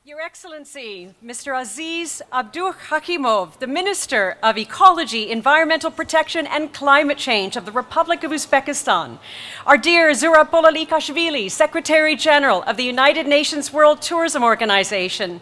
Your Excellency, Mr. Aziz Abduh Hakimov, the Minister of Ecology, Environmental Protection and Climate Change of the Republic of Uzbekistan, our dear Zura Polalikashvili, Secretary General of the United Nations World Tourism Organization,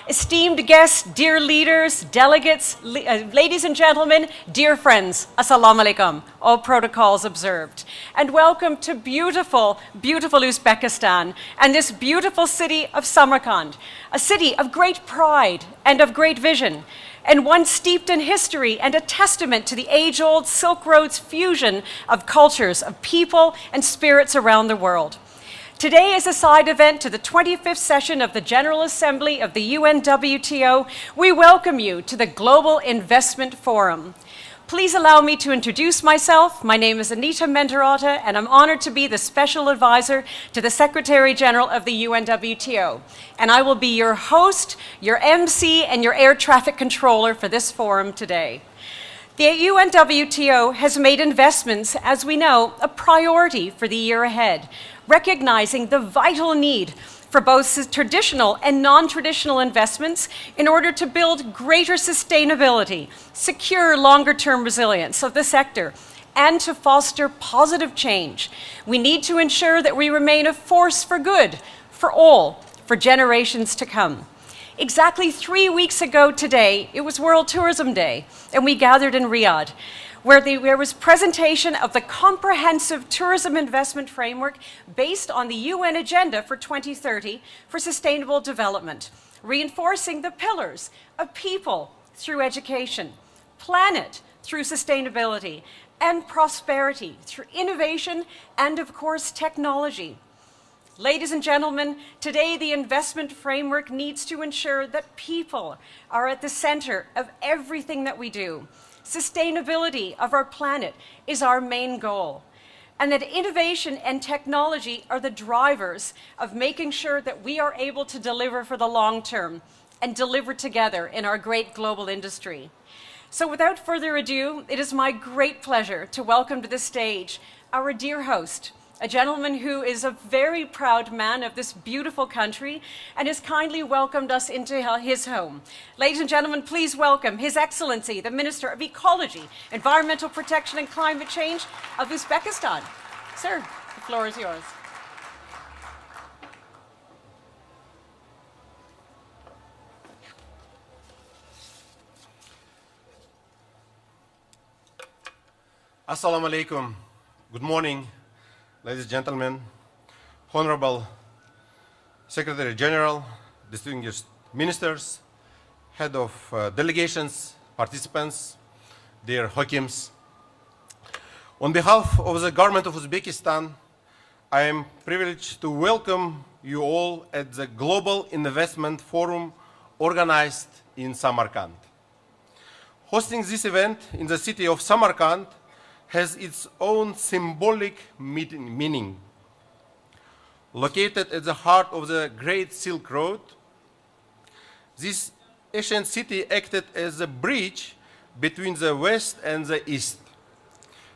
esteemed guests, dear leaders, delegates, ladies and gentlemen, dear friends, Assalamu alaikum, all protocols observed. And welcome to beautiful, beautiful Uzbekistan and this beautiful city of Samarkand, a city of great pride and of great vision, and one steeped in history and a testament to the age-old Silk Road's fusion of cultures, of people and spirits around the world. Today is a side event to the 25th session of the General Assembly of the UNWTO. We welcome you to the Global Investment Forum. Please allow me to introduce myself. My name is Anita Menderotta, and I'm honored to be the Special Advisor to the Secretary General of the UNWTO. And I will be your host, your MC, and your air traffic controller for this forum today. The UNWTO has made investments, as we know, a priority for the year ahead, recognizing the vital need for both traditional and non-traditional investments in order to build greater sustainability, secure longer-term resilience of the sector, and to foster positive change. We need to ensure that we remain a force for good, for all, for generations to come. Exactly 3 weeks ago today, it was World Tourism Day, and we gathered in Riyadh, where there was presentation of the comprehensive tourism investment framework based on the UN Agenda for 2030 for Sustainable Development, reinforcing the pillars of people through education, planet through sustainability, and prosperity through innovation and, of course, technology. Ladies and gentlemen, today the investment framework needs to ensure that people are at the center of everything that we do. Sustainability of our planet is our main goal, and that innovation and technology are the drivers of making sure that we are able to deliver for the long term and deliver together in our great global industry. So without further ado, it is my great pleasure to welcome to the stage our dear host, a gentleman who is a very proud man of this beautiful country and has kindly welcomed us into his home. Ladies and gentlemen, please welcome His Excellency, the Minister of Ecology, Environmental Protection and Climate Change of Uzbekistan. Sir, the floor is yours. Assalamu alaikum. Good morning. Ladies and gentlemen, Honorable Secretary General, distinguished ministers, head of delegations, participants, dear Hakims. On behalf of the government of Uzbekistan, I am privileged to welcome you all at the Global Investment Forum organized in Samarkand. Hosting this event in the city of Samarkand has its own symbolic meaning. Located at the heart of the Great Silk Road, this ancient city acted as a bridge between the West and the East,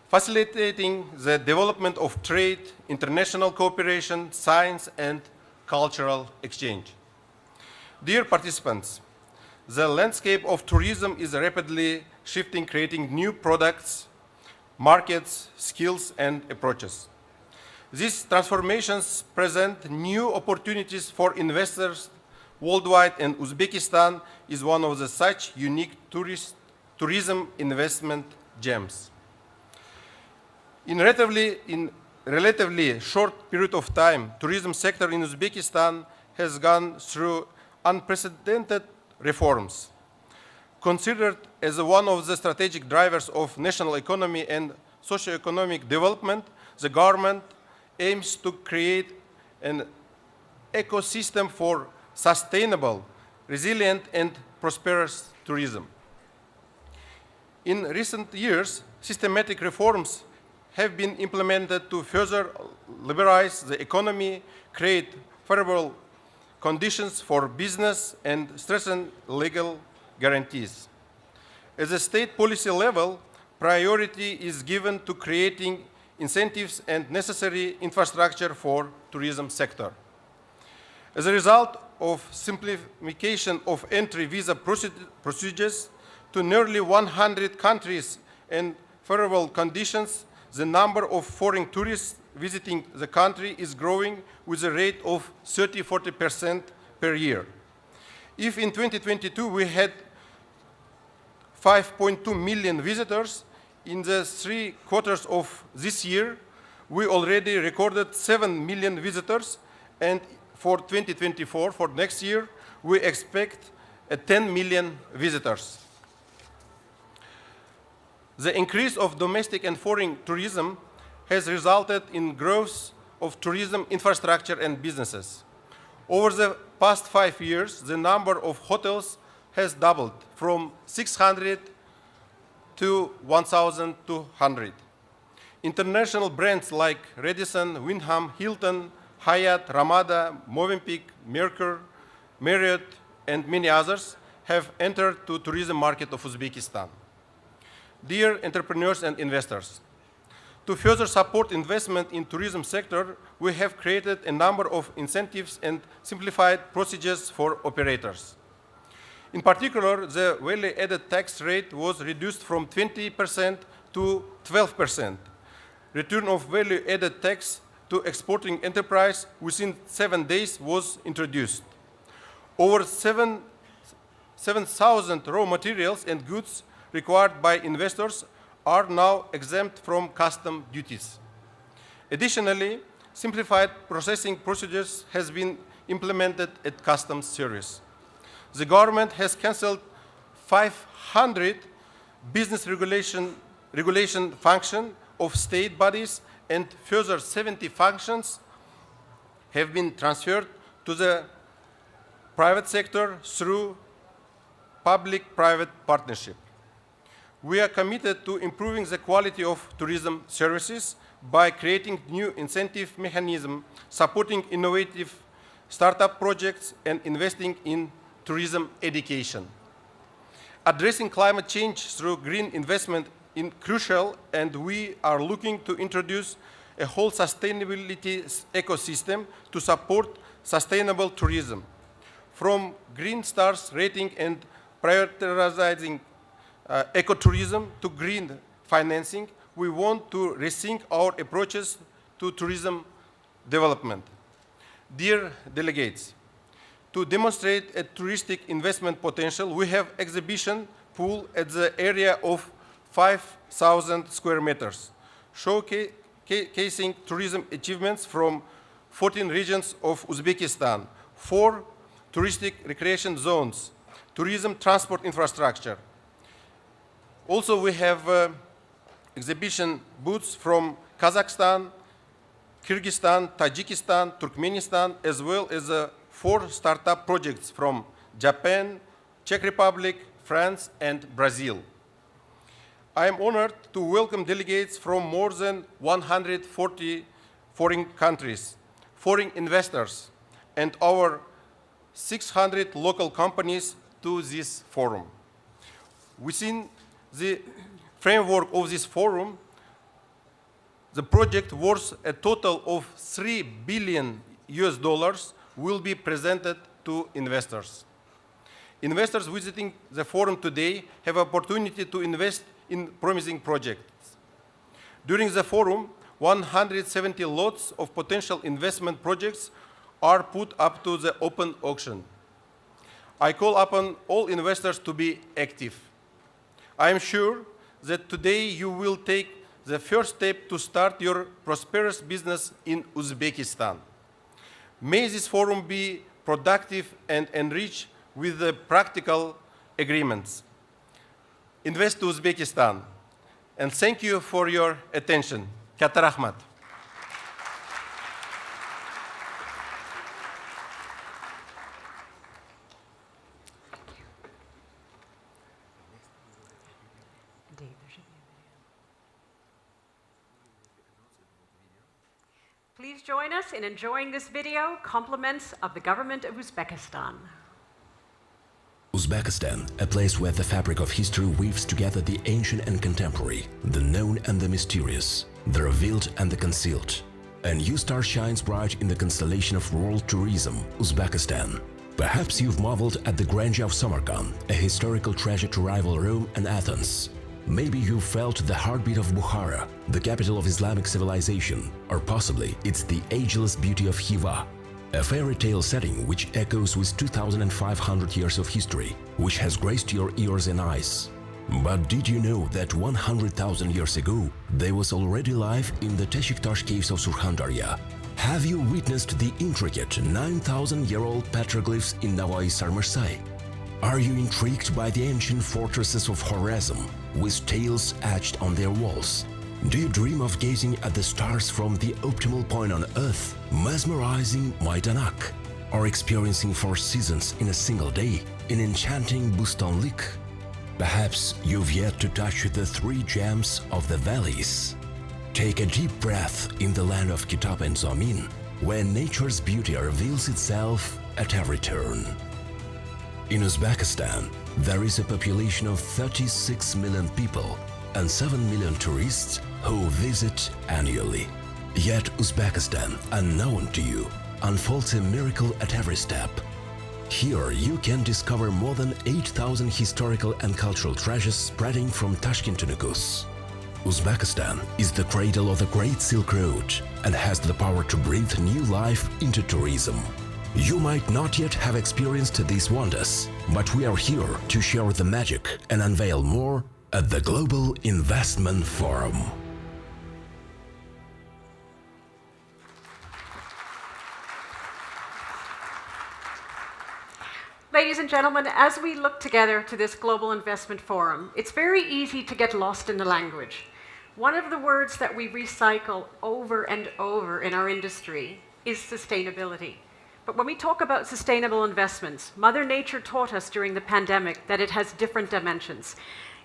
facilitating the development of trade, international cooperation, science, and cultural exchange. Dear participants, the landscape of tourism is rapidly shifting, creating new products, markets, skills, and approaches. These transformations present new opportunities for investors worldwide, and Uzbekistan is one of such unique tourism investment gems. In relatively short period of time, tourism sector in Uzbekistan has gone through unprecedented reforms. Considered as one of the strategic drivers of national economy and socio-economic development, the government aims to create an ecosystem for sustainable, resilient, and prosperous tourism. In recent years, systematic reforms have been implemented to further liberalize the economy, create favorable conditions for business, and strengthen legal guarantees. At the state policy level, priority is given to creating incentives and necessary infrastructure for tourism sector. As a result of simplification of entry visa procedures to nearly 100 countries and favorable conditions, the number of foreign tourists visiting the country is growing with a rate of 30–40% per year. If in 2022 we had 5.2 million visitors, in the 3 quarters of this year, we already recorded 7 million visitors, and for 2024, for next year, we expect 10 million visitors. The increase of domestic and foreign tourism has resulted in growth of tourism infrastructure and businesses. Over the past 5 years, the number of hotels has doubled from 600 to 1,200. International brands like Radisson, Wyndham, Hilton, Hyatt, Ramada, Movenpick, Mercure, Marriott, and many others have entered the tourism market of Uzbekistan. Dear entrepreneurs and investors, to further support investment in tourism sector, we have created a number of incentives and simplified procedures for operators. In particular, the value-added tax rate was reduced from 20% to 12%. Return of value-added tax to exporting enterprise within 7 days was introduced. Over 7,000 raw materials and goods required by investors are now exempt from custom duties. Additionally, simplified processing procedures has been implemented at customs service. The government has cancelled 500 business regulation functions of state bodies, and further 70 functions have been transferred to the private sector through public-private partnership. We are committed to improving the quality of tourism services by creating new incentive mechanisms, supporting innovative startup projects, and investing in tourism education. Addressing climate change through green investment is crucial, and we are looking to introduce a whole sustainability ecosystem to support sustainable tourism. From Green Stars rating and prioritizing ecotourism to green financing, we want to rethink our approaches to tourism development. Dear delegates, to demonstrate a touristic investment potential, we have exhibition pool at the area of 5,000 square meters, showcasing tourism achievements from 14 regions of Uzbekistan, 4 touristic recreation zones, tourism transport infrastructure. Also, we have exhibition booths from Kazakhstan, Kyrgyzstan, Tajikistan, Turkmenistan, as well as 4 startup projects from Japan, Czech Republic, France, and Brazil. I am honored to welcome delegates from more than 140 foreign countries, foreign investors, and over 600 local companies to this forum. Within the framework of this forum, the project worth a total of $3 billion will be presented to investors. Investors visiting the forum today have opportunity to invest in promising projects. During the forum, 170 lots of potential investment projects are put up to the open auction. I call upon all investors to be active. I am sure that today you will take the first step to start your prosperous business in Uzbekistan. May this forum be productive and enriched with the practical agreements. Invest to Uzbekistan. And thank you for your attention. Katta rahmat. Please join us in enjoying this video, Compliments of the Government of Uzbekistan. Uzbekistan, a place where the fabric of history weaves together the ancient and contemporary, the known and the mysterious, the revealed and the concealed. A new star shines bright in the constellation of world tourism, Uzbekistan. Perhaps you've marveled at the grandeur of Samarkand, a historical treasure to rival Rome and Athens. Maybe you felt the heartbeat of Bukhara, the capital of Islamic civilization, or possibly it's the ageless beauty of Khiva, a fairy tale setting which echoes with 2,500 years of history, which has graced your ears and eyes. But did you know that 100,000 years ago, there was already life in the Teshiktash caves of Surkhandarya? Have you witnessed the intricate 9,000-year-old petroglyphs in Navai Sarmersai? Are you intrigued by the ancient fortresses of Khwarezm with tales etched on their walls? Do you dream of gazing at the stars from the optimal point on Earth, mesmerizing Majdanek, or experiencing 4 seasons in a single day in enchanting Bustanlik? Perhaps you've yet to touch the 3 gems of the valleys. Take a deep breath in the land of Kitab and Zamin, where nature's beauty reveals itself at every turn. In Uzbekistan, there is a population of 36 million people and 7 million tourists who visit annually. Yet Uzbekistan, unknown to you, unfolds a miracle at every step. Here you can discover more than 8,000 historical and cultural treasures spreading from Tashkent to Nukus. Uzbekistan is the cradle of the Great Silk Road and has the power to breathe new life into tourism. You might not yet have experienced these wonders, but we are here to share the magic and unveil more at the Global Investment Forum. Ladies and gentlemen, as we look together to this Global Investment Forum, it's very easy to get lost in the language. One of the words that we recycle over and over in our industry is sustainability. But when we talk about sustainable investments, Mother Nature taught us during the pandemic that it has different dimensions.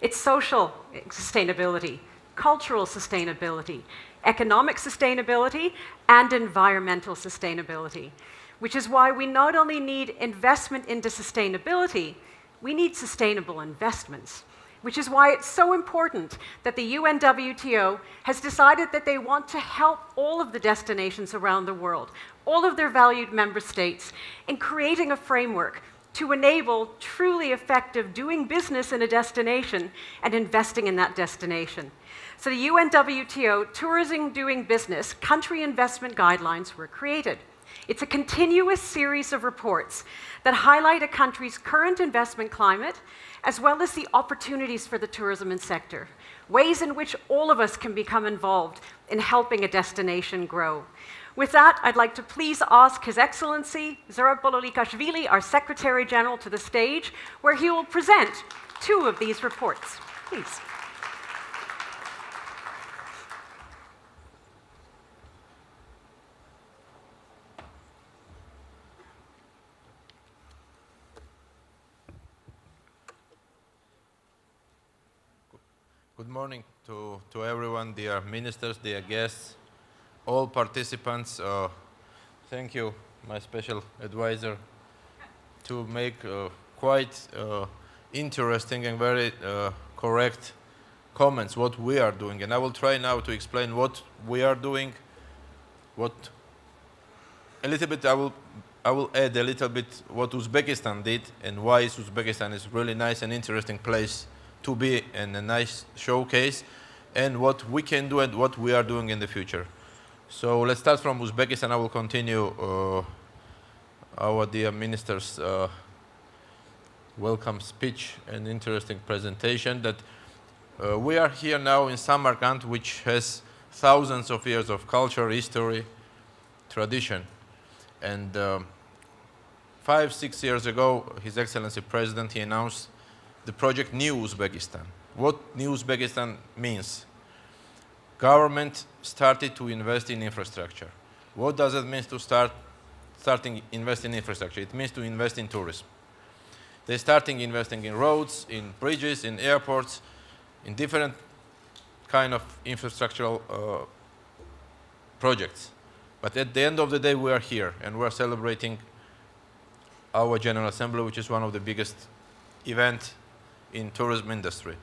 It's social sustainability, cultural sustainability, economic sustainability, and environmental sustainability, which is why we not only need investment into sustainability, we need sustainable investments, which is why it's so important that the UNWTO has decided that they want to help all of the destinations around the world, all of their valued member states, in creating a framework to enable truly effective doing business in a destination and investing in that destination. So the UNWTO Tourism Doing Business Country Investment Guidelines were created. It's a continuous series of reports that highlight a country's current investment climate, as well as the opportunities for the tourism sector, ways in which all of us can become involved in helping a destination grow. With that, I'd like to please ask His Excellency Zurab Bololikashvili, our Secretary General, to the stage, where he will present 2 of these reports. Please. Good morning to everyone, dear ministers, dear guests, all participants. Thank you, my special advisor, to make quite interesting and very correct comments what we are doing. And I will try now to explain what we are doing, I will add a little bit what Uzbekistan did and why Uzbekistan is really nice and interesting place to be and a nice showcase, and what we can do and what we are doing in the future. So let's start from Uzbekistan. I will continue our dear minister's welcome speech and interesting presentation that we are here now in Samarkand, which has thousands of years of culture, history, tradition. And 5-6 years ago, His Excellency President, he announced the project New Uzbekistan. What New Uzbekistan means? Government started to invest in infrastructure. What does it mean to starting investing in infrastructure? It means to invest in tourism. They're starting investing in roads, in bridges, in airports, in different kind of infrastructural projects. But at the end of the day, we are here and we're celebrating our General Assembly, which is one of the biggest events in tourism industry.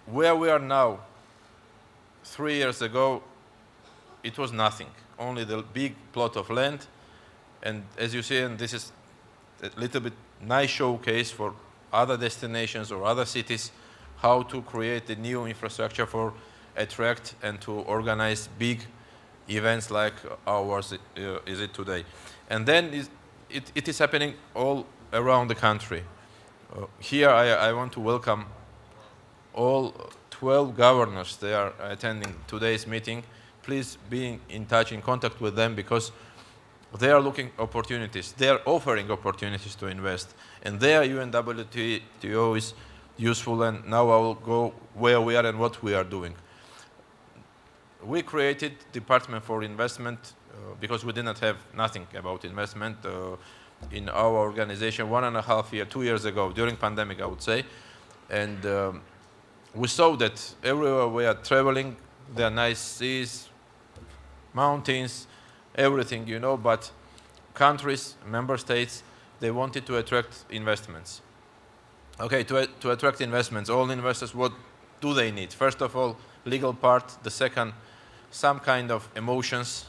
Where we are now, 3 years ago, it was nothing, only the big plot of land. And as you see, and this is a little bit nice showcase for other destinations or other cities how to create a new infrastructure for attract and to organize big events like ours is it today. And then it is happening all around the country. Here I want to welcome all 12 governors. They are attending today's meeting. Please be in touch, in contact with them, because they are looking opportunities. They are offering opportunities to invest. And there UNWTO is useful, and now I will go where we are and what we are doing. We created Department for Investment because we did not have nothing about investment in our organization 1.5 years, 2 years ago, during pandemic, I would say. And we saw that everywhere we are traveling, there are nice seas, mountains, everything, you know, but countries, member states, they wanted to attract investments. Okay, to attract investments, all investors, what do they need? First of all, legal part. The second, some kind of emotions.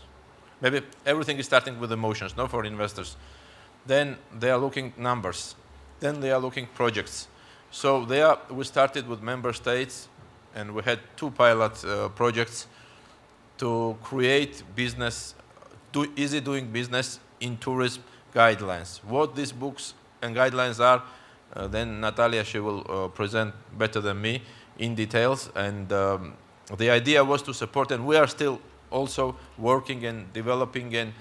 Maybe everything is starting with emotions, no, for investors. Then they are looking numbers. Then they are looking projects. So we started with member states, and we had 2 pilot projects to create business, easy doing business in tourism guidelines. What these books and guidelines are, then Natalia, she will present better than me in details. And the idea was to support, and we are still also working and developing and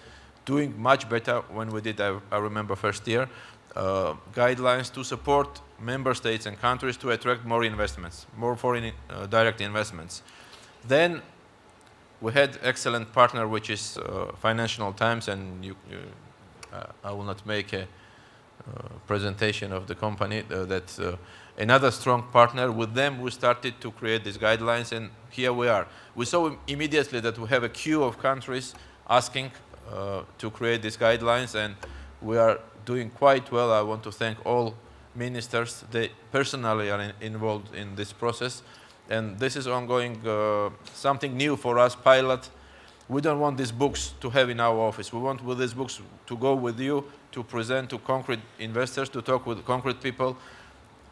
doing much better when we did, I remember first year, guidelines to support member states and countries to attract more investments, more foreign direct investments. Then we had excellent partner, which is Financial Times, and I will not make a presentation of the company. That's another strong partner. With them, we started to create these guidelines, and here we are. We saw immediately that we have a queue of countries asking to create these guidelines, and we are doing quite well. I want to thank all ministers. They personally are involved in this process. And this is ongoing, something new for us, pilot. We don't want these books to have in our office. We want with these books to go with you, to present to concrete investors, to talk with concrete people,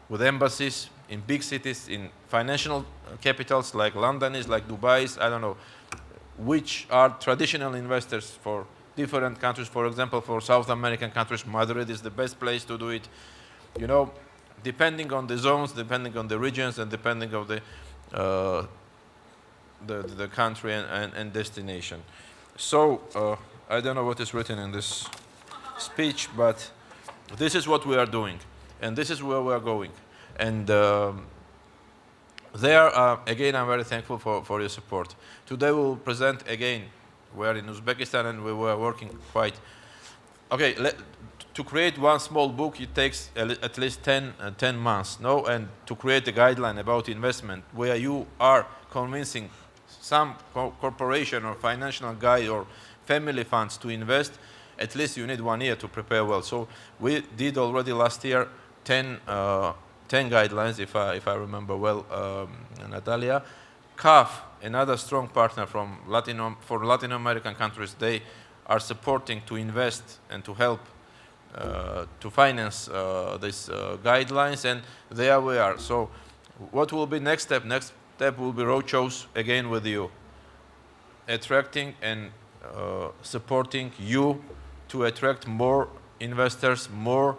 with embassies in big cities, in financial capitals like London is, like Dubai is, I don't know, which are traditional investors for different countries. For example, for South American countries, Madrid is the best place to do it. You know, depending on the zones, depending on the regions, and depending on the country and destination. So I don't know what is written in this speech, but this is what we are doing, and this is where we are going. And there, again, I'm very thankful for your support. Today we will present again. We are in Uzbekistan, and we were working quite. Okay, to create one small book, it takes at least 10 months, no? And to create a guideline about investment, where you are convincing some corporation or financial guy or family funds to invest, at least you need 1 year to prepare well. So we did already last year 10 guidelines, if I remember well, Natalia. CAF, another strong partner for Latin American countries, they are supporting to invest and to help to finance these guidelines, and there we are. So what will be next step? Next step will be roadshows again with you, attracting and supporting you to attract more investors, more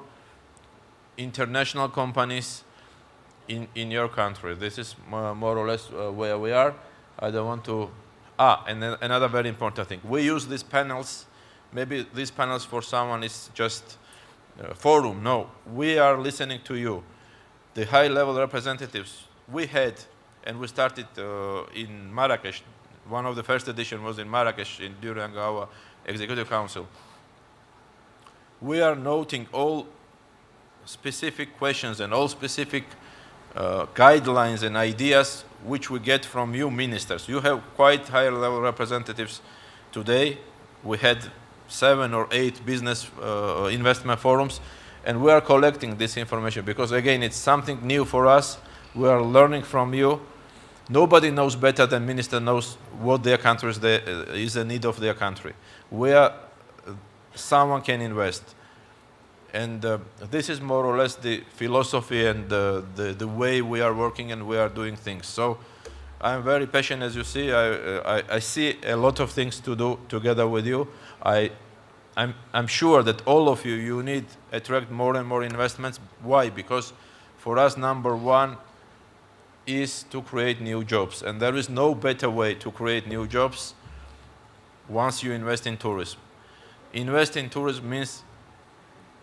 international companies in your country. This is more or less where we are. I don't want to... and then another very important thing. We use these panels. Maybe these panels for someone is just forum. No, we are listening to you. The high-level representatives we had, and we started in Marrakesh. One of the first edition was in Marrakesh during our Executive Council. We are noting all specific questions and all specific guidelines and ideas which we get from you ministers. You have quite higher level representatives today. We had 7 or 8 business investment forums, and we are collecting this information because, again, it's something new for us. We are learning from you. Nobody knows better than minister knows what their countries is the need of their country, where someone can invest. And this is more or less the philosophy and the way we are working and we are doing things. So I'm very passionate, as you see. I see a lot of things to do together with you. I'm sure that all of you, you need to attract more and more investments. Why? Because for us, number one is to create new jobs. And there is no better way to create new jobs once you invest in tourism. Invest in tourism means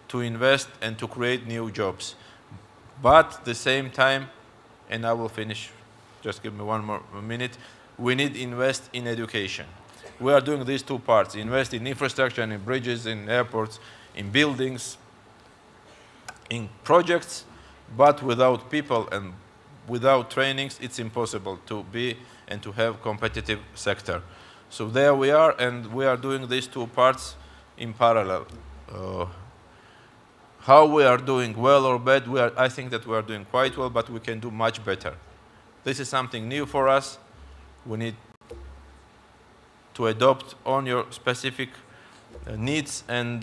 to invest and to create new jobs. But at the same time, and I will finish, just give me one more minute, we need to invest in education. We are doing these two parts, invest in infrastructure and in bridges, in airports, in buildings, in projects, but without people and without trainings, it's impossible to be and to have competitive sector. So there we are, and we are doing these two parts in parallel. How we are doing, well or bad, I think that we are doing quite well, but we can do much better. This is something new for us. We need to adopt on your specific needs, and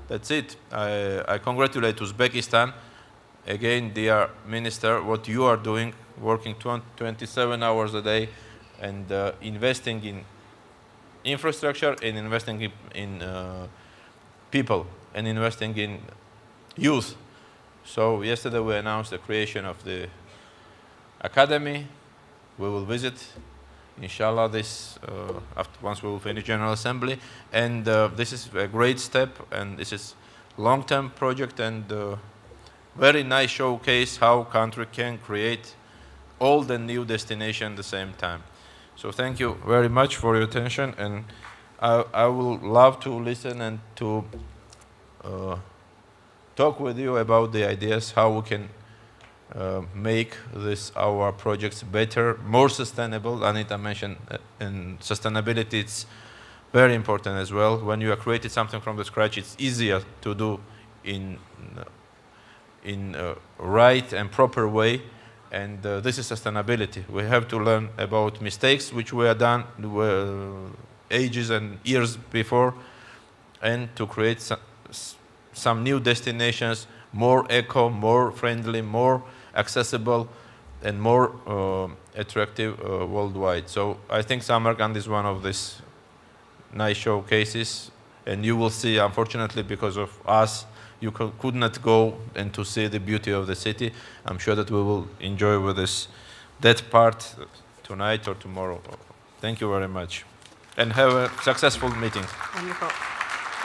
that's it. I congratulate Uzbekistan. Again, dear Minister, what you are doing, working 27 hours a day and investing in infrastructure and investing in people and investing in youth. So yesterday we announced the creation of the academy. We will visit, inshallah, this once we will finish General Assembly. And this is a great step, and this is long-term project and very nice showcase how country can create old and new destination at the same time. So thank you very much for your attention, and I will love to listen and to talk with you about the ideas how we can make our projects better, more sustainable. Anita mentioned and sustainability, it's very important as well. When you have created something from the scratch, it's easier to do in right and proper way, and this is sustainability. We have to learn about mistakes which were done ages and years before, and to create some new destinations, more eco, more friendly, more accessible, and more attractive worldwide. So I think Samarkand is one of these nice showcases, and you will see, unfortunately, because of us, you could not go and to see the beauty of the city. I'm sure that we will enjoy with that part tonight or tomorrow. Thank you very much. And have a successful meeting. Wonderful.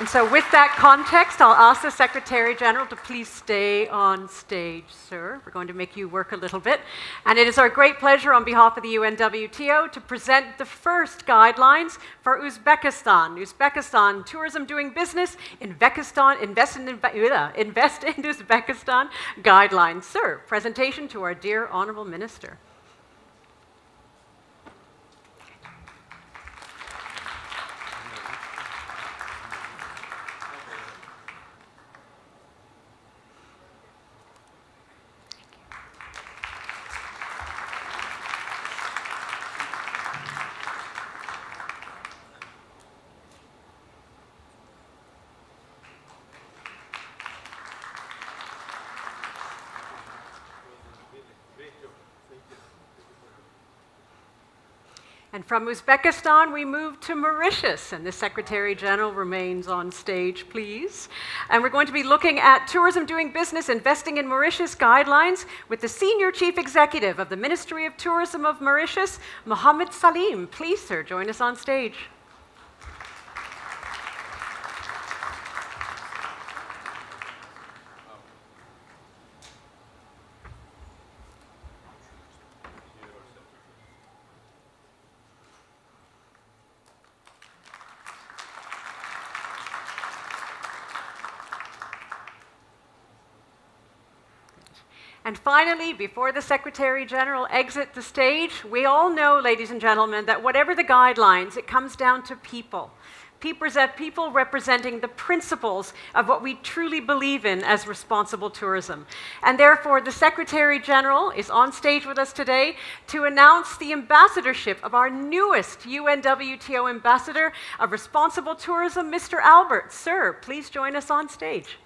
And so with that context, I'll ask the Secretary General to please stay on stage, sir. We're going to make you work a little bit. And it is our great pleasure on behalf of the UNWTO to present the first guidelines for Uzbekistan. Uzbekistan Tourism Doing Business, Invest in Uzbekistan Guidelines. Sir, presentation to our dear Honorable Minister. And from Uzbekistan, we move to Mauritius, and the Secretary General remains on stage, please. And we're going to be looking at tourism doing business, investing in Mauritius guidelines with the Senior Chief Executive of the Ministry of Tourism of Mauritius, Mohammed Salim. Please, sir, join us on stage. And finally, before the Secretary General exits the stage, we all know, ladies and gentlemen, that whatever the guidelines, it comes down to people. People representing the principles of what we truly believe in as responsible tourism. And therefore, the Secretary General is on stage with us today to announce the ambassadorship of our newest UNWTO Ambassador of Responsible Tourism, Mr. Albert. Sir, please join us on stage.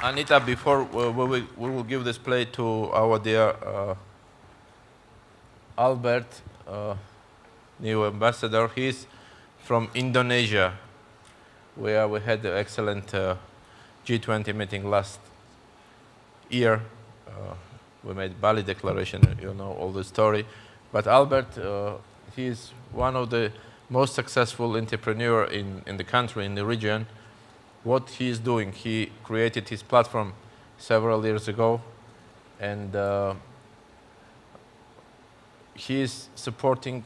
Anita, before we will give this plate to our dear Albert, new ambassador. He's from Indonesia, where we had the excellent G20 meeting last year. We made Bali Declaration, you know all the story. But Albert, he's one of the most successful entrepreneur in the country, in the region. What he is doing, he created his platform several years ago, and he is supporting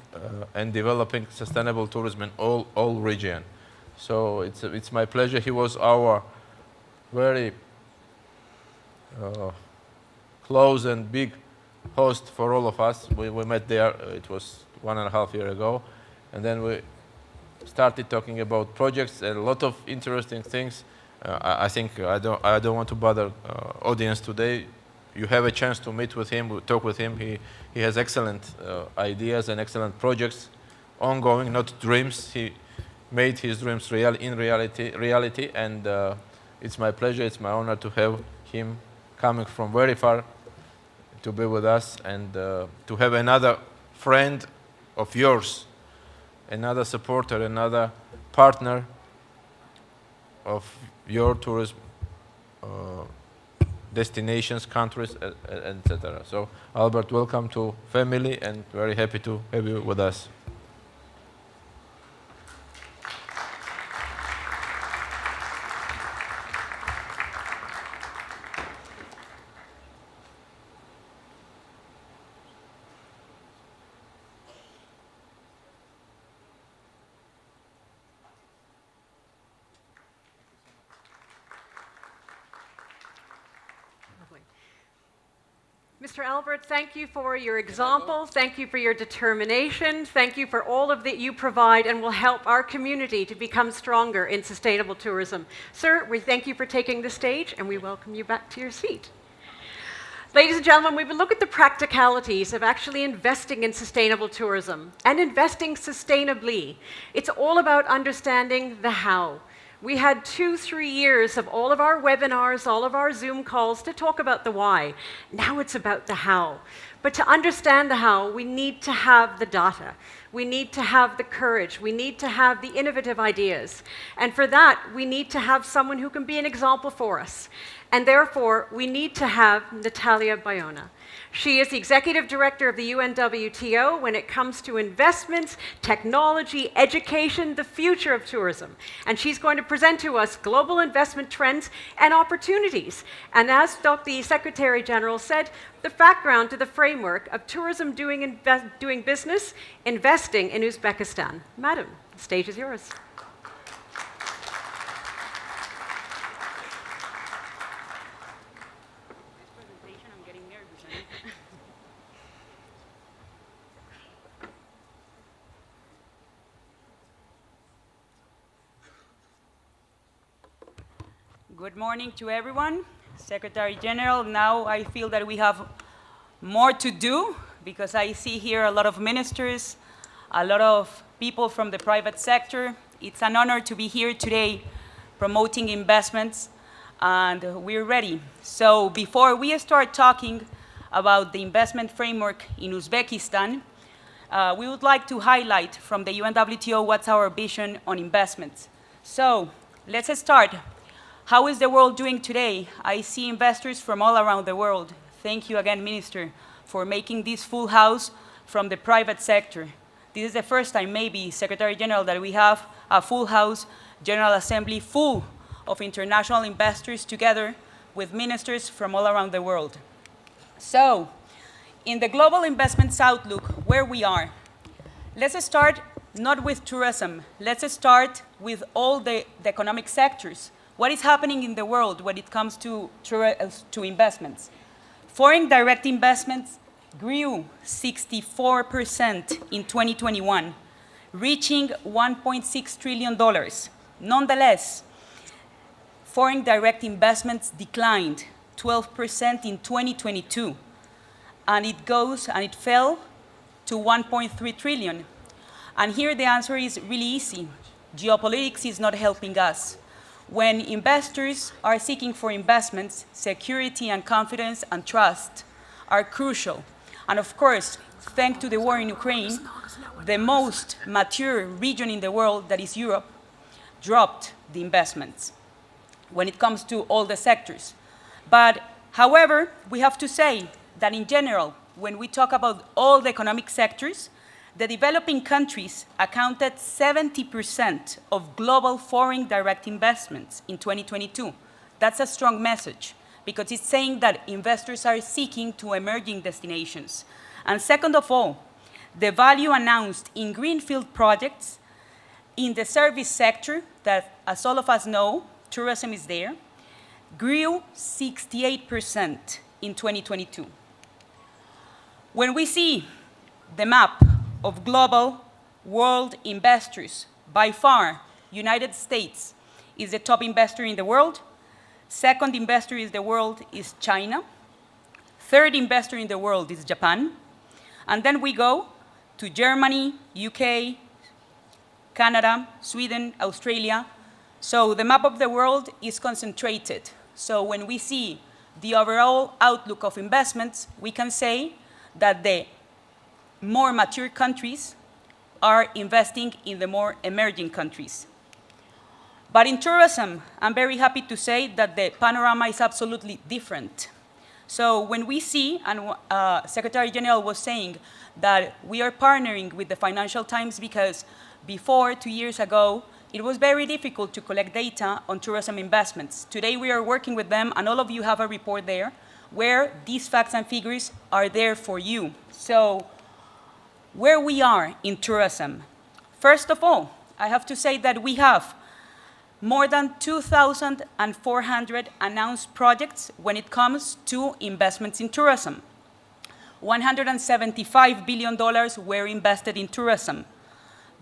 and developing sustainable tourism in all region. So it's my pleasure. He was our very close and big host for all of us. We met there, it was 1.5 years ago, and then we started talking about projects and a lot of interesting things. I think I don't want to bother audience today. You have a chance to meet with him, talk with him. He has excellent ideas and excellent projects ongoing, not dreams. He made his dreams in reality, and it's my pleasure, it's my honor to have him coming from very far to be with us, and to have another friend of yours, another supporter, another partner of your tourism destinations, countries, etc. So, Albert, welcome to family, and very happy to have you with us. Mr. Albert, thank you for your example. Thank you for your determination. Thank you for all of that you provide and will help our community to become stronger in sustainable tourism. Sir, we thank you for taking the stage, and we welcome you back to your seat. Ladies and gentlemen, we will look at the practicalities of actually investing in sustainable tourism and investing sustainably. It's all about understanding the how. We had 2-3 years of all of our webinars, all of our Zoom calls to talk about the why. Now it's about the how. But to understand the how, we need to have the data. We need to have the courage. We need to have the innovative ideas. And for that, we need to have someone who can be an example for us. And therefore, we need to have Natalia Bayona. She is the Executive Director of the UNWTO when it comes to investments, technology, education, the future of tourism. And she's going to present to us global investment trends and opportunities. And as the Secretary General said, the background to the framework of tourism doing business, investing in Uzbekistan. Madam, the stage is yours. Good morning to everyone. Secretary General, now I feel that we have more to do because I see here a lot of ministers, a lot of people from the private sector. It's an honor to be here today promoting investments, and we're ready. So before we start talking about the investment framework in Uzbekistan, we would like to highlight from the UNWTO what's our vision on investments. So let's start. How is the world doing today? I see investors from all around the world. Thank you again, Minister, for making this full house from the private sector. This is the first time, maybe, Secretary General, that we have a full house General Assembly full of international investors together with ministers from all around the world. So, in the global investments outlook, where we are, let's start not with tourism. Let's start with all the economic sectors. What is happening in the world when it comes to investments? Foreign direct investments grew 64% in 2021, reaching $1.6 trillion. Nonetheless, foreign direct investments declined 12% in 2022, and it fell to 1.3 trillion. And here the answer is really easy. Geopolitics is not helping us. When investors are seeking for investments, security and confidence and trust are crucial. And of course, thanks to the war in Ukraine, the most mature region in the world, that is Europe, dropped the investments when it comes to all the sectors. But however, we have to say that in general, when we talk about all the economic sectors, the developing countries accounted 70% of global foreign direct investments in 2022. That's a strong message, because it's saying that investors are seeking to emerging destinations. And second of all, the value announced in greenfield projects in the service sector, that, as all of us know, tourism is there, grew 68% in 2022. When we see the map of global world investors, by far, United States is the top investor in the world. Second investor in the world is China. Third investor in the world is Japan. And then we go to Germany, UK, Canada, Sweden, Australia. So the map of the world is concentrated. So when we see the overall outlook of investments, we can say that the more mature countries are investing in the more emerging countries. But in tourism, I'm very happy to say that the panorama is absolutely different. So when we see, and Secretary General was saying that we are partnering with the Financial Times because before, 2 years ago, it was very difficult to collect data on tourism investments. Today we are working with them, and all of you have a report there where these facts and figures are there for you. So where we are in tourism. First of all, I have to say that we have more than 2,400 announced projects when it comes to investments in tourism. $175 billion were invested in tourism.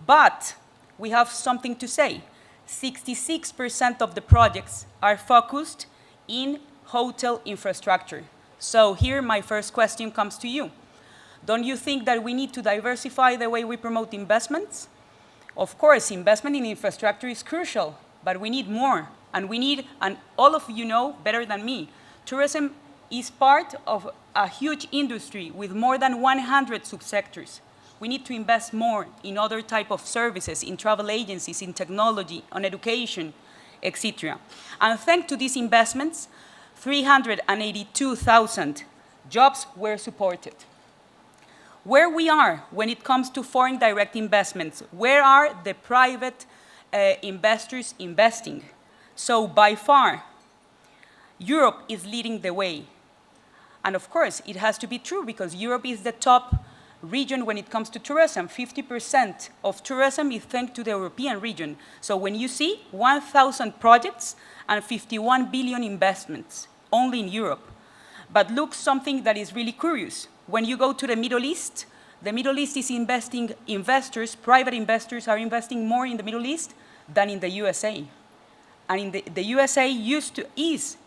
But we have something to say. 66% of the projects are focused in hotel infrastructure. So here my first question comes to you. Don't you think that we need to diversify the way we promote investments? Of course, investment in infrastructure is crucial, but we need more. And we need, and all of you know better than me, tourism is part of a huge industry with more than 100 subsectors. We need to invest more in other type of services, in travel agencies, in technology, on education, etc. And thanks to these investments, 382,000 jobs were supported. Where we are when it comes to foreign direct investments, where are the private investors investing? So by far, Europe is leading the way. And of course, it has to be true because Europe is the top region when it comes to tourism. 50% of tourism is thanks to the European region. So when you see 1,000 projects and 51 billion investments only in Europe. But look, something that is really curious. When you go to the Middle East is investing, private investors are investing more in the Middle East than in the USA. And in the USA is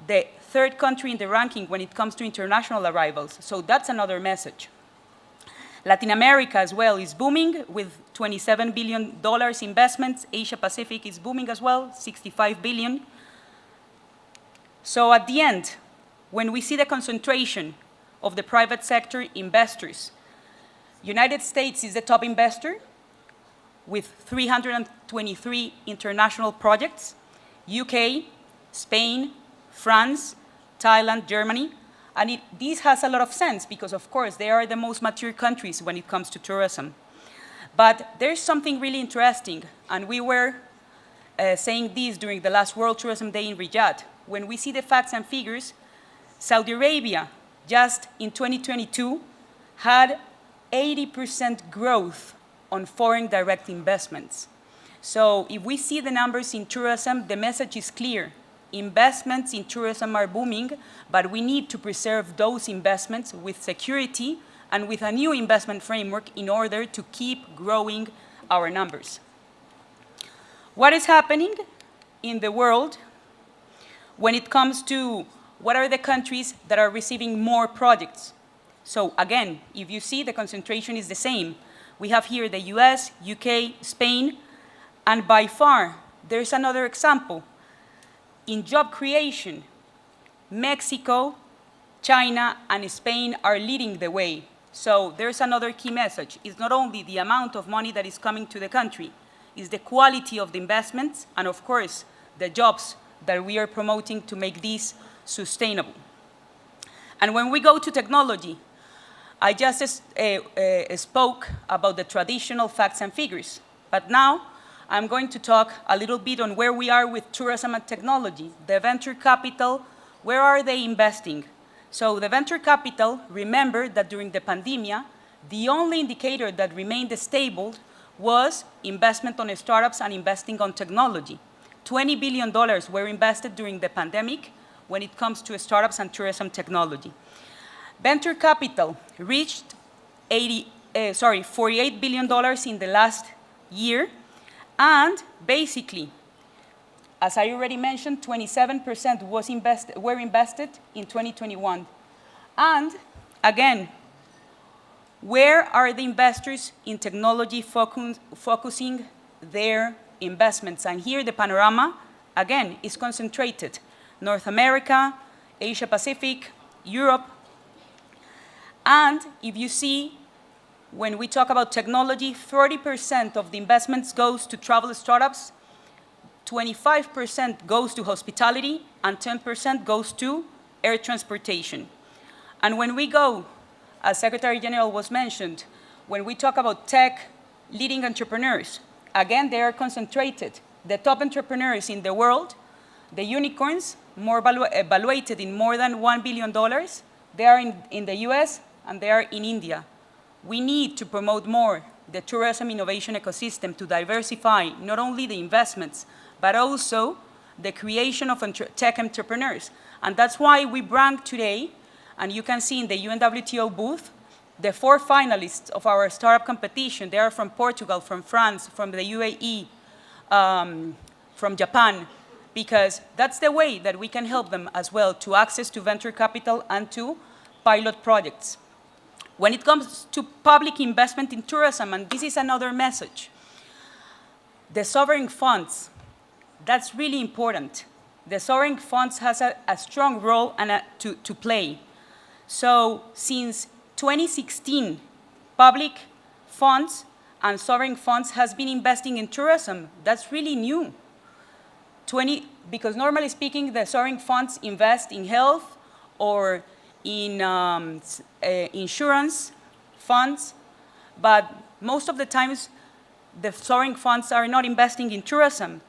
the third country in the ranking when it comes to international arrivals. So that's another message. Latin America as well is booming with $27 billion investments. Asia Pacific is booming as well, 65 billion. So at the end, when we see the concentration of the private sector investors, United States is the top investor with 323 international projects, UK, Spain, France, Thailand, Germany. And this has a lot of sense because, of course, they are the most mature countries when it comes to tourism. But there's something really interesting, and we were saying this during the last World Tourism Day in Riyadh. When we see the facts and figures, Saudi Arabia, just in 2022, had 80% growth on foreign direct investments. So if we see the numbers in tourism, the message is clear. Investments in tourism are booming, but we need to preserve those investments with security and with a new investment framework in order to keep growing our numbers. What is happening in the world when it comes to what are the countries that are receiving more projects? So again, if you see, the concentration is the same. We have here the US, UK, Spain, and by far, there's another example. In job creation, Mexico, China, and Spain are leading the way. So there's another key message. It's not only the amount of money that is coming to the country, it's the quality of the investments, and of course, the jobs that we are promoting to make these sustainable. And when we go to technology, I just spoke about the traditional facts and figures, but now I'm going to talk a little bit on where we are with tourism and technology. The venture capital, where are they investing? So the venture capital, remember that during the pandemic, the only indicator that remained stable was investment on startups and investing on technology. $20 billion were invested during the pandemic when it comes to startups and tourism technology. Venture capital reached $48 billion in the last year, and basically, as I already mentioned, 27% were invested in 2021. And again, where are the investors in technology focusing their investments? And here the panorama, again, is concentrated. North America, Asia Pacific, Europe. And if you see, when we talk about technology, 30% of the investments goes to travel startups, 25% goes to hospitality, and 10% goes to air transportation. And when we go, as Secretary General was mentioned, when we talk about tech leading entrepreneurs, again, they are concentrated. The top entrepreneurs in the world, the unicorns, more evaluated in more than $1 billion, they are in the US and they are in India. We need to promote more the tourism innovation ecosystem to diversify not only the investments, but also the creation of tech entrepreneurs. And that's why we bring today, and you can see in the UNWTO booth, the 4 finalists of our startup competition. They are from Portugal, from France, from the UAE, from Japan, because that's the way that we can help them as well to access to venture capital and to pilot projects. When it comes to public investment in tourism, and this is another message, the sovereign funds, that's really important. The sovereign funds has a strong role to play. So since 2016, public funds and sovereign funds has been investing in tourism. That's really new. Because normally speaking, the sovereign funds invest in health or in insurance funds, but most of the times the sovereign funds are not investing in tourism.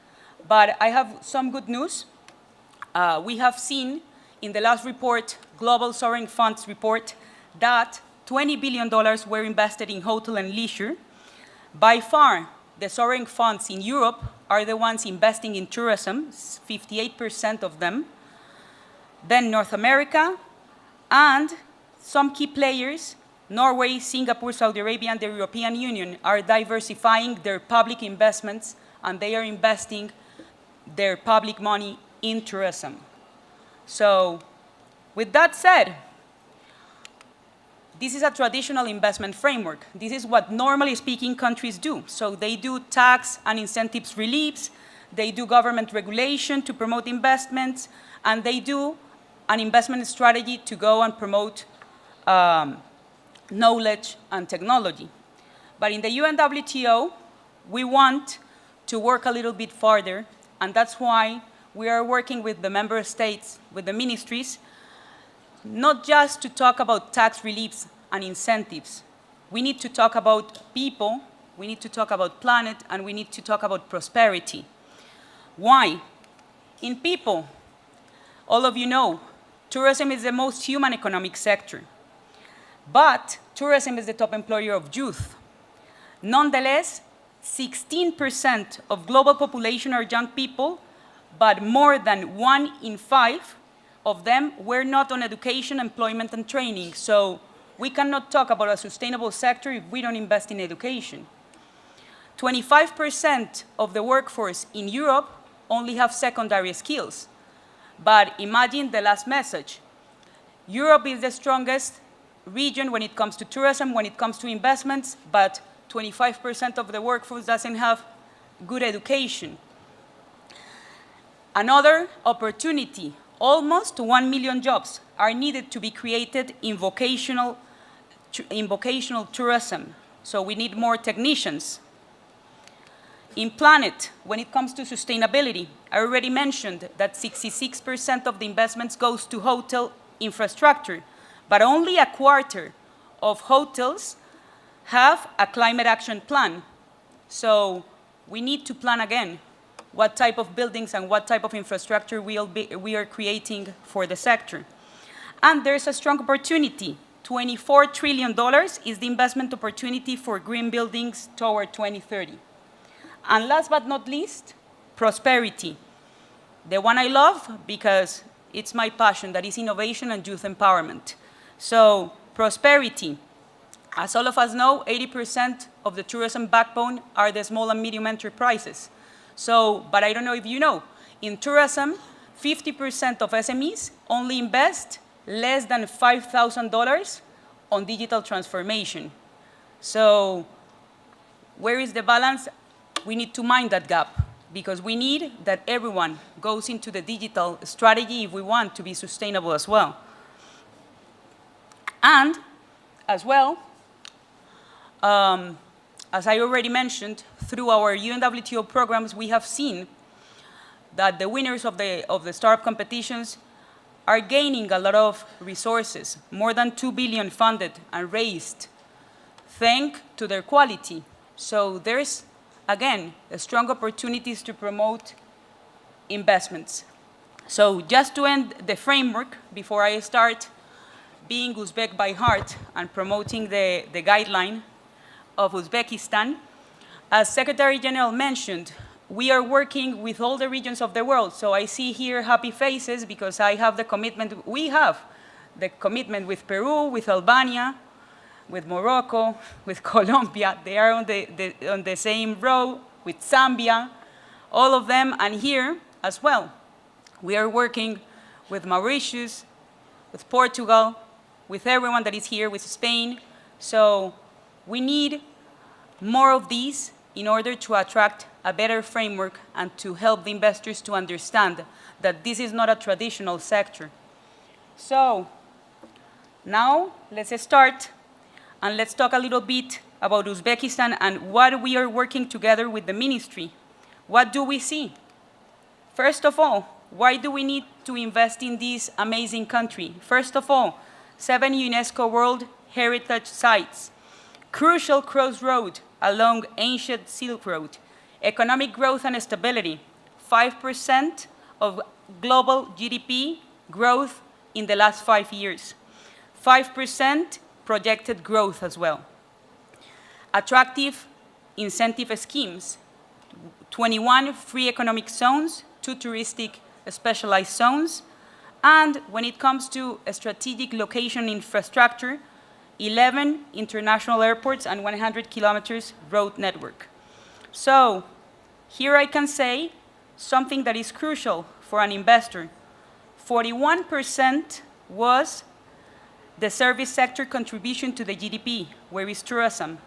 But I have some good news. We have seen in the last report, Global Sovereign Funds report, that $20 billion were invested in hotel and leisure. By far, the sovereign funds in Europe are the ones investing in tourism, 58% of them. Then North America, and some key players, Norway, Singapore, Saudi Arabia, and the European Union are diversifying their public investments, and they are investing their public money in tourism. So, with that said, this is a traditional investment framework. This is what, normally speaking, countries do. So they do tax and incentives reliefs, they do government regulation to promote investments, and they do an investment strategy to go and promote knowledge and technology. But in the UNWTO, we want to work a little bit farther, and that's why we are working with the member states, with the ministries, not just to talk about tax reliefs and incentives. We need to talk about people, we need to talk about planet, and we need to talk about prosperity. Why? In people, all of you know, tourism is the most human economic sector. But tourism is the top employer of youth. Nonetheless, 16% of global population are young people, but more than 1 in 5 of them were not on education, employment, and training. So we cannot talk about a sustainable sector if we don't invest in education. 25% of the workforce in Europe only have secondary skills. But imagine the last message. Europe is the strongest region when it comes to tourism, when it comes to investments, but 25% of the workforce doesn't have good education. Another opportunity, almost 1 million jobs are needed to be created in vocational tourism. So we need more technicians. In Planet, when it comes to sustainability, I already mentioned that 66% of the investments goes to hotel infrastructure, but only a quarter of hotels have a climate action plan. So we need to plan again what type of buildings and what type of infrastructure we are creating for the sector. And there's a strong opportunity. $24 trillion is the investment opportunity for green buildings toward 2030. And last but not least, prosperity. The one I love because it's my passion, that is innovation and youth empowerment. So prosperity. As all of us know, 80% of the tourism backbone are the small and medium enterprises. So, but I don't know if you know, in tourism, 50% of SMEs only invest less than $5,000 on digital transformation. So where is the balance? We need to mind that gap because we need that everyone goes into the digital strategy if we want to be sustainable as well. And as well, as I already mentioned, through our UNWTO programs, we have seen that the winners of the startup competitions are gaining a lot of resources, more than 2 billion funded and raised, thanks to their quality. So there's, again, strong opportunities to promote investments. So just to end the framework, before I start being Uzbek by heart and promoting the guideline of Uzbekistan, as Secretary General mentioned, we are working with all the regions of the world. So I see here happy faces because I have the commitment, we have the commitment with Peru, with Albania, with Morocco, with Colombia. They are on the same row, with Zambia, all of them, and here as well. We are working with Mauritius, with Portugal, with everyone that is here, with Spain. So we need more of these in order to attract a better framework and to help the investors to understand that this is not a traditional sector. So now let's start and let's talk a little bit about Uzbekistan and what we are working together with the ministry. What do we see? First of all, why do we need to invest in this amazing country? First of all, 7 UNESCO World Heritage Sites, crucial crossroad along ancient Silk Road, economic growth and stability, 5% of global GDP growth in the last 5 years, 5% projected growth as well. Attractive incentive schemes, 21 free economic zones, 2 touristic specialized zones, and when it comes to a strategic location infrastructure, 11 international airports and 100 kilometers road network. So here I can say something that is crucial for an investor. 41% was the service sector contribution to the GDP, where is tourism.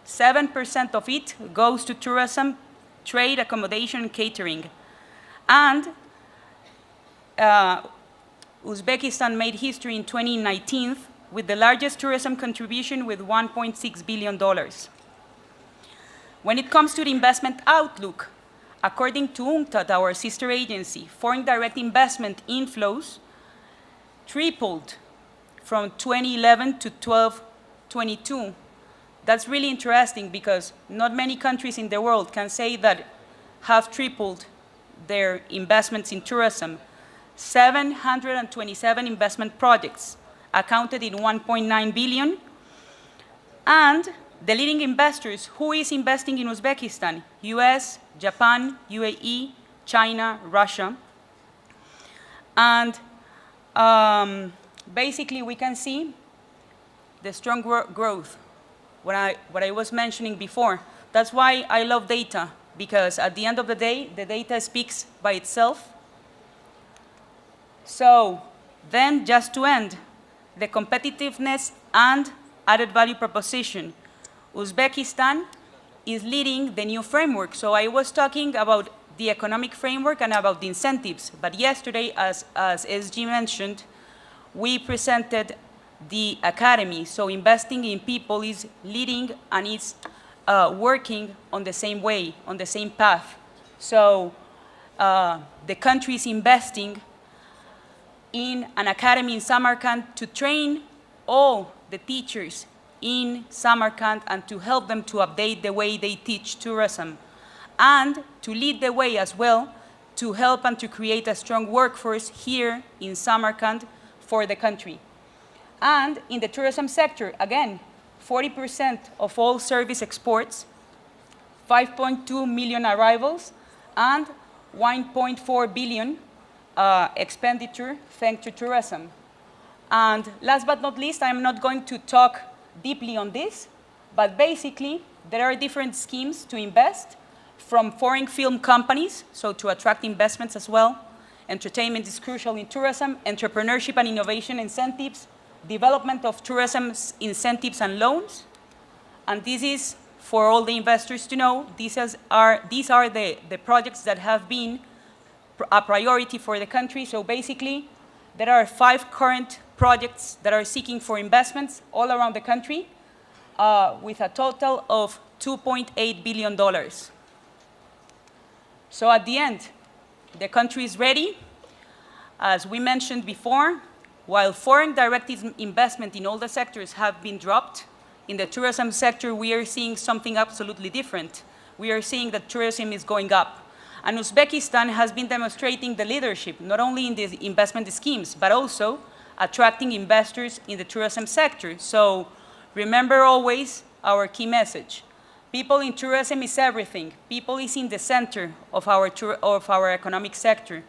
7% of it goes to tourism, trade, accommodation, catering. And Uzbekistan made history in 2019 with the largest tourism contribution with $1.6 billion. When it comes to the investment outlook, according to UNWTO, our sister agency, foreign direct investment inflows tripled from 2011 to 2022. That's really interesting because not many countries in the world can say that have tripled their investments in tourism. 727 investment projects accounted in 1.9 billion. And the leading investors, who is investing in Uzbekistan? US, Japan, UAE, China, Russia. And basically we can see the strong growth, what I was mentioning before. That's why I love data, because at the end of the day, the data speaks by itself. So then, just to end, the competitiveness and added value proposition. Uzbekistan is leading the new framework. So I was talking about the economic framework and about the incentives. But yesterday, as SG mentioned, we presented the academy. So investing in people is leading and is working on the same way, on the same path. So the country is investing in an academy in Samarkand to train all the teachers in Samarkand and to help them to update the way they teach tourism, and to lead the way as well to help and to create a strong workforce here in Samarkand for the country. And in the tourism sector, again, 40% of all service exports, 5.2 million arrivals, and 1.4 billion expenditure thanks to tourism. And last but not least, I'm not going to talk deeply on this, but basically there are different schemes to invest, from foreign film companies, so to attract investments as well. Entertainment is crucial in tourism, entrepreneurship and innovation incentives, development of tourism incentives and loans. And this is for all the investors to know. These are the projects that have been a priority for the country. So basically, there are 5 current projects that are seeking for investments all around the country with a total of $2.8 billion. So at the end, the country is ready. As we mentioned before, while foreign direct investment in all the sectors have been dropped, in the tourism sector, we are seeing something absolutely different. We are seeing that tourism is going up. And Uzbekistan has been demonstrating the leadership, not only in the investment schemes, but also attracting investors in the tourism sector. So remember always our key message. People in tourism is everything. People is in the center of our economic sector.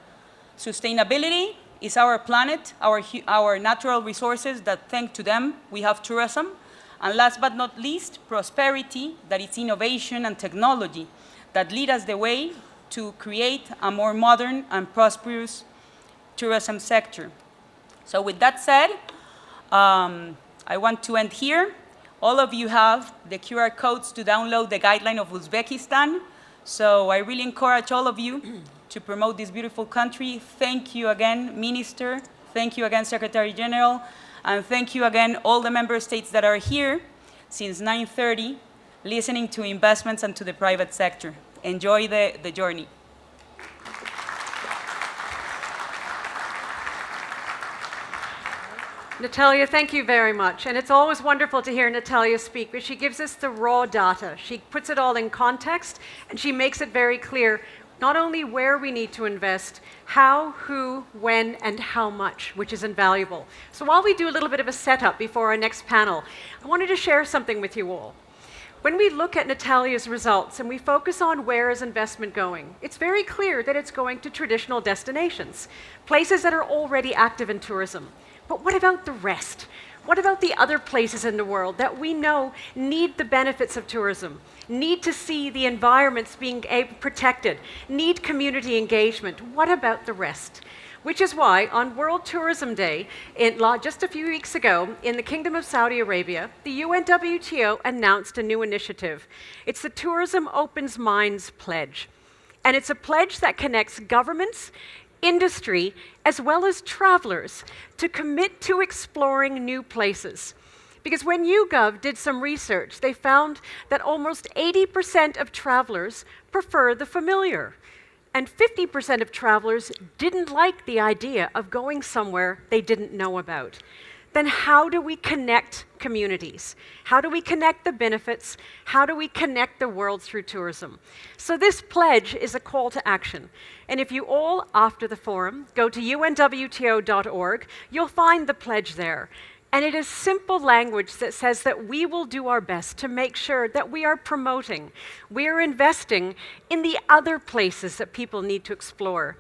Sustainability is our planet, our natural resources that thanks to them we have tourism. And last but not least, prosperity, that is innovation and technology that lead us the way to create a more modern and prosperous tourism sector. So with that said, I want to end here. All of you have the QR codes to download the guideline of Uzbekistan. So I really encourage all of you to promote this beautiful country. Thank you again, Minister. Thank you again, Secretary General. And thank you again, all the member states that are here since 9:30, listening to investments and to the private sector. Enjoy the journey. Natalia, thank you very much. And it's always wonderful to hear Natalia speak, because she gives us the raw data. She puts it all in context, and she makes it very clear not only where we need to invest, how, who, when, and how much, which is invaluable. So while we do a little bit of a setup before our next panel, I wanted to share something with you all. When we look at Natalia's results and we focus on where is investment going, it's very clear that it's going to traditional destinations, places that are already active in tourism. But what about the rest? What about the other places in the world that we know need the benefits of tourism, need to see the environments being protected, need community engagement? What about the rest? Which is why on World Tourism Day, just a few weeks ago, in the Kingdom of Saudi Arabia, the UNWTO announced a new initiative. It's the Tourism Opens Minds Pledge. And it's a pledge that connects governments, industry, as well as travelers to commit to exploring new places. Because when YouGov did some research, they found that almost 80% of travelers prefer the familiar. And 50% of travelers didn't like the idea of going somewhere they didn't know about. Then how do we connect communities? How do we connect the benefits? How do we connect the world through tourism? So this pledge is a call to action. And if you all, after the forum, go to unwto.org, you'll find the pledge there. And it is simple language that says that we will do our best to make sure that we are promoting, we are investing in the other places that people need to explore,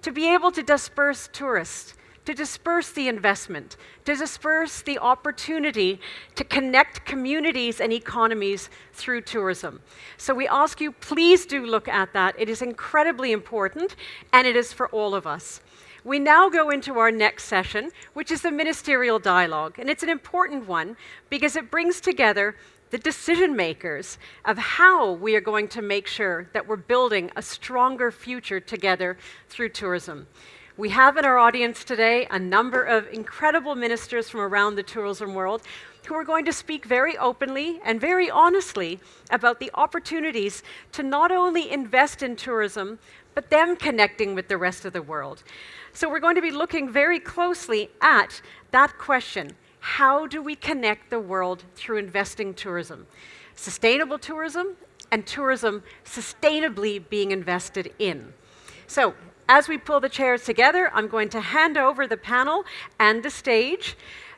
to be able to disperse tourists, to disperse the investment, to disperse the opportunity to connect communities and economies through tourism. So we ask you, please do look at that. It is incredibly important, and it is for all of us. We now go into our next session, which is the ministerial dialogue. And it's an important one because it brings together the decision makers of how we are going to make sure that we're building a stronger future together through tourism. We have in our audience today a number of incredible ministers from around the tourism world who are going to speak very openly and very honestly about the opportunities to not only invest in tourism, but them connecting with the rest of the world. So we're going to be looking very closely at that question. How do we connect the world through investing tourism? Sustainable tourism and tourism sustainably being invested in. So as we pull the chairs together, I'm going to hand over the panel and the stage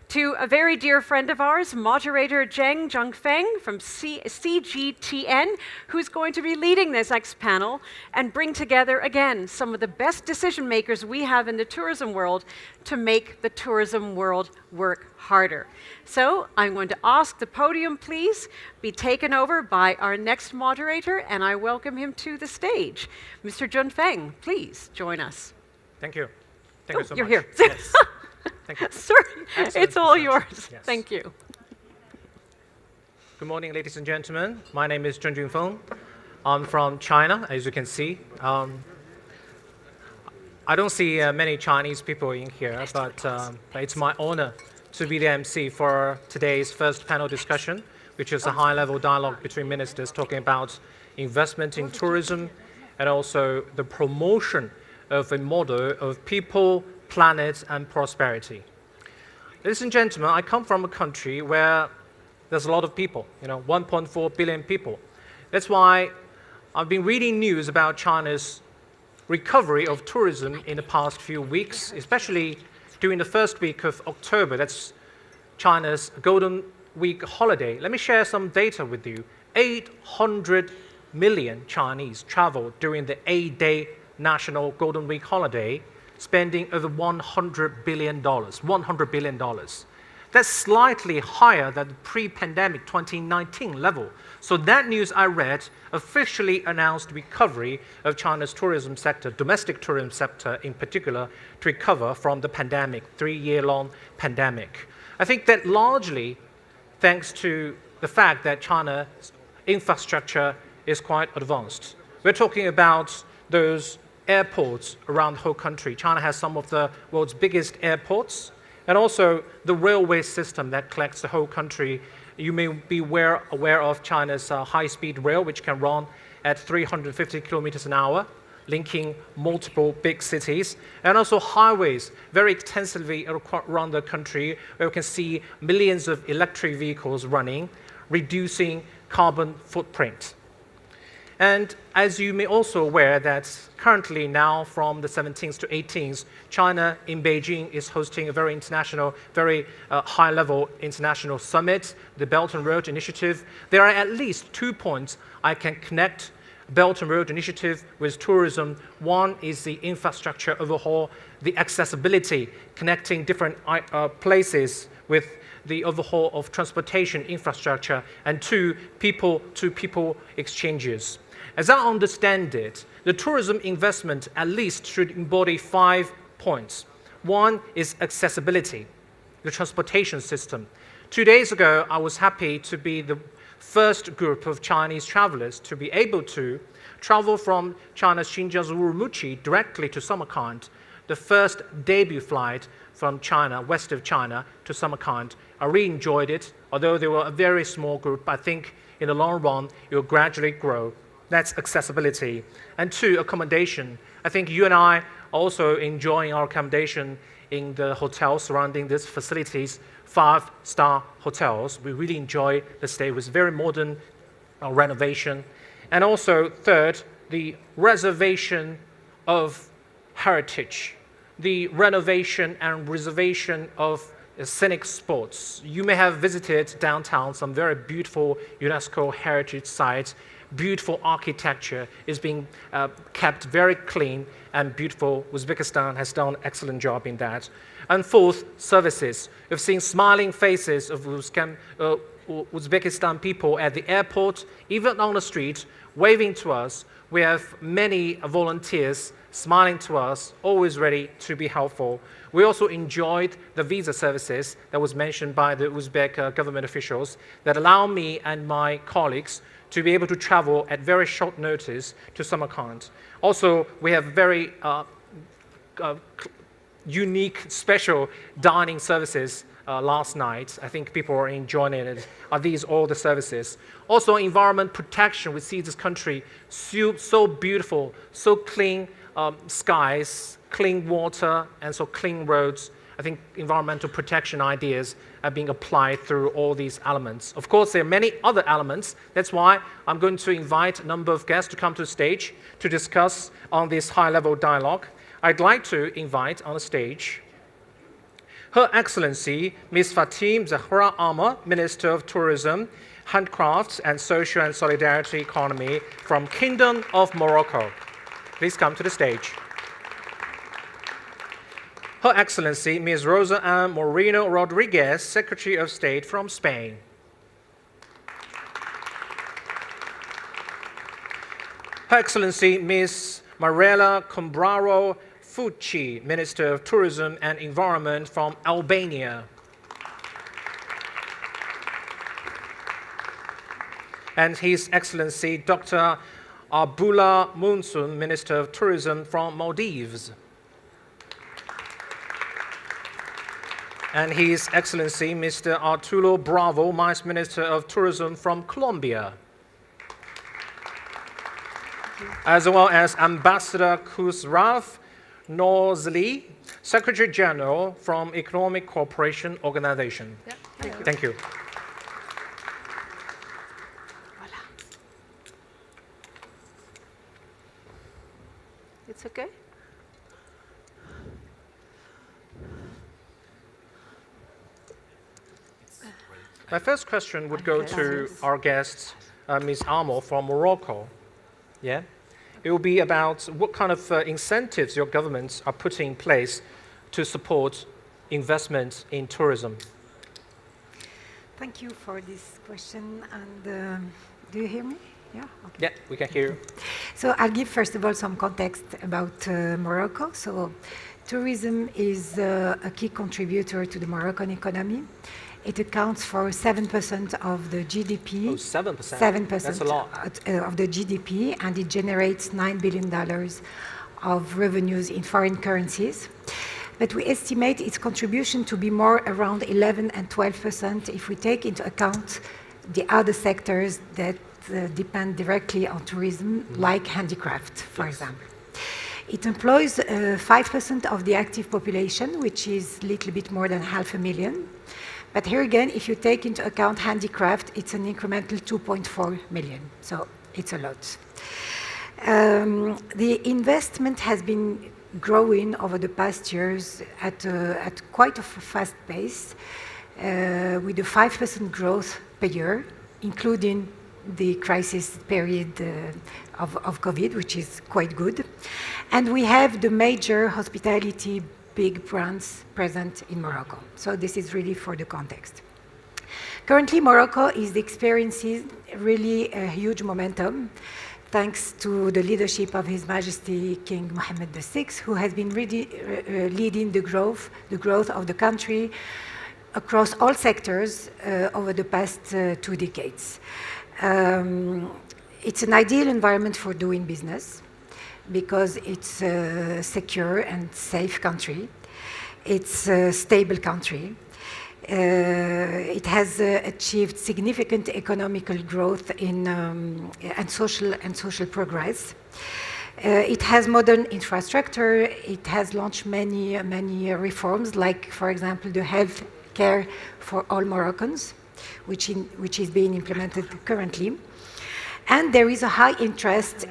to a very dear friend of ours, moderator Zheng Zhongfeng from CGTN, who's going to be leading this next panel and bring together, again, some of the best decision makers we have in the tourism world to make the tourism world work harder. So I'm going to ask the podium, please, be taken over by our next moderator, and I welcome him to the stage. Mr. Zhongfeng, please join us. Thank you. Thank you so you're much. Here. Yes. Thank you. Sorry, Excellent it's all presentation. yours. Yes. Thank you. Good morning, ladies and gentlemen. My name is Zheng Junfeng. I'm from China, as you can see. I don't see many Chinese people in here, but it's my honor to be the MC for today's first panel discussion, which is a high-level dialogue between ministers talking about investment in tourism and also the promotion of a model of people, planet, and prosperity. Ladies and gentlemen, I come from a country where there's a lot of people, 1.4 billion people. That's why I've been reading news about China's recovery of tourism in the past few weeks, especially during the first week of October. That's China's Golden Week holiday. Let me share some data with you. 800 million Chinese traveled during the 8-day National Golden Week holiday, spending over $100 billion. $100 billion. That's slightly higher than the pre-pandemic 2019 level. So that news I read officially announced recovery of China's tourism sector, domestic tourism sector in particular, to recover from the pandemic, 3-year-long pandemic. I think that largely thanks to the fact that China's infrastructure is quite advanced. We're talking about those airports around the whole country. China has some of the world's biggest airports, and also the railway system that connects the whole country. You may be aware of China's high-speed rail, which can run at 350 kilometers an hour, linking multiple big cities, and also highways very extensively around the country, where we can see millions of electric vehicles running, reducing carbon footprint. And as you may also aware that currently now from the 17th to 18th, China in Beijing is hosting a very international, very high-level international summit, the Belt and Road Initiative. There are at least 2 points I can connect Belt and Road Initiative with tourism. One is the infrastructure overhaul, the accessibility, connecting different places with the overhaul of transportation infrastructure, and 2, people-to-people exchanges. As I understand it, the tourism investment at least should embody 5 points. One is accessibility, the transportation system. 2 days ago, I was happy to be the first group of Chinese travelers to be able to travel from China's Xinjiang Urumqi directly to Samarkand, the first debut flight from China, west of China, to Samarkand. I really enjoyed it. Although they were a very small group, I think in the long run, it will gradually grow. That's accessibility. And 2, accommodation. I think you and I are also enjoying our accommodation in the hotels surrounding these facilities, 5-star hotels. We really enjoy the stay with very modern renovation. And also 3rd, the reservation of heritage, the renovation and reservation of scenic spots. You may have visited downtown some very beautiful UNESCO heritage sites. Beautiful architecture is being kept very clean and beautiful. Uzbekistan has done an excellent job in that. And 4th, services. We've seen smiling faces of Uzbekistan people at the airport, even on the street, waving to us. We have many volunteers smiling to us, always ready to be helpful. We also enjoyed the visa services that was mentioned by the Uzbek government officials that allow me and my colleagues to be able to travel at very short notice to Samarkand. Also, we have very unique, special dining services last night. I think people are enjoying it. Are these all the services? Also, environment protection. We see this country so beautiful, so clean skies, clean water, and so clean roads. I think environmental protection ideas are being applied through all these elements. Of course, there are many other elements. That's why I'm going to invite a number of guests to come to the stage to discuss on this high-level dialogue. I'd like to invite on the stage Her Excellency Ms. Fatim Zahra Amar, Minister of Tourism, Handicrafts and Social and Solidarity Economy from Kingdom of Morocco. Please come to the stage. Her Excellency Ms. Rosa Ann Moreno Rodriguez, Secretary of State from Spain. Her Excellency Ms. Marela Combraro Fucci, Minister of Tourism and Environment from Albania. And His Excellency Dr. Abdullah Munsun, Minister of Tourism from Maldives. And His Excellency Mr. Arturo Bravo, Vice Minister of Tourism from Colombia. As well as Ambassador Khusrav Nozli, Secretary General from Economic Cooperation Organization. Yeah. Thank you. It's okay? My first question would go to our guest, Ms. Amor from Morocco. Yeah? It will be about what kind of incentives your governments are putting in place to support investment in tourism. Thank you for this question. And do you hear me? Yeah? Okay. Yeah, we can hear you. So I'll give, first of all, some context about Morocco. So tourism is a key contributor to the Moroccan economy. It accounts for 7% of the GDP. Oh, 7%? 7% That's a lot. Of the GDP, and it generates $9 billion of revenues in foreign currencies. But we estimate its contribution to be more around 11 and 12% if we take into account the other sectors that depend directly on tourism, like handicraft, for example. It employs 5% of the active population, which is a little bit more than 500,000. But here again, if you take into account handicraft, it's an incremental 2.4 million. So it's a lot. The investment has been growing over the past years at quite a fast pace, with a 5% growth per year, including the crisis period of COVID, which is quite good. And we have the major hospitality big brands present in Morocco. So this is really for the context. Currently, Morocco is experiencing really a huge momentum, thanks to the leadership of His Majesty King Mohammed VI, who has been really leading the growth of the country across all sectors over the past 2 decades. It's an ideal environment for doing business, because it's a secure and safe country. It's a stable country. It has achieved significant economical growth and social progress. It has modern infrastructure. It has launched many reforms, like, for example, the health care for all Moroccans, which is being implemented currently. And there is a high interest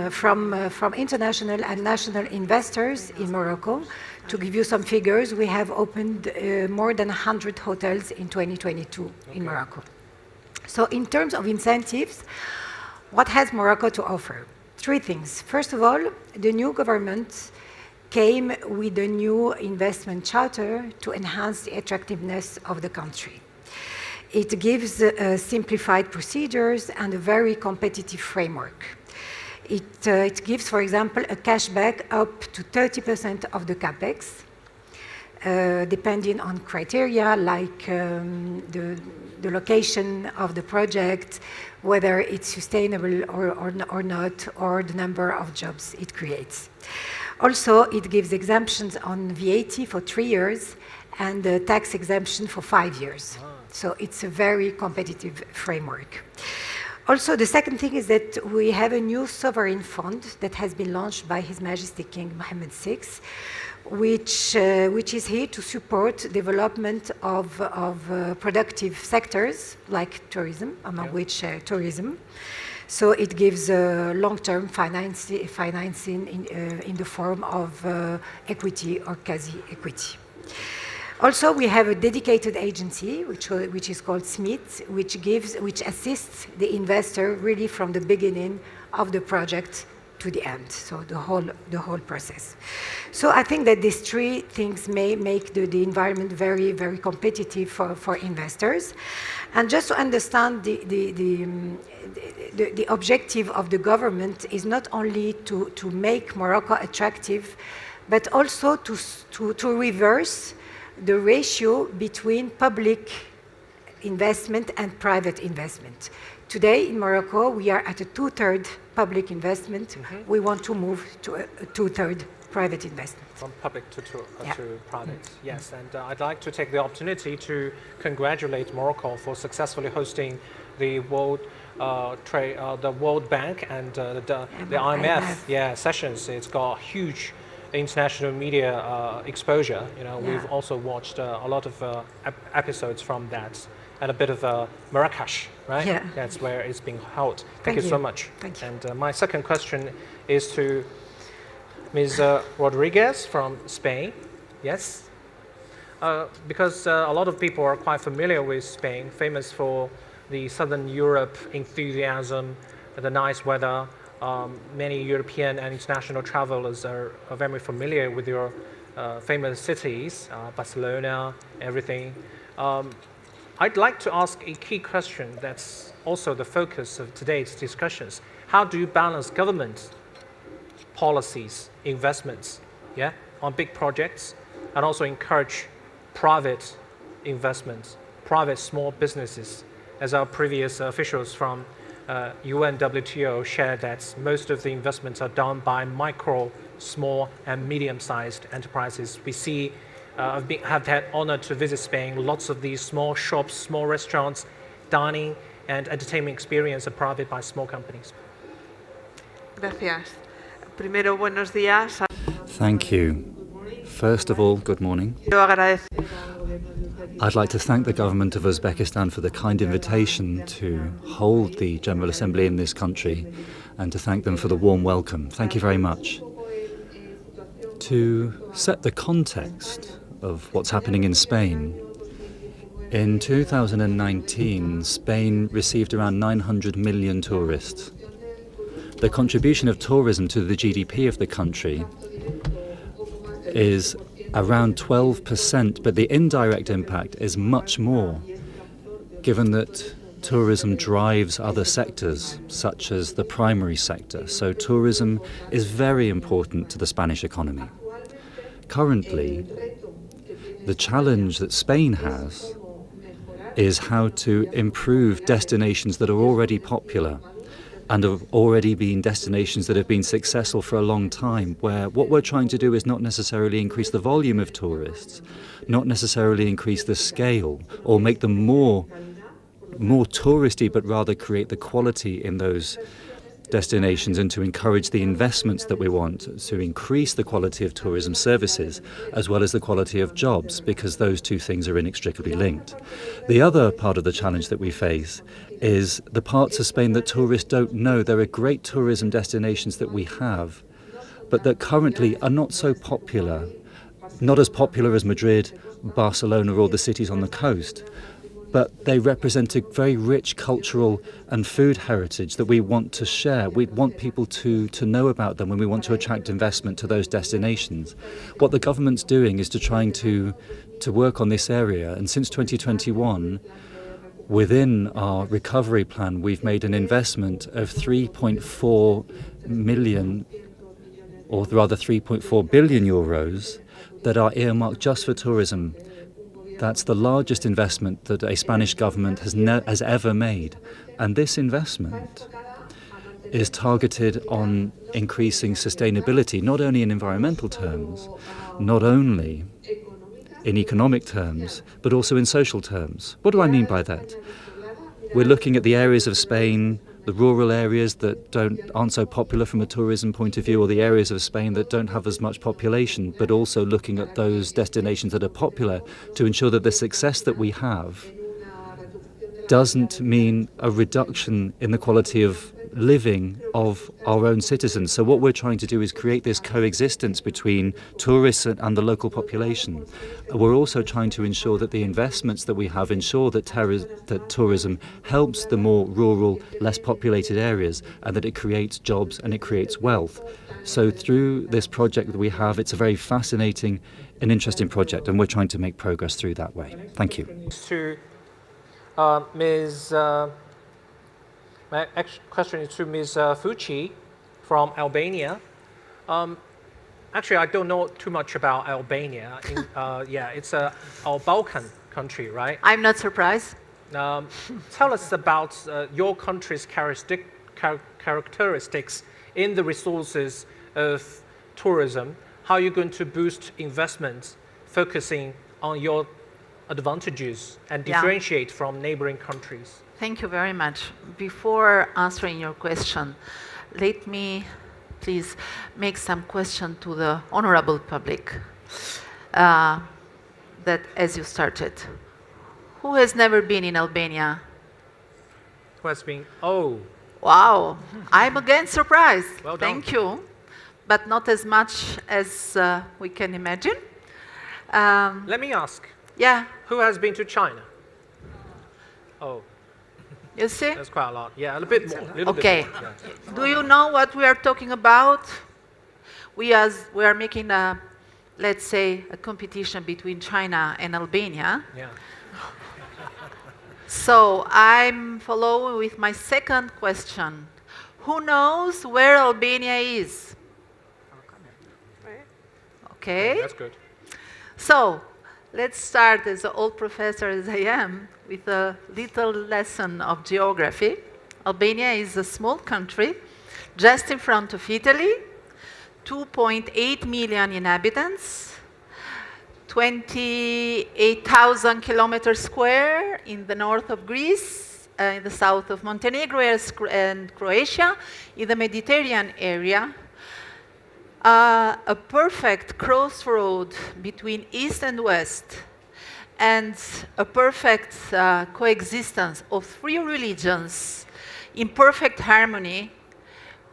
from international and national investors in Morocco. To give you some figures, we have opened more than 100 hotels in 2022 in Morocco. So in terms of incentives, what has Morocco to offer? 3 things. First of all, the new government came with a new investment charter to enhance the attractiveness of the country. It gives simplified procedures and a very competitive framework. It gives, for example, a cashback up to 30% of the capex, depending on criteria like the location of the project, whether it's sustainable or not, or the number of jobs it creates. Also, it gives exemptions on VAT for 3 years and a tax exemption for 5 years. So it's a very competitive framework. Also, the second thing is that we have a new sovereign fund that has been launched by His Majesty King Mohammed VI, which is here to support development of productive sectors like tourism, among which tourism. So it gives long-term financing in the form of equity or quasi-equity. Also, we have a dedicated agency, which is called SMIT, which assists the investor really from the beginning of the project to the end, so the whole process. So I think that these three things may make the environment very, very competitive for investors. And just to understand the objective of the government is not only to make Morocco attractive, but also to reverse the ratio between public investment and private investment. Today in Morocco, we are at a 2/3 public investment. We want to move to a 2/3 private investment. From public to private, yes. And I'd like to take the opportunity to congratulate Morocco for successfully hosting the World Bank and the IMF sessions. It's got huge international media exposure. We've also watched a lot of episodes from that, and a bit of Marrakesh, right? Yeah. That's where it's being held. Thank you so much. Thank you. And my second question is to Ms. Rodriguez from Spain. Yes? Because a lot of people are quite familiar with Spain, famous for the Southern Europe enthusiasm, the nice weather. Many European and international travelers are very familiar with your famous cities, Barcelona, everything. I'd like to ask a key question that's also the focus of today's discussions. How do you balance government policies, investments, on big projects, and also encourage private investments, private small businesses, as our previous officials from UNWTO shared that most of the investments are done by micro, small, and medium-sized enterprises. We see, have had honor to visit Spain, lots of these small shops, small restaurants, dining and entertainment experience are provided by small companies. Gracias. Primero, buenos días. Thank you. First of all, good morning. Quiero agradecer. I'd like to thank the government of Uzbekistan for the kind invitation to hold the General Assembly in this country and to thank them for the warm welcome. Thank you very much. To set the context of what's happening in Spain, in 2019, Spain received around 900 million tourists. The contribution of tourism to the GDP of the country is around 12%, but the indirect impact is much more, given that tourism drives other sectors, such as the primary sector. So tourism is very important to the Spanish economy. Currently, the challenge that Spain has is how to improve destinations that are already popular and have already been destinations that have been successful for a long time, where what we're trying to do is not necessarily increase the volume of tourists, not necessarily increase the scale or make them more touristy, but rather create the quality in those destinations and to encourage the investments that we want to increase the quality of tourism services as well as the quality of jobs, because those two things are inextricably linked. The other part of the challenge that we face is the parts of Spain that tourists don't know. There are great tourism destinations that we have, but that currently are not so popular, not as popular as Madrid, Barcelona, or the cities on the coast. But they represent a very rich cultural and food heritage that we want to share. We want people to know about them when we want to attract investment to those destinations. What the government's doing is trying to work on this area. And since 2021, Within our recovery plan, we've made an investment of 3.4 million, or rather 3.4 billion euros, that are earmarked just for tourism. That's the largest investment that a Spanish government has ever made. And this investment is targeted on increasing sustainability, not only in environmental terms, not only in economic terms, but also in social terms. What do I mean by that? We're looking at the areas of Spain, the rural areas that aren't so popular from a tourism point of view, or the areas of Spain that don't have as much population, but also looking at those destinations that are popular to ensure that the success that we have doesn't mean a reduction in the quality of living of our own citizens. So what we're trying to do is create this coexistence between tourists and the local population. We're also trying to ensure that the investments that we have ensure that tourism helps the more rural, less populated areas, and that it creates jobs and it creates wealth. So through this project that we have, it's a very fascinating and interesting project, and we're trying to make progress through that way. Thank you. My question is to Ms. Fucci from Albania. Actually, I don't know too much about Albania. Yeah, it's our Balkan country, right? I'm not surprised. Tell us about your country's characteristics in the resources of tourism. How are you going to boost investment, focusing on your advantages and differentiate from neighboring countries? Thank you very much. Before answering your question, let me please make some question to the honorable public. That as you started, who has never been in Albania? Who has been? Oh. Wow, I'm again surprised. Well done. Thank you, but not as much as we can imagine. Let me ask. Yeah. Who has been to China? Oh. You see? That's quite a lot. Yeah, a bit more. Okay. Bit more. Yeah. Do you know what we are talking about? We are making a, let's say, a competition between China and Albania. Yeah. So I'm following with my second question. Who knows where Albania is? Okay. That's good. So let's start, as an old professor as I am, with a little lesson of geography. Albania is a small country just in front of Italy, 2.8 million inhabitants, 28,000 kilometers square in the north of Greece, in the south of Montenegro and Croatia, in the Mediterranean area. A perfect crossroad between East and West, and a perfect coexistence of three religions in perfect harmony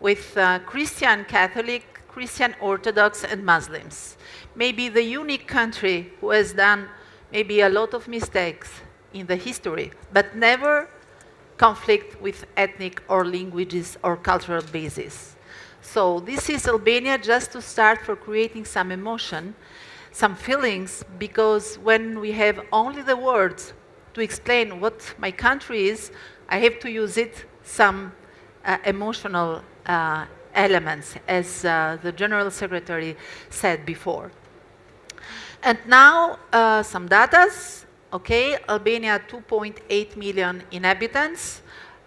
with Christian Catholic, Christian Orthodox, and Muslims. Maybe the unique country who has done maybe a lot of mistakes in the history, but never conflict with ethnic or languages or cultural basis. So this is Albania, just to start for creating some emotion, some feelings, because when we have only the words to explain what my country is, I have to use it some emotional elements, as the General Secretary said before. And now some datas. Okay, Albania, 2.8 million inhabitants,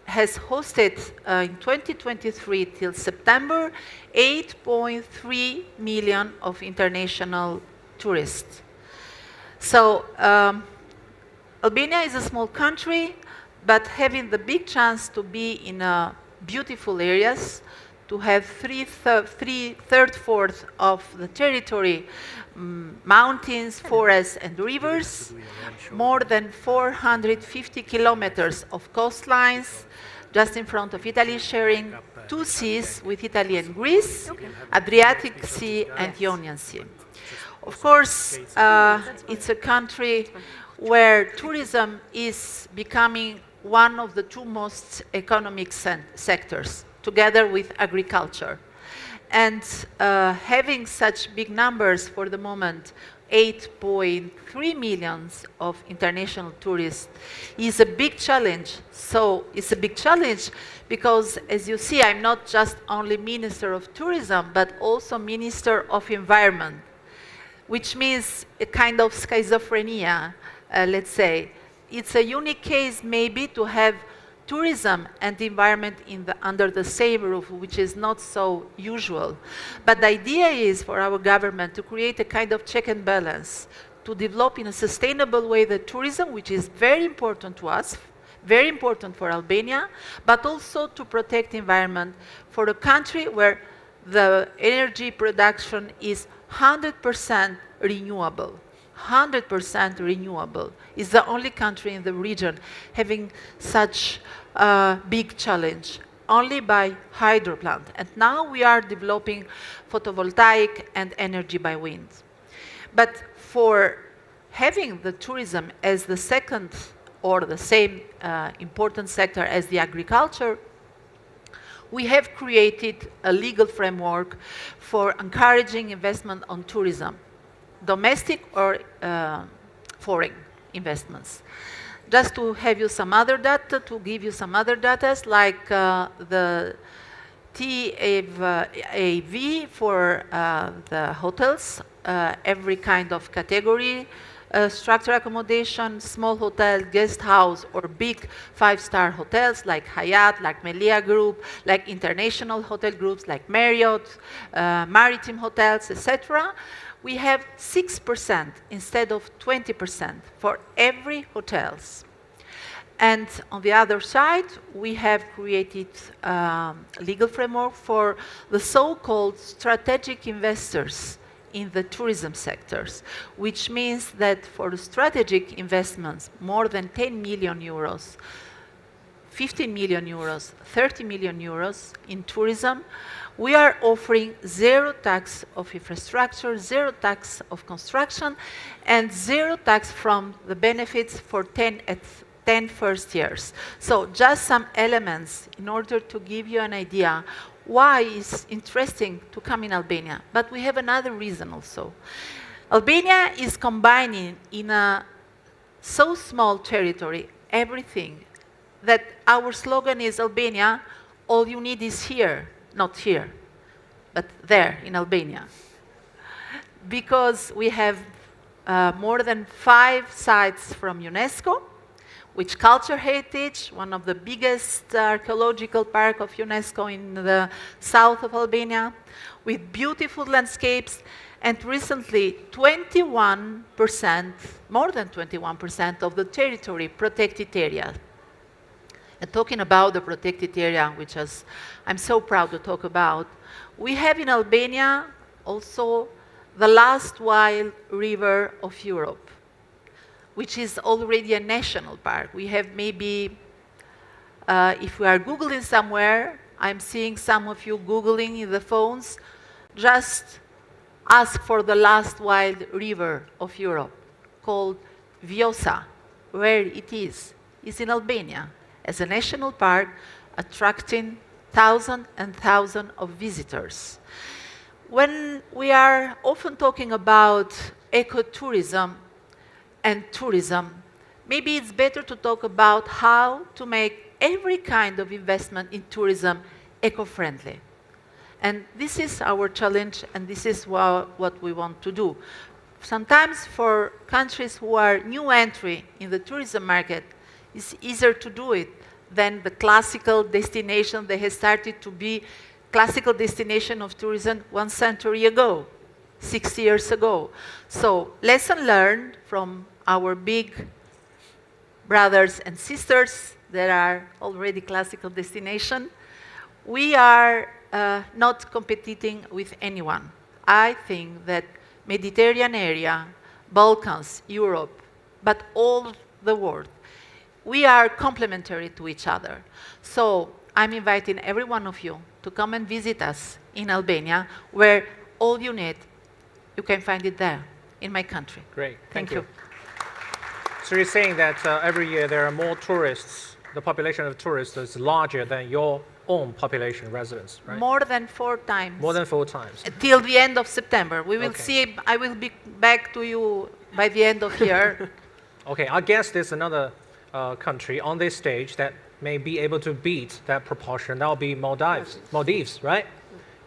has hosted in 2023 till September 8.3 million of international tourists. So Albania is a small country, but having the big chance to be in beautiful areas, to have third-fourth of the territory, mountains, forests, and rivers, more than 450 kilometers of coastlines, just in front of Italy, sharing two seas with Italy and Greece, Adriatic Sea and Ionian Sea. Of course, it's a country where tourism is becoming one of the two most economic sectors, together with agriculture. And having such big numbers for the moment 8.3 million of international tourists is a big challenge. So it's a big challenge because, as you see, I'm not just only Minister of Tourism, but also Minister of Environment, which means a kind of schizophrenia, let's say. It's a unique case maybe to have tourism and the environment under the same roof, which is not so usual. But the idea is for our government to create a kind of check and balance, to develop in a sustainable way the tourism, which is very important to us, very important for Albania, but also to protect the environment for a country where the energy production is 100% renewable. 100% renewable. Is the only country in the region having such a big challenge, only by hydro plant. And now we are developing photovoltaic and energy by wind. But for having the tourism as the second or the same important sector as the agriculture, we have created a legal framework for encouraging investment on tourism, domestic or foreign investments. Just to have you some other data, to give you some other data, like the TAV for the hotels, every kind of category, structured accommodation, small hotel, guest house, or big five-star hotels like Hyatt, like Melia Group, like international hotel groups like Marriott, maritime hotels, etc. We have 6% instead of 20% for every hotels. And on the other side, we have created a legal framework for the so-called strategic investors in the tourism sectors, which means that for the strategic investments, more than 10 million euros, 15 million euros, 30 million euros in tourism, we are offering zero tax of infrastructure, zero tax of construction, and zero tax from the benefits for 10 first years. So just some elements in order to give you an idea why it's interesting to come in Albania. But we have another reason also. Albania is combining in a so small territory everything that our slogan is Albania, all you need is here. Not here, but there in Albania. Because we have more than 5 sites from UNESCO, which culture heritage, one of the biggest archaeological park of UNESCO in the south of Albania, with beautiful landscapes, and recently 21%, more than 21% of the territory protected area. And talking about the protected area, which I'm so proud to talk about, we have in Albania also the last wild river of Europe, which is already a national park. We have maybe, if we are Googling somewhere, I'm seeing some of you Googling in the phones, just ask for the last wild river of Europe, called Vjosa, where it is. It's in Albania, as a national park, attracting thousands and thousands of visitors. When we are often talking about ecotourism and tourism, maybe it's better to talk about how to make every kind of investment in tourism eco-friendly. And this is our challenge, and this is what we want to do. Sometimes for countries who are new entry in the tourism market, it's easier to do it than the classical destination that has started to be classical destination of tourism 1 century ago, 60 years ago. So lesson learned from our big brothers and sisters that are already classical destination. We are not competing with anyone. I think that Mediterranean area, Balkans, Europe, but all the world, we are complementary to each other. So I'm inviting every one of you to come and visit us in Albania, where all you need, you can find it there, in my country. Great, Thank you. So you're saying that every year there are more tourists, the population of tourists is larger than your own population residents, right? More than 4 times. More than 4 times. Till the end of September. We will Okay. see. I will be back to you by the end of year. Okay, I guess there's another country on this stage that may be able to beat that proportion. That will be Maldives, right?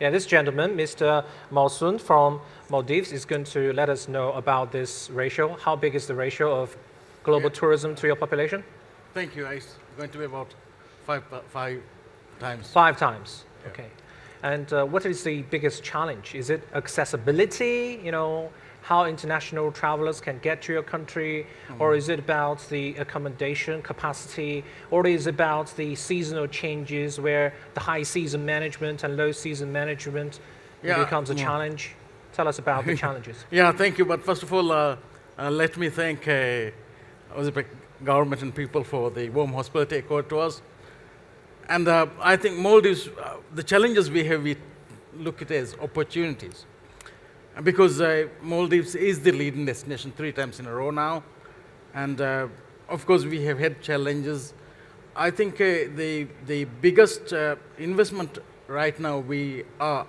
Yeah, this gentleman, Mr. Mausun from Maldives, is going to let us know about this ratio. How big is the ratio of global tourism to your population? Thank you. It's going to be about five times. 5 times, okay. And what is the biggest challenge? Is it accessibility, you know, how international travelers can get to your country, or is it about the accommodation capacity, or is it about the seasonal changes where the high season management and low season management becomes a challenge? Tell us about the challenges. Yeah, thank you. But first of all, let me thank Uzbek government and people for the warm hospitality accorded to us. And I think Maldives, the challenges we have, we look at as opportunities. Because Maldives is the leading destination 3 times in a row now. And of course, we have had challenges. I think the biggest investment right now we are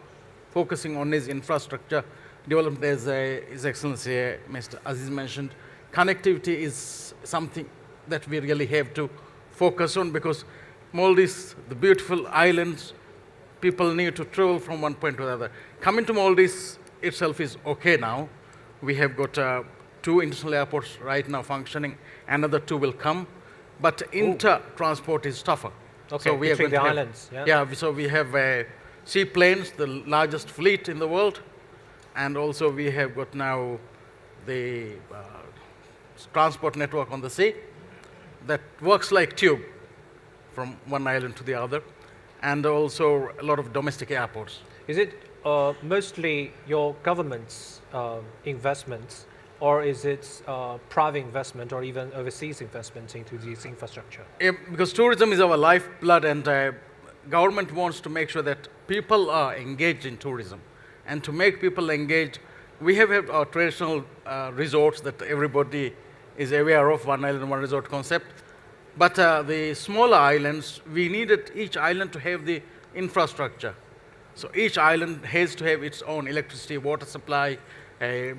focusing on is infrastructure development, as His Excellency Mr. Aziz mentioned. Connectivity is something that we really have to focus on, because Maldives, the beautiful islands, people need to travel from one point to the other. Coming to Maldives itself is okay now. We have got 2 international airports right now functioning. Another 2 will come. But inter-transport is tougher. Okay, so we between are the going to islands, have, yeah? so we have seaplanes, the largest fleet in the world. And also we have got now the transport network on the sea that works like tube from one island to the other, and also a lot of domestic airports. Is it mostly your government's investments, or is it private investment or even overseas investment into this infrastructure? Because tourism is our lifeblood, and government wants to make sure that people are engaged in tourism. And to make people engaged, we have our traditional resorts that everybody is aware of, one island, one resort concept. But the smaller islands, we needed each island to have the infrastructure. So each island has to have its own electricity, water supply,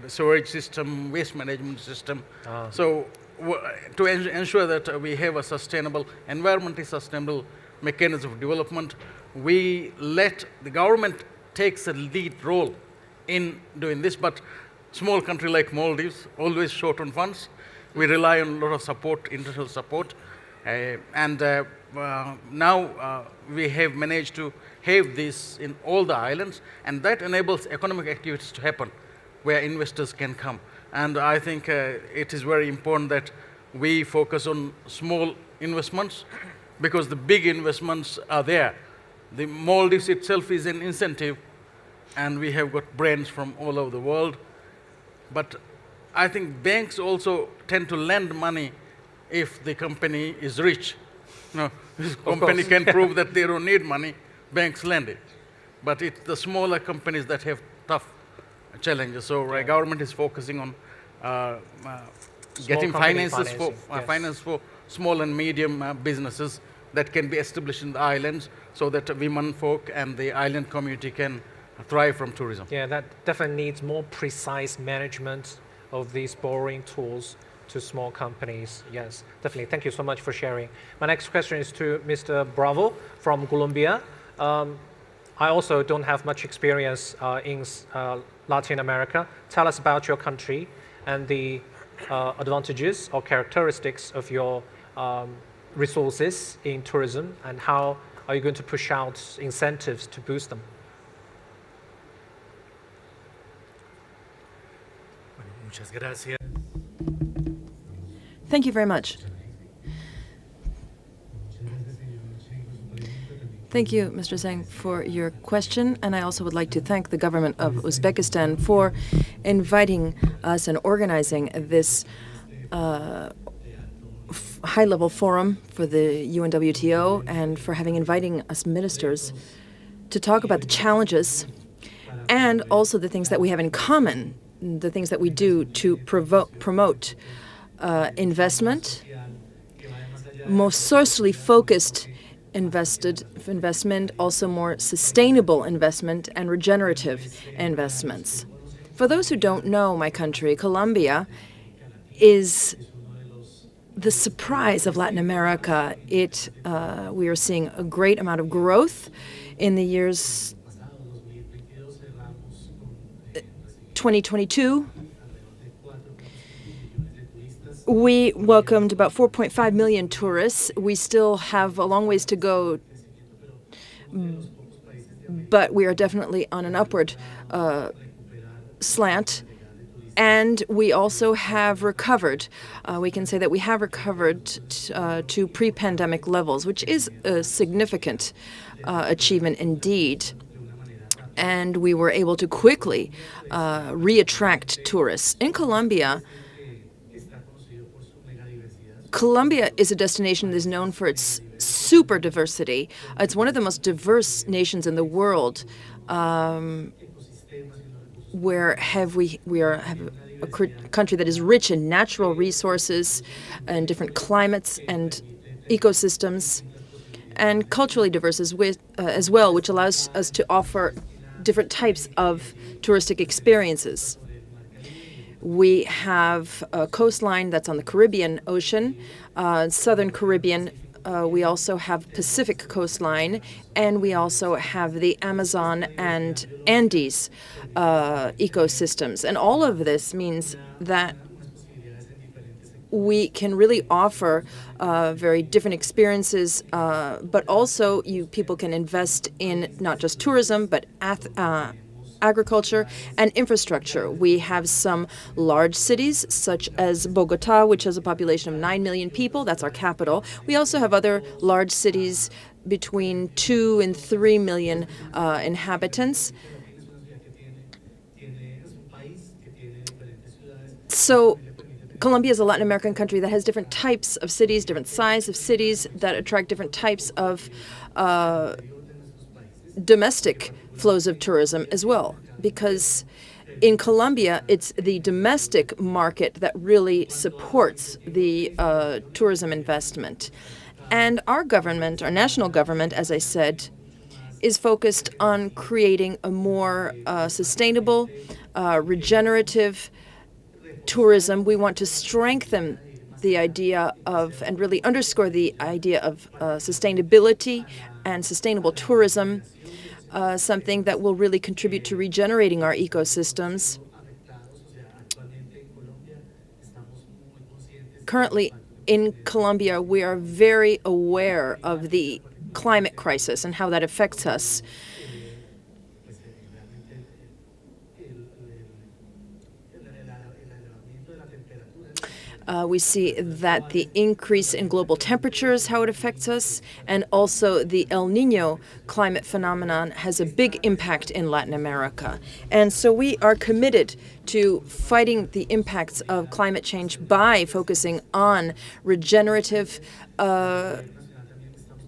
storage system, waste management system. So to ensure that we have a sustainable, environmentally sustainable mechanism of development, we let the government takes a lead role in doing this. But small country like Maldives, always short on funds. We rely on a lot of support, international support. Now we have managed to have this in all the islands, and that enables economic activities to happen where investors can come. And I think it is very important that we focus on small investments, because the big investments are there. The Maldives itself is an incentive, and we have got brands from all over the world. But I think banks also tend to lend money if the company is rich. No, if the company can prove that they don't need money, banks lend it. But it's the smaller companies that have tough challenges. So government is focusing on getting finance for small and medium businesses that can be established in the islands, so that women folk and the island community can thrive from tourism. Yeah, that definitely needs more precise management of these borrowing tools to small companies. Yes, definitely. Thank you so much for sharing. My next question is to Mr. Bravo from Colombia. I also don't have much experience in Latin America. Tell us about your country and the advantages or characteristics of your resources in tourism, and how are you going to push out incentives to boost them? Thank you very much. Thank you, Mr. Zhang, for your question. And I also would like to thank the government of Uzbekistan for inviting us and organizing this high-level forum for the UNWTO, and for inviting us ministers to talk about the challenges and also the things that we have in common, the things that we do to promote investment, most socially focused investment, also more sustainable investment and regenerative investments. For those who don't know my country, Colombia is the surprise of Latin America. We are seeing a great amount of growth in the years 2022. We welcomed about 4.5 million tourists. We still have a long ways to go, but we are definitely on an upward slant. And we also have recovered. We can say that we have recovered to pre-pandemic levels, which is a significant achievement indeed. And we were able to quickly re-attract tourists. In Colombia, Colombia is a destination that is known for its super diversity. It's one of the most diverse nations in the world. Where we have a country that is rich in natural resources and different climates and ecosystems, and culturally diverse as well, which allows us to offer different types of touristic experiences. We have a coastline that's on the Caribbean Ocean, southern Caribbean. We also have Pacific coastline, and we also have the Amazon and Andes ecosystems. And all of this means that we can really offer very different experiences, but also people can invest in not just tourism, but agriculture and infrastructure. We have some large cities, such as Bogota, which has a population of 9 million people. That's our capital. We also have other large cities between 2 and 3 million inhabitants. So Colombia is a Latin American country that has different types of cities, different size of cities that attract different types of domestic flows of tourism as well, because in Colombia, it's the domestic market that really supports the tourism investment. And our government, our national government, as I said, is focused on creating a more sustainable, regenerative tourism. We want to strengthen the idea of, and really underscore the idea of sustainability and sustainable tourism, something that will really contribute to regenerating our ecosystems. Currently, in Colombia, we are very aware of the climate crisis and how that affects us. We see that the increase in global temperatures, how it affects us, and also the El Niño climate phenomenon has a big impact in Latin America. And so we are committed to fighting the impacts of climate change by focusing on regenerative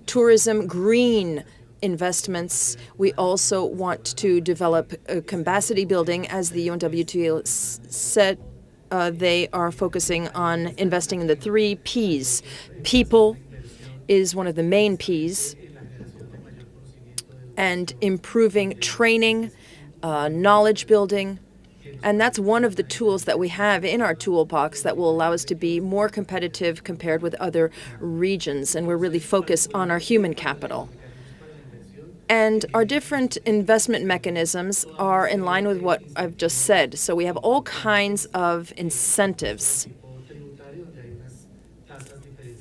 tourism, green investments. We also want to develop capacity building, as the UNWTO said. They are focusing on investing in the 3 Ps. People is one of the main Ps, and improving training, knowledge building. And that's one of the tools that we have in our toolbox that will allow us to be more competitive compared with other regions. And we're really focused on our human capital. And our different investment mechanisms are in line with what I've just said. So we have all kinds of incentives.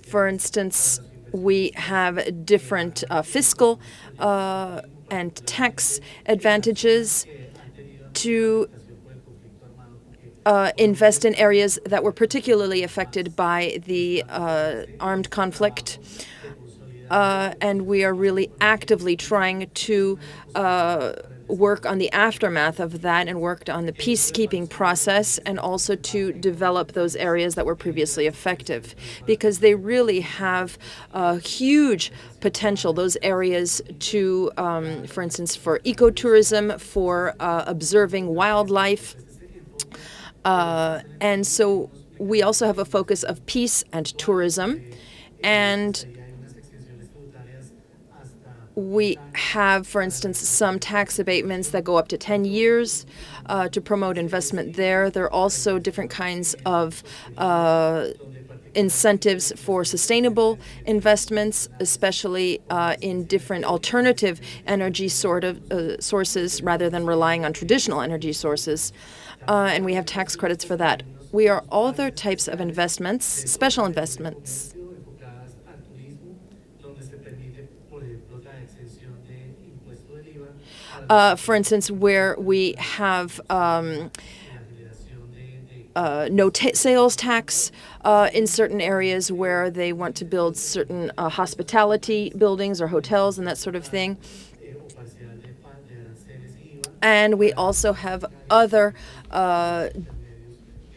For instance, we have different fiscal and tax advantages to invest in areas that were particularly affected by the armed conflict. And we are really actively trying to work on the aftermath of that and worked on the peacekeeping process, and also to develop those areas that were previously effective, because they really have huge potential, those areas to, for instance, for ecotourism, for observing wildlife. And so we also have a focus of peace and tourism. And We have, for instance, some tax abatements that go up to 10 years to promote investment there. There are also different kinds of incentives for sustainable investments, especially in different alternative energy sources rather than relying on traditional energy sources. And we have tax credits for that. We are other types of investments, special investments. For instance, where we have no sales tax in certain areas where they want to build certain hospitality buildings or hotels and that sort of thing. And we also have other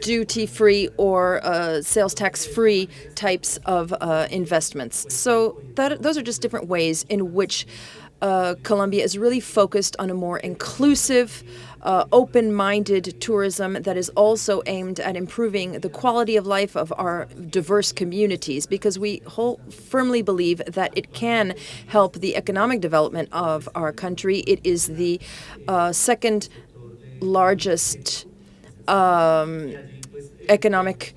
duty-free or sales tax-free types of investments. So those are just different ways in which Colombia is really focused on a more inclusive, open-minded tourism that is also aimed at improving the quality of life of our diverse communities, because we firmly believe that it can help the economic development of our country. It is the second largest economic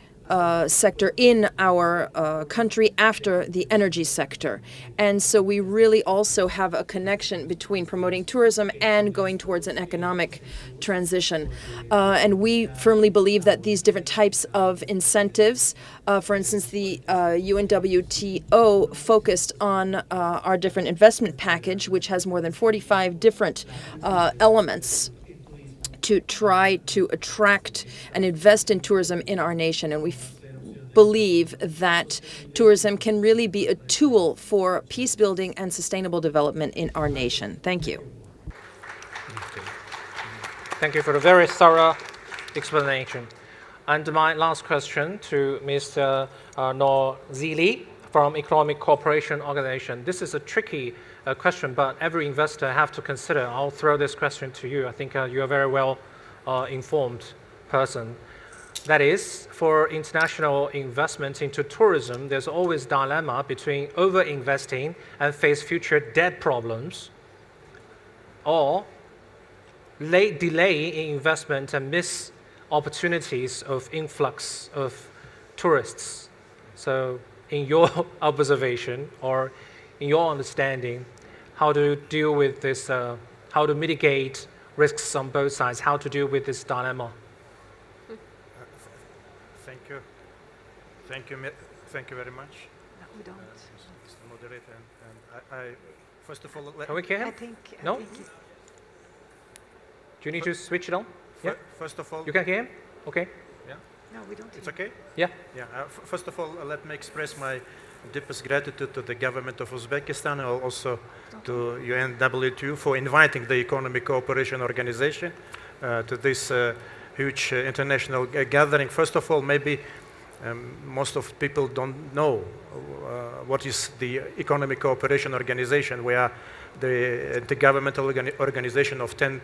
sector in our country after the energy sector. And so we really also have a connection between promoting tourism and going towards an economic transition. And we firmly believe that these different types of incentives, for instance, the UNWTO focused on our different investment package, which has more than 45 different elements to try to attract and invest in tourism in our nation. And we believe that tourism can really be a tool for peace building and sustainable development in our nation. Thank you. Thank you for the very thorough explanation. And my last question to Mr. Norzili from Economic Cooperation Organization. This is a tricky question, but every investor have to consider. I'll throw this question to you. I think you're a very well informed person. That is, for international investment into tourism, there's always a dilemma between over-investing and face future debt problems, or delay in investment and miss opportunities of influx of tourists. So in your observation or in your understanding, how to deal with this, how to mitigate risks on both sides, how to deal with this dilemma? Thank you. Thank you very much. No, we don't. Mr. Moderator, and I first of all, can we hear him? I think Do you need to switch it on? Yeah. First of all, you can hear him? Okay. Yeah. No, we don't. It's okay. Yeah. Yeah. First of all, let me express my deepest gratitude to the government of Uzbekistan and also to UNWTO for inviting the Economic Cooperation Organization to this huge international gathering. First of all, maybe most of people don't know what is the Economic Cooperation Organization. We are the intergovernmental organization of 10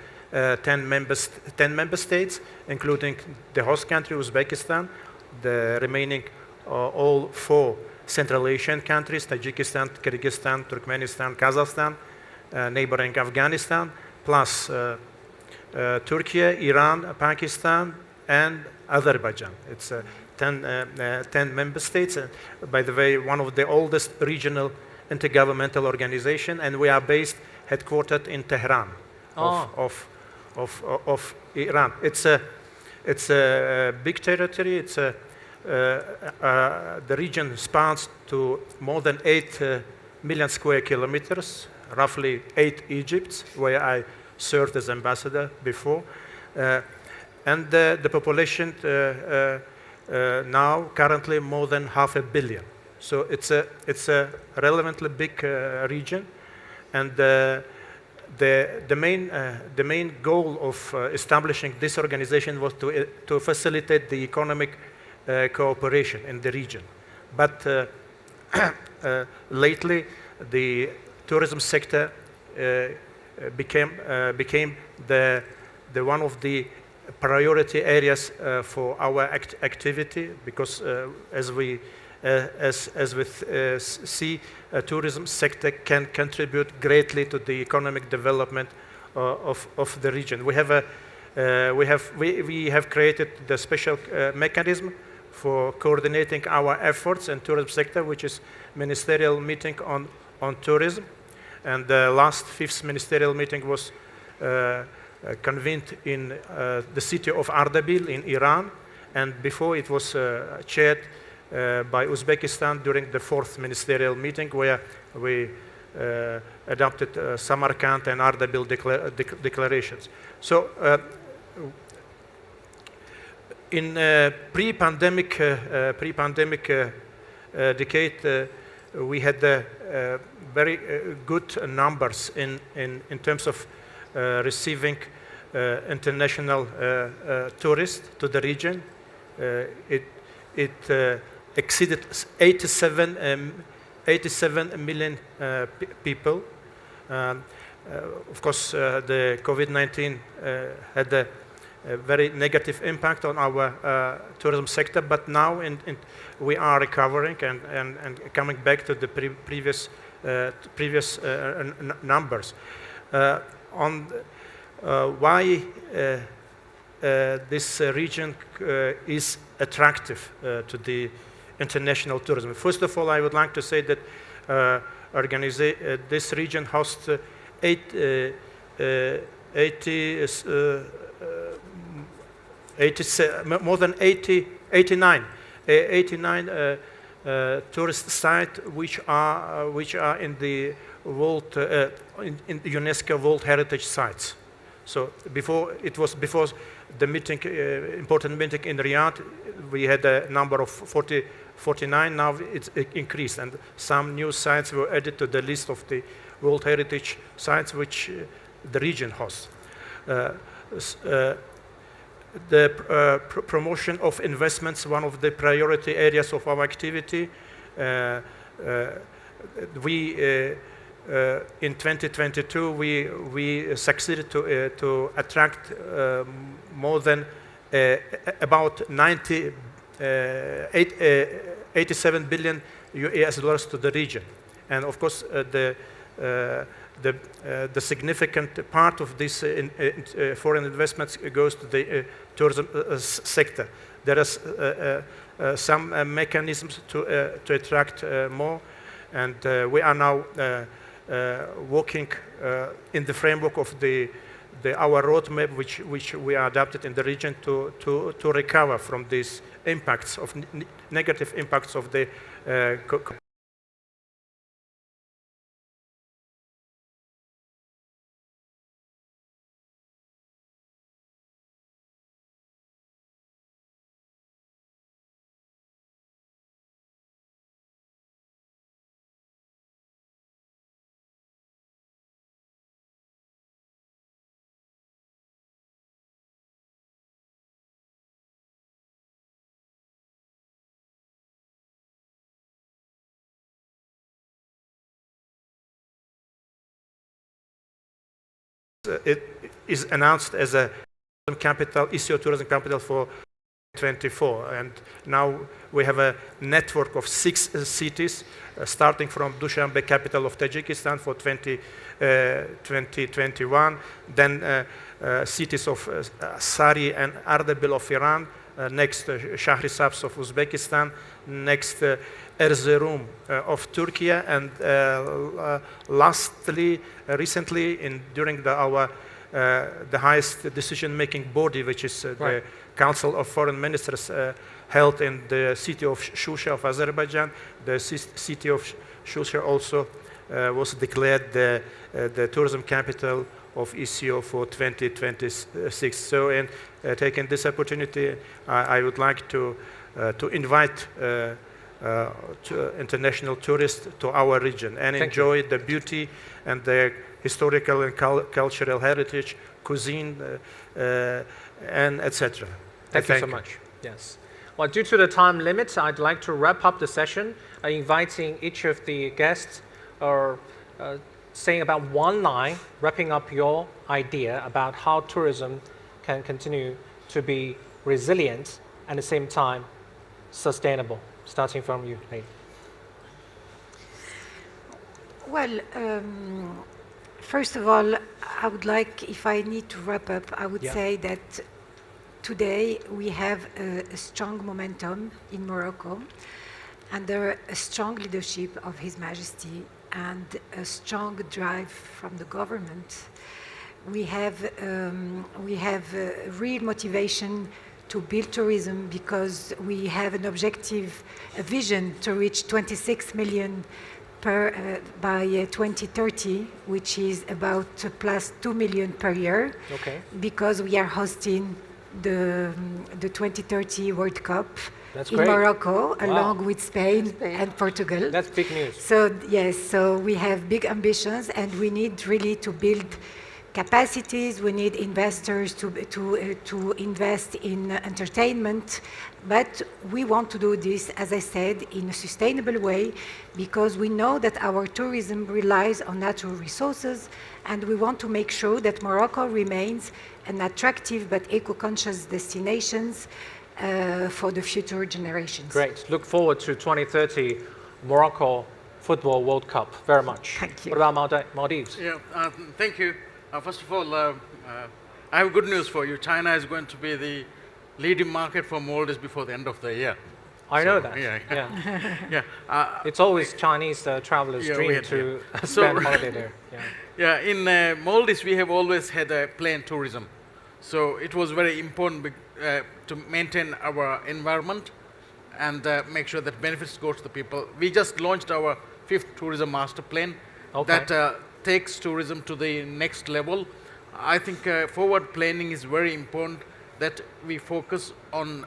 member states, including the host country, Uzbekistan, the remaining all 4 Central Asian countries, Tajikistan, Kyrgyzstan, Turkmenistan, Kazakhstan, neighboring Afghanistan, plus Turkey, Iran, Pakistan, and Azerbaijan. It's 10 member states. By the way, one of the oldest regional intergovernmental organization, and we are headquartered in Tehran of Iran. It's a big territory. It's the region spans to more than 8 million square kilometers, roughly 8 Egypts, where I served as ambassador before. And the population now currently more than 500 million. So it's a relevantly big region, and the main goal of establishing this organization was to facilitate the economic cooperation in the region. But lately, the tourism sector became the one of the priority areas for our activity, because as we as we see, tourism sector can contribute greatly to the economic development of the region. We have created the special mechanism for coordinating our efforts in tourism sector, which is ministerial meeting on tourism. And the last 5th ministerial meeting was convened in the city of Ardabil in Iran. And before it was chaired by Uzbekistan during the 4th ministerial meeting, where we adopted Samarkand and Ardabil declarations. So in pre-pandemic decade, we had very good numbers in terms of receiving international tourists to the region. It exceeded 87 million people. Of course, the COVID-19 had a very negative impact on our tourism sector, but now we are recovering and coming back to the previous numbers. On why this region is attractive to the international tourism. First of all, I would like to say that this region hosts 89 tourist sites which are in the world in the UNESCO World Heritage Sites. So before the meeting, important meeting in Riyadh, we had a number of 49. Now it's increased, and some new sites were added to the list of the World Heritage Sites which the region hosts. The promotion of investments, one of the priority areas of our activity. In 2022, we succeeded to attract more than about 87 billion US dollars to the region, and of course the significant part of this foreign investments goes to the tourism sector. There is some mechanisms to attract more, and we are now working in the framework of our roadmap, which we are adapted in the region to recover from these impacts of negative impacts of the it is announced as a capital, UNWTO Tourism Capital for 2024, and now we have a network of 6 cities, starting from Dushanbe, capital of Tajikistan, for 2021, then cities of Sari and Ardabil of Iran, next Shahrisabz of Uzbekistan, next Erzurum of Turkey, and lastly, recently, during the highest decision-making body, which is the Council of Foreign Ministers, held in the city of Shusha of Azerbaijan. The city of Shusha also was declared the tourism capital of UNWTO for 2026. So, in taking this opportunity, I would like to invite international tourists to our region and enjoy the beauty and the historical and cultural heritage, cuisine, and etc. Thank you so much. Yes. Well, due to the time limit, I'd like to wrap up the session, inviting each of the guests or saying about one line, wrapping up your idea about how tourism can continue to be resilient and at the same time sustainable. Starting from you, Nate. Well, first of all, I would like, if I need to wrap up, I would say that today we have a strong momentum in Morocco under a strong leadership of His Majesty and a strong drive from the government. We have real motivation to build tourism because we have an objective, a vision to reach 26 million by 2030, which is about plus 2 million per year, because we are hosting the 2030 World Cup in Morocco, along with Spain and Portugal. That's big news. So yes, so we have big ambitions, and we need really to build capacities. We need investors to invest in entertainment, but we want to do this, as I said, in a sustainable way, because we know that our tourism relies on natural resources, and we want to make sure that Morocco remains an attractive but eco-conscious destination for the future generations. Great. Look forward to 2030 Morocco Football World Cup very much. Thank you. What about Maldives? Yeah, thank you. First of all, I have good news for you. China is going to be the leading market for Maldives before the end of the year. I know that. Yeah. It's always Chinese travelers' dream to spend holiday there. Yeah, in Maldives we have always had a plain tourism. So it was very important to maintain our environment and make sure that benefits go to the people. We just launched our 5th tourism master plan that takes tourism to the next level. I think forward planning is very important, that we focus on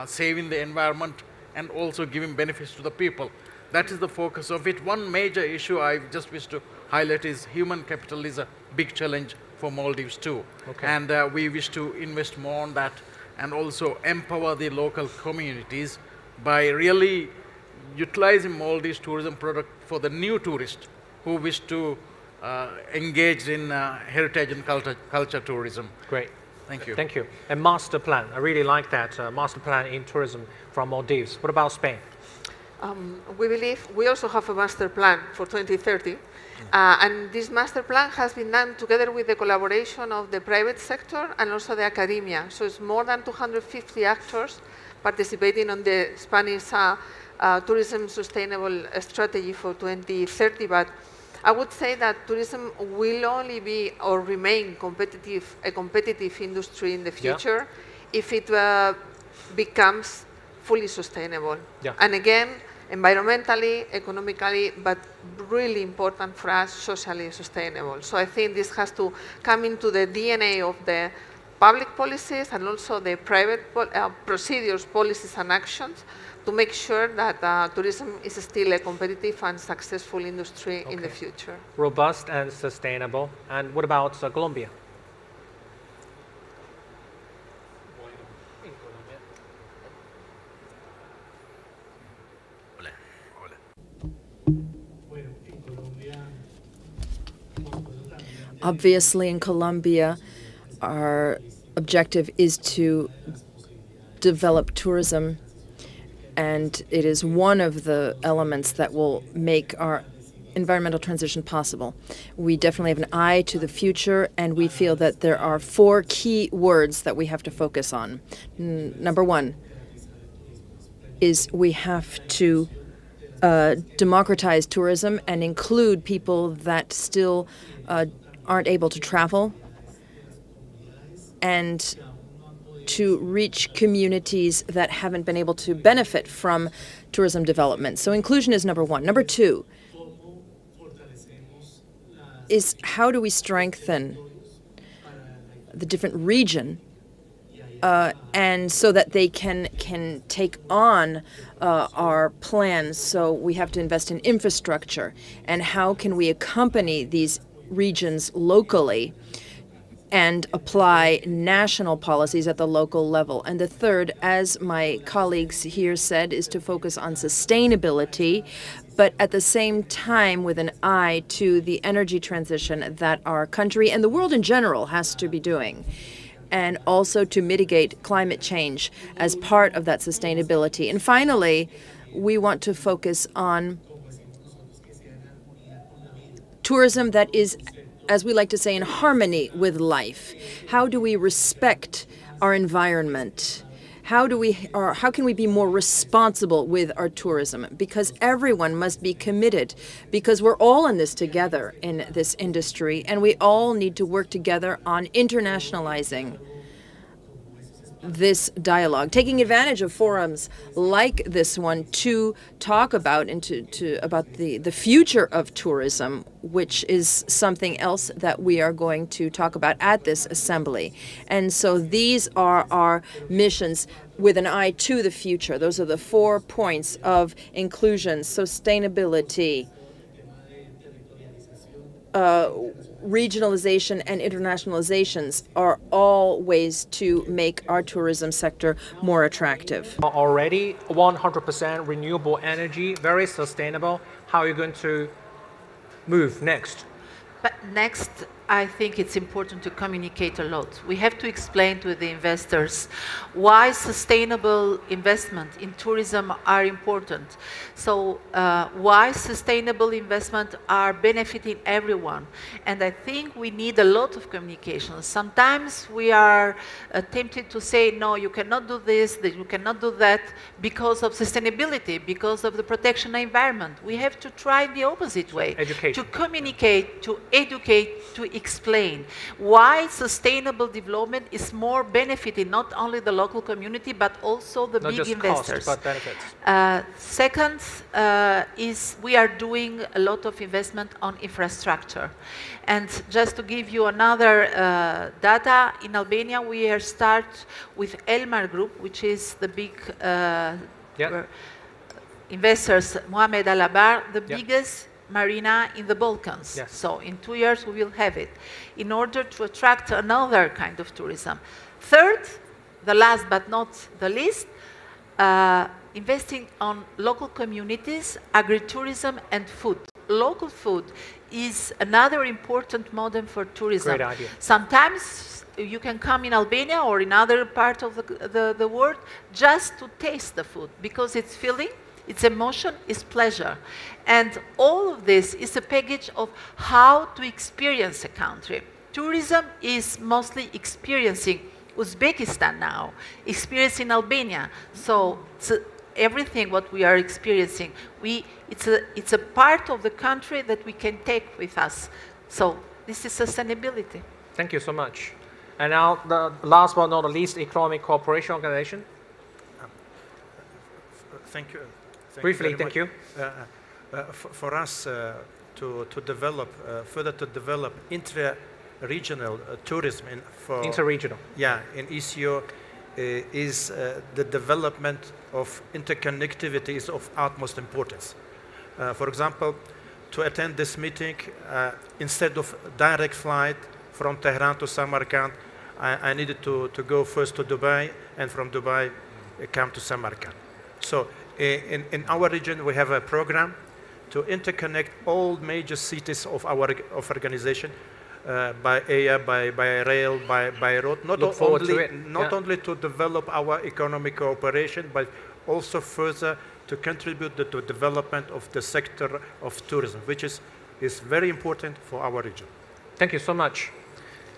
saving the environment and also giving benefits to the people. That is the focus of it. One major issue I just wish to highlight is human capital is a big challenge for Maldives too. And we wish to invest more on that and also empower the local communities by really utilizing Maldives tourism product for the new tourists who wish to engage in heritage and culture tourism. Great. Thank you. Thank you. A master plan. I really like that master plan in tourism from Maldives. What about Spain? We believe we also have a master plan for 2030. And this master plan has been done together with the collaboration of the private sector and also the academia. So it's more than 250 actors participating on the Spanish tourism sustainable strategy for 2030. But I would say that tourism will only be or remain a competitive industry in the future if it becomes fully sustainable. And again, environmentally, economically, but really important for us, socially sustainable. So I think this has to come into the DNA of the public policies and also the private procedures, policies and actions to make sure that tourism is still a competitive and successful industry in the future. Robust and sustainable. And what about Colombia? Obviously, in Colombia, our objective is to develop tourism, and it is one of the elements that will make our environmental transition possible. We definitely have an eye to the future, and we feel that there are 4 key words that we have to focus on. Number 1 is we have to democratize tourism and include people that still aren't able to travel, and to reach communities that haven't been able to benefit from tourism development. So inclusion is number 1. Number 2 is how do we strengthen the different region and so that they can take on our plans. So we have to invest in infrastructure, and how can we accompany these regions locally and apply national policies at the local level. And the third, as my colleagues here said, is to focus on sustainability, but at the same time with an eye to the energy transition that our country and the world in general has to be doing, and also to mitigate climate change as part of that sustainability. And finally, we want to focus on tourism that is, as we like to say, in harmony with life. How do we respect our environment? How can we be more responsible with our tourism? Because everyone must be committed, because we're all in this together in this industry, and we all need to work together on internationalizing this dialogue, taking advantage of forums like this one to talk about and about the future of tourism, which is something else that we are going to talk about at this assembly. And so these are our missions with an eye to the future. Those are the 4 points of inclusion, sustainability, regionalization and internationalizations are all ways to make our tourism sector more attractive. Already 100% renewable energy, very sustainable. How are you going to move next? But next, I think it's important to communicate a lot. We have to explain to the investors why sustainable investment in tourism are important. So why sustainable investment are benefiting everyone. And I think we need a lot of communication. Sometimes we are tempted to say, no, you cannot do this, that you cannot do that because of sustainability, because of the protection of the environment. We have to try the opposite way. Education. To communicate, to educate, to explain why sustainable development is more benefiting not only the local community but also the big investors. Not just cost, but benefits. Second is we are doing a lot of investment on infrastructure. And just to give you another data, in Albania we are start with Elmar Group, which is the big investors, Mohamed Alabar, the biggest marina in the Balkans. Yes. So in 2 years we will have it in order to attract another kind of tourism. Third, the last but not the least, investing on local communities, agritourism and food. Local food is another important model for tourism. Great idea. Sometimes you can come in Albania or in other part of the world just to taste the food because it's filling, it's emotion, it's pleasure. And all of this is a package of how to experience a country. Tourism is mostly experiencing Uzbekistan now, experiencing Albania. So everything what we are experiencing, it's a part of the country that we can take with us. So this is sustainability. Thank you so much. And now the last but not the least, Economic Cooperation Organization. Thank you. Briefly, thank you. For us to develop, further to develop intra-regional tourism interregional. Yeah, in ECO is the development of interconnectivity is of utmost importance. For example, to attend this meeting, instead of direct flight from Tehran to Samarkand, I needed to go first to Dubai, and from Dubai come to Samarkand. So in our region, we have a program to interconnect all major cities of our organization by air, by rail, by road. Not only to develop our economic cooperation, but also further to contribute to the development of the sector of tourism, which is very important for our region. Thank you so much.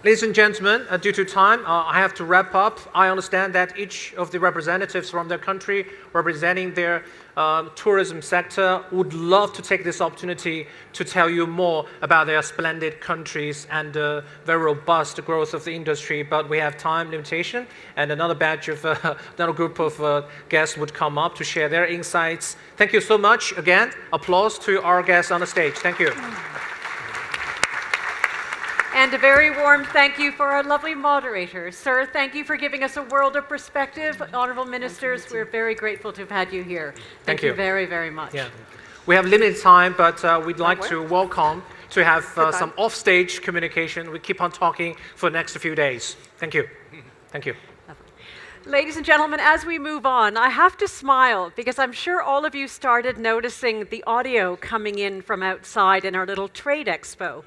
Ladies and gentlemen, due to time, I have to wrap up. I understand that each of the representatives from their country representing their tourism sector would love to take this opportunity to tell you more about their splendid countries and the very robust growth of the industry, but we have time limitation, and another batch of, another group of guests would come up to share their insights. Thank you so much. Again, applause to our guests on the stage. Thank you. And a very warm thank you for our lovely moderators. Sir, thank you for giving us a world of perspective. Honorable ministers, we're very grateful to have had you here. Thank you very, very much. Yeah. We have limited time, but we'd like to welcome to have some off-stage communication. We keep on talking for the next few days. Thank you. Thank you. Ladies and gentlemen, as we move on, I have to smile because I'm sure all of you started noticing the audio coming in from outside in our little trade expo.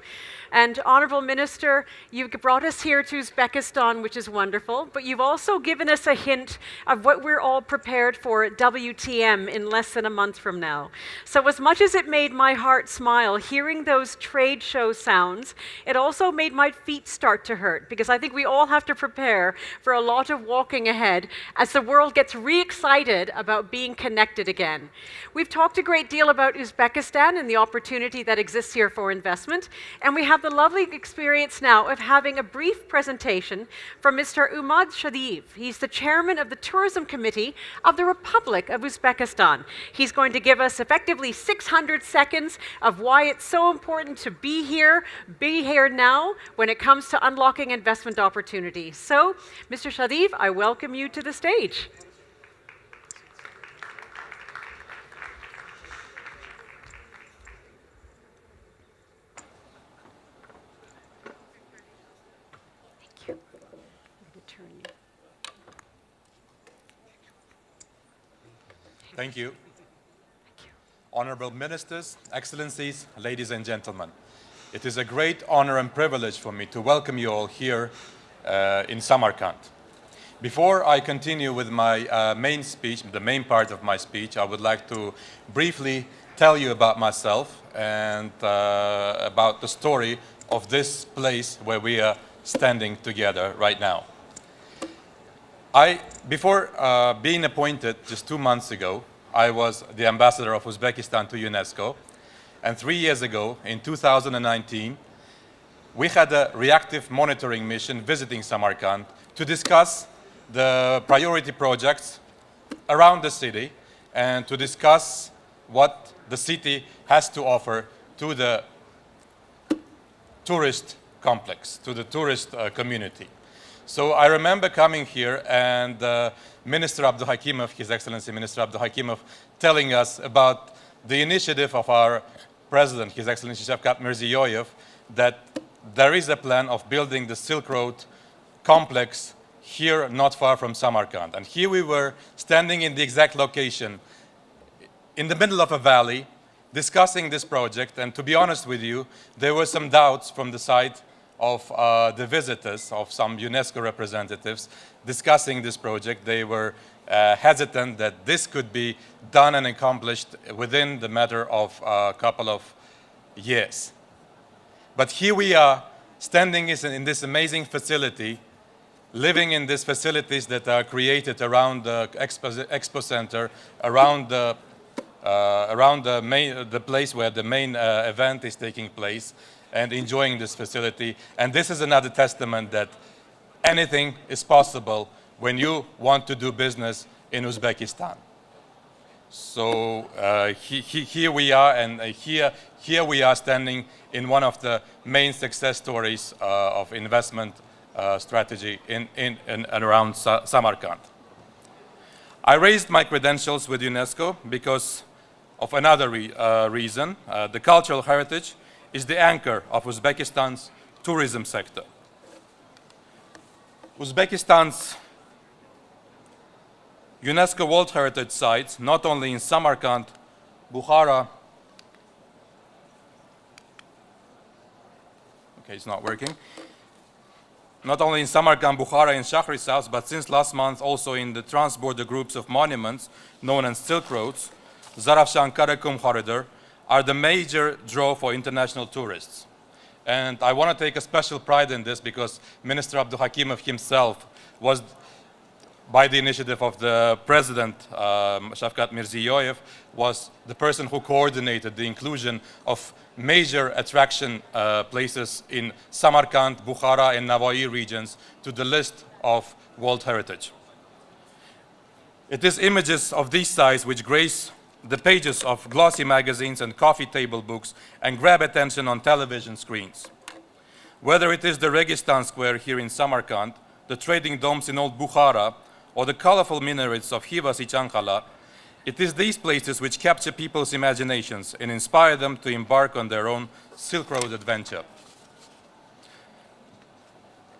And Honorable Minister, you've brought us here to Uzbekistan, which is wonderful, but you've also given us a hint of what we're all prepared for at WTM in less than a month from now. So as much as it made my heart smile hearing those trade show sounds, it also made my feet start to hurt, because I think we all have to prepare for a lot of walking ahead as the world gets re-excited about being connected again. We've talked a great deal about Uzbekistan and the opportunity that exists here for investment, and we have the lovely experience now of having a brief presentation from Mr. Umad Shadiv. He's the chairman of the Tourism Committee of the Republic of Uzbekistan. He's going to give us effectively 600 seconds of why it's so important to be here now when it comes to unlocking investment opportunities. So, Mr. Shadiv, I welcome you to the stage. Thank you. Honorable Ministers, Excellencies, ladies and gentlemen. It is a great honor and privilege for me to welcome you all here in Samarkand. Before I continue with my main speech, the main part of my speech, I would like to briefly tell you about myself and about the story of this place where we are standing together right now. Before being appointed just 2 months ago, I was the ambassador of Uzbekistan to UNESCO. And 3 years ago, in 2019, we had a reactive monitoring mission visiting Samarkand to discuss the priority projects around the city and to discuss what the city has to offer to the tourist complex, to the tourist community. So I remember coming here and Minister Abduhakimov, His Excellency Minister Abduhakimov, telling us about the initiative of our President, His Excellency Shavkat Mirziyoyev, that there is a plan of building the Silk Road complex here not far from Samarkand. And here we were standing in the exact location, in the middle of a valley, discussing this project. And to be honest with you, there were some doubts from the side of the visitors, of some UNESCO representatives, discussing this project. They were hesitant that this could be done and accomplished within the matter of a couple of years. But here we are, standing in this amazing facility, living in these facilities that are created around the expo center, around the place where the main event is taking place, and enjoying this facility. And this is another testament that anything is possible when you want to do business in Uzbekistan. So here we are, and here we are standing in one of the main success stories of investment strategy in and around Samarkand. I raised my credentials with UNESCO because of another reason. The cultural heritage is the anchor of Uzbekistan's tourism sector. Uzbekistan's UNESCO World Heritage sites, not only in Samarkand, Bukhara, okay, it's not working, not only in Samarkand, Bukhara, and Shahrisabz, but since last month also in the trans-border groups of monuments known as Silk Roads, Zarafshan-Karakum corridor, are the major draw for international tourists. And I want to take a special pride in this because Minister Abduhakimov himself was, by the initiative of the President, Shavkat Mirziyoyev, was the person who coordinated the inclusion of major attraction places in Samarkand, Bukhara, and Navai regions to the list of World Heritage. It is images of these sites which grace the pages of glossy magazines and coffee table books and grab attention on television screens. Whether it is the Registan Square here in Samarkand, the trading domes in Old Bukhara, or the colorful minarets of Hivas-i-Chankhala, it is these places which capture people's imaginations and inspire them to embark on their own Silk Road adventure.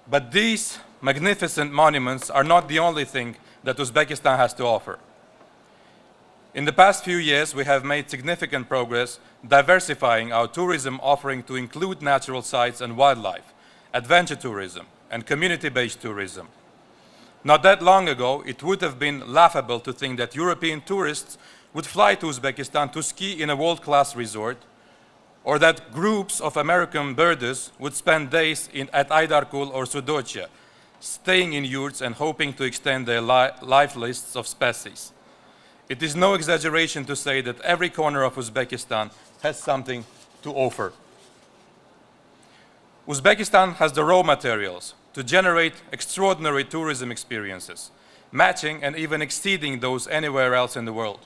But these magnificent monuments are not the only thing that Uzbekistan has to offer. In the past few years, we have made significant progress diversifying our tourism offering to include natural sites and wildlife, adventure tourism, and community-based tourism. Not that long ago, it would have been laughable to think that European tourists would fly to Uzbekistan to ski in a world-class resort, or that groups of American birders would spend days at Aydarkul or Sudochye, staying in yurts and hoping to extend their life lists of species. It is no exaggeration to say that every corner of Uzbekistan has something to offer. Uzbekistan has the raw materials to generate extraordinary tourism experiences, matching and even exceeding those anywhere else in the world.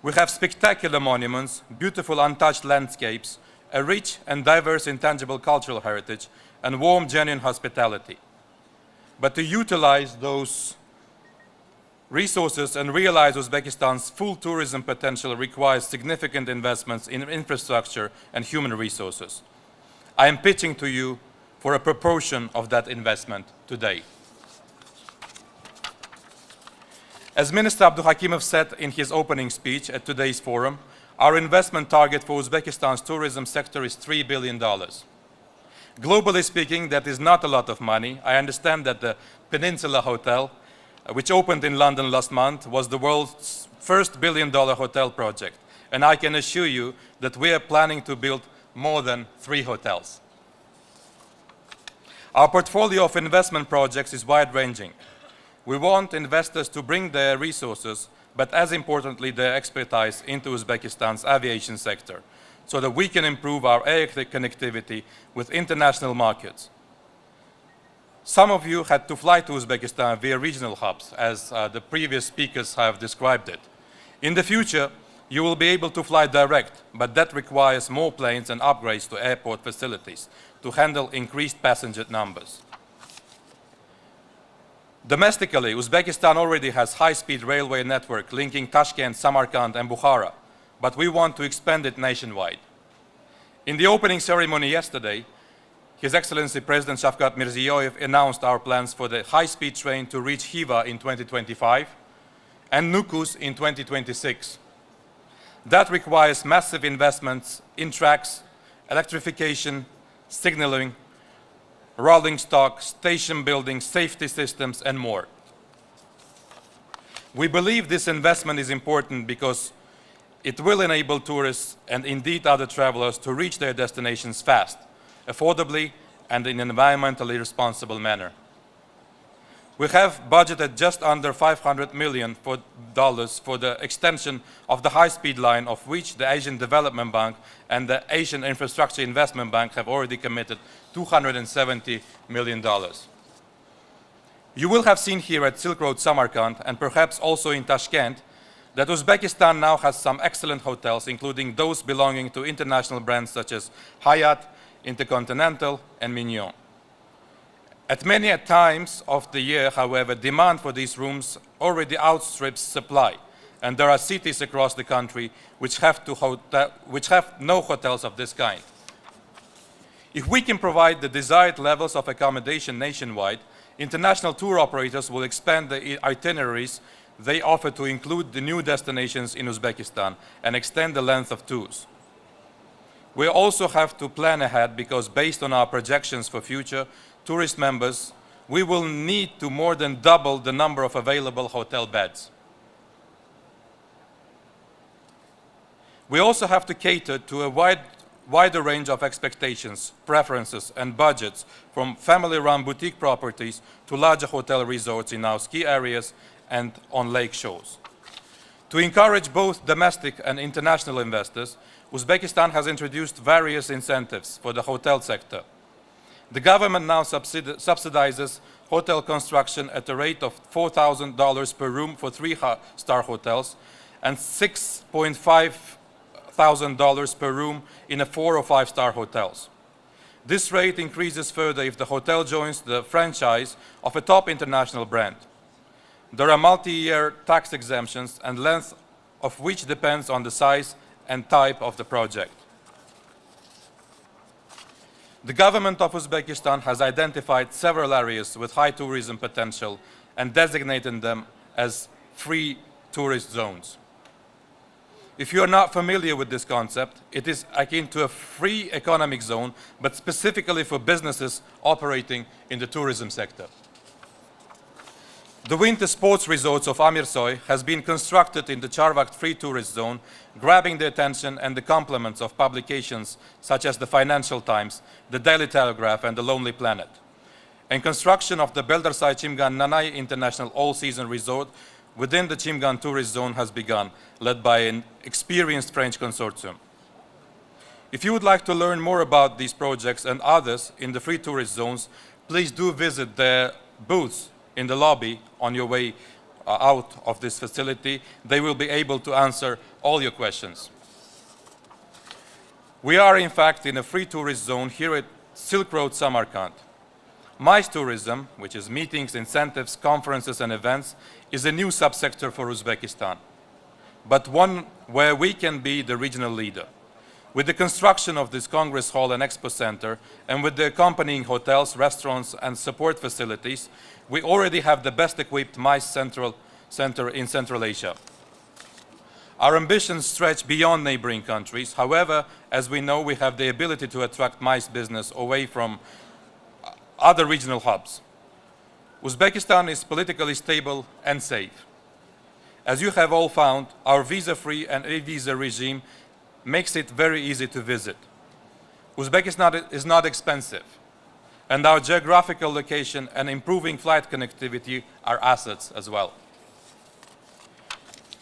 We have spectacular monuments, beautiful untouched landscapes, a rich and diverse intangible cultural heritage, and warm, genuine hospitality. But to utilize those resources and realize Uzbekistan's full tourism potential requires significant investments in infrastructure and human resources. I am pitching to you for a proportion of that investment today. As Minister Abduhakimov said in his opening speech at today's forum, our investment target for Uzbekistan's tourism sector is $3 billion. Globally speaking, that is not a lot of money. I understand that the Peninsula Hotel, which opened in London last month, was the world's first billion-dollar hotel project. And I can assure you that we are planning to build more than 3 hotels. Our portfolio of investment projects is wide-ranging. We want investors to bring their resources, but as importantly, their expertise into Uzbekistan's aviation sector, so that we can improve our air connectivity with international markets. Some of you had to fly to Uzbekistan via regional hubs, as the previous speakers have described it. In the future, you will be able to fly direct, but that requires more planes and upgrades to airport facilities to handle increased passenger numbers. Domestically, Uzbekistan already has high-speed railway network linking Tashkent, Samarkand, and Bukhara, but we want to expand it nationwide. In the opening ceremony yesterday, His Excellency President Shavkat Mirziyoyev announced our plans for the high-speed train to reach Khiva in 2025 and Nukus in 2026. That requires massive investments in tracks, electrification, signaling, rolling stock, station building, safety systems, and more. We believe this investment is important because it will enable tourists and indeed other travelers to reach their destinations fast, affordably, and in an environmentally responsible manner. We have budgeted just under $500 million for the extension of the high-speed line, of which the Asian Development Bank and the Asian Infrastructure Investment Bank have already committed $270 million. You will have seen here at Silk Road Samarkand, and perhaps also in Tashkent, that Uzbekistan now has some excellent hotels, including those belonging to international brands such as Hyatt, Intercontinental, and Mignon. At many times of the year, however, demand for these rooms already outstrips supply, and there are cities across the country which have no hotels of this kind. If we can provide the desired levels of accommodation nationwide, international tour operators will expand the itineraries they offer to include the new destinations in Uzbekistan and extend the length of tours. We also have to plan ahead because, based on our projections for future tourist members, we will need to more than double the number of available hotel beds. We also have to cater to a wider range of expectations, preferences, and budgets, from family-run boutique properties to larger hotel resorts in our ski areas and on lake shores. To encourage both domestic and international investors, Uzbekistan has introduced various incentives for the hotel sector. The government now subsidizes hotel construction at a rate of $4,000 per room for 3-star hotels and $6,500 per room in a 4- or 5-star hotels. This rate increases further if the hotel joins the franchise of a top international brand. There are multi-year tax exemptions, and length of which depends on the size and type of the project. The government of Uzbekistan has identified several areas with high tourism potential and designated them as free tourist zones. If you are not familiar with this concept, it is akin to a free economic zone, but specifically for businesses operating in the tourism sector. The winter sports resorts of Amirsoy has been constructed in the Charvak Free Tourist Zone, grabbing the attention and the compliments of publications such as the Financial Times, the Daily Telegraph, and the Lonely Planet. And construction of the Beldarsay Chimgan Nanay International All-Season Resort within the Chimgan Tourist Zone has begun, led by an experienced French consortium. If you would like to learn more about these projects and others in the free tourist zones, please do visit their booths in the lobby on your way out of this facility. They will be able to answer all your questions. We are, in fact, in a free tourist zone here at Silk Road, Samarkand. MICE tourism, which is meetings, incentives, conferences, and events, is a new subsector for Uzbekistan, but one where we can be the regional leader. With the construction of this Congress Hall and Expo Center, and with the accompanying hotels, restaurants, and support facilities, we already have the best-equipped MICE center in Central Asia. Our ambitions stretch beyond neighboring countries. However, as we know, we have the ability to attract MICE business away from other regional hubs. Uzbekistan is politically stable and safe. As you have all found, our visa-free and e-visa regime makes it very easy to visit. Uzbekistan is not expensive, and our geographical location and improving flight connectivity are assets as well.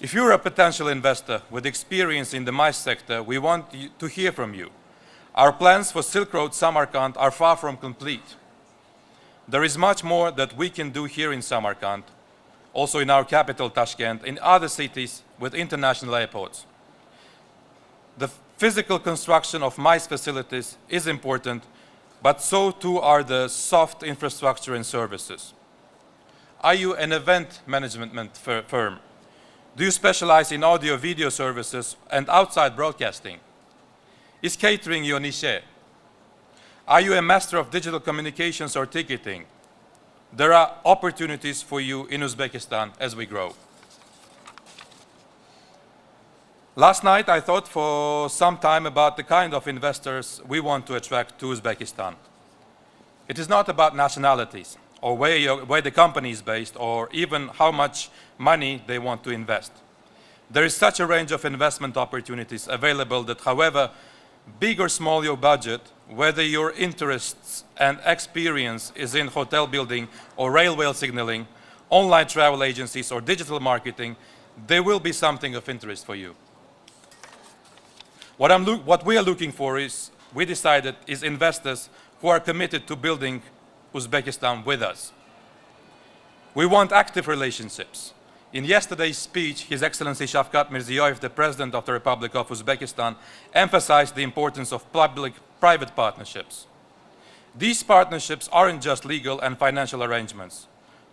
If you're a potential investor with experience in the MICE sector, we want to hear from you. Our plans for Silk Road Samarkand are far from complete. There is much more that we can do here in Samarkand, also in our capital Tashkent, in other cities with international airports. The physical construction of MICE facilities is important, but so too are the soft infrastructure and services. Are you an event management firm? Do you specialize in audio-video services and outside broadcasting? Is catering your niche? Are you a master of digital communications or ticketing? There are opportunities for you in Uzbekistan as we grow. Last night I thought for some time about the kind of investors we want to attract to Uzbekistan. It is not about nationalities or where the company is based or even how much money they want to invest. There is such a range of investment opportunities available that however big or small your budget, whether your interests and experience is in hotel building or railway signaling, online travel agencies or digital marketing, there will be something of interest for you. What we are looking for is, we decided, is investors who are committed to building Uzbekistan with us. We want active relationships. In yesterday's speech, His Excellency Shavkat Mirziyoyev, the President of the Republic of Uzbekistan, emphasized the importance of public-private partnerships. These partnerships aren't just legal and financial arrangements.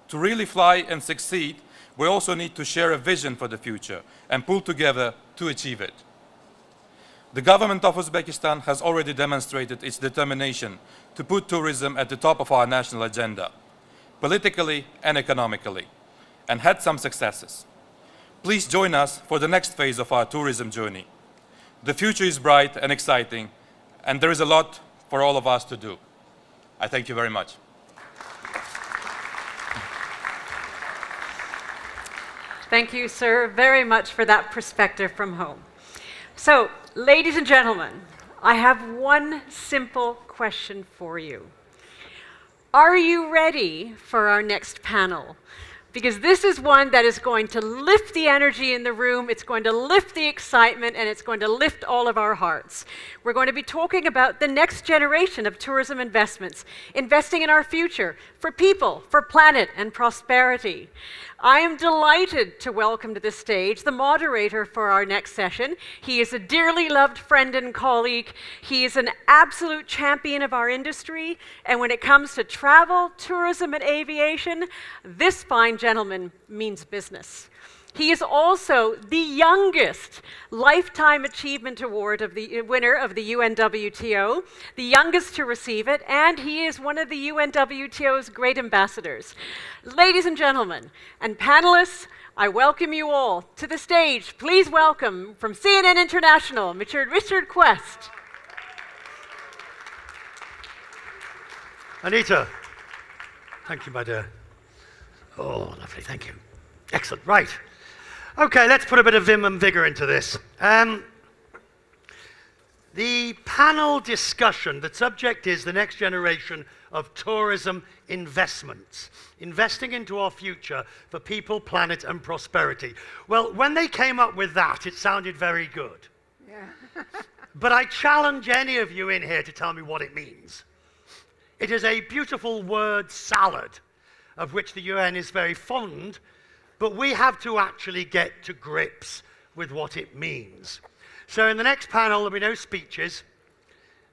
To really fly and succeed, we also need to share a vision for the future and pull together to achieve it. The government of Uzbekistan has already demonstrated its determination to put tourism at the top of our national agenda, politically and economically, and had some successes. Please join us for the next phase of our tourism journey. The future is bright and exciting, and there is a lot for all of us to do. I thank you very much. Thank you, sir, very much for that perspective from home. So, ladies and gentlemen, I have one simple question for you. Are you ready for our next panel? Because this is one that is going to lift the energy in the room, it's going to lift the excitement, and it's going to lift all of our hearts. We're going to be talking about the next generation of tourism investments, investing in our future, for people, for planet, and prosperity. I am delighted to welcome to the stage the moderator for our next session. He is a dearly loved friend and colleague. He is an absolute champion of our industry. And when it comes to travel, tourism, and aviation, this fine gentleman means business. He is also the youngest Lifetime Achievement Award winner of the UNWTO, the youngest to receive it, and he is one of the UNWTO's great ambassadors. Ladies and gentlemen, and panelists, I welcome you all to the stage. Please welcome from CNN International, Mr. Richard Quest. Anita, thank you, my dear. Oh, lovely, thank you. Excellent, right. Okay, let's put a bit of vim and vigor into this. The panel discussion, the subject is the next generation of tourism investments, investing into our future for people, planet, and prosperity. Well, when they came up with that, it sounded very good. Yeah. But I challenge any of you in here to tell me what it means. It is a beautiful word salad, of which the UN is very fond, but we have to actually get to grips with what it means. So in the next panel, there'll be no speeches.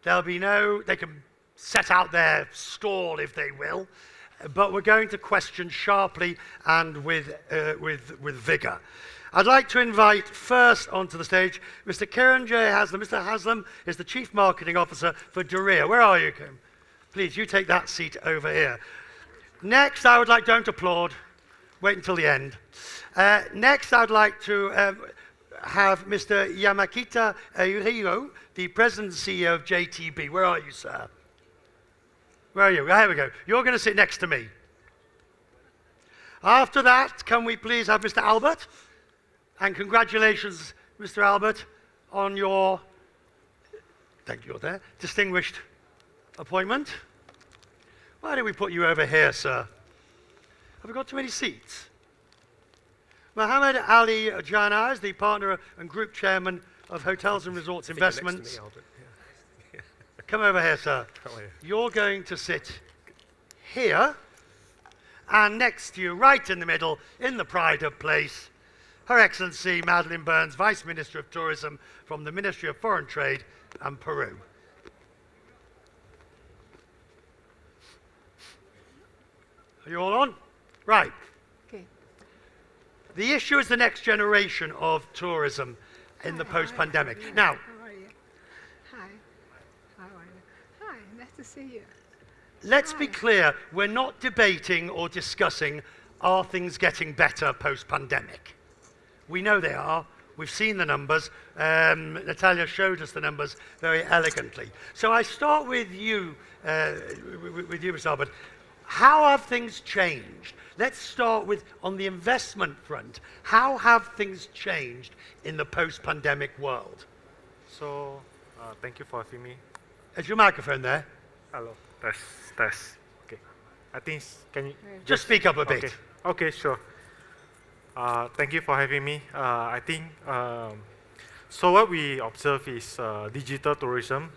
There'll be no, they can set out their stall if they will, but we're going to question sharply and with vigor. I'd like to invite first onto the stage Mr. Kiran J. Haslam. Mr. Haslam is the Chief Marketing Officer for Duria. Where are you, Kim? Please, you take that seat over here. Next, I would like, don't applaud, wait until the end. Next, I'd like to have Mr. Yamakita Eihiro, the President and CEO of JTB. Where are you, sir? Where are you? Here we go. You're going to sit next to me. After that, can we please have Mr. Albert? And congratulations, Mr. Albert, on your, thank you, you're there, distinguished appointment. Why did we put you over here, sir? Have we got too many seats? Mohammed Ali Jana is the partner and group chairman of Hotels and Resorts Investments. Me, yeah. Come over here, sir. You're going to sit here, and next to you, right in the middle, in the pride of place, Her Excellency Madeleine Burns, Vice Minister of Tourism from the Ministry of Foreign Trade and Peru. Are you all on? Right. Okay. The issue is the next generation of tourism in the post-pandemic. Now, how are you? Hi. How are you? Hi, nice to see you. Let's be clear, we're not debating or discussing are things getting better post-pandemic. We know they are. We've seen the numbers. Natalia showed us the numbers very elegantly. So I start with you, Mr. Albert. How have things changed? Let's start with, on the investment front, how have things changed in the post-pandemic world? So, thank you for having me. Is your microphone there? Hello, test. Okay. I think, can you? Just speak up a bit. Okay, sure. Thank you for having me. I think, so what we observe is digital tourism.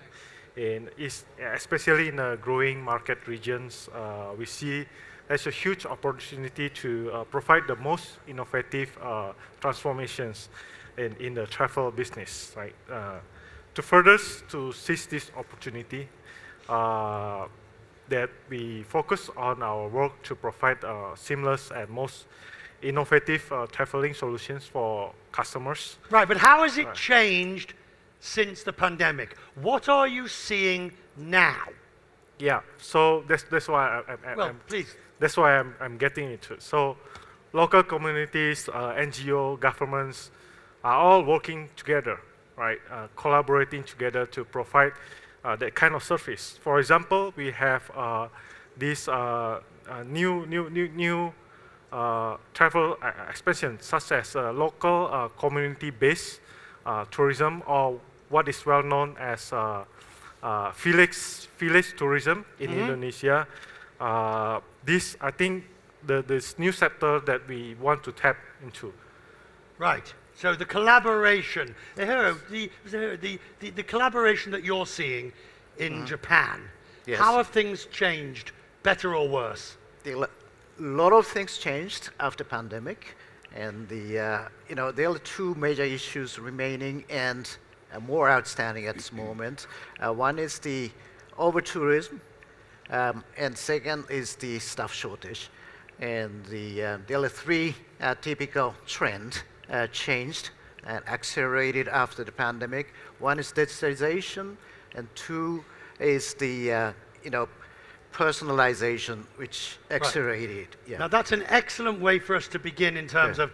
Especially in the growing market regions, we see there's a huge opportunity to provide the most innovative transformations in the travel business, right? To further to seize this opportunity, that we focus on our work to provide seamless and most innovative traveling solutions for customers. Right, but how has it changed since the pandemic? What are you seeing now? Yeah, so that's why please. That's why I'm getting into it. So local communities, NGO, governments are all working together, right? Collaborating together to provide that kind of service. For example, we have this new travel expansion, such as local community-based tourism, or what is well known as village tourism in Indonesia. This, I think, this new sector that we want to tap into. Right. So the collaboration, the collaboration that you're seeing in Japan, yes. How have things changed, better or worse? A lot of things changed after pandemic, and there are two major issues remaining and more outstanding at this moment. One is the over-tourism, and second is the staff shortage. And there are three typical trends changed and accelerated after the pandemic. One is digitalization, and two is the personalization, which accelerated. Right. Yeah. Now that's an excellent way for us to begin in terms of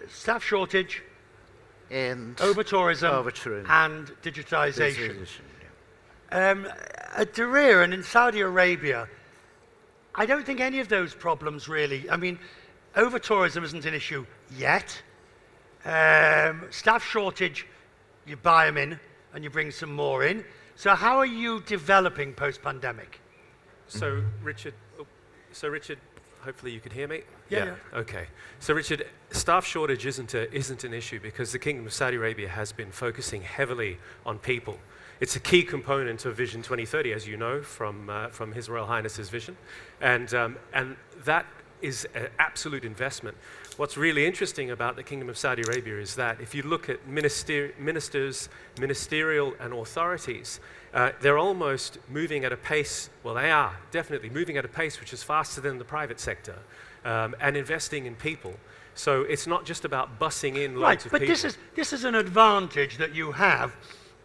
staff shortage, and over-tourism, and digitization. At Diriyah and in Saudi Arabia, I don't think any of those problems really, I mean, over-tourism isn't an issue yet. Staff shortage, you buy them in and you bring some more in. So how are you developing post-pandemic? So Richard, hopefully you could hear me? Yeah. Okay. So Richard, staff shortage isn't an issue because the Kingdom of Saudi Arabia has been focusing heavily on people. It's a key component of Vision 2030, as you know, from His Royal Highness's vision. And that is an absolute investment. What's really interesting about the Kingdom of Saudi Arabia is that if you look at ministers, ministerial and authorities, they're almost moving at a pace, well, they are definitely moving at a pace which is faster than the private sector, and investing in people. So it's not just about bussing in loads of people. Right, but this is an advantage that you have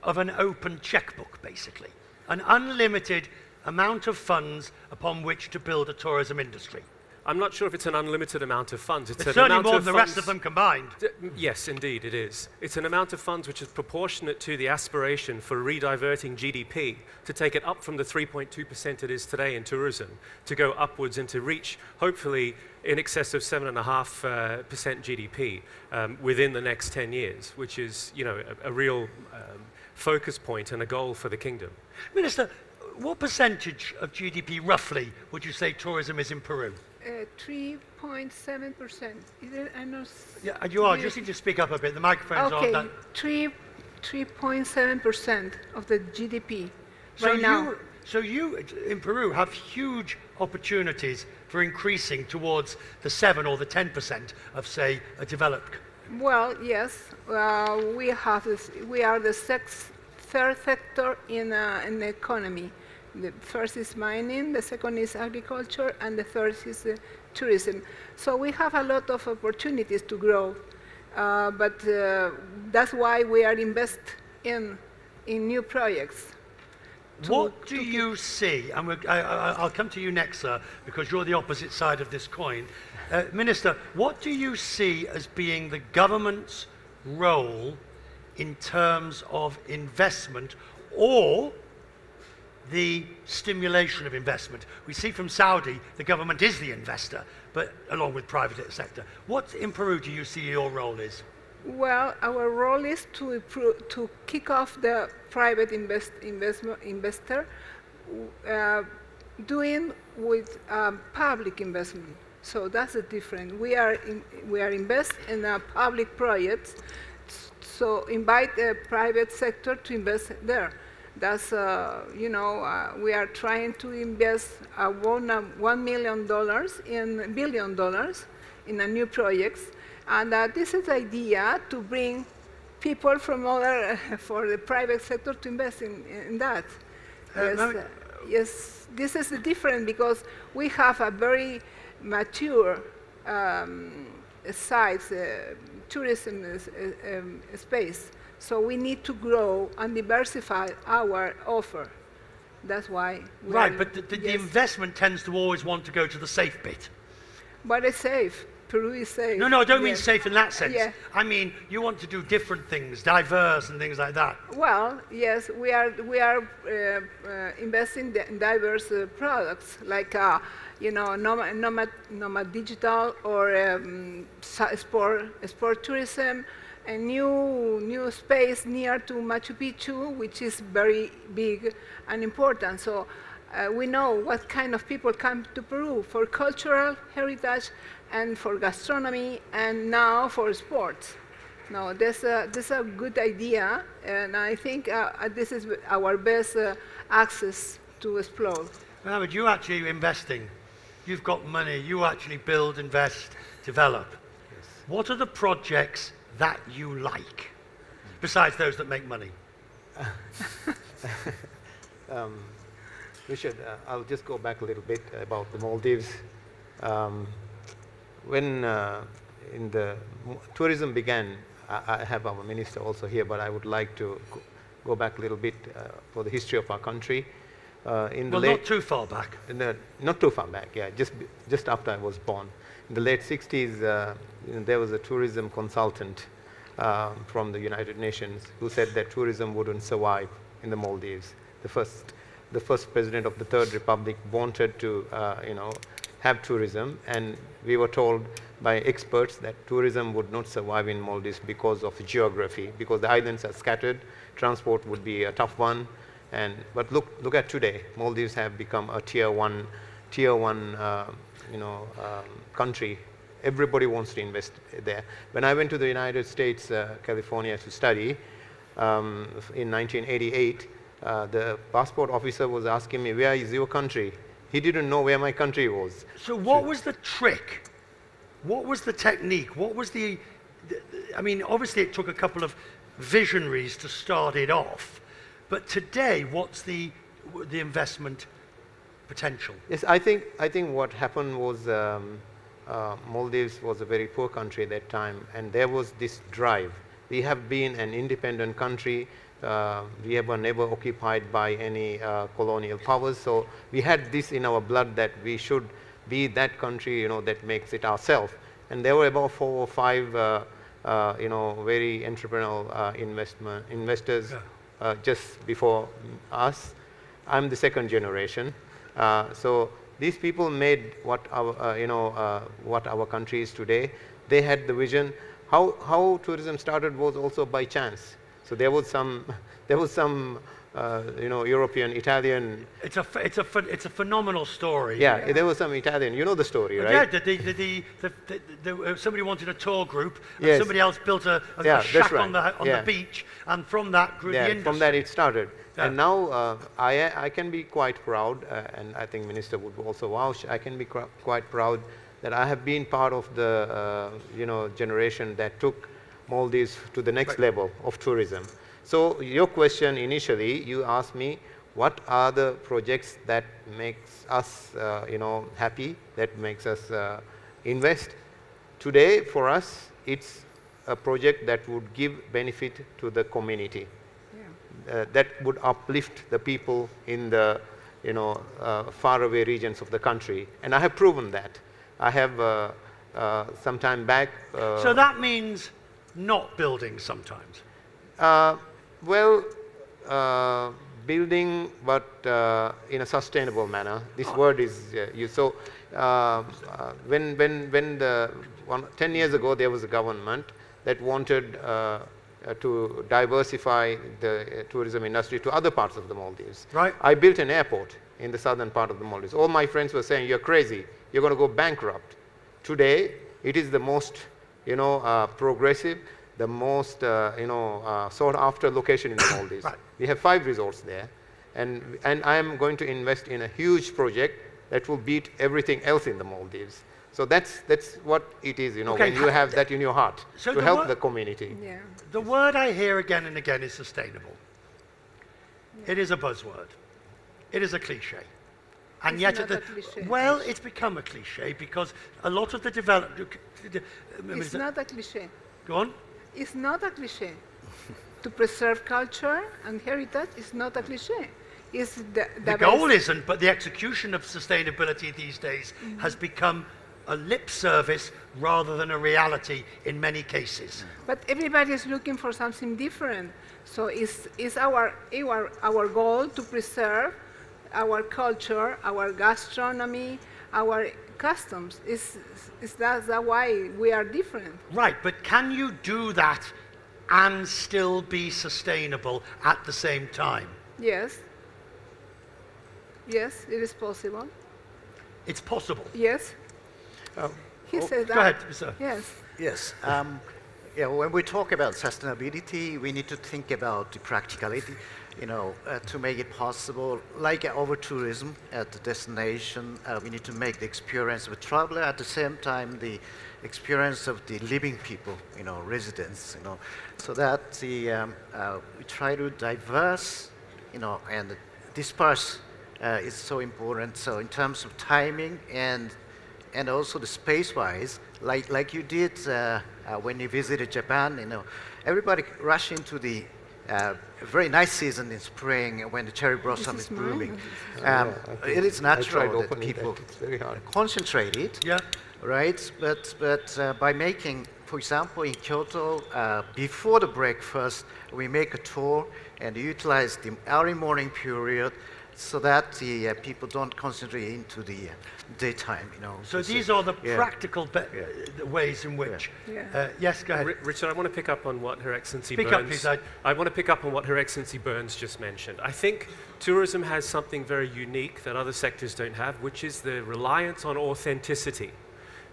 of an open checkbook, basically. An unlimited amount of funds upon which to build a tourism industry. I'm not sure if it's an unlimited amount of funds. It's certainly more than the rest of them combined. Yes, indeed, it is. It's an amount of funds which is proportionate to the aspiration for rediverting GDP to take it up from the 3.2% it is today in tourism, to go upwards and to reach, hopefully, in excess of 7.5% GDP within the next 10 years, which is, a real focus point and a goal for the kingdom. Minister, what percentage of GDP, roughly, would you say tourism is in Peru? 3.7%. Yeah, you are. Just need to speak up a bit. The microphone's on. Okay, 3.7% of the GDP right now. So you, in Peru, have huge opportunities for increasing towards the 7 or the 10% of, say, a developed. Well, yes, we have this. We are the third sector in the economy. The first is mining, the second is agriculture, and the third is tourism. So we have a lot of opportunities to grow, but that's why we are investing in new projects. What do you see, and I'll come to you next, sir, because you're the opposite side of this coin. Minister, what do you see as being the government's role in terms of investment or the stimulation of investment? We see from Saudi, the government is the investor, but along with private sector. What in Peru do you see your role is? Well, our role is to kick off the private investor doing with public investment. So that's the difference. We are invest in public projects, so invite the private sector to invest there. That's, we are trying to invest $1 billion in a new projects. And this is the idea to bring people from for the private sector to invest in that. Yes, this is different because we have a very mature size tourism space. So we need to grow and diversify our offer. That's why. But the investment tends to always want to go to the safe bit. But it's safe. Peru is safe. No, I don't mean safe in that sense. Yeah. I mean, you want to do different things, diverse and things like that. Well, yes, we are investing in diverse products like nomad digital or sport tourism, a new space near to Machu Picchu, which is very big and important. So we know what kind of people come to Peru for cultural heritage and for gastronomy and now for sports. No, this is a good idea, and I think this is our best access to explore. Mohammed, you actually investing. You've got money. You actually build, invest, develop. Yes. What are the projects that you like, besides those that make money? Richard, I'll just go back a little bit about the Maldives. When in the tourism began, I have our minister also here, but I would like to go back a little bit for the history of our country. Not too far back. Not too far back, yeah, just after I was born. In the late 60s, there was a tourism consultant from the United Nations who said that tourism wouldn't survive in the Maldives. The first president of the Third Republic wanted to, have tourism, and we were told by experts that tourism would not survive in Maldives because of geography, because the islands are scattered, transport would be a tough one. But look at today. Maldives have become a tier one country. Everybody wants to invest there. When I went to the United States, California, to study in 1988, the passport officer was asking me, "Where is your country?" He didn't know where my country was. So what was the trick? What was the technique? What was I mean, obviously it took a couple of visionaries to start it off, but today, what's the investment potential? Yes, I think what happened was Maldives was a very poor country at that time, and there was this drive. We have been an independent country. We were never occupied by any colonial powers, so we had this in our blood that we should be that country, that makes it ourselves. And there were about 4 or 5, very entrepreneurial investors just before us. I'm the second generation, so these people made what our country is today. They had the vision. How tourism started was also by chance. So there was some European, Italian. It's a phenomenal story. Yeah, there was some Italian. You know the story, right? Yeah, somebody wanted a tour group, and yes. somebody else built a shack on the beach, and from that grew the industry. From that it started. Yeah. And now I can be quite proud, and I think Minister would also vouch. I can be quite proud that I have been part of the generation that took Maldives to the next level of tourism. So your question initially, you asked me, what are the projects that makes us happy, that makes us invest? Today, for us, it's a project that would give benefit to the community, that would uplift the people in the faraway regions of the country. And I have proven that. I have some time back. So that means not building sometimes? Building, but in a sustainable manner. This word is used. So when 10 years ago there was a government that wanted to diversify the tourism industry to other parts of the Maldives. Right. I built an airport in the southern part of the Maldives. All my friends were saying, "You're crazy. You're going to go bankrupt." Today, it is the most progressive, the most sought after location in the Maldives. Right. We have 5 resorts there, and I am going to invest in a huge project that will beat everything else in the Maldives. So that's what it is, when you have that in your heart, so to help the community. Yeah. The word I hear again and again is sustainable. Yeah. It is a buzzword. It is a cliche. And it's yet, it's become a cliche because a lot of the development. It's not a cliche. Go on. It's not a cliche. To preserve culture and heritage is not a cliche. It's the goal isn't, but the execution of sustainability these days has become a lip service rather than a reality in many cases. But everybody is looking for something different. So it's our goal to preserve our culture, our gastronomy, our customs. That's why we are different. Right, but can you do that and still be sustainable at the same time? Yes. Yes, it is possible. It's possible? Yes. He said that. Go ahead, sir. Yes. Yes. When we talk about sustainability, we need to think about the practicality, to make it possible. Like over tourism at the destination, we need to make the experience of a traveler at the same time the experience of the living people, residents, so that we try to diverse, and disperse is so important. So in terms of timing and and also the space-wise, like you did when you visited Japan, everybody rush into the very nice season in spring when the cherry blossom is blooming. It is natural that people concentrate it, right? But by making, for example, in Kyoto, before the breakfast, we make a tour and utilize the early morning period so that the people don't concentrate into the daytime. So these are the practical ways in which. Yes, go ahead. Richard, I want to pick up on what Her Excellency Speak Burns. up, please. I want to pick up on what Her Excellency Burns just mentioned. I think tourism has something very unique that other sectors don't have, which is the reliance on authenticity.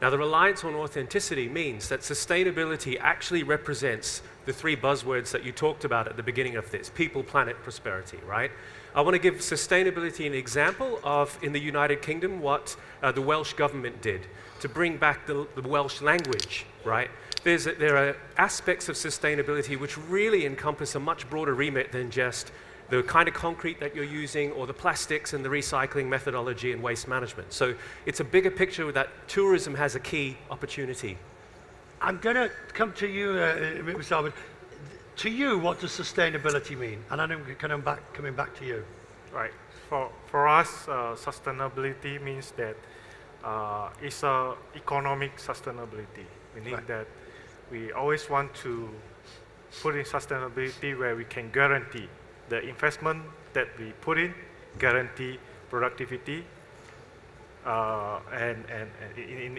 Now, the reliance on authenticity means that sustainability actually represents the three buzzwords that you talked about at the beginning of this: people, planet, prosperity, right? I want to give sustainability an example of, in the United Kingdom, what the Welsh government did to bring back the Welsh language, right? There are aspects of sustainability which really encompass a much broader remit than just the kind of concrete that you're using or the plastics and the recycling methodology and waste management. So it's a bigger picture that tourism has a key opportunity. I'm going to come to you, Mr. Albert. To you, what does sustainability mean? And I'm coming back to you. Right. For us, sustainability means that it's economic sustainability, meaning that we always want to put in sustainability where we can guarantee the investment that we put in, guarantee productivity, and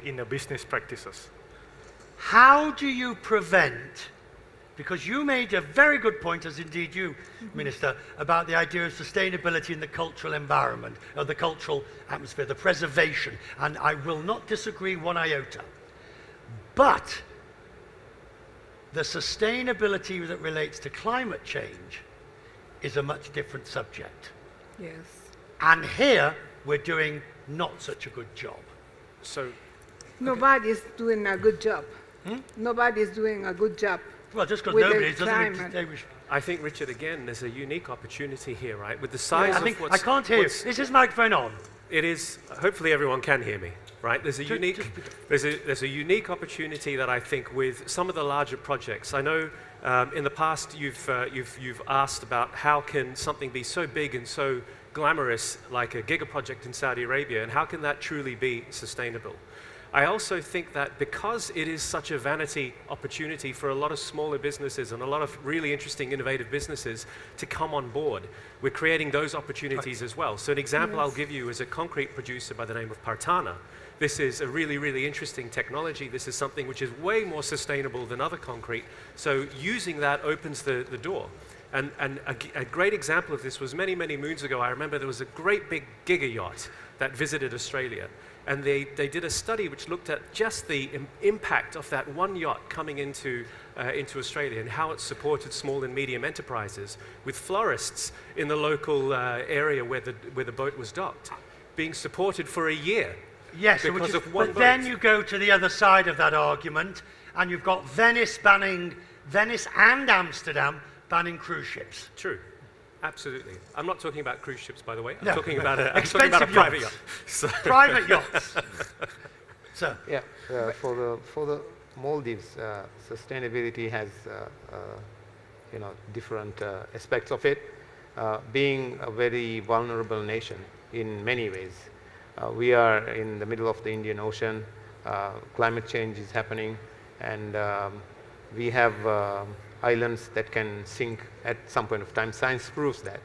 in the business practices. How do you prevent, because you made a very good point, as indeed you, Minister, about the idea of sustainability in the cultural environment, or the cultural atmosphere, the preservation, and I will not disagree one iota. But the sustainability that relates to climate change is a much different subject. Yes. And here, we're doing not such a good job. So, nobody is doing a good job. Nobody is doing a good job. Well, just because nobody is doesn't mean they wish. I think, Richard, again, there's a unique opportunity here, right? With the size of what's... I can't hear you. Is this microphone on? It is. Hopefully everyone can hear me, right? There's a unique opportunity that I think with some of the larger projects. I know in the past you've asked about how can something be so big and so glamorous like a giga project in Saudi Arabia, and how can that truly be sustainable? I also think that because it is such a vanity opportunity for a lot of smaller businesses and a lot of really interesting, innovative businesses to come on board, we're creating those opportunities as well. So an example I'll give you is a concrete producer by the name of Partana. This is a really, really interesting technology. This is something which is way more sustainable than other concrete. So using that opens the door. And a great example of this was many, many moons ago. I remember there was a great big giga yacht that visited Australia. And they did a study which looked at just the impact of that one yacht coming into Australia and how it supported small and medium enterprises with florists in the local area where the boat was docked, being supported for a year. Yes, because of one boat. Then you go to the other side of that argument, and you've got Venice and Amsterdam banning cruise ships. True. Absolutely. I'm not talking about cruise ships, by the way. I'm No. talking about a Expensive private yachts. yacht. So Private yachts. So. Yeah, for the Maldives, sustainability has different aspects of it. Being a very vulnerable nation in many ways, we are in the middle of the Indian Ocean. Climate change is happening, and we have islands that can sink at some point of time. Science proves that.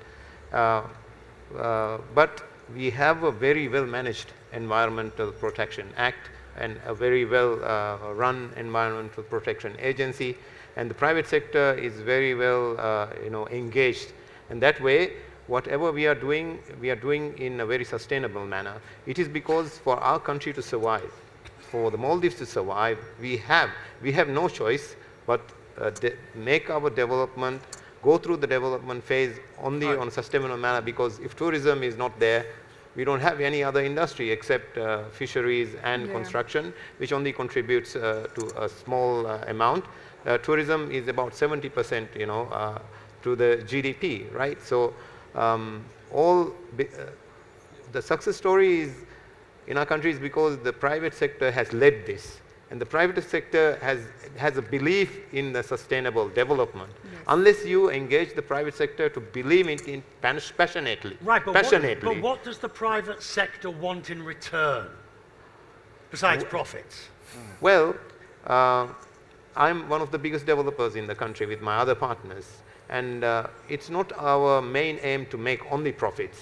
But we have a very well managed Environmental Protection Act and a very well run Environmental Protection Agency, and the private sector is very well engaged. And that way, whatever we are doing in a very sustainable manner. It is because for our country to survive, for the Maldives to survive, we have no choice but make our development, go through the development phase only on a sustainable manner, because if tourism is not there, we don't have any other industry except fisheries and construction, which only contributes to a small amount. Tourism is about 70%, to the GDP, right? So the success story is, in our country is because the private sector has led this. And the private sector has a belief in the sustainable development. Yes. Unless you engage the private sector to believe in it passionately. Right, but passionately. But what does the private sector want in return, besides profits? Well, I'm one of the biggest developers in the country with my other partners. And it's not our main aim to make only profits.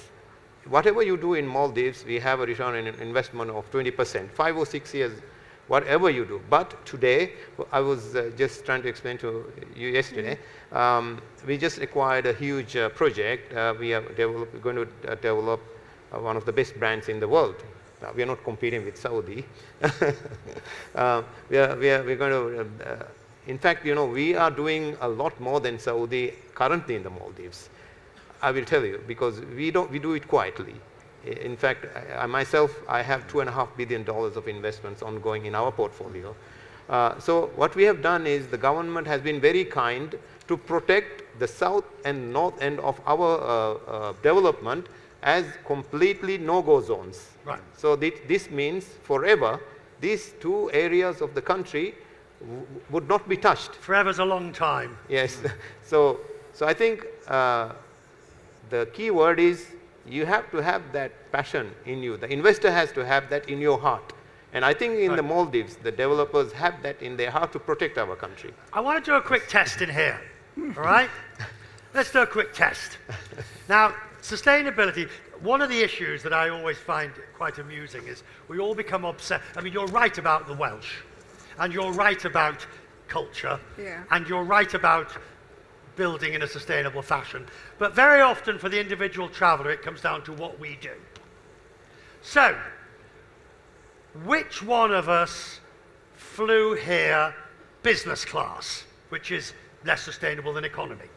Whatever you do in Maldives, we have a return on investment of 20%, 5 or 6 years. Whatever you do. But today, I was just trying to explain to you yesterday, we just acquired a huge project. We are going to develop one of the best brands in the world. We are not competing with Saudi. We're going to, in fact, you know, we are doing a lot more than Saudi currently in the Maldives. I will tell you, because we do it quietly. In fact, I have $2.5 billion of investments ongoing in our portfolio. So what we have done is the government has been very kind to protect the south and north end of our development as completely no-go zones. Right. So this means forever these two areas of the country would not be touched. Forever's a long time. Yes. So I think the key word is you have to have that passion in you. The investor has to have that in your heart. And I think in the Maldives, the developers have that in their heart to protect our country. I want to do a quick test in here, all right? Let's do a quick test. Now, sustainability, one of the issues that I always find quite amusing is we all become obsessed. I mean, you're right about the Welsh, and you're right about culture, and you're right about building in a sustainable fashion. But very often for the individual traveller, it comes down to what we do. So, which one of us flew here business class, which is less sustainable than economy?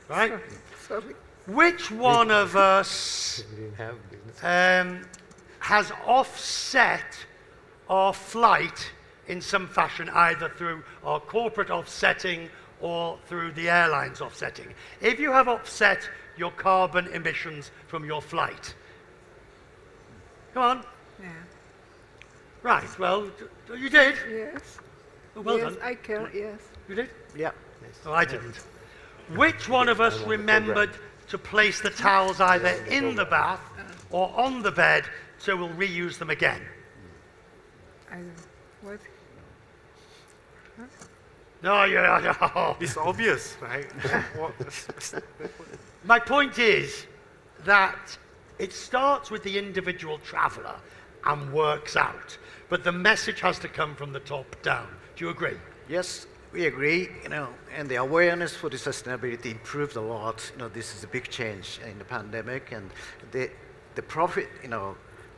Right? Sorry. Which one of us has offset our flight in some fashion, either through our corporate offsetting or through the airlines offsetting? If you have offset your carbon emissions from your flight, come on. Yeah. Right, well, you did? Yes. Oh, well yes, done. I can, yes. You did? Yeah. Oh, I didn't. Which one of us remembered to place the towels either in the bath or on the bed so we'll reuse them again? What? No, no. It's obvious, right? My point is that it starts with the individual traveller and works out, but the message has to come from the top down. Do you agree? Yes, we agree. You know, and the awareness for the sustainability improved a lot. You know, this is a big change in the pandemic, and the profit. You know,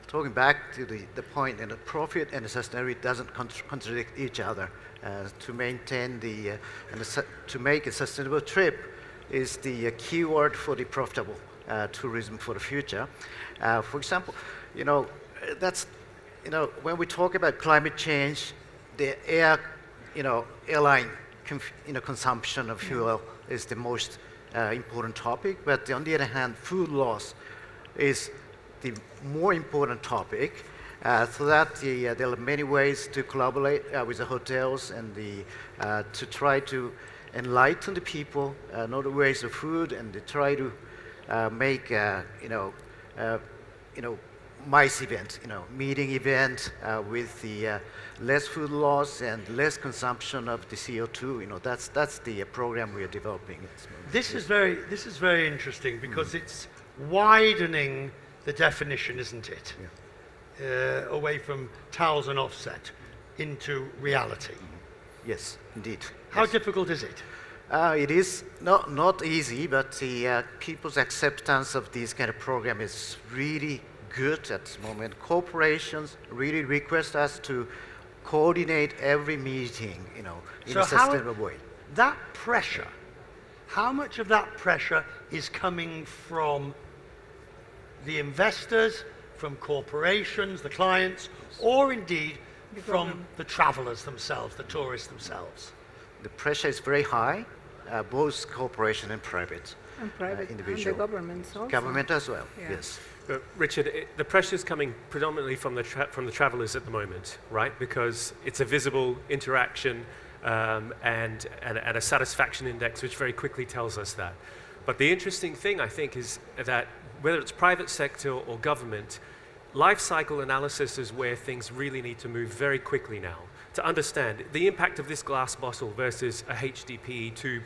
talking back to the point, and the profit and the sustainability doesn't contradict each other. To maintain to make a sustainable trip is the key word for the profitable tourism for the future. For example, you know, when we talk about climate change, the airline consumption of fuel is the most important topic. But on the other hand, food loss is the more important topic. So that there are many ways to collaborate with the hotels and to try to enlighten the people, know the ways of food, and to try to make MICE event, meeting event with the less food loss and less consumption of the CO2. That's the program we are developing. This is very interesting because it's widening the definition, isn't it? Yeah. Away from towels and offset into reality. Yes, indeed. How difficult is it? It is not easy, but the people's acceptance of this kind of program is really good at this moment. Corporations really request us to coordinate every meeting, in a sustainable way. That pressure, how much of that pressure is coming from the investors, from corporations, the clients, or indeed from the travelers themselves, the tourists themselves? The pressure is very high, both corporation and private. and private individual. and the governments also. Government as well, Yeah. yes. Richard, the pressure is coming predominantly from the travelers at the moment, right? Because it's a visible interaction and a satisfaction index, which very quickly tells us that. But the interesting thing, I think, is that whether it's private sector or government, life cycle analysis is where things really need to move very quickly now to understand the impact of this glass bottle versus a HDPE2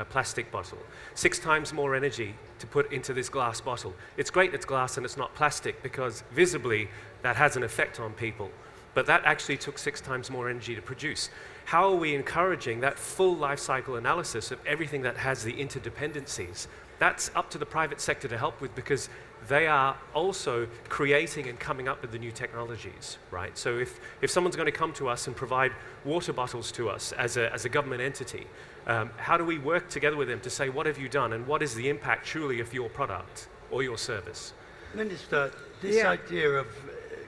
plastic bottle. 6 times more energy to put into this glass bottle. It's great it's glass and it's not plastic because visibly that has an effect on people. But that actually took 6 times more energy to produce. How are we encouraging that full life cycle analysis of everything that has the interdependencies? That's up to the private sector to help with because they are also creating and coming up with the new technologies, right? So if someone's going to come to us and provide water bottles to us as a government entity, how do we work together with them to say, what have you done and what is the impact truly of your product or your service? Minister, this idea of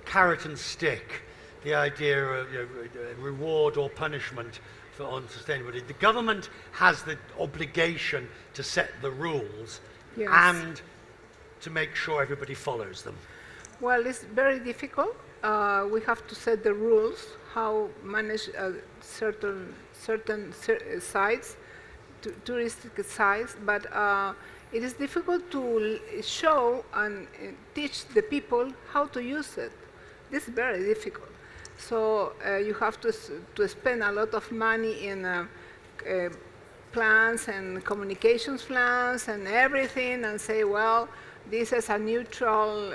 carrot and stick, the idea of reward or punishment on sustainability, the government has the obligation to set the rules and to make sure everybody follows them. Well, it's very difficult. We have to set the rules, how manage certain sites, touristic sites, but it is difficult to show and teach the people how to use it. This is very difficult. So you have to spend a lot of money in plans and communications plans and everything and say, well, this is a neutral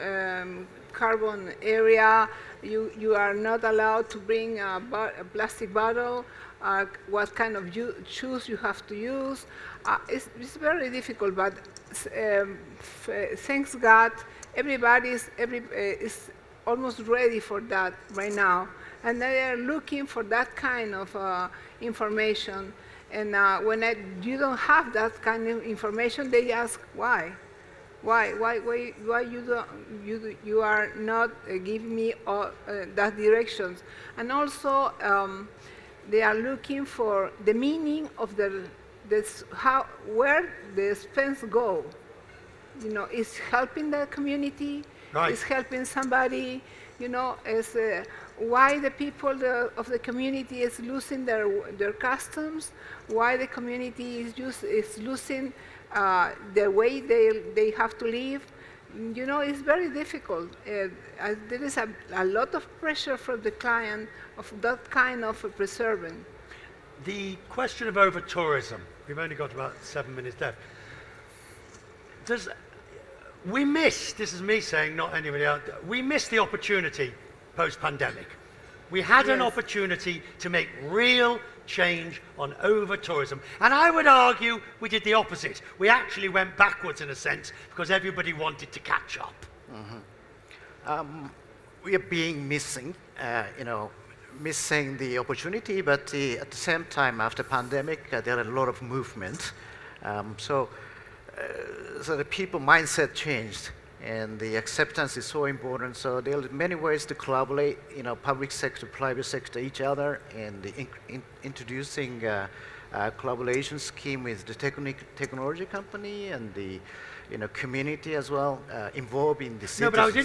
carbon area. You are not allowed to bring a plastic bottle. What kind of shoes you have to use. It's very difficult, but thanks God, everybody is almost ready for that right now. And they are looking for that kind of information. And when you don't have that kind of information, they ask why. Why you are not giving me that directions? And also, they are looking for the meaning of where the expense go. You know, is helping the community, is helping somebody. You know, is why the people of the community is losing their customs, why the community is losing the way they have to live. You know, it's very difficult. There is a lot of pressure from the client of that kind of preserving. The question of over-tourism, we've only got about 7 minutes left. We miss, this is me saying, not anybody else, we missed the opportunity post-pandemic. We had an opportunity to make real change on over-tourism. And I would argue we did the opposite. We actually went backwards in a sense because everybody wanted to catch up. We are missing the opportunity, but at the same time, after pandemic, there are a lot of movement. So the people mindset changed, and the acceptance is so important. So there are many ways to collaborate, public sector, private sector, each other, and introducing collaboration scheme with the technology company and the community as well, involved in the cities. No, but I was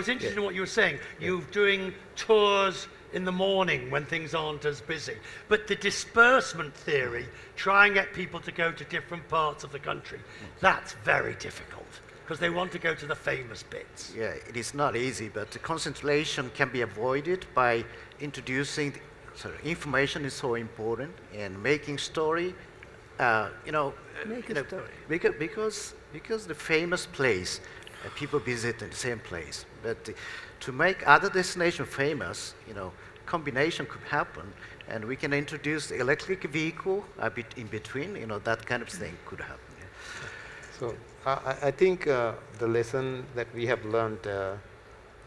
interested in what you were saying. You're doing tours in the morning when things aren't as busy. But the disbursement theory, try and get people to go to different parts of the country, that's very difficult because they want to go to the famous bits. Yeah, it is not easy, but the concentration can be avoided by introducing, information is so important, and making story, because the famous place, people visit the same place. But to make other destination famous, combination could happen, and we can introduce the electric vehicle a bit in between, that kind of thing could happen. So I think the lesson that we have learned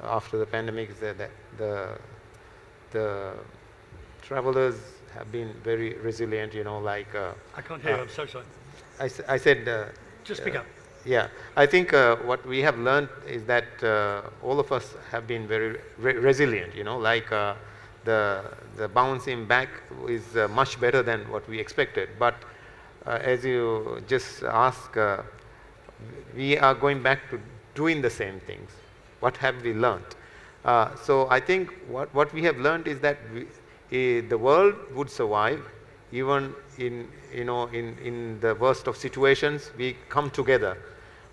after the pandemic is that the travelers have been very resilient, I can't hear you, I'm so sorry. I said... Just speak up. Yeah, I think what we have learned is that all of us have been very resilient, the bouncing back is much better than what we expected. But as you just asked, we are going back to doing the same things. What have we learned? So I think what we have learned is that the world would survive even in the worst of situations. We come together,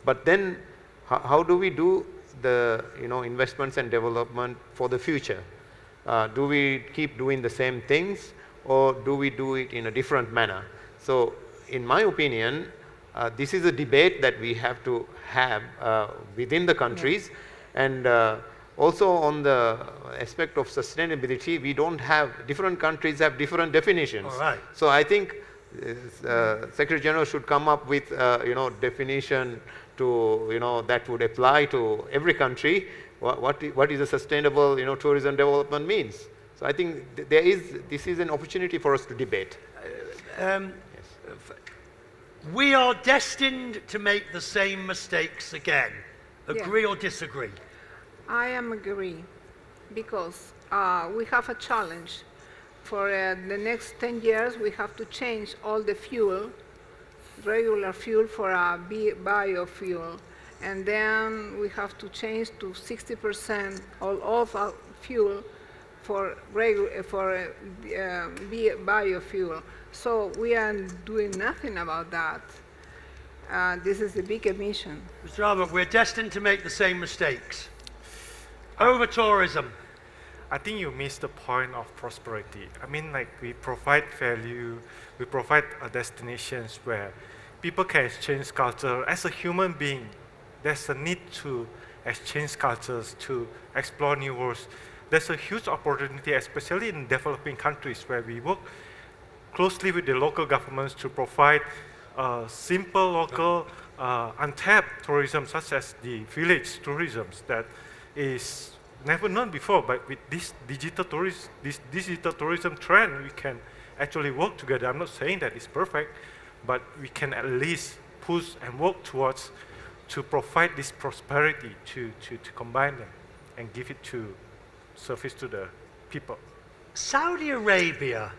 but then how do we do the investments and development for the future? Do we keep doing the same things, or do we do it in a different manner? So in my opinion, this is a debate that we have to have within the countries. And also on the aspect of sustainability, we don't have, different countries have different definitions. All right. So I think Secretary General should come up with definition to that would apply to every country. What is a sustainable tourism development means. So I think this is an opportunity for us to debate. We are destined to make the same mistakes again. Agree or disagree? I am agree, because we have a challenge. For the next 10 years, we have to change all the fuel, regular fuel, for a biofuel. And then we have to change to 60% of our fuel for biofuel. So we are doing nothing about that. This is a big emission. Mr. Albert, we're destined to make the same mistakes. Over tourism. I think you missed the point of prosperity. I mean, like, we provide value, we provide destinations where people can exchange culture. As a human being, there's a need to exchange cultures, to explore new worlds. There's a huge opportunity, especially in developing countries, where we work closely with the local governments to provide simple, local, untapped tourism, such as the village tourism that is never known before. But with this digital tourism trend, we can actually work together. I'm not saying that it's perfect, but we can at least push and work towards to provide this prosperity, to combine them and give it to service to the people. Saudi Arabia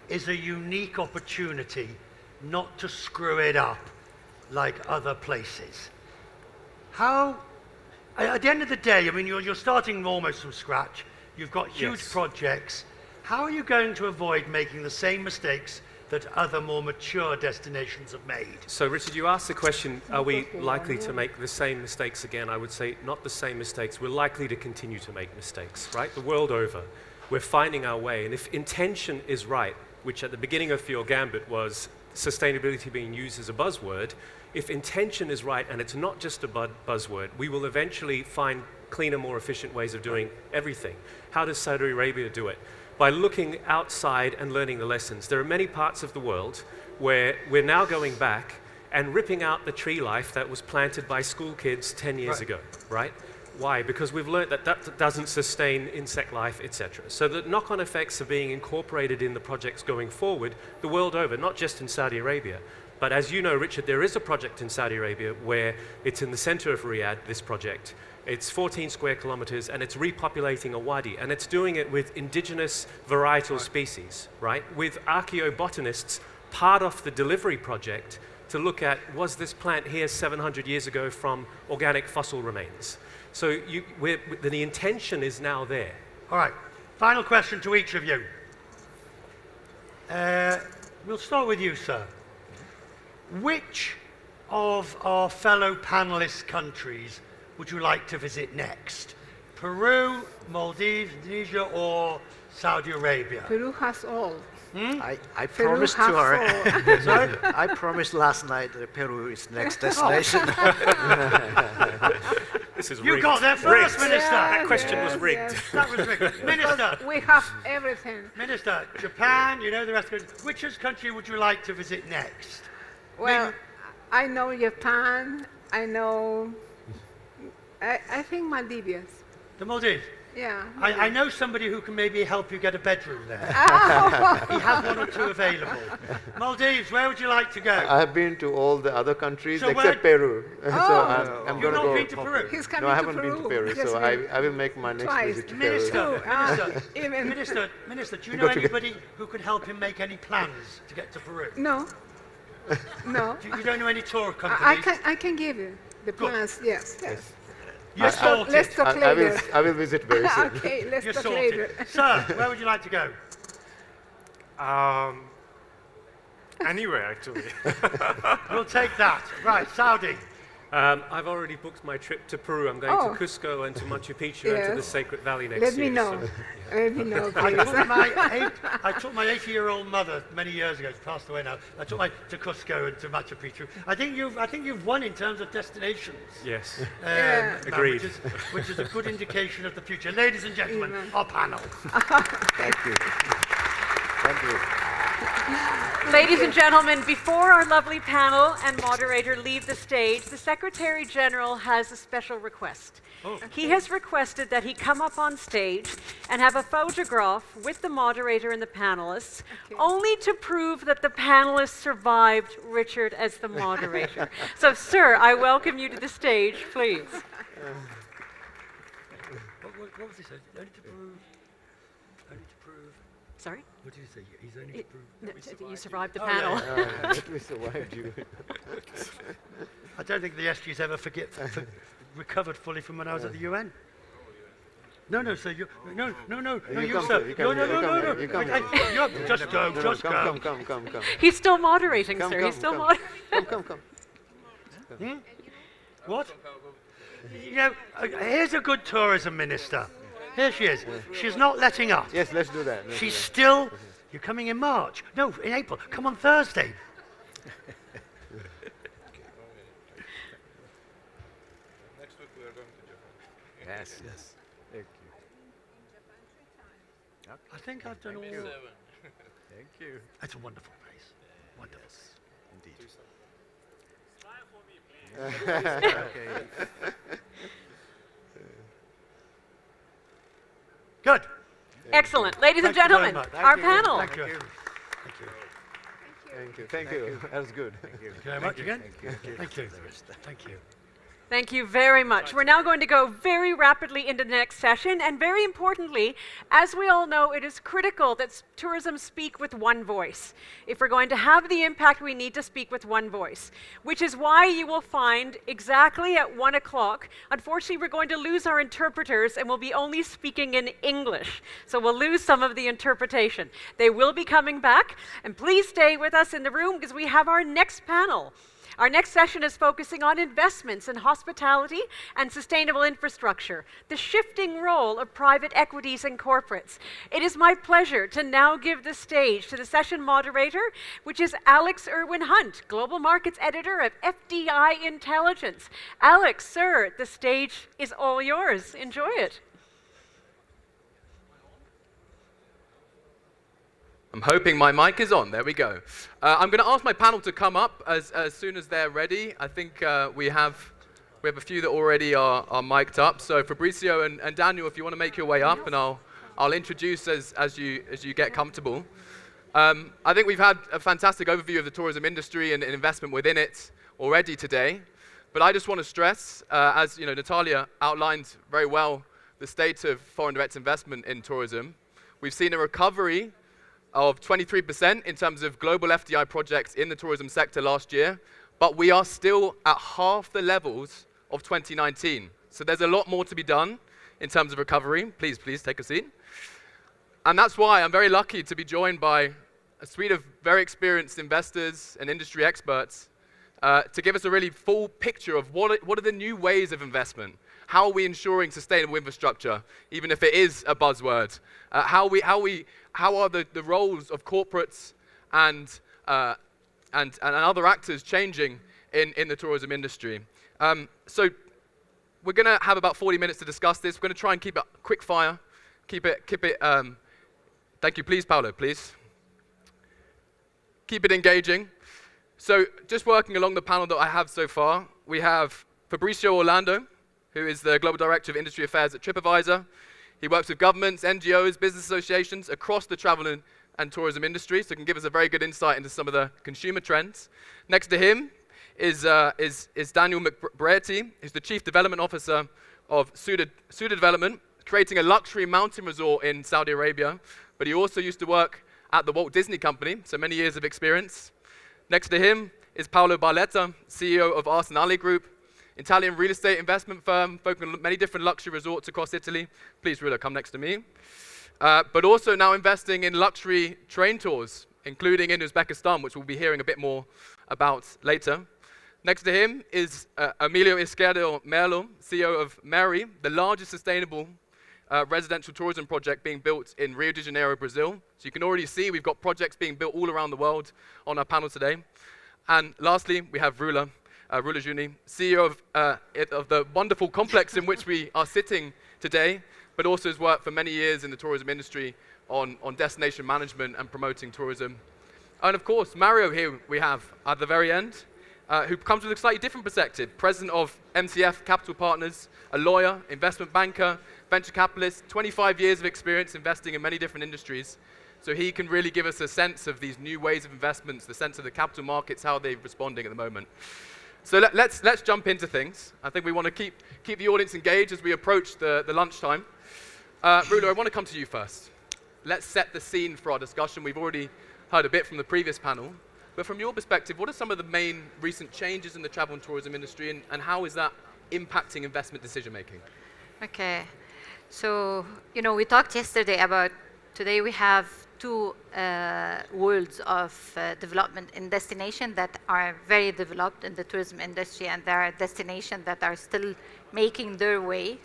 is a unique opportunity not to screw it up like other places. How, at the end of the day, I mean, you're starting almost from scratch. You've got huge projects. How are you going to avoid making the same mistakes that other more mature destinations have made? So, Richard, you asked the question, are we likely to make the same mistakes again? I would say not the same mistakes. We're likely to continue to make mistakes, right? The world over. We're finding our way. And if intention is right, which at the beginning of your gambit was sustainability being used as a buzzword, if intention is right and it's not just a buzzword, we will eventually find cleaner, more efficient ways of doing everything. How does Saudi Arabia do it? By looking outside and learning the lessons. There are many parts of the world where we're now going back and ripping out the tree life that was planted by school kids 10 years ago, right? Why? Because we've learned that that doesn't sustain insect life, etc. So the knock-on effects are being incorporated in the projects going forward the world over, not just in Saudi Arabia. But as you know, Richard, there is a project in Saudi Arabia where it's in the center of Riyadh, this project. It's 14 square kilometers, and it's repopulating a wadi, and it's doing it with indigenous varietal species, right? With archaeobotanists, part of the delivery project to look at, was this plant here 700 years ago from organic fossil remains? So the intention is now there. All right, final question to each of you. We'll start with you, sir. Which of our fellow panelist countries would you like to visit next? Peru, Maldives, Indonesia, or Saudi Arabia? Peru has all. I promised to our I promised last night that Peru is next destination. This is you rigged. got there first, Minister. That question was rigged. Yes. That was rigged. Minister. We have everything. Minister, Japan, you know the rest of it. Which country would you like to visit next? Well, I know Japan. I know. I think Maldives. The Maldives? Yeah. I know somebody who can maybe help you get a bedroom there. Oh. He has one or two available. Maldives, where would you like to go? I have been to all the other countries So except Peru. Oh. So I'm going to go. You've not been to Peru? He's coming No, I to haven't been to Peru. Peru, so I will make my next Twice. visit to Minister, Peru. Minister, do you Go know to- anybody who could help him make any plans to get to Peru? No. No. You don't know any tour companies? I can give you the plans. Yes. Yes. You're sorted. Let's talk later. I will visit very soon. Okay, let's You're talk sorted. later. Sir, where would you like to go? Anywhere, actually. We'll take that. Right, Saudi. I've already booked my trip to Peru. I'm going to Cusco and to Machu Picchu and to the Sacred Valley next year. Let me know. Let me know, please. I took my 80-year-old mother many years ago. She's passed away now. I took my to Cusco and to Machu Picchu. I think you've won in terms of destinations. Yes. Agreed. Which is a good indication of the future. Ladies and gentlemen, our panel. Thank you. Thank you. Ladies and gentlemen, before our lovely panel and moderator leave the stage, the Secretary General has a special request. He has requested that he come up on stage and have a photograph with the moderator and the panelists, only to prove that the panelists survived Richard as the moderator. So, sir, I welcome you to the stage, please. What was he saying? Only to prove. Sorry? What did you say? He's only to prove. You survived the panel. That we survived you. I don't think the SG's ever recovered fully from when I was at the UN. No, sir. You sir. Just go. Come. He's still moderating, sir. He's still moderating. Come. What? You know, here's a good tourism minister. Here she is. She's not letting up. Yes, let's do that. She's still... You're coming in March. No, in April. Come on Thursday. Next week we are going to Japan. Yes. Thank you. I think I've done all... Thank you. It's a wonderful place. Wonderful. Yes, indeed. Smile for me, please. Okay. Good. Excellent. Ladies and gentlemen, our panel. Thank you. Thank you. That was good. Thank you very much again. Thank you. Thank you very much. We're now going to go very rapidly into the next session, and very importantly, as we all know, it is critical that tourism speak with one voice. If we're going to have the impact, we need to speak with one voice, which is why you will find exactly at 1 o'clock, unfortunately, we're going to lose our interpreters and we'll be only speaking in English. So we'll lose some of the interpretation. They will be coming back, and please stay with us in the room because we have our next panel. Our next session is focusing on investments in hospitality and sustainable infrastructure, the shifting role of private equities and corporates. It is my pleasure to now give the stage to the session moderator, which is Alex Irwin Hunt, Global Markets Editor of FDI Intelligence. Alex, sir, the stage is all yours. Enjoy it. I'm hoping my mic is on. There we go. I'm going to ask my panel to come up as soon as they're ready. I think we have a few that already are mic'd up. So Fabrizio and Daniel, if you want to make your way up, and I'll introduce as you get comfortable. I think we've had a fantastic overview of the tourism industry and investment within it already today. But I just want to stress, as Natalia outlined very well, the state of foreign direct investment in tourism. We've seen a recovery of 23% in terms of global FDI projects in the tourism sector last year, but we are still at half the levels of 2019. So there's a lot more to be done in terms of recovery. Please take a seat. And that's why I'm very lucky to be joined by a suite of very experienced investors and industry experts to give us a really full picture of what are the new ways of investment. How are we ensuring sustainable infrastructure, even if it is a buzzword? How are the roles of corporates and other actors changing in the tourism industry? So we're going to have about 40 minutes to discuss this. We're going to try and keep it quick fire. Keep it. Thank you, please, Paolo, please. Keep it engaging. So just working along the panel that I have so far, we have Fabrizio Orlando, who is the Global Director of Industry Affairs at TripAdvisor. He works with governments, NGOs, business associations across the travel and tourism industry, so can give us a very good insight into some of the consumer trends. Next to him is Daniel McBrearty, who's the Chief Development Officer of Suda Development, creating a luxury mountain resort in Saudi Arabia, but he also used to work at the Walt Disney Company, so many years of experience. Next to him is Paolo Barletta, CEO of Arsenale Group, Italian real estate investment firm focusing on many different luxury resorts across Italy. Please, Rula, come next to me. But also now investing in luxury train tours, including in Uzbekistan, which we'll be hearing a bit more about later. Next to him is Emilio Izquierdo Merlo, CEO of Meri, the largest sustainable residential tourism project being built in Rio de Janeiro, Brazil. So you can already see we've got projects being built all around the world on our panel today. And lastly, we have Rula Juni, CEO of the wonderful complex in which we are sitting today, but also has worked for many years in the tourism industry on destination management and promoting tourism. And of course, Mario here we have at the very end, who comes with a slightly different perspective, president of MCF Capital Partners, a lawyer, investment banker, venture capitalist, 25 years of experience investing in many different industries. So he can really give us a sense of these new ways of investments, the sense of the capital markets, how they're responding at the moment. So let's jump into things. I think we want to keep the audience engaged as we approach the lunchtime. Rula, I want to come to you first. Let's set the scene for our discussion. We've already heard a bit from the previous panel. But from your perspective, what are some of the main recent changes in the travel and tourism industry, and how is that impacting investment decision making? Okay. So, we talked yesterday about today we have two worlds of development in destination that are very developed in the tourism industry, and there are destinations that are still making their way,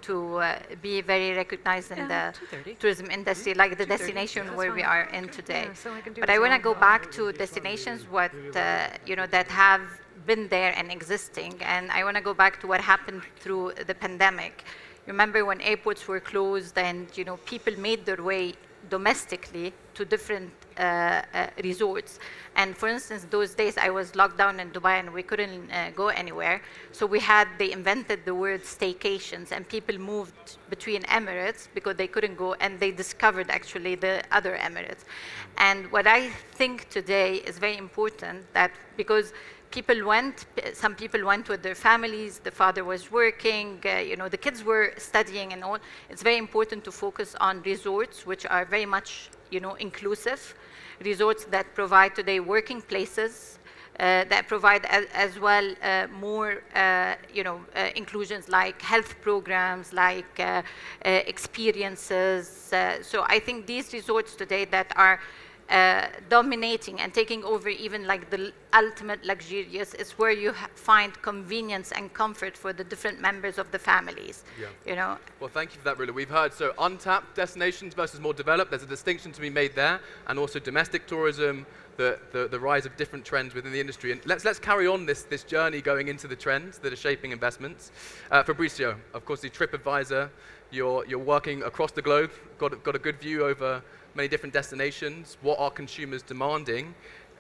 to be very recognized in the tourism industry, like the destination where we are in today. But I want to go back to destinations that have been there and existing, and I want to go back to what happened through the pandemic. Remember when airports were closed and people made their way domestically to different resorts. And for instance, those days I was locked down in Dubai and we couldn't go anywhere. So they invented the word staycations, and people moved between Emirates because they couldn't go, and they discovered actually the other Emirates. And what I think today is very important, that because some people went with their families, the father was working, the kids were studying and all. It's very important to focus on resorts, which are very much, inclusive. Resorts that provide today working places, that provide as well more, inclusions like health programs, like experiences. So I think these resorts today that are dominating and taking over even like the ultimate luxurious is where you find convenience and comfort for the different members of the families. Yeah. Well, thank you for that, Rula. We've heard so untapped destinations versus more developed. There's a distinction to be made there, and also domestic tourism, the rise of different trends within the industry. And let's carry on this journey going into the trends that are shaping investments. Fabrizio, of course, the TripAdvisor, you're working across the globe, got a good view over many different destinations. What are consumers demanding?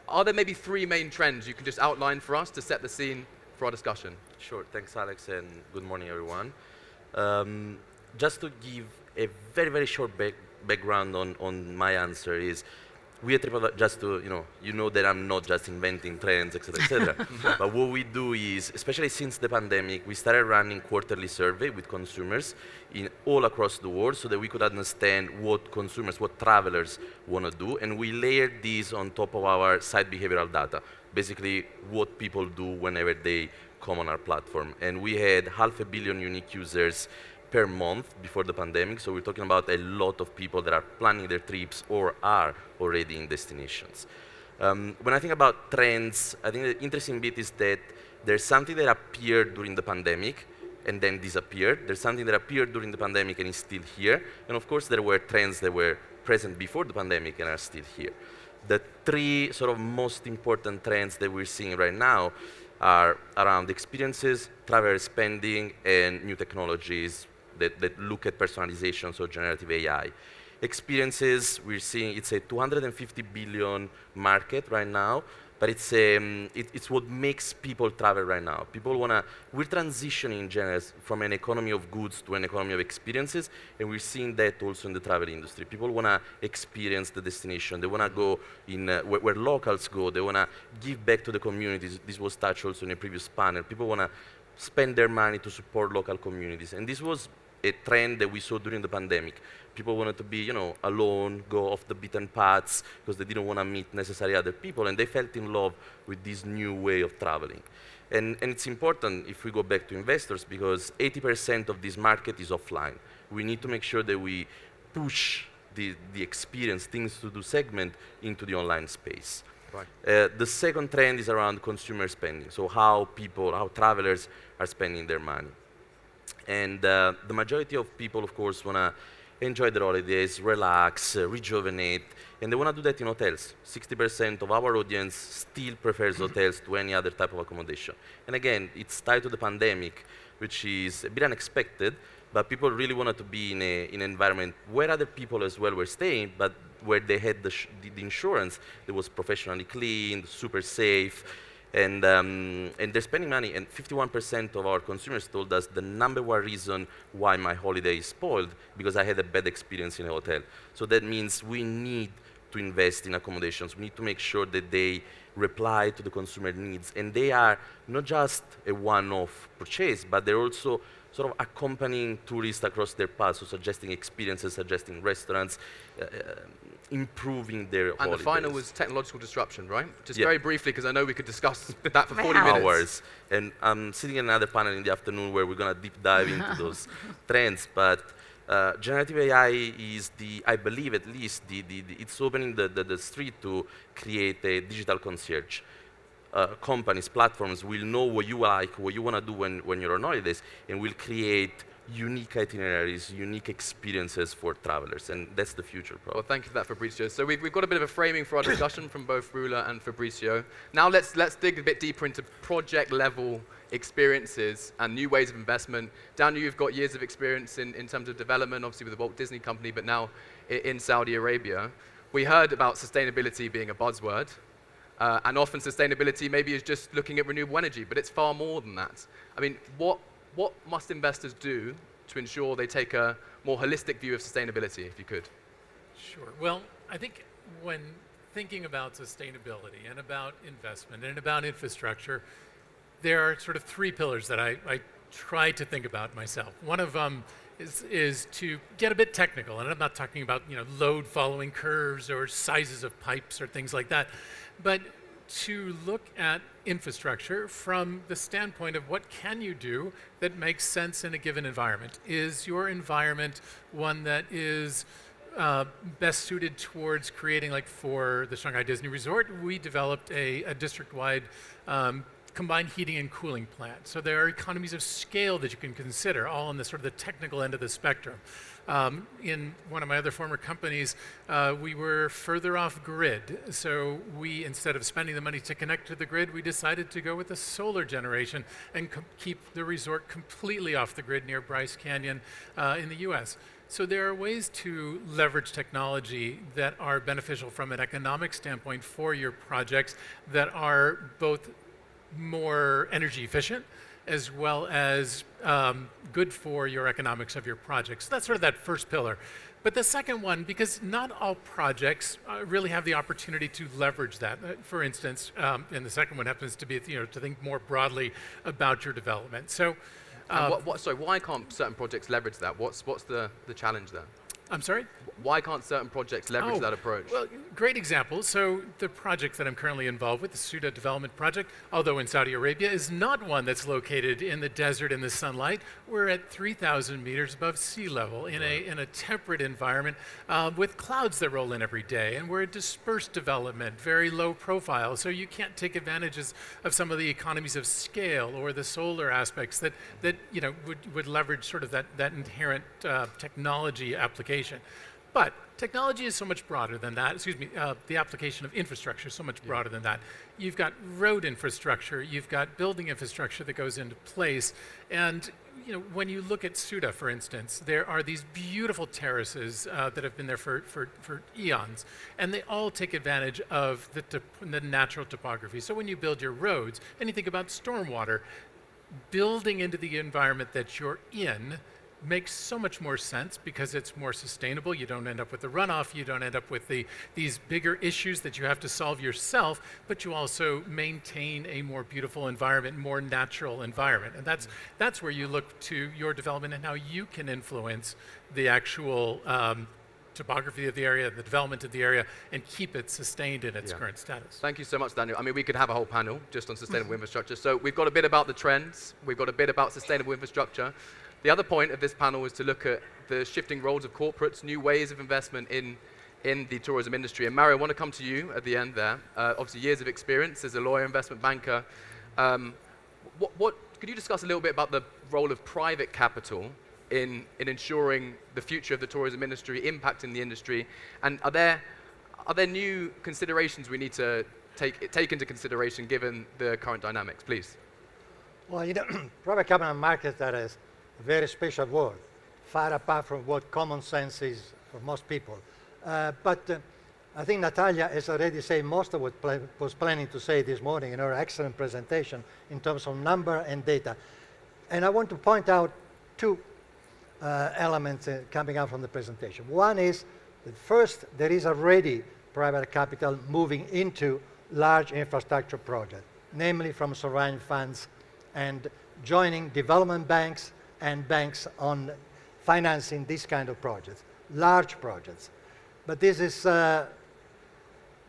Are there maybe three main trends you can just outline for us to set the scene for our discussion? Sure, thanks Alex, and good morning everyone. Just to give a very, very short background on my answer is, we at TripAdvisor, just to, you know that I'm not just inventing trends, etc., etc. But what we do is, especially since the pandemic, we started running quarterly survey with consumers in all across the world so that we could understand what consumers, what travelers want to do, and we layered these on top of our site behavioral data, basically what people do whenever they come on our platform. And we had 500 million unique users per month before the pandemic, so we're talking about a lot of people that are planning their trips or are already in destinations. When I think about trends, I think the interesting bit is that there's something that appeared during the pandemic and then disappeared. There's something that appeared during the pandemic and is still here. And of course, there were trends that were present before the pandemic and are still here. The three sort of most important trends that we're seeing right now are around experiences, traveler spending, and new technologies that look at personalization, so generative AI. Experiences, we're seeing it's a 250 billion market right now, but it's what makes people travel right now. We're transitioning in general from an economy of goods to an economy of experiences, and we're seeing that also in the travel industry. People want to experience the destination. They want to go in where locals go. They want to give back to the communities. This was touched also in a previous panel. People want to spend their money to support local communities, and this was a trend that we saw during the pandemic. People wanted to be, alone, go off the beaten paths because they didn't want to meet necessarily other people, and they felt in love with this new way of traveling. And it's important if we go back to investors because 80% of this market is offline. We need to make sure that we push the experience, things to do segment into the online space. Right. The second trend is around consumer spending, so how travelers are spending their money. And the majority of people, of course, want to enjoy their holidays, relax, rejuvenate, and they want to do that in hotels. 60% of our audience still prefers hotels to any other type of accommodation. And again, it's tied to the pandemic, which is a bit unexpected, but people really wanted to be in an environment where other people as well were staying, but where they had the insurance that was professionally cleaned, super safe, and they're spending money. And 51% of our consumers told us the number one reason why my holiday is spoiled because I had a bad experience in a hotel. So that means we need to invest in accommodations. We need to make sure that they reply to the consumer needs, and they are not just a one-off purchase, but they're also sort of accompanying tourists across their paths, so suggesting experiences, suggesting restaurants, improving their holidays. And the final was technological disruption, right? Just very briefly, because I know we could discuss that for 40 minutes. Hours. And I'm sitting in another panel in the afternoon where we're going to deep dive into those trends. But generative AI is I believe at least, it's opening the street to create a digital concierge. Companies, platforms will know what you like, what you want to do when you're on holidays, and will create unique itineraries, unique experiences for travelers, and that's the future, probably. Well, thank you for that, Fabrizio. So we've got a bit of a framing for our discussion from both Rula and Fabrizio. Now let's dig a bit deeper into project-level experiences and new ways of investment. Daniel, you've got years of experience in terms of development, obviously with the Walt Disney Company, but now in Saudi Arabia. We heard about sustainability being a buzzword. And often sustainability maybe is just looking at renewable energy, but it's far more than that. I mean, what must investors do to ensure they take a more holistic view of sustainability, if you could? Sure. Well, I think when thinking about sustainability and about investment and about infrastructure, there are sort of three pillars that I try to think about myself. One of them is to get a bit technical, and I'm not talking about load following curves or sizes of pipes or things like that, but to look at infrastructure from the standpoint of what can you do that makes sense in a given environment. Is your environment one that is best suited towards creating, like for the Shanghai Disney Resort, we developed a district-wide combined heating and cooling plant. So there are economies of scale that you can consider, all on the sort of the technical end of the spectrum. In one of my other former companies, we were further off grid. So we, instead of spending the money to connect to the grid, we decided to go with the solar generation and keep the resort completely off the grid near Bryce Canyon in the US. So there are ways to leverage technology that are beneficial from an economic standpoint for your projects that are both more energy efficient as well as good for your economics of your projects. So that's sort of that first pillar. But the second one, because not all projects really have the opportunity to leverage that. For instance, and the second one happens to be to think more broadly about your development. So, sorry, why can't certain projects leverage that? What's the challenge there? I'm sorry? Why can't certain projects leverage that approach? Well, great example. So the project that I'm currently involved with, the Suda Development Project, although in Saudi Arabia, is not one that's located in the desert in the sunlight. We're at 3,000 meters above sea level in a temperate environment with clouds that roll in every day. And we're a dispersed development, very low profile. So you can't take advantages of some of the economies of scale or the solar aspects that would leverage sort of that inherent technology application. But technology is so much broader than that. Excuse me, the application of infrastructure is so much broader than that. You've got road infrastructure, you've got building infrastructure that goes into place. And when you look at Suda, for instance, there are these beautiful terraces that have been there for eons. And they all take advantage of the natural topography. So when you build your roads, and you think about stormwater, building into the environment that you're in makes so much more sense because it's more sustainable. You don't end up with the runoff, you don't end up with these bigger issues that you have to solve yourself, but you also maintain a more beautiful environment, more natural environment. And that's where you look to your development and how you can influence the actual topography of the area, the development of the area, and keep it sustained in its current status. Thank you so much, Daniel. I mean, we could have a whole panel just on sustainable infrastructure. So we've got a bit about the trends, we've got a bit about sustainable infrastructure. The other point of this panel is to look at the shifting roles of corporates, new ways of investment in the tourism industry. And Mario, I want to come to you at the end there. Obviously, years of experience as a lawyer, investment banker. Could you discuss a little bit about the role of private capital in ensuring the future of the tourism industry, impacting the industry? And are there new considerations we need to take into consideration given the current dynamics, please? Well, you know, private capital markets are a very special world, far apart from what common sense is for most people. But I think Natalia has already said most of what was planning to say this morning in her excellent presentation in terms of number and data. And I want to point out two elements coming out from the presentation. One is that first, there is already private capital moving into large infrastructure projects, namely from sovereign funds and joining development banks and banks on financing this kind of projects, large projects. But this is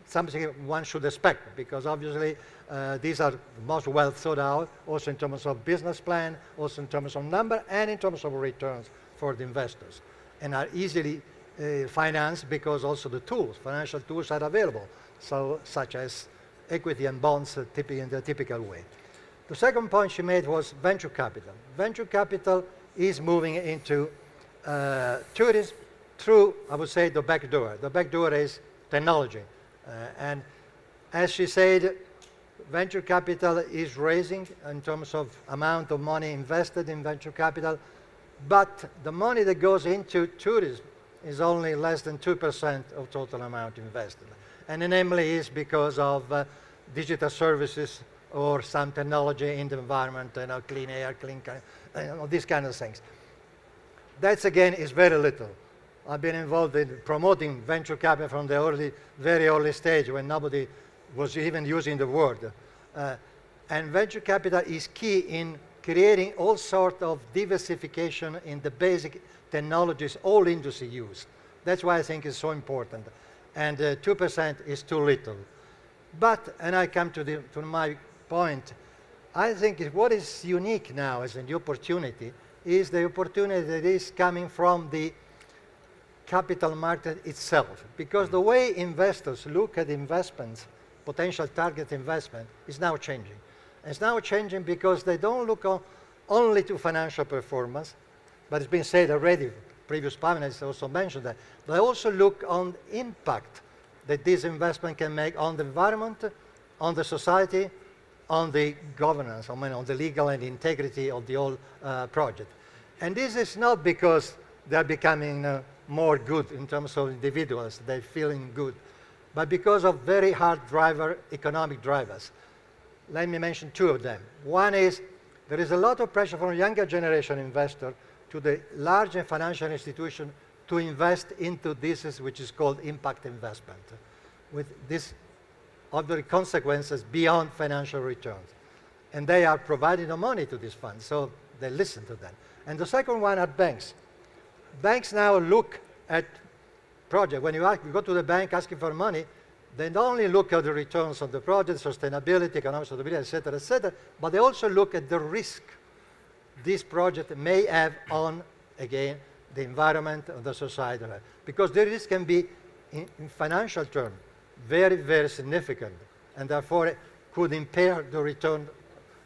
something one should expect, because obviously these are most well thought out, also in terms of business plan, also in terms of number, and in terms of returns for the investors, and are easily financed because also the tools, financial tools are available, so such as equity and bonds in the typical way. The second point she made was venture capital. Venture capital is moving into tourism through, I would say, the back door. The back door is technology. And as she said, venture capital is raising in terms of amount of money invested in venture capital, but the money that goes into tourism is only less than 2% of total amount invested. And namely is because of digital services or some technology in the environment, clean air, clean, these kind of things. That again is very little. I've been involved in promoting venture capital from the very early stage when nobody was even using the word. And venture capital is key in creating all sorts of diversification in the basic technologies all industry use. That's why I think it's so important. And 2% is too little. But, and I come to my point, I think what is unique now as an opportunity is the opportunity that is coming from the capital market itself. Because the way investors look at investments, potential target investment, is now changing. It's now changing because they don't look only to financial performance, but it's been said already, previous panelists also mentioned that. They also look on impact that this investment can make on the environment, on the society, on the governance, on the legal and integrity of the whole project. And this is not because they're becoming more good in terms of individuals, they're feeling good, but because of very hard economic drivers. Let me mention two of them. One is there is a lot of pressure from younger generation investor to the larger financial institution to invest into this, which is called impact investment, with this other consequences beyond financial returns. And they are providing the money to these funds, so they listen to them. And the second one are banks. Banks now look at projects. When you go to the bank asking for money, they not only look at the returns on the project, sustainability, economic sustainability, et cetera, but they also look at the risk this project may have on, again, the environment and the society. Because the risk can be, in financial terms, very, very significant, and therefore could impair the return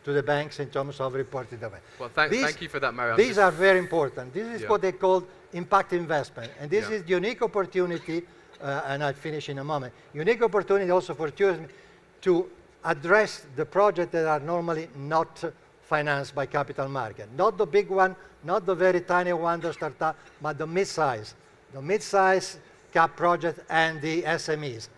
to the banks in terms of reporting them. Well, thank you for that, Mario. These are very important. This is what they call impact investment. And this is unique opportunity, and I'll finish in a moment, unique opportunity also for tourism to address the projects that are normally not financed by capital market. Not the big one, not the very tiny one, the startup, but the mid-size cap project and the SMEs.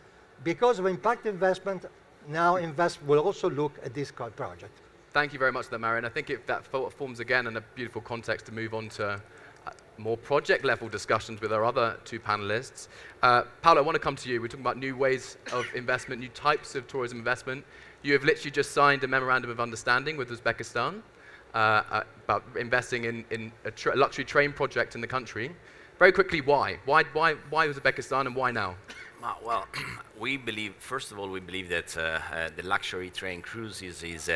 Because of impact investment, now will also look at this project. Thank you very much for that, Mario. And I think that forms again in a beautiful context to move on to more project level discussions with our other two panelists. Paolo, I want to come to you. We're talking about new ways of investment, new types of tourism investment. You have literally just signed a memorandum of understanding with Uzbekistan about investing in a luxury train project in the country. Very quickly, why? Why Uzbekistan and why now? Well, we believe, first of all, we believe that the luxury train cruise is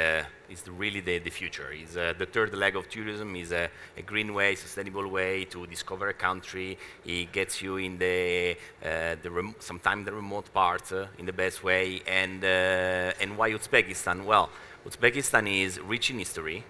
really the future. Is the third leg of tourism. Is a green way, sustainable way to discover a country. It gets you in sometimes the remote part in the best way. And why Uzbekistan? Well, Uzbekistan is rich in history,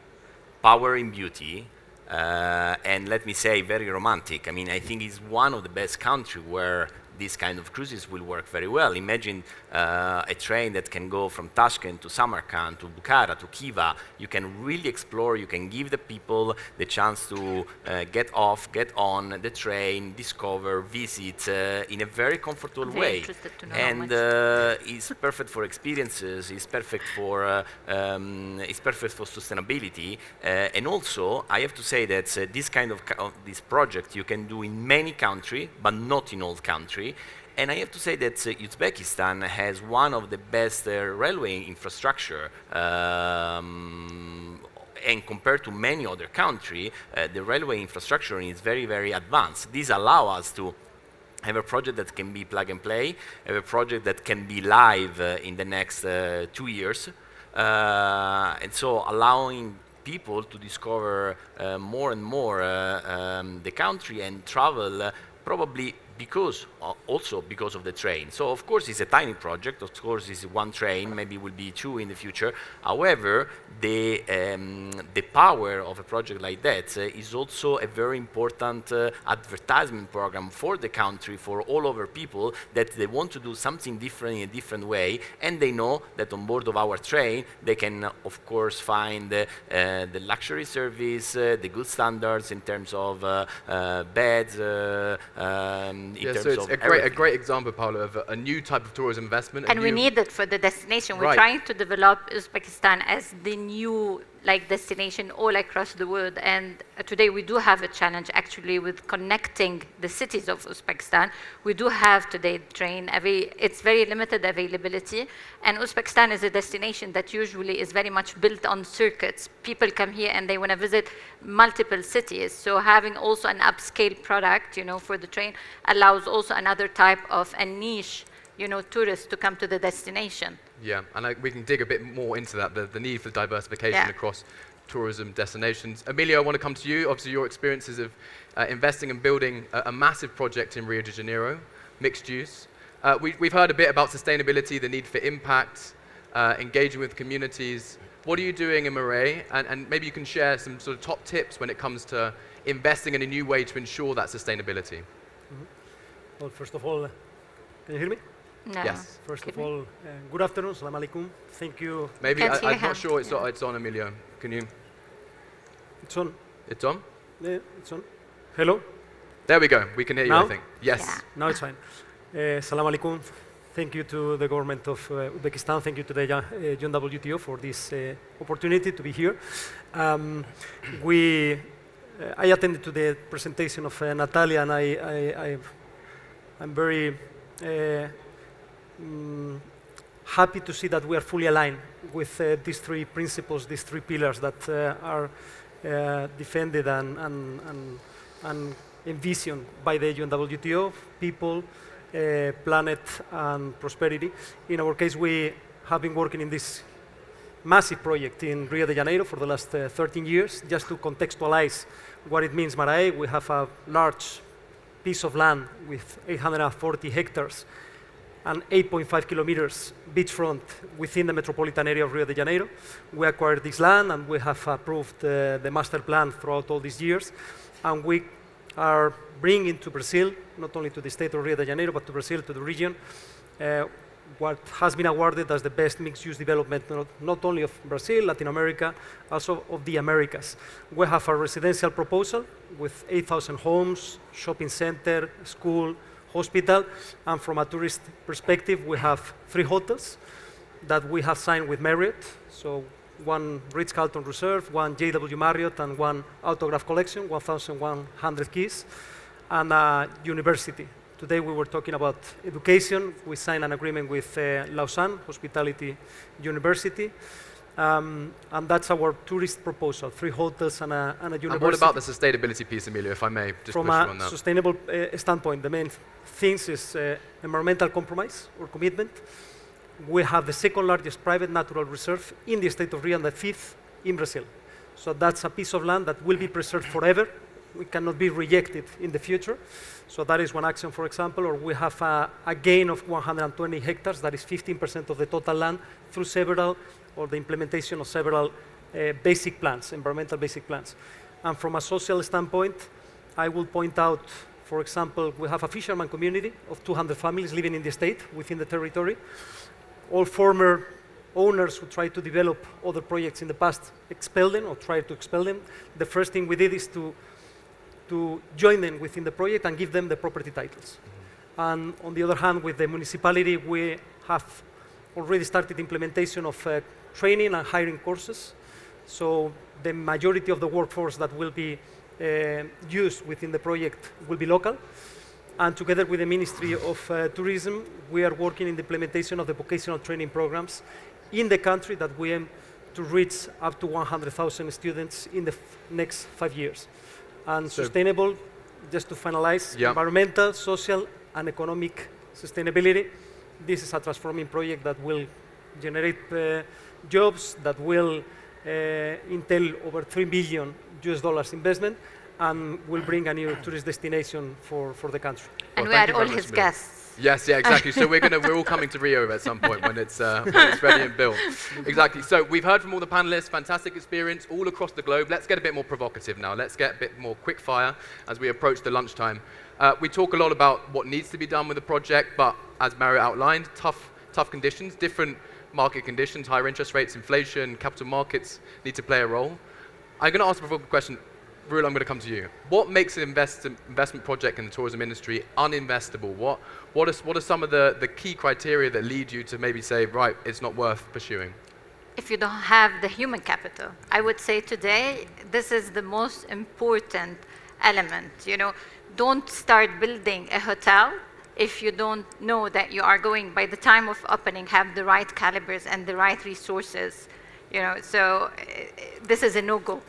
power in beauty, and let me say, very romantic. I mean, I think it's one of the best countries where these kind of cruises will work very well. Imagine a train that can go from Tashkent to Samarkand, to Bukhara, to Khiva. You can really explore, you can give the people the chance to get off, get on the train, discover, visit in a very comfortable way. And it's perfect for experiences, it's perfect for sustainability. And also, I have to say that this kind of this project you can do in many countries, but not in all countries. And I have to say that Uzbekistan has one of the best railway infrastructure, and compared to many other countries, the railway infrastructure is very, very advanced. This allows us to have a project that can be plug and play, have a project that can be live in the next 2 years, and so allowing people to discover more and more the country and travel probably also because of the train. So of course it's a tiny project, of course it's one train, maybe it will be 2 in the future. However, the power of a project like that is also a very important advertisement program for the country, for all over people that they want to do something different in a different way, and they know that on board of our train they can of course find the luxury service, the good standards in terms of beds, so it's a great example, Paolo, of a new type of tourism investment. And we need it for the destination. We're trying to develop Uzbekistan as the new destination all across the world. And today we do have a challenge actually with connecting the cities of Uzbekistan. We do have today train, it's very limited availability. And Uzbekistan is a destination that usually is very much built on circuits. People come here and they want to visit multiple cities. So having also an upscale product, for the train allows also another type of a niche, tourists to come to the destination. Yeah, and we can dig a bit more into that, the need for diversification across tourism destinations. Emilio, I want to come to you. Obviously, your experiences of investing and building a massive project in Rio de Janeiro, mixed use. We've heard a bit about sustainability, the need for impact, engaging with communities. What are you doing in Marais? And maybe you can share some sort of top tips when it comes to investing in a new way to ensure that sustainability. Well, first of all, can you hear me? No. Yes. First of all, good afternoon, salam alaikum. Thank you. Maybe I'm not sure it's on, Emilio. Can you? It's on. It's on? Yeah, it's on. Hello? There we go. We can hear you, now? I think. Yes. Yeah. Now it's fine. Salam alaikum. Thank you to the government of Uzbekistan. Thank you to the UNWTO for this opportunity to be here. I attended to the presentation of Natalia, and I'm very happy to see that we are fully aligned with these 3 principles, these 3 pillars that are defended and envisioned by the UNWTO: people, planet, and prosperity. In our case, we have been working in this massive project in Rio de Janeiro for the last 13 years. Just to contextualize what it means, Marais, we have a large piece of land with 840 hectares and 8.5 kilometers beachfront within the metropolitan area of Rio de Janeiro. We acquired this land and we have approved the master plan throughout all these years. And we are bringing to Brazil, not only to the state of Rio de Janeiro, but to Brazil, to the region, what has been awarded as the best mixed-use development, not only of Brazil, Latin America, also of the Americas. We have a residential proposal with 8,000 homes, shopping center, school, hospital, and from a tourist perspective, we have 3 hotels that we have signed with Marriott. So one Ritz-Carlton Reserve, one JW Marriott, and one autograph collection, 1,100 keys, and a university. Today we were talking about education. We signed an agreement with Lausanne Hospitality University. And that's our tourist proposal, 3 hotels and a university. And what about the sustainability piece, Emilio, if I may just From push you a on that? sustainable standpoint, the main things is environmental compromise or commitment. We have the 2nd largest private natural reserve in the state of Rio and the 5th in Brazil. So that's a piece of land that will be preserved forever. We cannot be rejected in the future. So that is one action, for example, or we have a gain of 120 hectares, that is 15% of the total land, through the implementation of several basic plans, environmental basic plans. And from a social standpoint, I will point out, for example, we have a fisherman community of 200 families living in the state, within the territory. All former owners who tried to develop other projects in the past expelled them or tried to expel them. The first thing we did is to join them within the project and give them the property titles. And on the other hand, with the municipality, we have already started implementation of training and hiring courses. So the majority of the workforce that will be used within the project will be local. And together with the Ministry of Tourism, we are working in the implementation of the vocational training programs in the country that we aim to reach up to 100,000 students in the next 5 years. And sustainable, just to finalize, environmental, social, and economic sustainability. This is a transforming project that will generate jobs, that will entail over $3 billion investment, and will bring a new tourist destination for the country. And we are all his guests. Yes, yeah, exactly. So we're all coming to Rio at some point when it's ready and built. Exactly. So we've heard from all the panelists, fantastic experience all across the globe. Let's get a bit more provocative now. Let's get a bit more quick fire as we approach the lunchtime. We talk a lot about what needs to be done with the project, but as Mario outlined, tough conditions, different market conditions, higher interest rates, inflation, capital markets need to play a role. I'm going to ask a provocative question. Rul, I'm going to come to you. What makes an investment project in the tourism industry uninvestable? What are some of the key criteria that lead you to maybe say, right, it's not worth pursuing? If you don't have the human capital, I would say today, this is the most important element. You know, don't start building a hotel if you don't know that you are going, by the time of opening, have the right calibers and the right resources. You know, so this is a no-go.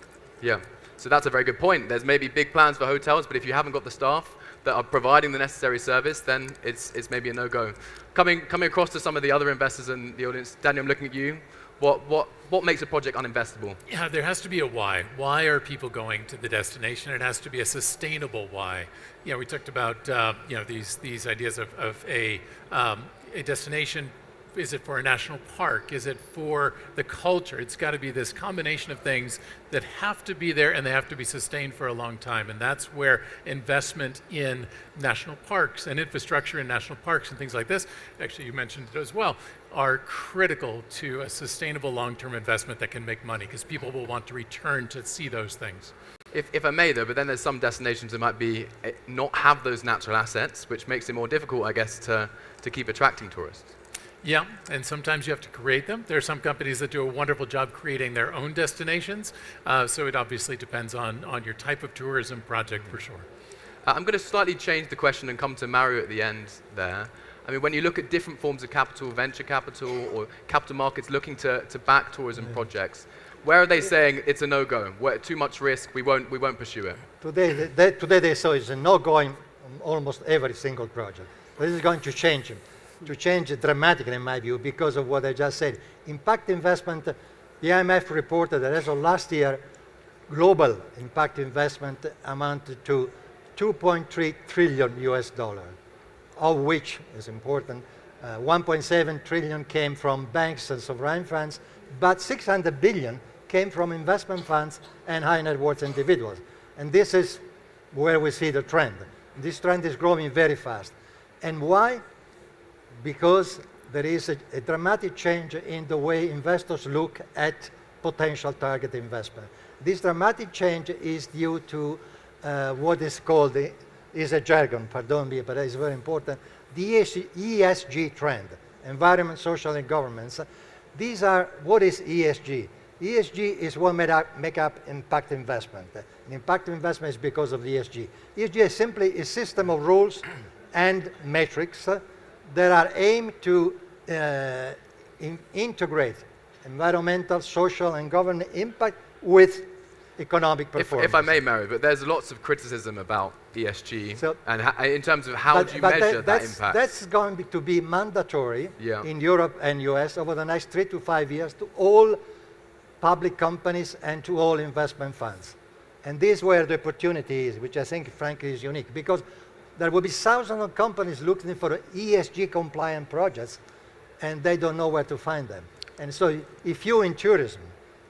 Yeah. So that's a very good point. There's maybe big plans for hotels, but if you haven't got the staff that are providing the necessary service, then it's maybe a no-go. Coming across to some of the other investors in the audience, Daniel, I'm looking at you. What makes a project uninvestable? Yeah, there has to be a why. Why are people going to the destination? It has to be a sustainable why. You know, we talked about these ideas of a destination. Is it for a national park? Is it for the culture? It's got to be this combination of things that have to be there and they have to be sustained for a long time. And that's where investment in national parks and infrastructure in national parks and things like this, actually you mentioned it as well, are critical to a sustainable long-term investment that can make money, because people will want to return to see those things. If I may though, but then there's some destinations that might be not have those natural assets, which makes it more difficult, I guess, to keep attracting tourists. Yeah, and sometimes you have to create them. There are some companies that do a wonderful job creating their own destinations, so it obviously depends on your type of tourism project for sure. I'm going to slightly change the question and come to Mario at the end there. I mean, when you look at different forms of capital, venture capital or capital markets looking to back tourism projects, where are they saying it's a no-go? Too much risk, we won't pursue it? Today they say it's a no-go in almost every single project. This is going to change it dramatically in my view because of what I just said. Impact investment, the IMF reported that as of last year, global impact investment amounted to $2.3 trillion, of which is important, 1.7 trillion came from banks and sovereign funds, but 600 billion came from investment funds and high net worth individuals. And this is where we see the trend. This trend is growing very fast. And why? Because there is a dramatic change in the way investors look at potential target investment. This dramatic change is due to what is called, is a jargon, pardon me, but it's very important, the ESG trend, environment, social, and governance. These are, what is ESG? ESG is what make up impact investment. And impact investment is because of the ESG. ESG is simply a system of rules and metrics that are aimed to integrate environmental, social, and governance impact with economic performance. If I may, Mario, but there's lots of criticism about ESG and in terms of how do you measure that impact? That's going to be mandatory in Europe and US over the next 3 to 5 years to all public companies and to all investment funds. And this is where the opportunity is, which I think, frankly, is unique, because there will be thousands of companies looking for ESG compliant projects, and they don't know where to find them. And so if you in tourism,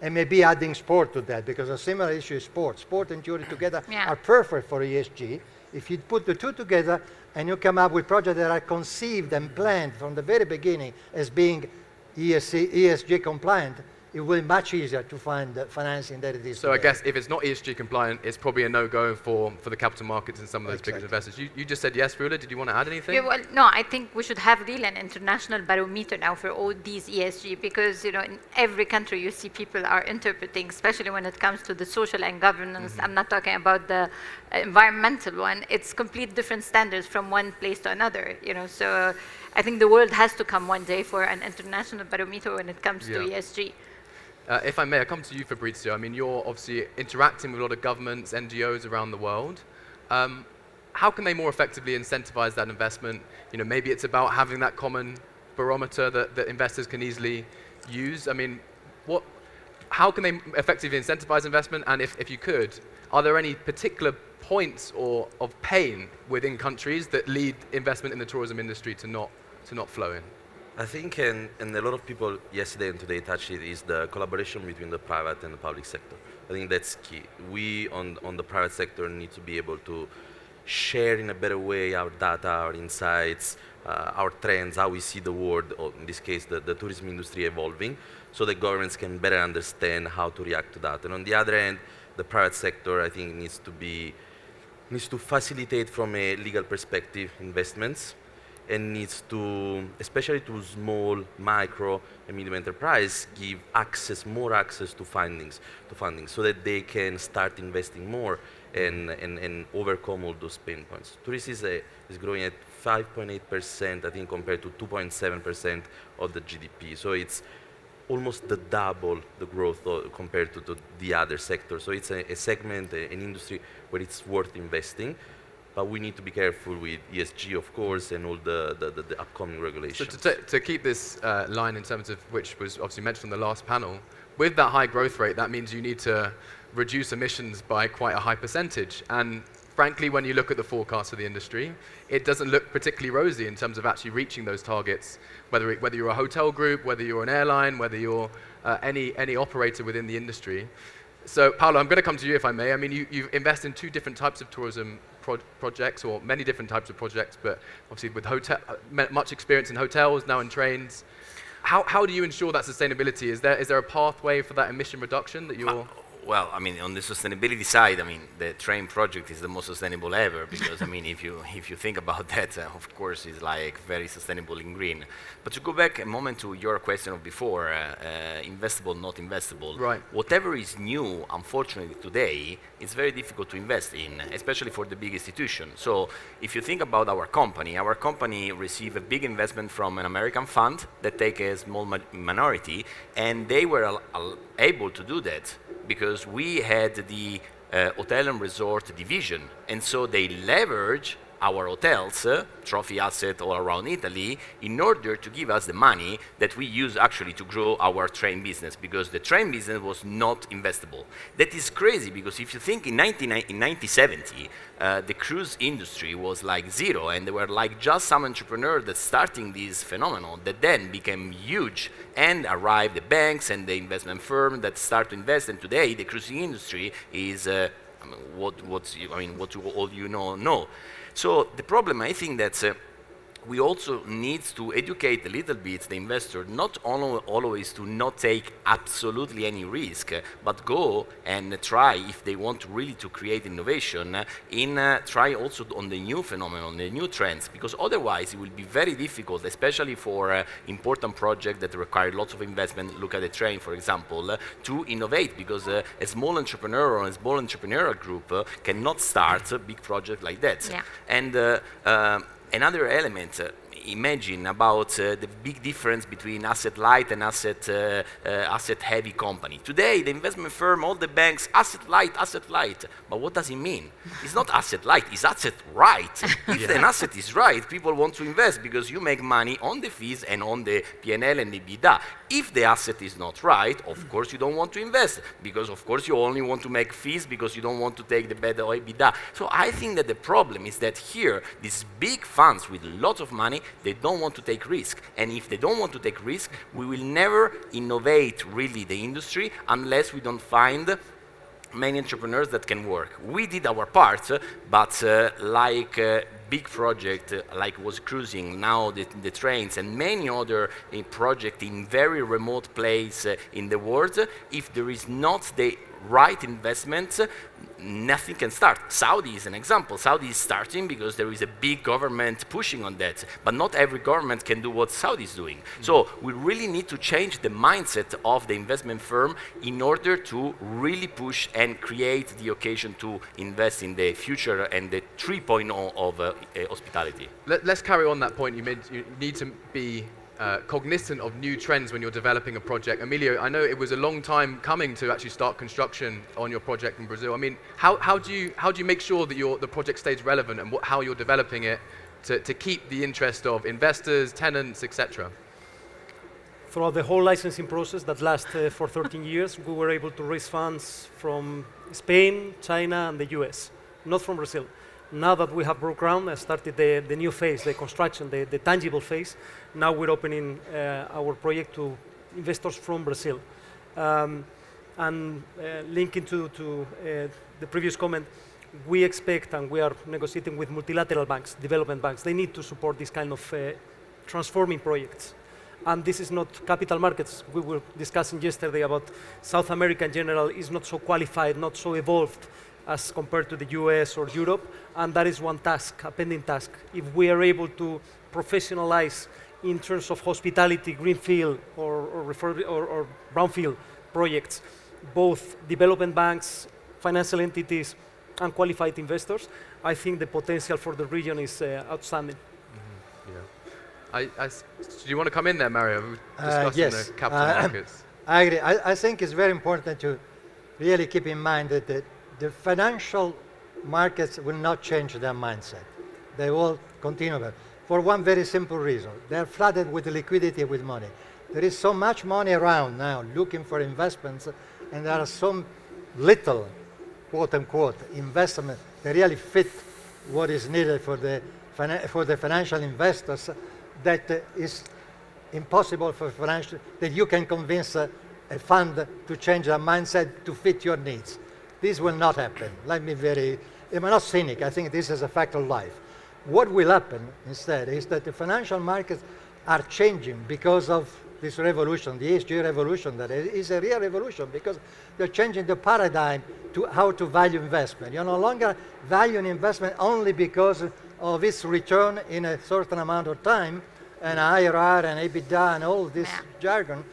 and maybe adding sport to that, because a similar issue is sport. Sport and tourism together are perfect for ESG. If you put the two together and you come up with projects that are conceived and planned from the very beginning as being ESG compliant, it will be much easier to find the financing that it is So today. I guess if it's not ESG compliant, it's probably a no-go for the capital markets and some of those bigger investors. You just said yes, Rula. Did you want to add anything? Yeah, well, no, I think we should have really an international barometer now for all these ESG, because in every country you see people are interpreting, especially when it comes to the social and governance. I'm not talking about the environmental one. It's complete different standards from one place to another. So I think the world has to come one day for an international barometer when it comes to ESG. If I may, I come to you, Fabrizio. I mean, you're obviously interacting with a lot of governments, NGOs around the world. How can they more effectively incentivize that investment? Maybe it's about having that common barometer that investors can easily use. I mean, how can they effectively incentivize investment? And if you could, are there any particular points of pain within countries that lead investment in the tourism industry to not flow in? I think, and a lot of people yesterday and today touched it, is the collaboration between the private and the public sector. I think that's key. We, on the private sector, need to be able to share in a better way our data, our insights, our trends, how we see the world, or in this case, the tourism industry evolving, so that governments can better understand how to react to that. And on the other end, the private sector, I think, needs to facilitate from a legal perspective investments, and needs to, especially to small, micro, and medium enterprise, give more access to funding, so that they can start investing more and overcome all those pain points. Tourism is growing at 5.8%, I think, compared to 2.7% of the GDP. So it's almost the double the growth compared to the other sectors. So it's a segment, an industry where it's worth investing. But we need to be careful with ESG, of course, and all the upcoming regulations. So to keep this line in terms of which was obviously mentioned on the last panel, with that high growth rate, that means you need to reduce emissions by quite a high percentage. And frankly, when you look at the forecast of the industry, it doesn't look particularly rosy in terms of actually reaching those targets, whether you're a hotel group, whether you're an airline, whether you're any operator within the industry. So, Paolo, I'm going to come to you, if I may. I mean, you invest in two different types of tourism projects, or many different types of projects, but obviously with much experience in hotels, now in trains. How do you ensure that sustainability? Is there a pathway for that emission reduction that you're... Well, I mean, on the sustainability side, I mean, the train project is the most sustainable ever, because I mean, if you think about that, of course, it's like very sustainable in green. But to go back a moment to your question of before, investable, not investable. Right. Whatever is new, unfortunately, today, it's very difficult to invest in, especially for the big institution. So if you think about our company received a big investment from an American fund that take a small minority, and they were able to do that because we had the hotel and resort division, and so they leverage our hotels, trophy asset all around Italy, in order to give us the money that we use actually to grow our train business, because the train business was not investable. That is crazy, because if you think in 1970, the cruise industry was like zero, and there were like just some entrepreneurs that starting this phenomenon that then became huge, and arrived the banks and the investment firm that start to invest, and today the cruising industry is what you all know. So the problem, I think, that we also need to educate a little bit the investor, not always to not take absolutely any risk, but go and try, if they want really to create innovation, try also on the new phenomenon, the new trends, because otherwise it will be very difficult, especially for important projects that require lots of investment. Look at the train, for example, to innovate, because a small entrepreneur or a small entrepreneurial group cannot start a big project like that. Yeah. And another element, imagine about the big difference between asset-light and asset-heavy company. Today, the investment firm, all the banks, asset-light. But what does it mean? It's not asset-light, it's asset-right. If an asset is right, people want to invest because you make money on the fees and on the P&L and the EBITDA. If the asset is not right, of course you don't want to invest, because of course you only want to make fees because you don't want to take the better EBITDA. So I think that the problem is that here, these big funds with lots of money, they don't want to take risk. And if they don't want to take risk, we will never innovate really the industry unless we don't find many entrepreneurs that can work. We did our part, but like big project like was cruising, now the trains and many other projects in very remote place in the world, if there is not the right investments, nothing can start. Saudi is an example. Saudi is starting because there is a big government pushing on that, but not every government can do what Saudi is doing. So we really need to change the mindset of the investment firm in order to really push and create the occasion to invest in the future and the 3.0 of hospitality. Let's carry on that point. You made. You need to be cognizant of new trends when you're developing a project. Emilio, I know it was a long time coming to actually start construction on your project in Brazil. I mean, how do you make sure that the project stays relevant and how you're developing it to keep the interest of investors, tenants, etc.? Throughout the whole licensing process that lasted for 13 years, we were able to raise funds from Spain, China, and the US, not from Brazil. Now that we have broke ground and started the new phase, the construction, the tangible phase, now we're opening our project to investors from Brazil. And linking to the previous comment, we expect and we are negotiating with multilateral banks, development banks. They need to support this kind of transforming projects. And this is not capital markets. We were discussing yesterday about South America in general is not so qualified, not so evolved as compared to the US or Europe, and that is one task, a pending task. If we are able to professionalize in terms of hospitality, greenfield or brownfield projects, both development banks, financial entities, and qualified investors, I think the potential for the region is outstanding. Do you want to come in there, Mario? We were discussing the capital markets. I agree. I think it's very important to really keep in mind that the financial markets will not change their mindset. They will continue for one very simple reason. They're flooded with liquidity, with money. There is so much money around now looking for investments, and there are so little, quote unquote, investment that really fit what is needed for the financial investors, that is impossible for that you can convince a fund to change their mindset to fit your needs. This will not happen. I'm not cynic. I think this is a fact of life. What will happen instead is that the financial markets are changing because of this revolution, the ESG revolution. That is a real revolution because they're changing the paradigm to how to value investment. You no longer value an investment only because of its return in a certain amount of time, and IRR and EBITDA and all this jargon,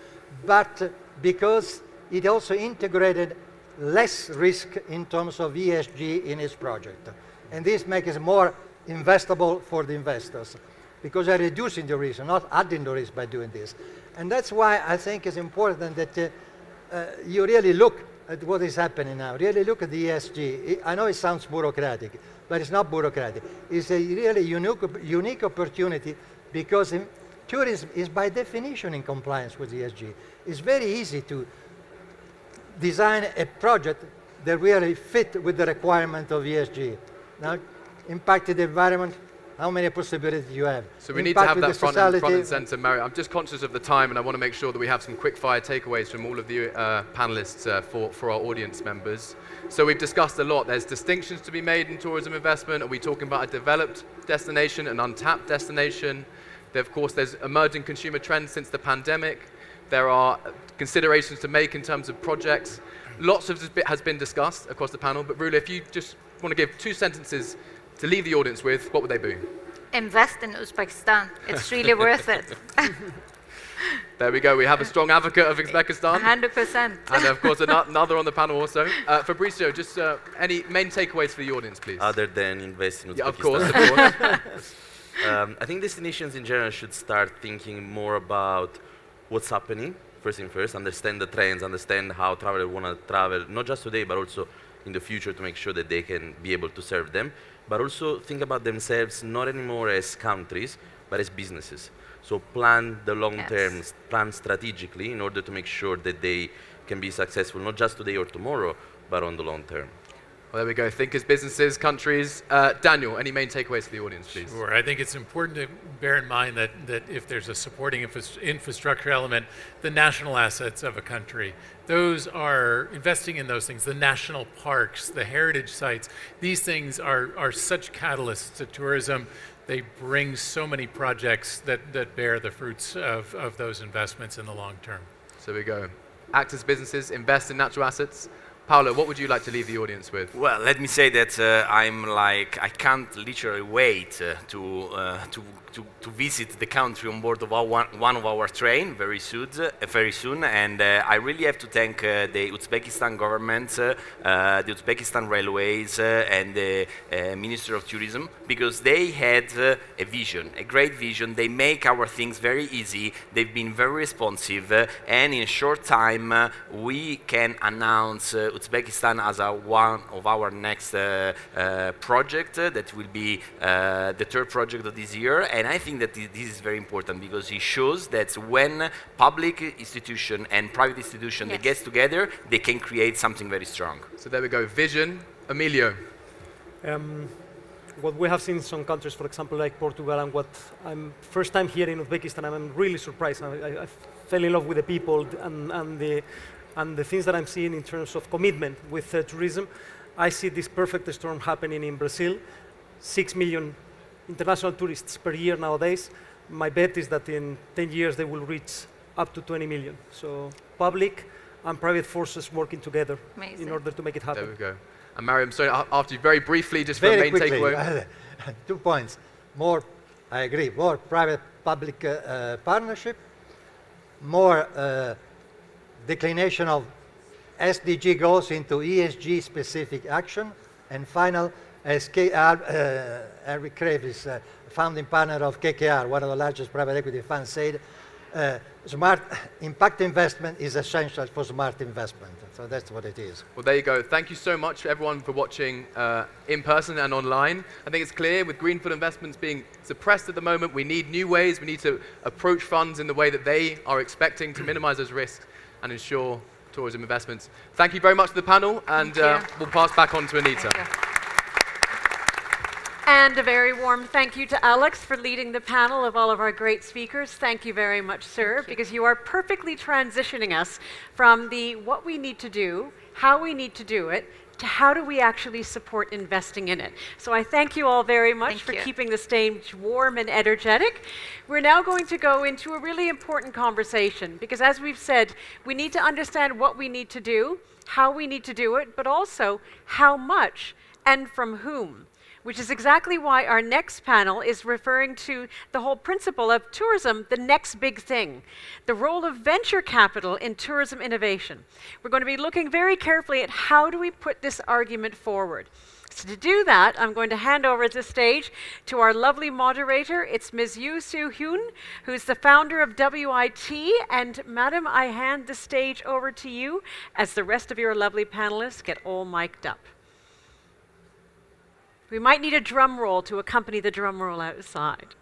but because it also integrated less risk in terms of ESG in its project. And this makes it more investable for the investors because they're reducing the risk, not adding the risk by doing this. And that's why I think it's important that you really look at what is happening now, really look at the ESG. I know it sounds bureaucratic, but it's not bureaucratic. It's a really unique opportunity because tourism is by definition in compliance with ESG. It's very easy to design a project that really fit with the requirement of ESG. Now, impacted the environment, how many possibilities you have. So we need to have that front and center, Mario. I'm just conscious of the time, and I want to make sure that we have some quick fire takeaways from all of the panelists for our audience members. So we've discussed a lot. There's distinctions to be made in tourism investment. Are we talking about a developed destination, an untapped destination? Of course, there's emerging consumer trends since the pandemic. There are considerations to make in terms of projects. Lots of this has been discussed across the panel, but Rula, if you just want to give 2 sentences to leave the audience with, what would they be? Invest in Uzbekistan. It's really worth it. There we go. We have a strong advocate of Uzbekistan. 100%. And of course, another on the panel also. Fabrizio, just any main takeaways for the audience, please? Other than invest in Uzbekistan. Yeah, of course, of course. I think destinations in general should start thinking more about what's happening, first thing first, understand the trends, understand how travelers want to travel, not just today, but also in the future to make sure that they can be able to serve them, but also think about themselves not anymore as countries, but as businesses. So plan the long term, plan strategically in order to make sure that they can be successful, not just today or tomorrow, but on the long term. Well, there we go. Think as businesses, countries. Daniel, any main takeaways for the audience, please? Sure. I think it's important to bear in mind that if there's a supporting infrastructure element, the national assets of a country, those are investing in those things, the national parks, the heritage sites. These things are such catalysts to tourism. They bring so many projects that bear the fruits of those investments in the long term. So we go. Act as businesses, invest in natural assets. Paolo, what would you like to leave the audience with? Well, let me say that I can't literally wait to visit the country on board of one of our train very soon, and I really have to thank the Uzbekistan government, the Uzbekistan Railways, and the Minister of Tourism, because they had a vision, a great vision. They make our things very easy. They've been very responsive, and in a short time we can announce Uzbekistan as one of our next project that will be the 3rd project of this year. And I think that this is very important because it shows that when public institution and private institution they get together, they can create something very strong. So there we go. Vision. Emilio. What we have seen in some countries, for example, like Portugal, and what I'm first time here in Uzbekistan, I'm really surprised. I fell in love with the people and the things that I'm seeing in terms of commitment with tourism. I see this perfect storm happening in Brazil. 6 million international tourists per year nowadays. My bet is that in 10 years they will reach up to 20 million. So public and private forces working together in order to make it happen. There we go. And Mariam, sorry, after you very briefly, just for very a main quickly, takeaway. 2 points. More, I agree, more private-public partnership, more declination of SDG goals into ESG-specific action, and final, as Eric Kravis, founding partner of KKR, one of the largest private equity funds, said, smart impact investment is essential for smart investment. So that's what it is. Well, there you go. Thank you so much, everyone, for watching in person and online. I think it's clear with greenfield investments being suppressed at the moment, we need new ways. We need to approach funds in the way that they are expecting to minimize those risks and ensure tourism investments. Thank you very much to the panel, and we'll pass back on to Anita. And a very warm thank you to Alex for leading the panel of all of our great speakers. Thank you very much, sir, because you are perfectly transitioning us from the what we need to do, how we need to do it, to how do we actually support investing in it. So I thank you all very much for keeping the stage warm and energetic. We're now going to go into a really important conversation because, as we've said, we need to understand what we need to do, how we need to do it, but also how much and from whom, which is exactly why our next panel is referring to the whole principle of tourism, the next big thing, the role of venture capital in tourism innovation. We're going to be looking very carefully at how do we put this argument forward. So to do that, I'm going to hand over the stage to our lovely moderator. It's Ms. Yu Soo-hyun, who's the founder of WIT. And Madam, I hand the stage over to you as the rest of your lovely panelists get all mic'd up. We might need a drum roll to accompany the drum roll outside.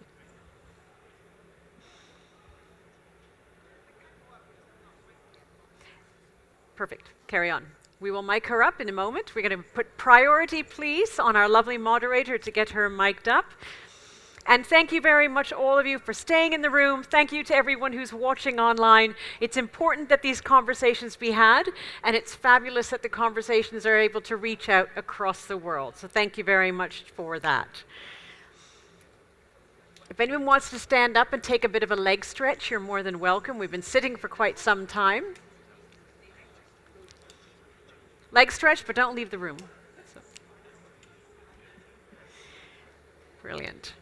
Perfect. Carry on. We will mic her up in a moment. We're going to put priority, please, on our lovely moderator to get her mic'd up. And thank you very much, all of you, for staying in the room. Thank you to everyone who's watching online. It's important that these conversations be had, and it's fabulous that the conversations are able to reach out across the world. So thank you very much for that. If anyone wants to stand up and take a bit of a leg stretch, you're more than welcome. We've been sitting for quite some time. Leg stretch, but don't leave the room. So. Brilliant.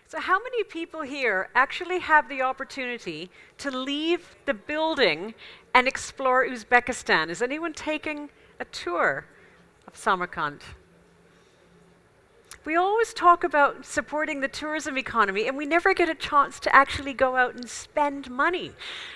So how many people here actually have the opportunity to leave the building and explore Uzbekistan? Is anyone taking a tour of Samarkand? We always talk about supporting the tourism economy, and we never get a chance to actually go out and spend money,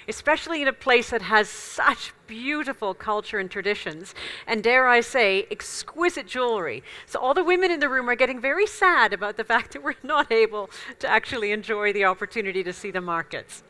especially in a place that has such beautiful culture and traditions, and dare I say, exquisite jewelry. So all the women in the room are getting very sad about the fact that we're not able to actually enjoy the opportunity to see the markets.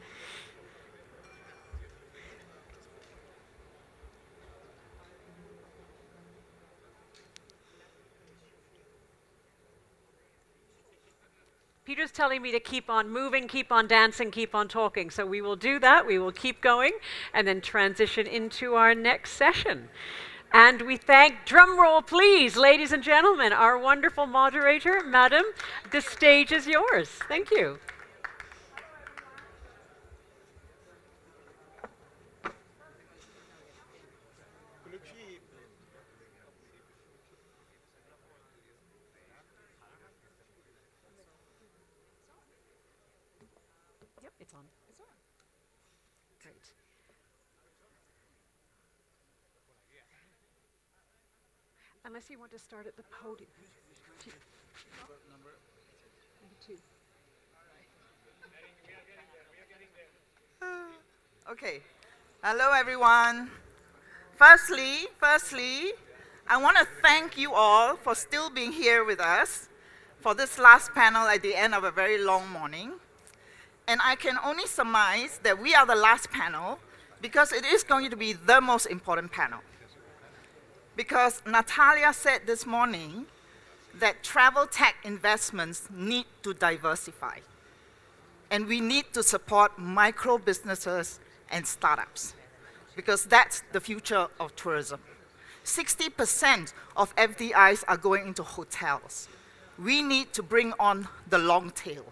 Peter's telling me to keep on moving, keep on dancing, keep on talking. So we will do that. We will keep going and then transition into our next session. And we thank, drum roll please, ladies and gentlemen, our wonderful moderator, Madam. The stage is yours. Thank you. It's on. It's on. Great. Unless you want to start at the podium. Number 2. Okay. Hello, everyone. Firstly, I want to thank you all for still being here with us for this last panel at the end of a very long morning. And I can only surmise that we are the last panel because it is going to be the most important panel. Because Natalia said this morning that travel tech investments need to diversify. And we need to support micro businesses and startups because that's the future of tourism. 60% of FDIs are going into hotels. We need to bring on the long tail.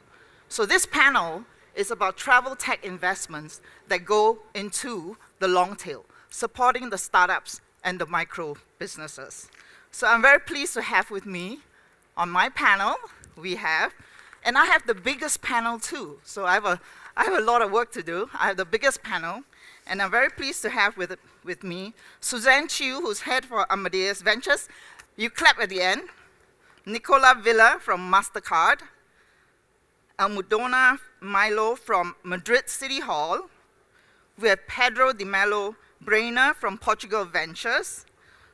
So this panel is about travel tech investments that go into the long tail, supporting the startups and the micro businesses. So I'm very pleased to have with me on my panel, and I have the biggest panel too. So I have a lot of work to do. I have the biggest panel, and I'm very pleased to have with me Suzanne Chiu, who's head for Amadeus Ventures. You clap at the end. Nicola Villa from MasterCard. Almudena Milo from Madrid City Hall. We have Pedro de Melo Brainer from Portugal Ventures.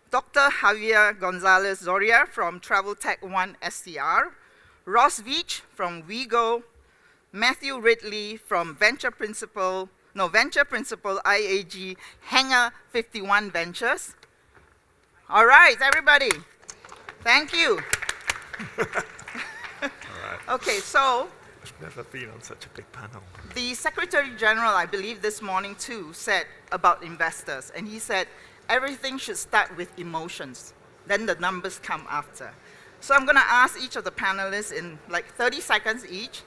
Dr. Javier Gonzalez Zoria from Travel Tech One STR. Ross Veach from WeGo. Matthew Ridley from Venture Principal IAG Hangar 51 Ventures. All right, everybody. Thank you. Okay, so never been on such a big panel. The Secretary General, I believe this morning too, said about investors, and he said everything should start with emotions, then the numbers come after. So I'm going to ask each of the panelists in like 30 seconds each,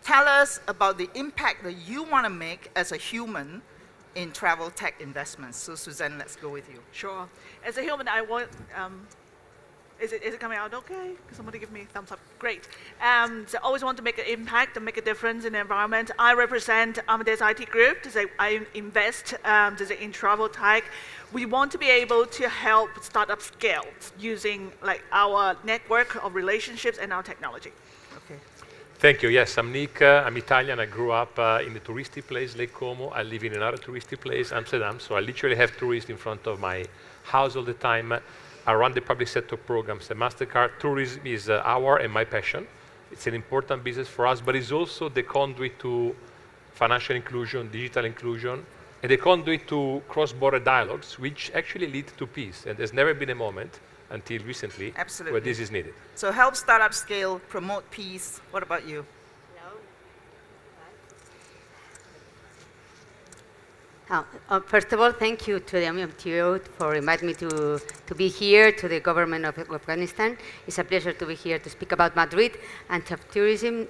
tell us about the impact that you want to make as a human in travel tech investments. So Suzanne, let's go with you. Sure. As a human, I want, is it coming out okay? Somebody give me a thumbs up. Great. So I always want to make an impact and make a difference in the environment. I represent Amadeus IT Group. I invest in travel tech. We want to be able to help startups scale using like our network of relationships and our technology. Okay. Thank you. Yes, I'm Nick. I'm Italian. I grew up in the touristy place, Lake Como. I live in another touristy place, Amsterdam. So I literally have tourists in front of my house all the time. I run the public sector programs at MasterCard. Tourism is our and my passion. It's an important business for us, but it's also the conduit to financial inclusion, digital inclusion, And they can't do it to cross-border dialogues, which actually lead to peace. And there's never been a moment until recently where this is needed. So help startups scale, promote peace. What about you? First of all, thank you to the UNWTO for inviting me to be here, to the government of Afghanistan. It's a pleasure to be here to speak about Madrid and of tourism.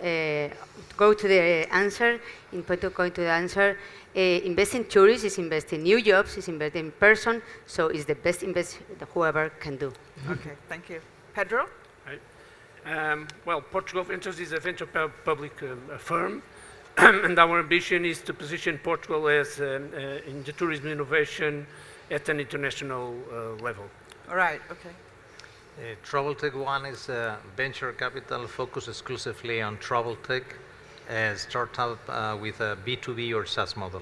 Go to the answer, in point of going to the answer, invest in tourists is invest in new jobs, is invest in person, so it's the best investment whoever can do. Okay, thank you. Pedro? Well, Portugal Ventures is a venture public firm. And our ambition is to position Portugal as in the tourism innovation at an international level. All right, okay. Travel Tech One is a venture capital focused exclusively on travel tech, a startup with a B2B or SaaS model.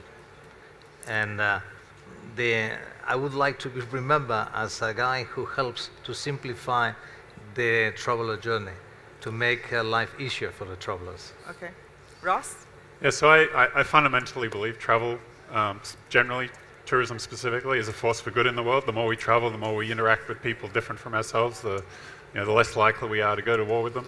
And I would like to be remembered as a guy who helps to simplify the traveler journey, to make life easier for the travelers. Okay. Ross? Yeah, so I fundamentally believe travel, generally, tourism specifically, is a force for good in the world. The more we travel, the more we interact with people different from ourselves, the less likely we are to go to war with them.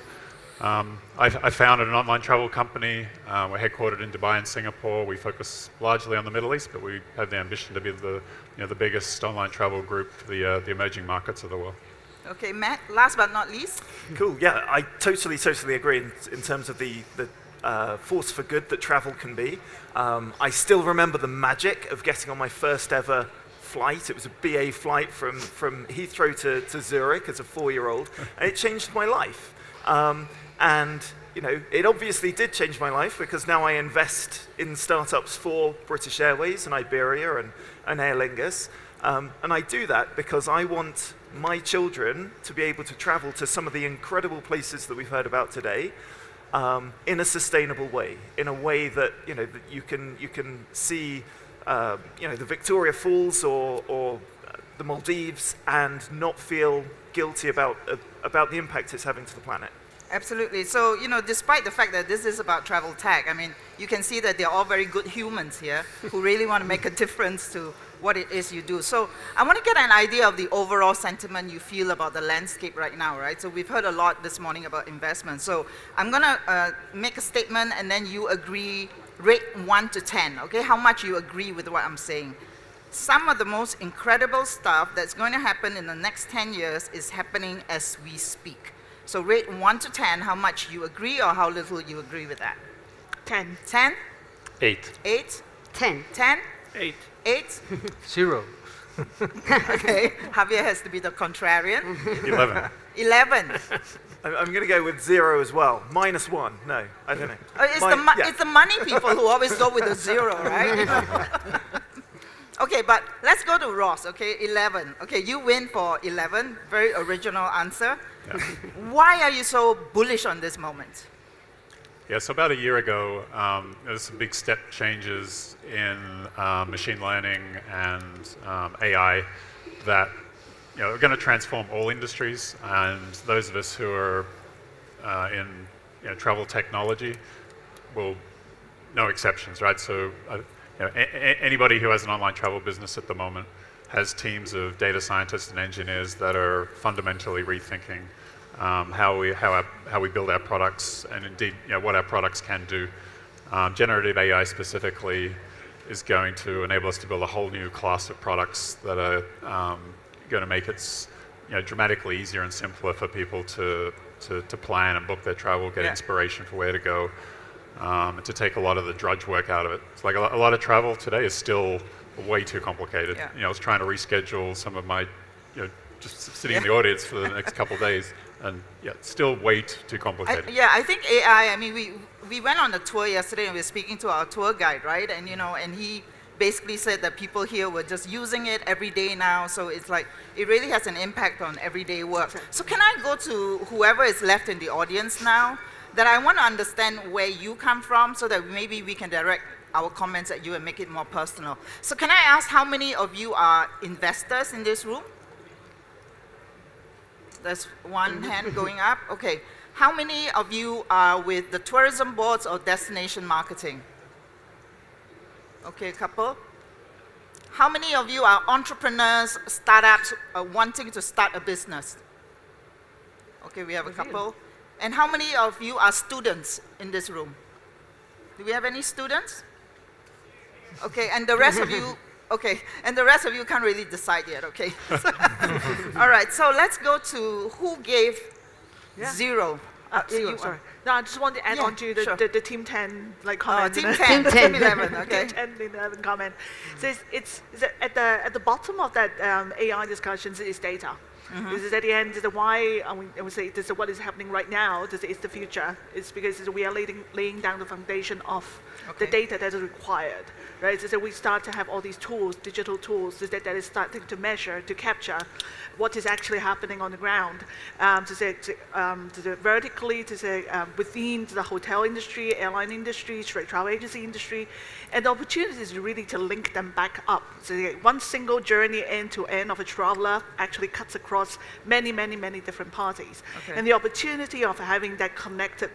I founded an online travel company. We're headquartered in Dubai and Singapore. We focus largely on the Middle East, but we have the ambition to be the biggest online travel group for the emerging markets of the world. Okay, Matt, last but not least. Cool, yeah, I totally agree in terms of the force for good that travel can be. I still remember the magic of getting on my first ever flight. It was a BA flight from Heathrow to Zurich as a 4-year-old, and it changed my life. And it obviously did change my life because now I invest in startups for British Airways and Iberia and Aer Lingus. And I do that because I want my children to be able to travel to some of the incredible places that we've heard about today, in a sustainable way, in a way that that you can see the Victoria Falls or the Maldives and not feel guilty about the impact it's having to the planet. Absolutely. So, despite the fact that this is about travel tech, I mean, you can see that they're all very good humans here who really want to make a difference to what it is you do. So I want to get an idea of the overall sentiment you feel about the landscape right now, right? So we've heard a lot this morning about investment. So I'm going to make a statement and then you agree, rate 1 to 10, okay? How much you agree with what I'm saying. Some of the most incredible stuff that's going to happen in the next 10 years is happening as we speak. So rate 1 to 10, how much you agree or how little you agree with that? 10. 10? 8. 8? 10. 10? 8. 8? 0. Okay, Javier has to be the contrarian. 11. 11. I'm going to go with 0 as well. -1. No, I don't know. It's the money people who always go with a 0, right? Okay, but let's go to Ross, okay? 11. Okay, you win for 11. Very original answer. Yeah. Why are you so bullish on this moment? Yeah, so about a year ago, there's some big step changes in machine learning and AI that are going to transform all industries, and those of us who are in travel technology will no exceptions, right? So anybody who has an online travel business at the moment has teams of data scientists and engineers that are fundamentally rethinking how we build our products and indeed what our products can do. Generative AI specifically is going to enable us to build a whole new class of products that are going to make it dramatically easier and simpler for people to plan and book their travel, get inspiration for where to go, and to take a lot of the drudge work out of it. It's like a lot of travel today is still way too complicated. I was trying to reschedule some of my, just sitting in the audience for the next couple of days, and it's still way too complicated. I think AI, I mean, we went on a tour yesterday and we were speaking to our tour guide, right? And, and he basically said that people here were just using it every day now, so it's like, it really has an impact on everyday work. So can I go to whoever is left in the audience now, that I want to understand where you come from so that maybe we can direct our comments at you and make it more personal. So can I ask how many of you are investors in this room? There's one hand going up. Okay. How many of you are with the tourism boards or destination marketing? Okay, a couple. How many of you are entrepreneurs, startups, wanting to start a business? Okay, we have a couple. And how many of you are students in this room? Do we have any students? Okay, and the rest of you, okay, and the rest of you can't really decide yet, okay? All right, so let's go to who gave 0. Sorry. No, I just want to add on to the Team 10 comment. Team 10, Team 11, okay. Team 10, 11 comment. So it's at the bottom of that AI discussions is data. This is at the end, why I would say this is what is happening right now. This is the future. It's because we are laying down the foundation of the data that is required, right? So we start to have all these tools, digital tools, that is starting to measure, to capture what is actually happening on the ground. Vertically, within the hotel industry, airline industry, travel agency industry, and the opportunity is really to link them back up. So one single journey end to end of a traveler actually cuts across many, many, many different parties. And the opportunity of having that connected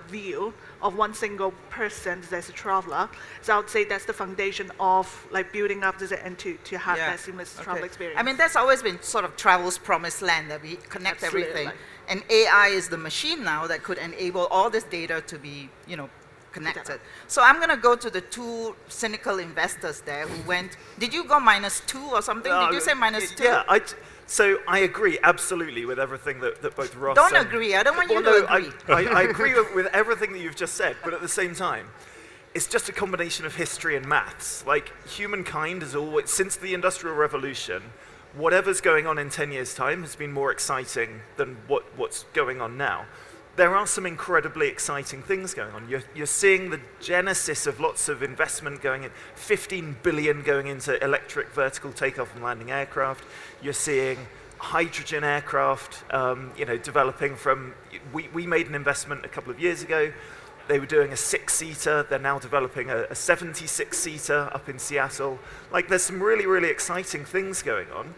view of one single person as a traveler, so I would say that's the foundation of building up this and to have that seamless travel experience. I mean, that's always been sort of travel's promised land, that we connect everything. And AI is the machine now that could enable all this data to be, connected. So I'm going to go to the 2 cynical investors there who went, did you go -2 or something? Did you say -2? Yeah, so I agree absolutely with everything that both Ross Don't and... agree, I don't want you to agree. I agree with everything that you've just said, but at the same time, it's just a combination of history and maths. Like, humankind has always, since the Industrial Revolution, whatever's going on in 10 years' time has been more exciting than what's going on now. There are some incredibly exciting things going on. You're seeing the genesis of lots of investment going in, 15 billion going into electric vertical takeoff and landing aircraft. You're seeing hydrogen aircraft, developing from, we made an investment a couple of years ago. They were doing a 6-seater. They're now developing a 76-seater up in Seattle. Like, there's some really, really exciting things going on.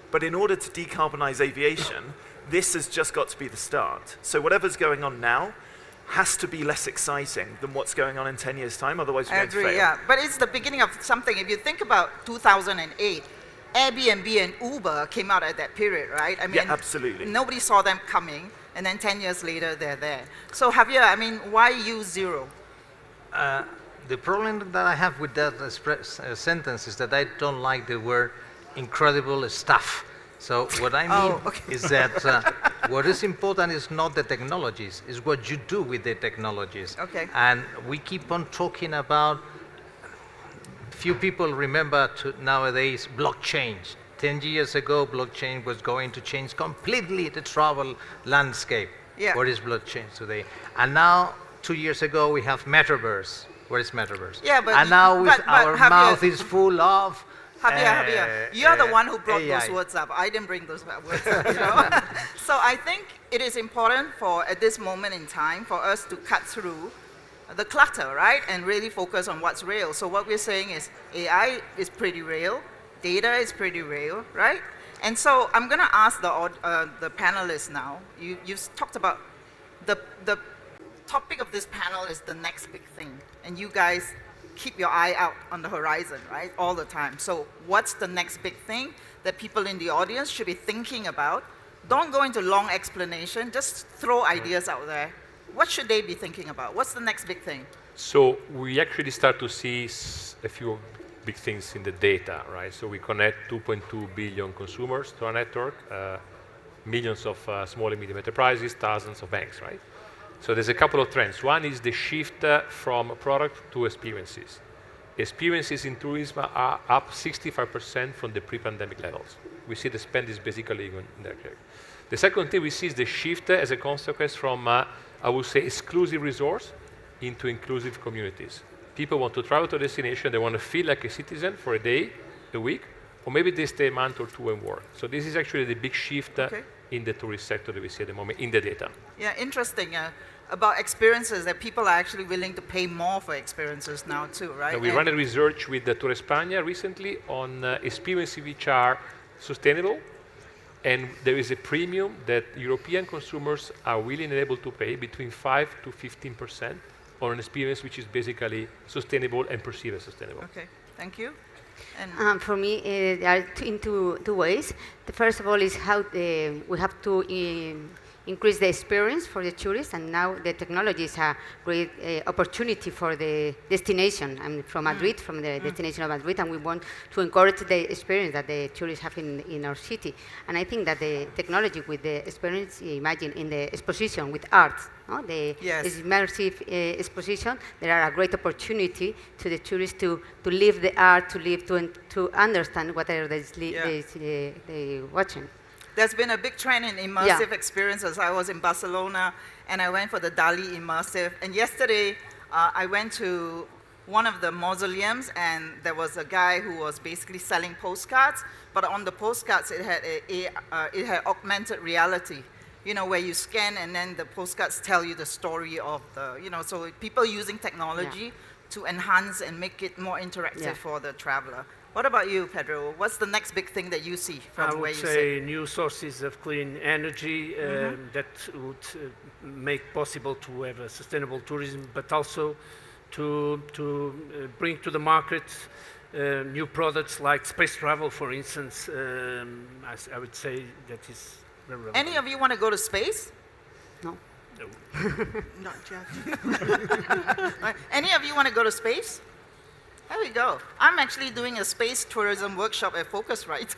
But in order to decarbonize aviation, this has just got to be the start. So whatever's going on now has to be less exciting than what's going on in 10 years' time, otherwise we're going to fail. Yeah, but it's the beginning of something. If you think about 2008, Airbnb and Uber came out at that period, right? I mean, yeah, absolutely. Nobody saw them coming, and then 10 years later, they're there. So Javier, I mean, why you 0? The problem that I have with that sentence is that I don't like the word incredible stuff. So what I mean is that what is important is not the technologies, is what you do with the technologies. And we keep on talking about, few people remember nowadays blockchain. 10 years ago, blockchain was going to change completely the travel landscape. What is blockchain today? And now, 2 years ago, we have metaverse. What is metaverse? And now our mouth is full of Javier, you're the one who brought those words up. I didn't bring those words up, So I think it is important at this moment in time, for us to cut through the clutter, right? And really focus on what's real. So what we're saying is AI is pretty real, data is pretty real, right? And so I'm going to ask the panelists now. You talked about the topic of this panel is the next big thing. And you guys keep your eye out on the horizon, right, all the time. So what's the next big thing that people in the audience should be thinking about? Don't go into long explanation, just throw ideas out there. What should they be thinking about? What's the next big thing? So we actually start to see a few big things in the data, right? So we connect 2.2 billion consumers to our network, millions of small and medium enterprises, thousands of banks, right? So there's a couple of trends. One is the shift from product to experiences. Experiences in tourism are up 65% from the pre-pandemic levels. We see the spend is basically going there. The second thing we see is the shift as a consequence from, I would say, exclusive resorts into inclusive communities. People want to travel to a destination, they want to feel like a citizen for a day, a week, or maybe they stay a month or two and work. So this is actually the big shift in the tourist sector that we see at the moment in the data. Yeah, interesting. About experiences, that people are actually willing to pay more for experiences now too, right? Now we ran a research with the Tour España recently on experiences which are sustainable, and there is a premium that European consumers are willing and able to pay between 5 to 15% on an experience which is basically sustainable and perceived as sustainable. Okay, thank you. For me, there are in two ways. The first of all is how we have to increase the experience for the tourists, and now the technology is a great opportunity for the destination. I'm from Madrid, from the destination of Madrid, and we want to encourage the experience that the tourists have in our city. And I think that the technology with the experience, imagine in the exposition with art, the immersive exposition, there are a great opportunity to the tourists to live the art, to understand what are they watching. There's been a big trend in immersive experiences. I was in Barcelona, and I went for the Dali immersive. And yesterday, I went to one of the mausoleums, and there was a guy who was basically selling postcards. But on the postcards, it had augmented reality, where you scan, and then the postcards tell you the story of the, so people using technology to enhance and make it more interactive for the traveler. What about you, Pedro? What's the next big thing that you see from where you sit? I would say new sources of clean energy that would make possible to have a sustainable tourism, but also to bring to the market new products like space travel, for instance. I would say that is very relevant. Any of you want to go to space? No. No. Not Jeff. Any of you want to go to space? There we go. I'm actually doing a space tourism workshop at Focusrite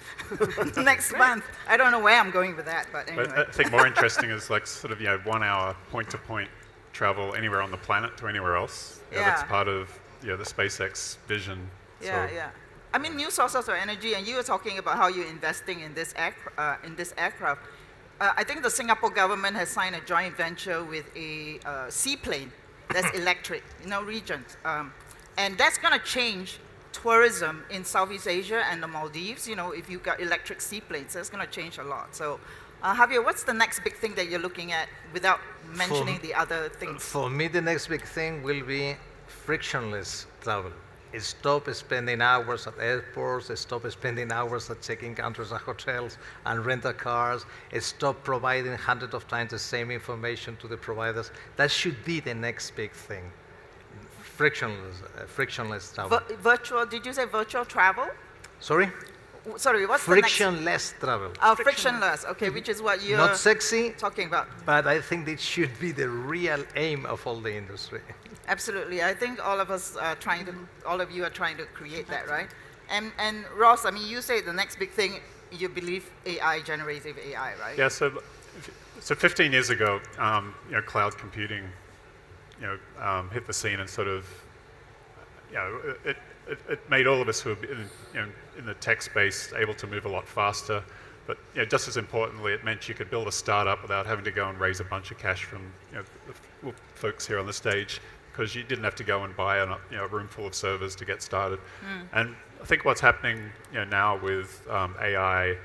next month. I don't know where I'm going with that, but anyway. But I think more interesting is like sort of 1 hour point-to-point travel anywhere on the planet to anywhere else. That's part of the SpaceX vision. Yeah. I mean, new sources of energy, and you were talking about how you're investing in this aircraft. I think the Singapore government has signed a joint venture with a seaplane that's electric, regions. And that's going to change tourism in Southeast Asia and the Maldives. If you've got electric seaplanes, that's going to change a lot. So, Javier, what's the next big thing that you're looking at without mentioning the other things? For me, the next big thing will be frictionless travel. Stop spending hours at airports, stop spending hours at checking counters at hotels and rental cars, stop providing hundreds of times the same information to the providers. That should be the next big thing. Frictionless travel. Virtual, did you say virtual travel? Sorry? Sorry, what's frictionless travel. Frictionless, okay, which is what you're not sexy, talking about. But I think it should be the real aim of all the industry. Absolutely. I think all of you are trying to create that, right? And Ross, I mean, you say the next big thing, you believe AI, generative AI, right? Yeah, so 15 years ago, cloud computing hit the scene and sort of, it made all of us who are in the tech space able to move a lot faster. But just as importantly, it meant you could build a startup without having to go and raise a bunch of cash from the folks here on the stage, because you didn't have to go and buy a room full of servers to get started. And I think what's happening now with AI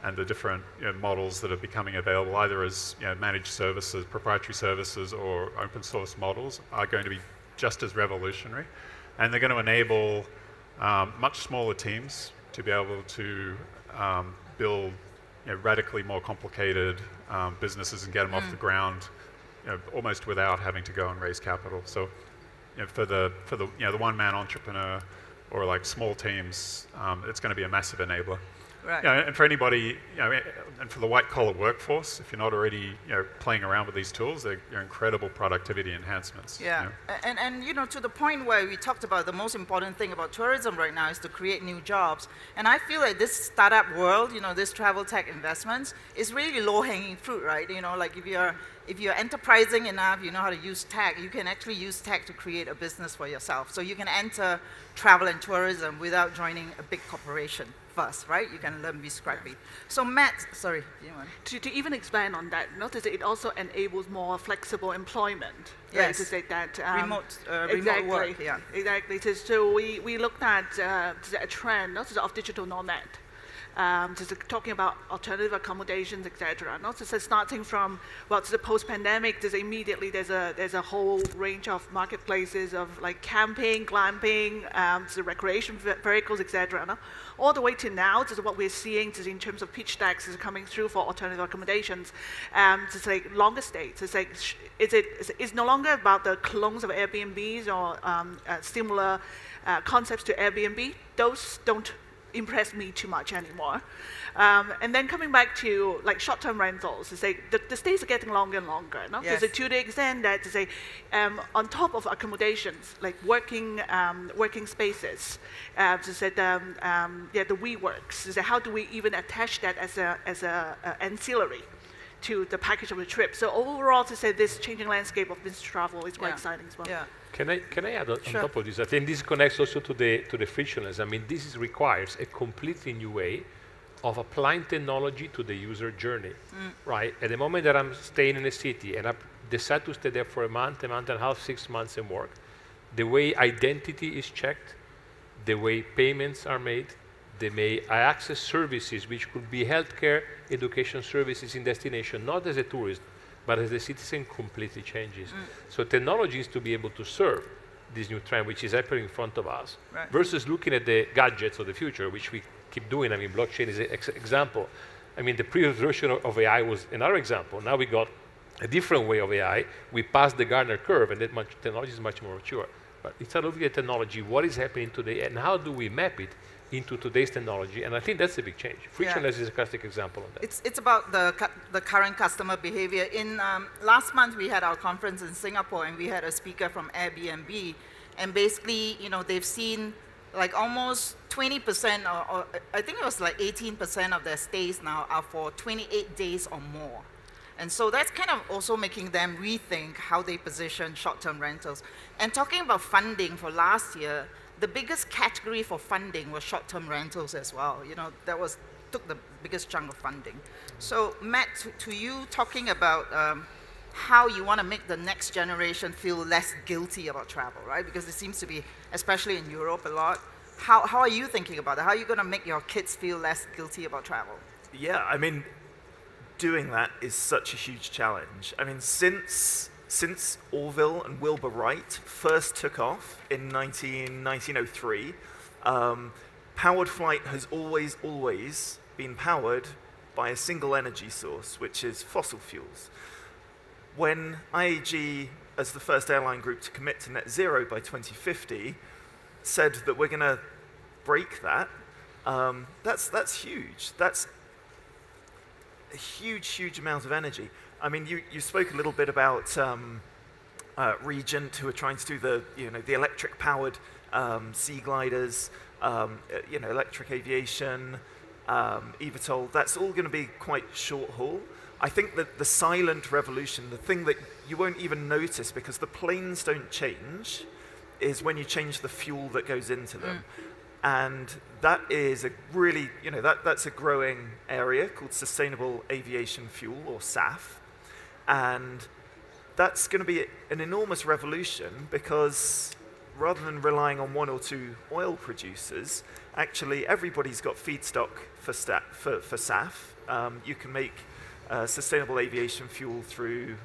and the different models that are becoming available, either as managed services, proprietary services, or open source models, are going to be just as revolutionary. And they're going to enable much smaller teams to be able to build radically more complicated businesses and get them off the ground almost without having to go and raise capital. So for the one-man entrepreneur or like small teams, it's going to be a massive enabler. Right. And for anybody, and for the white-collar workforce, if you're not already playing around with these tools, they're incredible productivity enhancements. Yeah, and to the point where we talked about the most important thing about tourism right now is to create new jobs. And I feel like this startup world, this travel tech investments, is really low-hanging fruit, right? Like if you're enterprising enough, you know how to use tech, you can actually use tech to create a business for yourself. So you can enter travel and tourism without joining a big corporation first, right? You can learn to be scrappy. So Matt, sorry, do you want to even expand on that, notice that it also enables more flexible employment. Yes. Right? To say that remote work. Yeah. Exactly. So we looked at a trend, not of digital nomad. just talking about alternative accommodations, etc. Not just starting from the post-pandemic. Immediately there's a whole range of marketplaces of like camping, glamping, the recreation vehicles, etc. No? All the way to now, just what we're seeing just in terms of pitch decks is coming through for alternative accommodations. Just like longer stays. It's like it's no longer about the clones of Airbnbs or similar concepts to Airbnb. Those don't impress me too much anymore. And then coming back to like short-term rentals, to say the stays are getting longer and longer. No? Yes. To the extent that to say on top of accommodations like working spaces, to say the WeWorks. To say how do we even attach that as a ancillary to the package of the trip? So overall, to say this changing landscape of business travel is quite exciting as well. Yeah. Can I add on Sure. top of this? I think this connects also to the frictionless. I mean, requires a completely new way of applying technology to the user journey, right? At the moment that I'm staying in a city and I decide to stay there for a month and a half, 6 months and work, the way identity is checked, the way payments are made, I access services which could be healthcare, education services in destination, not as a tourist, but as a citizen, completely changes. So technology is to be able to serve this new trend, which is happening in front of us, Right. versus looking at the gadgets of the future, which we keep doing. I mean, blockchain is an example. I mean, the previous version of AI was another example. Now we got a different way of AI. We passed the Gartner curve, and technology is much more mature. But it's a looking at technology, what is happening today, and how do we map it into today's technology? And I think that's a big change. Frictionless is a classic example of that. It's about the current customer behavior. In last month, we had our conference in Singapore, and we had a speaker from Airbnb, and basically, they've seen like almost 20%, or I think it was like 18% of their stays now are for 28 days or more. And so that's kind of also making them rethink how they position short-term rentals. And talking about funding for last year, the biggest category for funding was short-term rentals as well. That took the biggest chunk of funding. So Matt, to you, talking about how you want to make the next generation feel less guilty about travel, right? Because it seems to be, especially in Europe a lot. How are you thinking about it? How are you going to make your kids feel less guilty about travel? Yeah, I mean, doing that is such a huge challenge. I mean, since Orville and Wilbur Wright first took off in 1903, powered flight has always been powered by a single energy source, which is fossil fuels. When IAG, as the first airline group to commit to net zero by 2050, said that we're going to break that, that's huge. That's a huge amount of energy. I mean, you spoke a little bit about Regent, who are trying to do the electric-powered sea gliders, electric aviation, eVTOL. That's all going to be quite short haul. I think that the silent revolution, the thing that you won't even notice because the planes don't change, is when you change the fuel that goes into them. And that is a really, that's a growing area called sustainable aviation fuel, or SAF. And that's going to be an enormous revolution because rather than relying on one or two oil producers, actually everybody's got feedstock for SAF. You can make sustainable aviation fuel through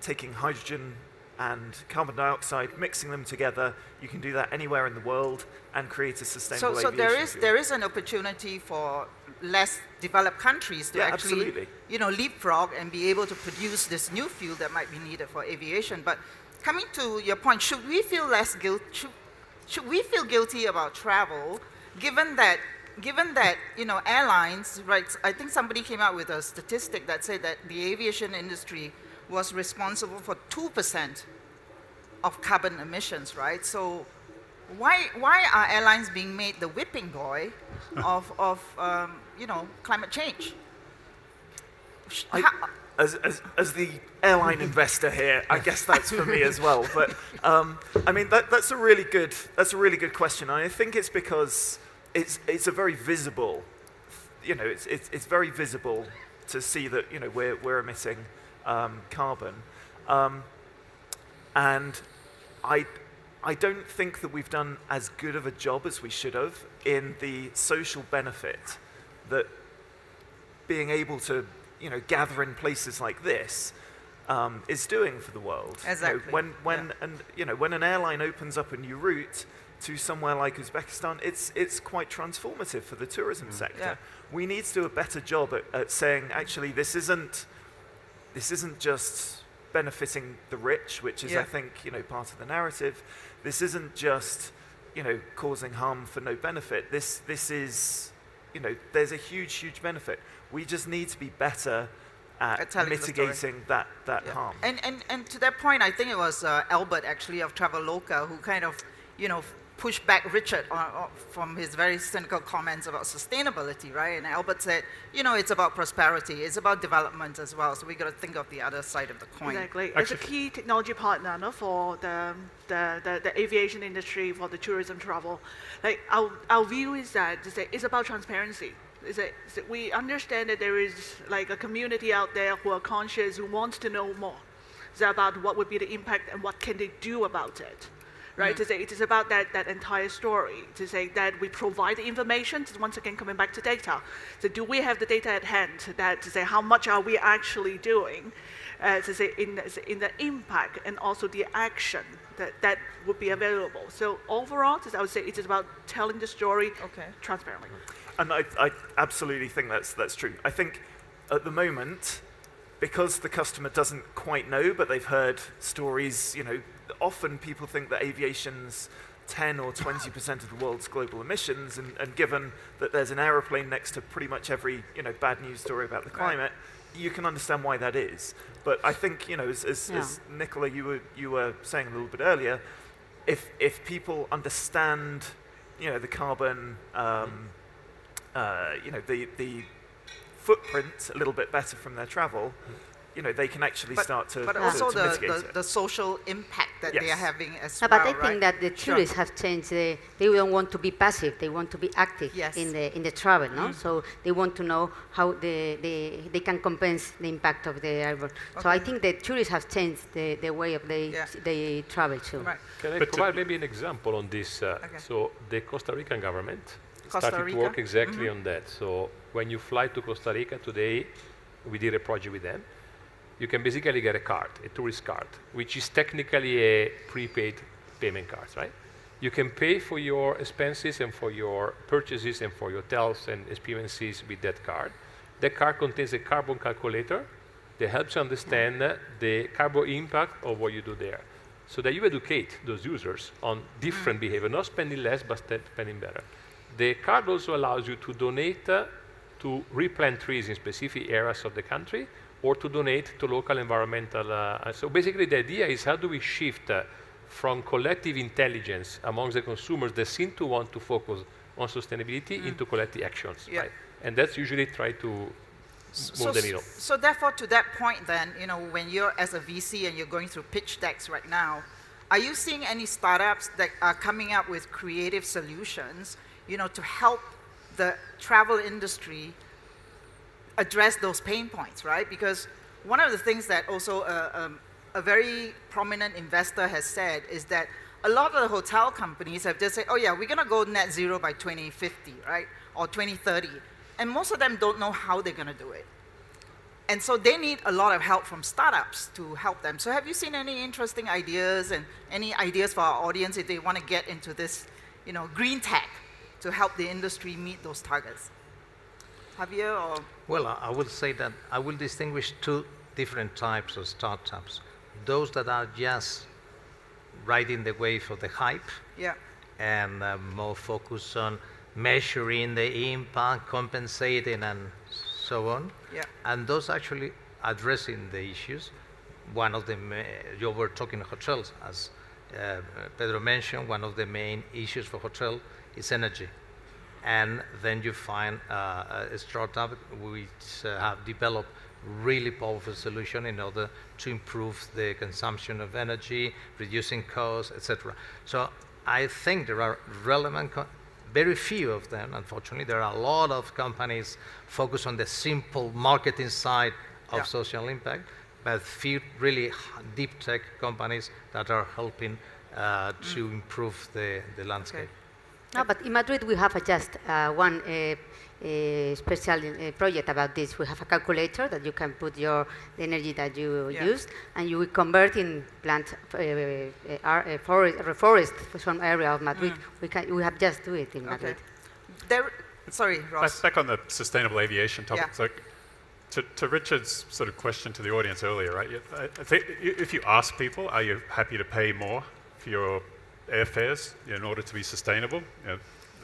taking hydrogen and carbon dioxide, mixing them together. You can do that anywhere in the world and create a sustainable aviation fuel. So there is an opportunity for less developed countries to actually, leapfrog and be able to produce this new fuel that might be needed for aviation. But coming to your point, should we feel should we feel guilty about travel, given that airlines, right? I think somebody came out with a statistic that said that the aviation industry was responsible for 2% of carbon emissions, right? So why are airlines being made the whipping boy of climate change? As the airline investor here, I guess that's for me as well. But I mean, that's a really good question. And I think it's because it's a very visible, it's very visible to see that we're emitting carbon, and I don't think that we've done as good of a job as we should have in the social benefit that being able to, gather in places like this is doing for the world. Exactly. When an airline opens up a new route to somewhere like Uzbekistan, it's quite transformative for the tourism sector. Yeah. We need to do a better job at saying, actually, this isn't just benefiting the rich, which is, I think, part of the narrative. This isn't just, causing harm for no benefit. This is, there's a huge benefit. We just need to be better at mitigating that harm. And to that point, I think it was Albert, actually, of Traveloka, who kind of, pushed back Richard from his very cynical comments about sustainability, right? And Albert said, it's about prosperity, it's about development as well, so we got to think of the other side of the coin. Exactly. It's a key technology partner for the aviation industry, for the tourism travel. Like our view is that it's about transparency. We understand that there is like a community out there who are conscious, who wants to know more. It's about what would be the impact and what can they do about it. Right, to say it is about that entire story, to say that we provide the information, once again coming back to data. So do we have the data at hand that to say how much are we actually doing, to say in the impact and also the action that would be available. So overall, I would say it is about telling the story transparently. And I absolutely think that's true. I think at the moment, because the customer doesn't quite know, but they've heard stories, often people think that aviation's 10 or 20% of the world's global emissions, and given that there's an aeroplane next to pretty much every bad news story about the climate, you can understand why that is. But I think as Nicola, you were saying a little bit earlier, if people understand the carbon the footprint a little bit better from their travel, they can actually start to But also to mitigate it. the social impact that they are having as No, well, but I think that the tourists have changed. They don't want to be passive. They want to be active in the travel. No, so they want to know how they can compensate the impact of the airborne. So I think the tourists have changed the way of they travel too. Right. Can I provide maybe an example on this? So the Costa Rican government started to work exactly on that. So when you fly to Costa Rica today, we did a project with them. You can basically get a card, a tourist card, which is technically a prepaid payment card, right? You can pay for your expenses and for your purchases and for your hotels and experiences with that card. That card contains a carbon calculator that helps you understand the carbon impact of what you do there, so that you educate those users on different behavior, not spending less, but spending better. The card also allows you to donate to replant trees in specific areas of the country, or to donate to local environmental. So basically the idea is, how do we shift from collective intelligence amongst the consumers that seem to want to focus on sustainability into collective actions, right? And that's usually try to move the needle. So therefore, to that point then, when you're as a VC and you're going through pitch decks right now, are you seeing any startups that are coming up with creative solutions, to help the travel industry address those pain points, right? Because one of the things that also a very prominent investor has said is that a lot of the hotel companies have just said, oh yeah, we're going to go net zero by 2050, right? Or 2030. And most of them don't know how they're going to do it. And so they need a lot of help from startups to help them. So have you seen any interesting ideas and any ideas for our audience if they want to get into this, green tech to help the industry meet those targets? Javier, or? Well, I will say that I will distinguish two different types of startups. Those that are just riding the wave of the hype and more focused on measuring the impact, compensating, and so on. And those actually addressing the issues. One of them, you were talking hotels, as Pedro mentioned, one of the main issues for hotel is energy. And then you find a startup which have developed really powerful solution in order to improve the consumption of energy, reducing costs, etc. So I think there are relevant, very few of them, unfortunately. There are a lot of companies focused on the simple marketing side of social impact, but few really deep tech companies that are helping to improve the landscape. No, but in Madrid we have just one special project about this. We have a calculator that you can put the energy that you used, and you will convert in plant reforest for some area of Madrid. We have just do it in Madrid. Sorry, Ross. Back on the sustainable aviation topic. So to Richard's sort of question to the audience earlier, right? I think if you ask people, are you happy to pay more for your airfares in order to be sustainable?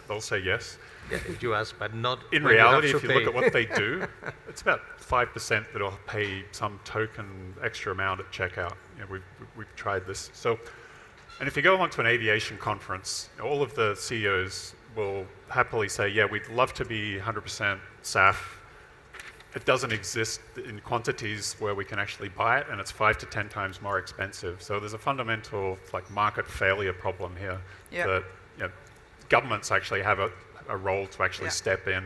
They'll say yes. Yeah, if you ask, but not in reality. If you look at what they do, it's about 5% that'll pay some token extra amount at checkout. We've tried this. So, and if you go along to an aviation conference, all of the CEOs will happily say, yeah, we'd love to be 100% SAF. It doesn't exist in quantities where we can actually buy it, and it's 5 to 10 times more expensive. So there's a fundamental market failure problem here that governments actually have a role to actually step in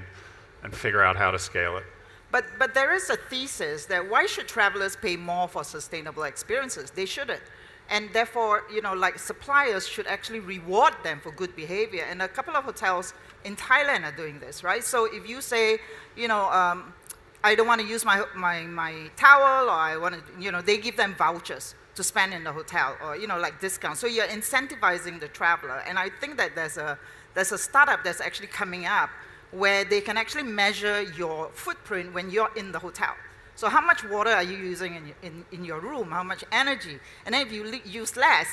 and figure out how to scale it. But there is a thesis that why should travelers pay more for sustainable experiences? They shouldn't. And therefore, suppliers should actually reward them for good behavior. And a couple of hotels in Thailand are doing this, right? So if you say, I don't want to use my towel, or I want to, they give them vouchers to spend in the hotel, or discounts. So you're incentivizing the traveler. And I think that there's a startup that's actually coming up where they can actually measure your footprint when you're in the hotel. So how much water are you using in your room? How much energy? And then if you use less,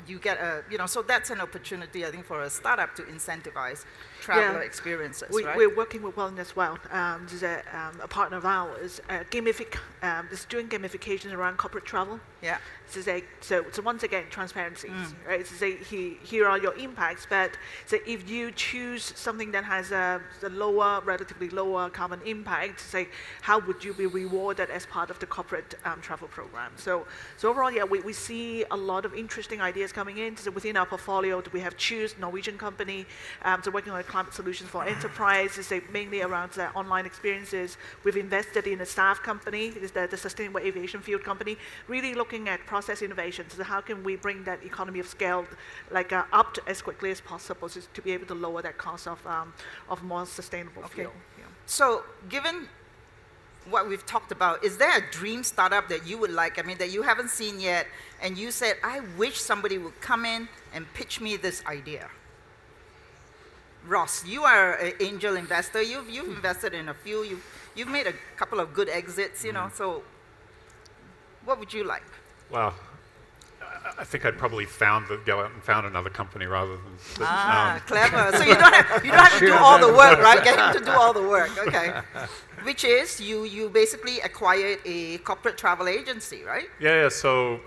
you get so that's an opportunity, I think, for a startup to incentivize traveler experiences, right? We're working with Wellness as well. There's a partner of ours, is doing gamification around corporate travel. Yeah. So once again, transparency, right? So here are your impacts, but if you choose something that has a relatively lower carbon impact, how would you be rewarded as part of the corporate travel program? So overall, we see a lot of interesting ideas coming in. So within our portfolio, we have Choose, Norwegian company, working on climate solutions for enterprise, mainly around online experiences. We've invested in a staff company, the Sustainable Aviation Fuel company, really looking at process innovations. So how can we bring that economy of scale up as quickly as possible to be able to lower that cost of more sustainable fuel? Yeah. So given what we've talked about, is there a dream startup that you would like, that you haven't seen yet, and you said, I wish somebody would come in and pitch me this idea? Ross, you are an angel investor. You've invested in a few. You've made a couple of good exits, so what would you like? Well, I think I'd probably go out and found another company rather than... Clever. So you don't have to do all the work, right? Get him to do all the work, okay. Which is, you basically acquired a corporate travel agency, right? Yeah, so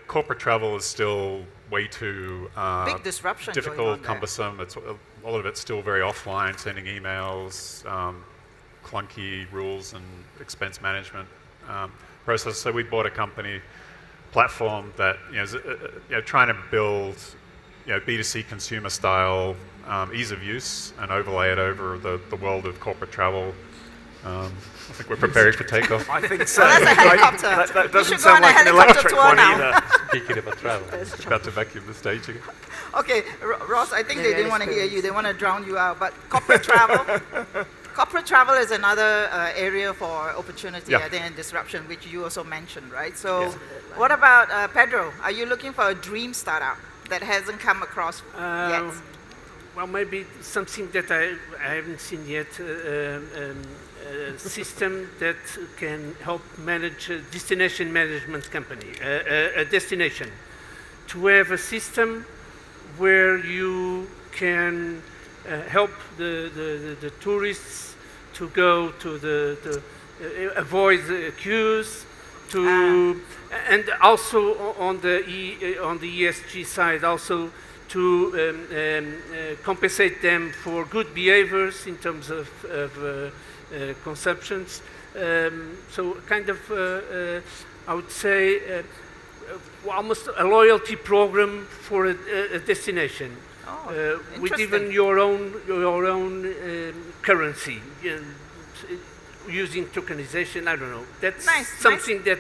corporate travel is still way too big disruption, difficult, cumbersome. A lot of it's still very offline, sending emails, clunky rules and expense management process. So we bought a company platform that is trying to build B2C consumer style ease of use and overlay it over the world of corporate travel. I think we're preparing for takeoff. I think so. Well, that's a helicopter. That doesn't sound like an electric one either. Speaking about travel. About to vacuum the stage again. Okay, Ross, I think they didn't want to hear you. They want to drown you out. But corporate travel is another area for opportunity, I think, and disruption, which you also mentioned, right? So what about Pedro? Are you looking for a dream startup that hasn't come across yet? Well, maybe something that I haven't seen yet, a system that can help manage a destination management company, a destination. To have a system where you can help the tourists to go to avoid the queues, and also on the ESG side, also to compensate them for good behaviors in terms of consumptions. So kind of, I would say, almost a loyalty program for a destination, with even your own currency, using tokenization. I don't know. That's something that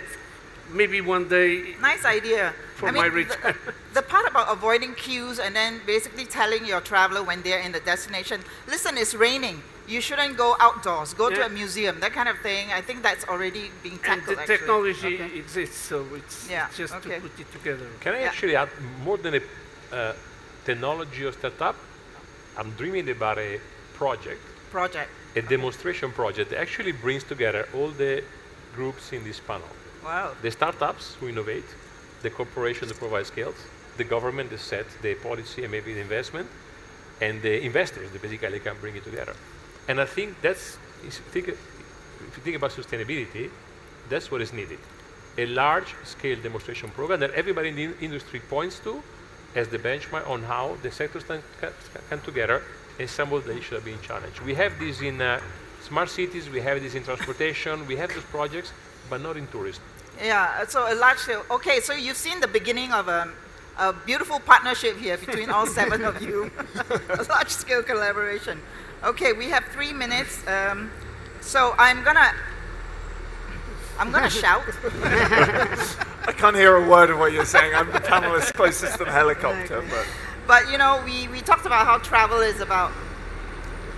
maybe one day. Nice idea. For I mean, my return. the part about avoiding queues and then basically telling your traveler when they're in the destination, listen, it's raining. You shouldn't go outdoors. Go to a museum, that kind of thing. I think that's already being tackled. And the technology exists, so it's just to put it together. Can I actually add more than a technology or startup? I'm dreaming about a project. A demonstration project that actually brings together all the groups in this panel. Wow. The startups who innovate, the corporations that provide skills, the government that sets the policy and maybe the investment, and the investors that basically can bring it together. And I think if you think about sustainability, that's what is needed. A large-scale demonstration program that everybody in the industry points to as the benchmark on how the sectors can come together and some of the issues are being challenged. We have this in smart cities, we have this in transportation, we have those projects, but not in tourism. Yeah, so a large scale. Okay, so you've seen the beginning of a beautiful partnership here between all 7 of you. A large scale collaboration. Okay, we have 3 minutes. So I'm gonna shout. I can't hear a word of what you're saying. I'm the panelist closest to the helicopter. But you know, we talked about how travel is about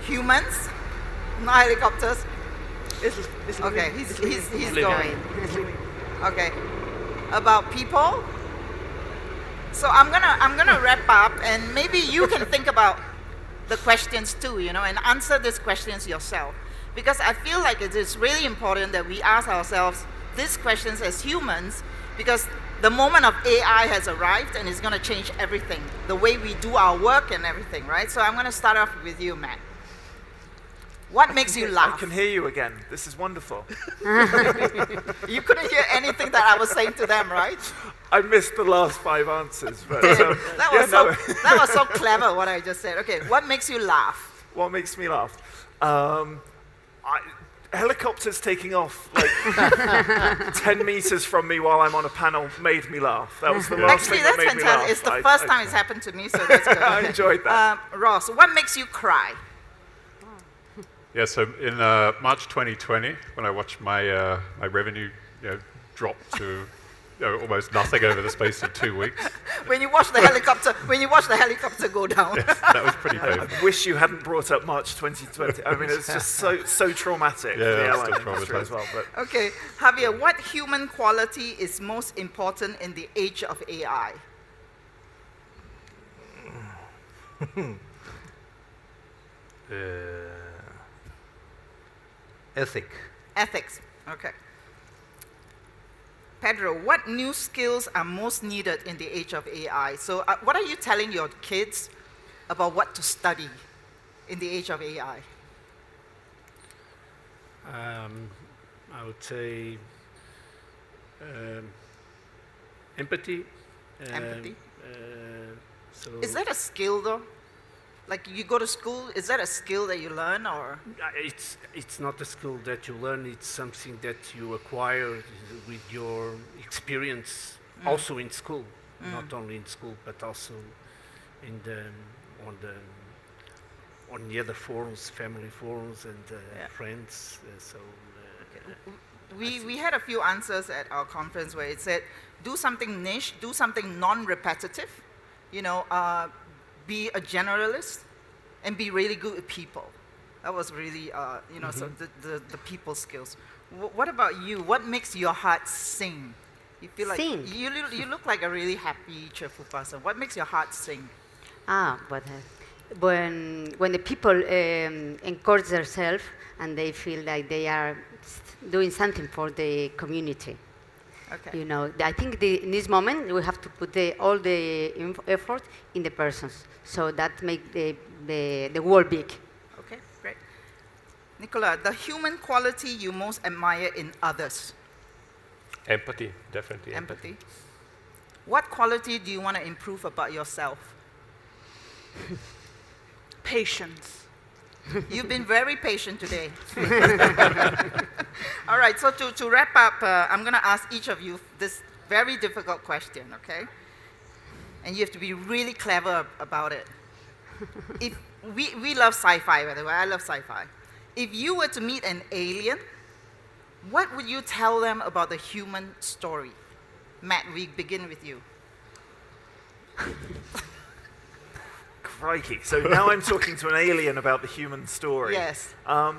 humans, not helicopters. Okay, he's going. Okay, about people. So I'm gonna wrap up, and maybe you can think about the questions too, you know, and answer these questions yourself. Because I feel like it is really important that we ask ourselves these questions as humans, because the moment of AI has arrived and it's going to change everything, the way we do our work and everything, right? So I'm going to start off with you, Matt. What makes you laugh? I can hear you again. This is wonderful. You couldn't hear anything that I was saying to them, right? I missed the last 5 answers. But, that was so clever what I just said. Okay, what makes you laugh? What makes me laugh? Helicopters taking off like 10 meters from me while I'm on a panel made me laugh. That was the last thing that made me laugh. It's the first time it's happened to me, so that's good. I enjoyed that. Ross, what makes you cry? Yeah, so in March 2020, when I watched my my revenue drop to almost nothing over the space of 2 weeks. When you watch the helicopter go down. Yes, that was pretty painful. I wish you hadn't brought up March 2020. I mean, it's just so traumatic for the airline industry as well. But. Okay, Javier, what human quality is most important in the age of AI? Ethics, okay. Pedro, what new skills are most needed in the age of AI? So what are you telling your kids about what to study in the age of AI? I would say empathy. Empathy? Is that a skill though? Like you go to school, is that a skill that you learn or? It's not a skill that you learn, it's something that you acquire with your experience also in school. Not only in school, but also in on the other forums, family forums and friends. We had a few answers at our conference where it said, do something niche, do something non-repetitive, you know, be a generalist, and be really good with people. That was really, so the people skills. What about you? What makes your heart sing? You feel like you look like a really happy, cheerful person. What makes your heart sing? But when the people encourage themselves and they feel like they are doing something for the community. Okay. You know, I think in this moment we have to put all the effort in the persons, so that makes the world big. Okay, great. Nicola, the human quality you most admire in others? Empathy, definitely. Empathy. What quality do you want to improve about yourself? Patience. You've been very patient today. All right, so to wrap up, I'm going to ask each of you this very difficult question, okay? And you have to be really clever about it. If we love sci-fi, by the way. I love sci-fi. If you were to meet an alien what would you tell them about the human story? Matt, we begin with you. Crikey. So now I'm talking to an alien about the human story. Yes. I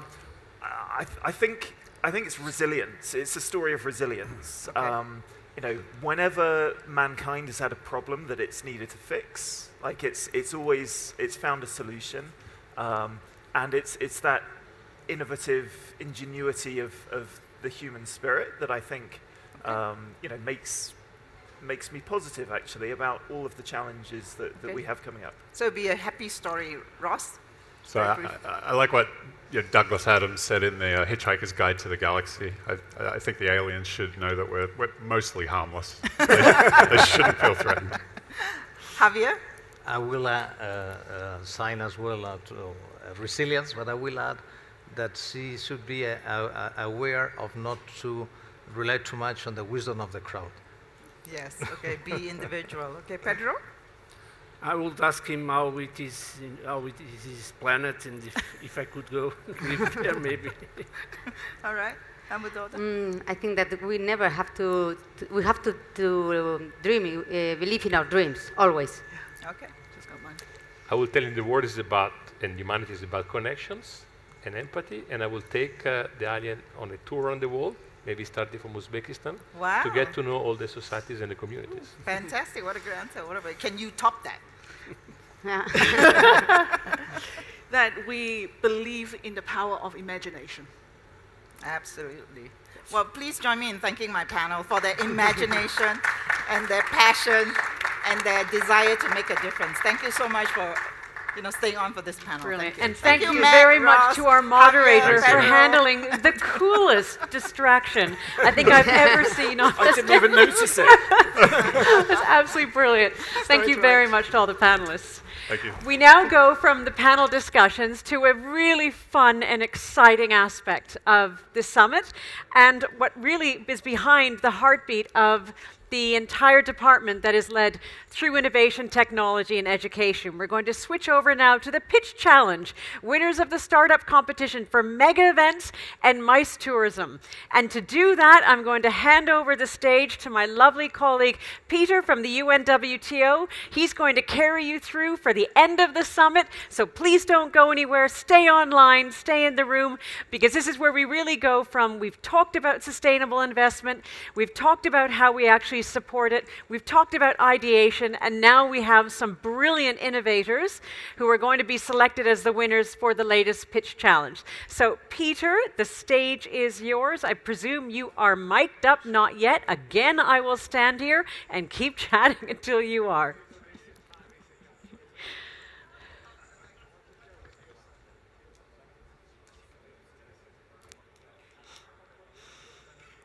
think it's resilience. It's a story of resilience. Okay. You know, whenever mankind has had a problem that it's needed to fix, like it's always found a solution, and it's that innovative ingenuity of the human spirit that I think you know makes me positive actually about all of the challenges that we have coming up. So it'd be a happy story, Ross. So I like what Douglas Adams said in the Hitchhiker's Guide to the Galaxy. I think the aliens should know that we're mostly harmless. They shouldn't feel threatened. Javier? I will sign as well to resilience, but I will add that she should be aware of not to rely too much on the wisdom of the crowd. Yes, okay, be individual. Okay, Pedro? I would ask him how it is his planet, and if I could go live there, maybe. All right, Amudota? I think that we never have to we have to dream, believe in our dreams, always. Okay, just got one. I will tell him the world is about, and humanity is about connections and empathy, and I will take the alien on a tour around the world, maybe starting from Uzbekistan, Wow. to get to know all the societies and the communities. Fantastic, what a good answer. What about, can you top that? That we believe in the power of imagination. Absolutely. Well, please join me in thanking my panel for their imagination and their passion and their desire to make a difference. Thank you so much for staying on for this panel. Brilliant. Thank you. And thank you Matt, very Ross, much to our moderator Javier, for Pedro. handling the coolest distraction I think I've ever seen on I this didn't even notice it. It's absolutely brilliant. Thank you very much to all the panelists. Thank you. We now go from the panel discussions to a really fun and exciting aspect of the summit, and what really is behind the heartbeat of the entire department that is led through innovation, technology, and education. We're going to switch over now to the Pitch Challenge, winners of the startup competition for mega events and MICE tourism. And to do that, I'm going to hand over the stage to my lovely colleague, Peter from the UNWTO. He's going to carry you through for the end of the summit, so please don't go anywhere. Stay online, stay in the room, because this is where we really go from, we've talked about sustainable investment, we've talked about how we actually support it, we've talked about ideation, and now we have some brilliant innovators who are going to be selected as the winners for the latest Pitch Challenge. So Peter, the stage is yours. I presume you are mic'd up, not yet. Again, I will stand here and keep chatting until you are.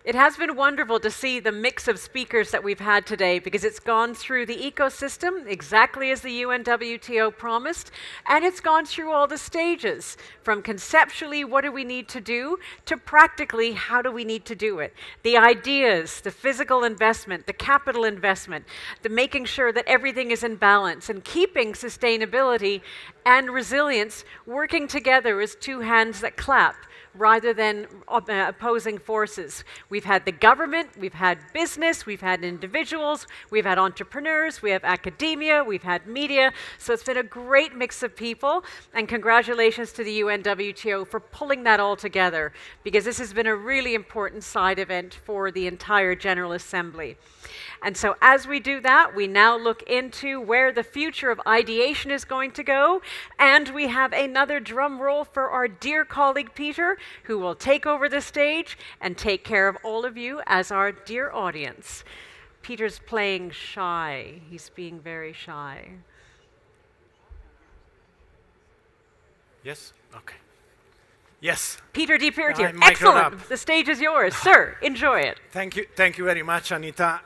It has been wonderful to see the mix of speakers that we've had today, because it's gone through the ecosystem exactly as the UNWTO promised, and it's gone through all the stages, from conceptually what do we need to do to practically how do we need to do it. The ideas, the physical investment, the capital investment, the making sure that everything is in balance, and keeping sustainability and resilience working together as two hands that clap, rather than opposing forces. We've had the government, we've had business, we've had individuals, we've had entrepreneurs, we have academia, we've had media. So it's been a great mix of people, and congratulations to the UNWTO for pulling that all together, because this has been a really important side event for the entire General Assembly. And so as we do that, we now look into where the future of ideation is going to go, and we have another drum roll for our dear colleague Peter, who will take over the stage and take care of all of you as our dear audience. Peter's playing shy. He's being very shy. Yes? Okay. Yes. Peter Di Piertia, I'm mic'd up. excellent. The stage is yours. Sir, enjoy it. Thank you very much, Anita.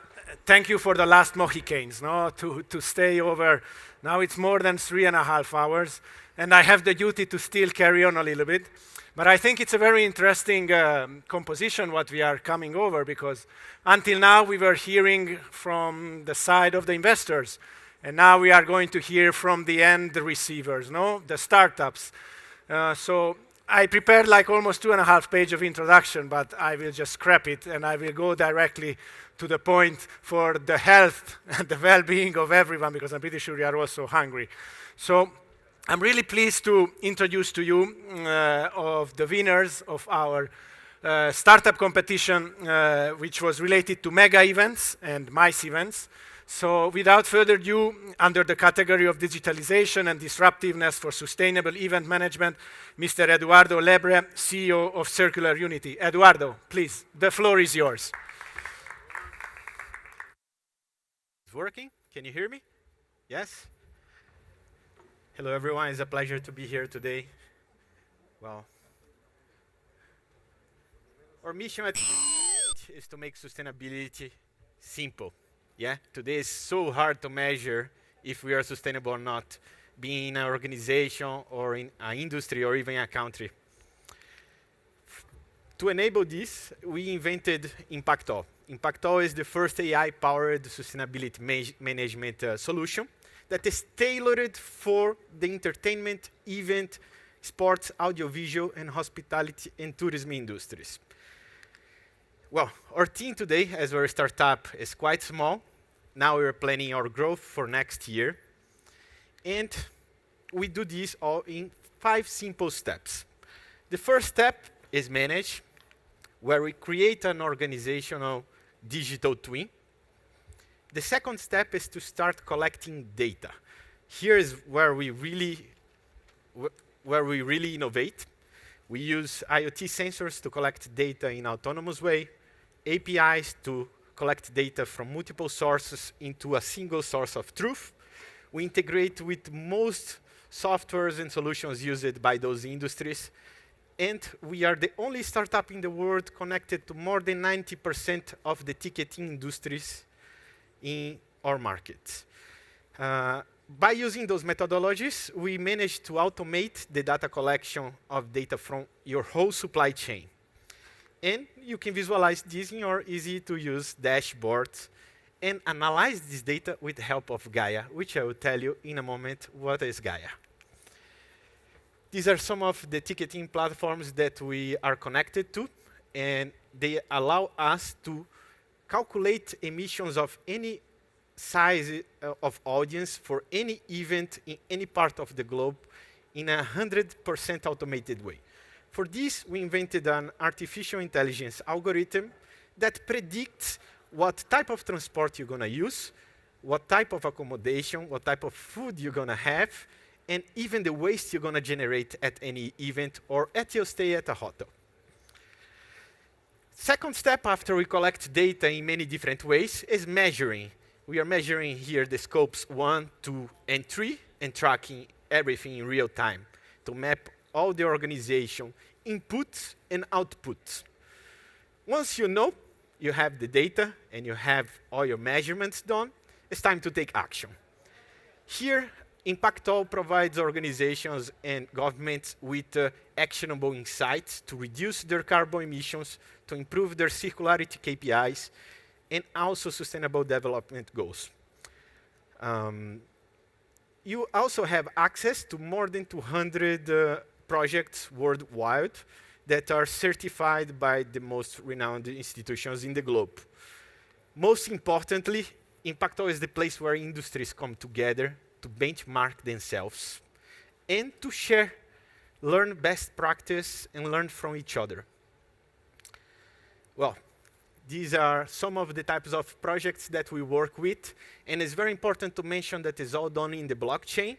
Thank you for the last Mohicans, to stay over. Now it's more than 3.5 hours, and I have the duty to still carry on a little bit. But I think it's a very interesting composition what we are coming over, because until now we were hearing from the side of the investors, and now we are going to hear from the end receivers, the startups. So I prepared like almost 2.5 pages of introduction, but I will just scrap it and I will go directly to the point for the health and the well-being of everyone, because I'm pretty sure you are also hungry. So I'm really pleased to introduce to you of the winners of our startup competition, which was related to mega events and MICE events. So without further ado, under the category of digitalization and disruptiveness for sustainable event management, Mr. Eduardo Lebre, CEO of Circular Unity. Eduardo, please, the floor is yours. It's working? Can you hear me? Yes? Hello everyone, it's a pleasure to be here today. Well, our mission at is to make sustainability simple. Yeah, today is so hard to measure if we are sustainable or not, being in an organization or in an industry or even a country. To enable this, we invented Impactall. Impactall is the first AI-powered sustainability management solution that is tailored for the entertainment, event, sports, audiovisual, and hospitality and tourism industries. Well, our team today, as we're a startup, is quite small. Now we're planning our growth for next year. And we do this all in 5 simple steps. The first step is manage, where we create an organizational digital twin. The second step is to start collecting data. Here is where we really innovate. We use IoT sensors to collect data in an autonomous way, APIs to collect data from multiple sources into a single source of truth. We integrate with most softwares and solutions used by those industries. And we are the only startup in the world connected to more than 90% of the ticketing industries in our markets. By using those methodologies, we managed to automate the data collection of data from your whole supply chain. And you can visualize this in your easy-to-use dashboards and analyze this data with the help of Gaia, which I will tell you in a moment what is Gaia. These are some of the ticketing platforms that we are connected to, and they allow us to calculate emissions of any size of audience for any event in any part of the globe in a 100% automated way. For this, we invented an artificial intelligence algorithm that predicts what type of transport you're going to use, what type of accommodation, what type of food you're going to have, and even the waste you're going to generate at any event or at your stay at a hotel. Second step, after we collect data in many different ways, is measuring. We are measuring here the scopes 1, 2, and 3, and tracking everything in real time to map all the organization inputs and outputs. Once you know you have the data and you have all your measurements done, it's time to take action. Here, Impactall provides organizations and governments with actionable insights to reduce their carbon emissions, to improve their circularity KPIs, and also sustainable development goals. You also have access to more than 200 projects worldwide that are certified by the most renowned institutions in the globe. Most importantly, Impactall is the place where industries come together to benchmark themselves and to share, learn best practice, and learn from each other. Well, these are some of the types of projects that we work with, and it's very important to mention that it's all done in the blockchain,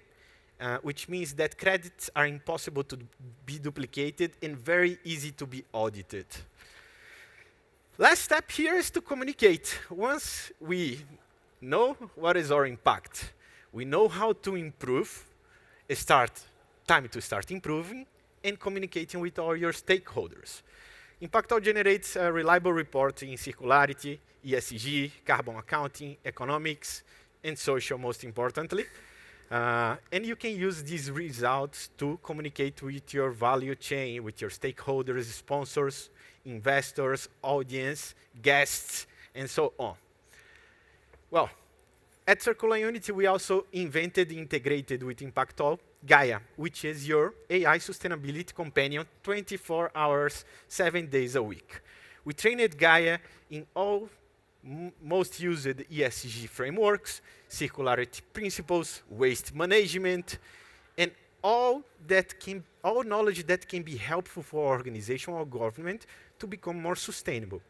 which means that credits are impossible to be duplicated and very easy to be audited. Last step here is to communicate. Once we know what is our impact, we know how to improve, time to start improving and communicating with all your stakeholders. Impactall generates a reliable report in circularity, ESG, carbon accounting, economics, and social, most importantly. And you can use these results to communicate with your value chain, with your stakeholders, sponsors, investors, audience, guests, and so on. Well, at Circular Unity, we also invented, integrated with Impactall, Gaia, which is your AI sustainability companion 24 hours, 7 days a week. We trained Gaia in all most used ESG frameworks, circularity principles, waste management, and all knowledge that can be helpful for organization or government to become more sustainable.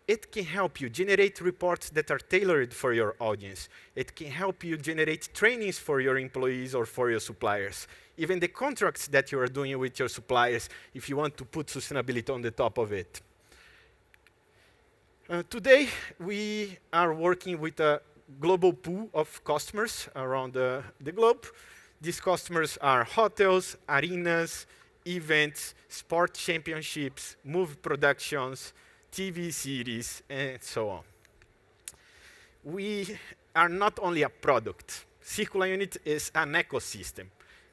It can help you generate reports that are tailored for your audience. It can help you generate trainings for your employees or for your suppliers. Even the contracts that you are doing with your suppliers, if you want to put sustainability on the top of it. Today, we are working with a global pool of customers around the globe. These customers are hotels, arenas, events, sport championships, movie productions, TV series, and so on. We are not only a product. Circular Unit is an ecosystem.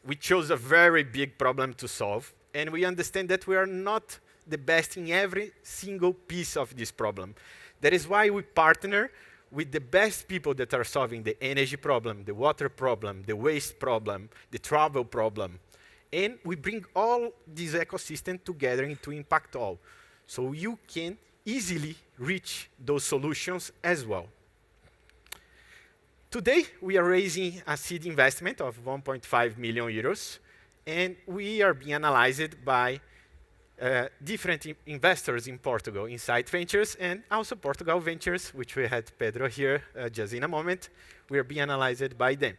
We chose a very big problem to solve, and we understand that we are not the best in every single piece of this problem. That is why we partner with the best people that are solving the energy problem, the water problem, the waste problem, the travel problem. And we bring all these ecosystems together to impact all. So you can easily reach those solutions as well. Today, we are raising a seed investment of 1.5 million euros, and we are being analyzed by different investors in Portugal, Insight Ventures, and also Portugal Ventures, which we had Pedro here just in a moment. We are being analyzed by them.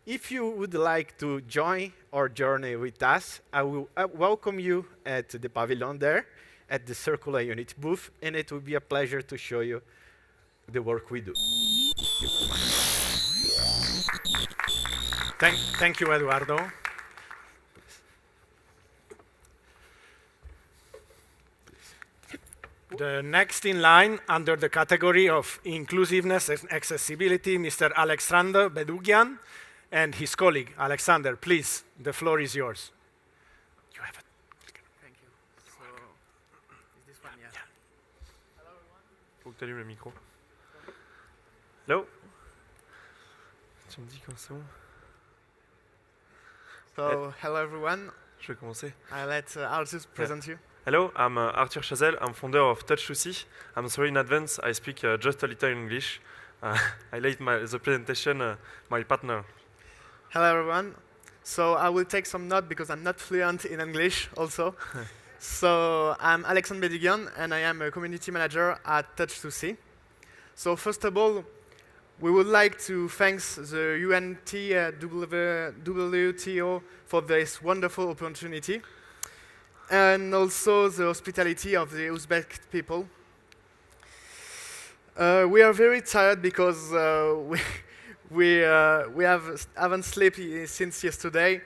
If you would like to join our journey with us, I will welcome you at the pavilion there, at the Circular Unit booth, and it will be a pleasure to show you the work we do. Thank you, Eduardo. The next in line under the category of inclusiveness and accessibility, Mr. Alexander Bedugian and his colleague. Alexander, please, the floor is yours. You have it. Thank you. So, is this one? Yeah. Hello, everyone. Faut que tu allumes le micro. Hello. Tu me dis quand c'est bon. So, hello, everyone. Je vais commencer. I'll just present you. Hello, I'm Arthur Chazelle. I'm founder of Touch2C. I'm sorry in advance, I speak just a little English. I late the presentation, my partner. Hello, everyone. So I will take some notes because I'm not fluent in English also. So I'm Alexandre Bedigian, and I am a community manager at Touch2C. So first of all, we would like to thank the UNWTO for this wonderful opportunity, and also the hospitality of the Uzbek people. We are very tired because we haven't slept since yesterday,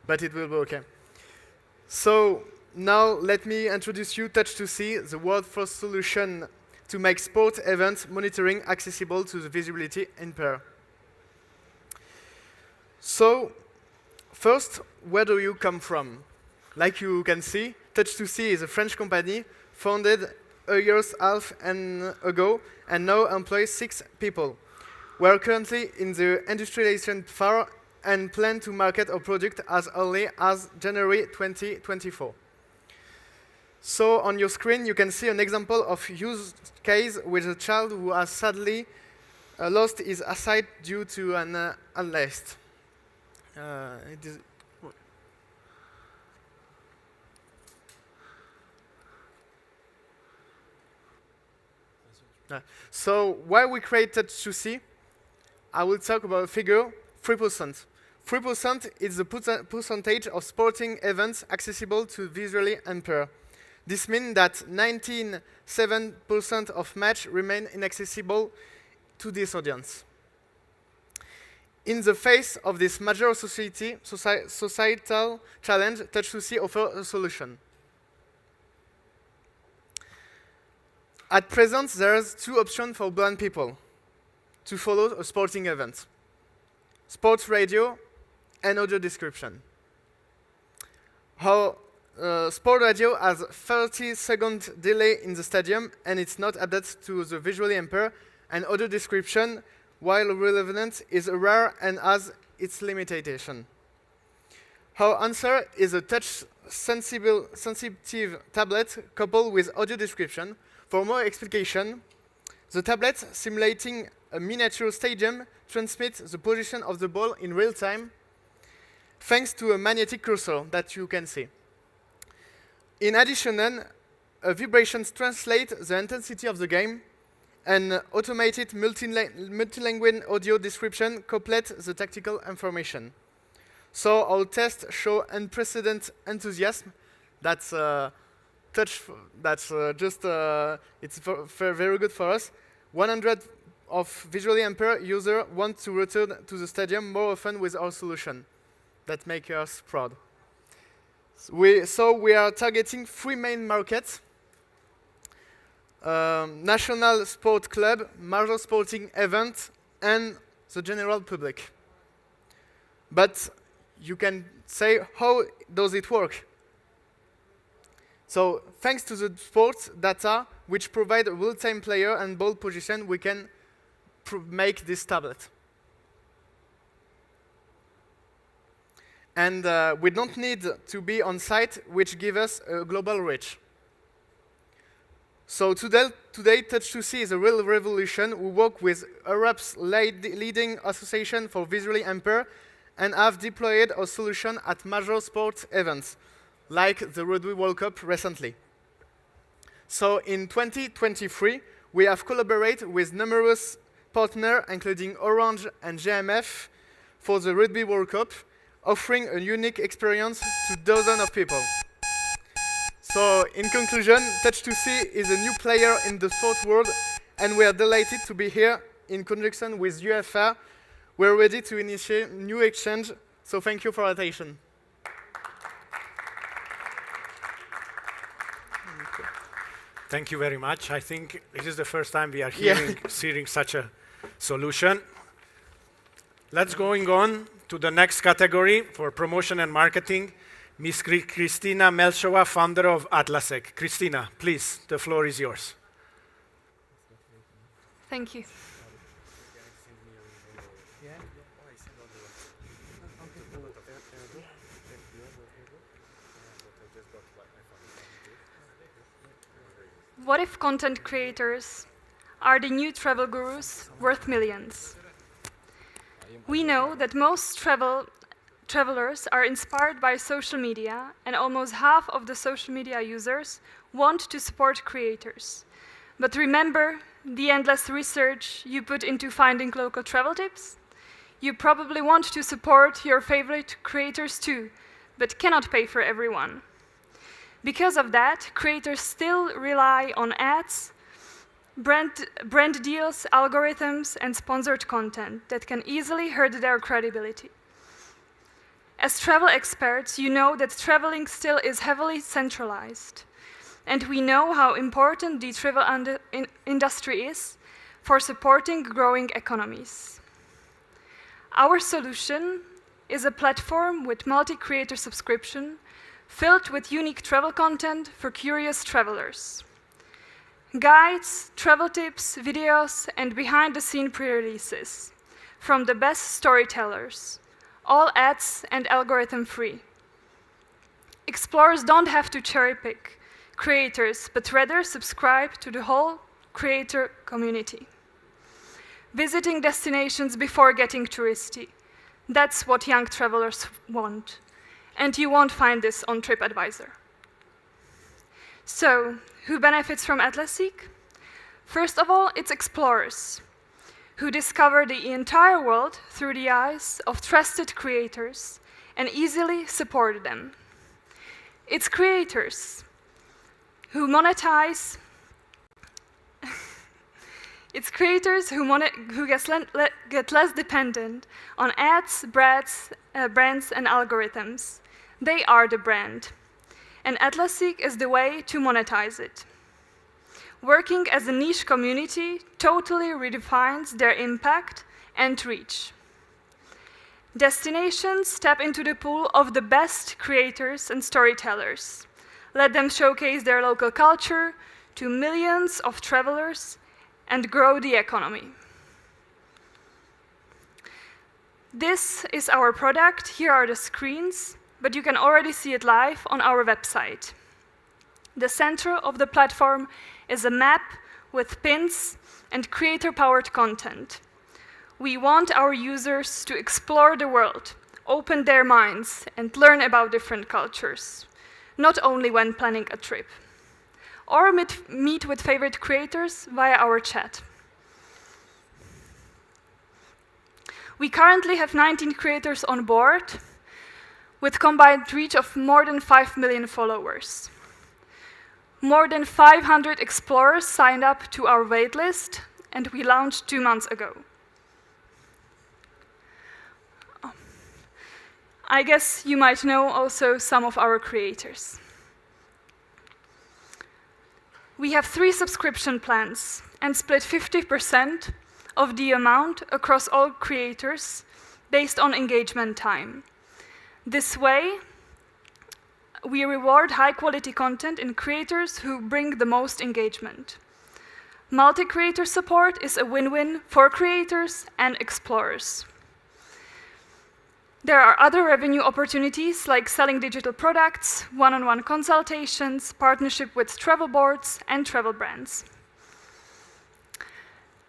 but it will be okay. So now let me introduce you Touch2C, the world's first solution to make sport event monitoring accessible to the visually impaired. So first, where do you come from? Like you can see, Touch2C is a French company founded a year and a half ago and now employs 6 people. We are currently in the industrialization phase and plan to market our product as early as January 2024. So on your screen, you can see an example of use case with a child who has sadly lost his eyesight due to an unrest. So why we created Touch2C, I will talk about a figure, 3%. 3% is the percentage of sporting events accessible to visually impaired. This means that 97% of match remain inaccessible to this audience. In the face of this major societal challenge, Touch2C offers a solution. At present, there are 2 options for blind people to follow a sporting event: sports radio and audio description. Sport radio has 30-second delay in the stadium and it's not adapted to the visually impaired, and audio description, while relevant, is rare and has its limitation. Our answer is a touch-sensitive tablet coupled with audio description. For more explanation, the tablet simulating a miniature stadium transmits the position of the ball in real time thanks to a magnetic cursor that you can see. In addition, vibrations translate the intensity of the game, and automated multilingual audio description complete the tactical information. So our tests show unprecedented enthusiasm. That's it's very good for us. 100 of visually impaired users want to return to the stadium more often with our solution. That makes us proud. So we are targeting 3 main markets. National sport club, major sporting event, and the general public. But you can say, how does it work? So thanks to the sports data, which provide a real-time player and ball position, we can make this tablet. And we don't need to be on site, which gives us a global reach. So today Touch2See is a real revolution. We work with Europe's leading association for visually impaired and have deployed our solution at major sports events, like the Rugby World Cup recently. So in 2023, we have collaborated with numerous partners, including Orange and GMF, for the Rugby World Cup, offering a unique experience to dozens of people. So, in conclusion, Touch2See is a new player in the sport world, and we are delighted to be here in conjunction with UFA. We're ready to initiate new exchange, so thank you for your attention. Thank you very much. I think this is the first time we are hearing such a solution. Let's going on to the next category for promotion and marketing. Ms. Kristina Melchova, founder of Atlasec. Kristina, please, the floor is yours. Thank you. What if content creators are the new travel gurus worth millions? We know that most travelers are inspired by social media, and almost half of the social media users want to support creators. But remember the endless research you put into finding local travel tips? You probably want to support your favorite creators too, but cannot pay for everyone. Because of that, creators still rely on ads, brand deals, algorithms, and sponsored content that can easily hurt their credibility. As travel experts, you know that traveling still is heavily centralized, and we know how important the travel industry is for supporting growing economies. Our solution is a platform with multi-creator subscription filled with unique travel content for curious travelers. Guides, travel tips, videos, and behind-the-scene pre-releases from the best storytellers, all ads and algorithm-free. Explorers don't have to cherry-pick creators, but rather subscribe to the whole creator community. Visiting destinations before getting touristy. That's what young travelers want. And you won't find this on TripAdvisor. So, who benefits from Atlasec? First of all, it's explorers who discover the entire world through the eyes of trusted creators and easily support them. It's creators who monetize. It's creators who get less dependent on ads, brands, and algorithms. They are the brand, and Atlasec is the way to monetize it. Working as a niche community totally redefines their impact and reach. Destinations tap into the pool of the best creators and storytellers. Let them showcase their local culture to millions of travelers and grow the economy. This is our product. Here are the screens. but you can already see it live on our website. The center of the platform is a map with pins and creator-powered content. We want our users to explore the world, open their minds, and learn about different cultures, not only when planning a trip, or meet with favorite creators via our chat. We currently have 19 creators on board, with combined reach of more than 5 million followers. More than 500 explorers signed up to our waitlist, and we launched 2 months ago. I guess you might know also some of our creators. We have 3 subscription plans and split 50% of the amount across all creators based on engagement time. This way, we reward high-quality content in creators who bring the most engagement. Multi-creator support is a win-win for creators and explorers. There are other revenue opportunities like selling digital products, one-on-one consultations, partnership with travel boards and travel brands.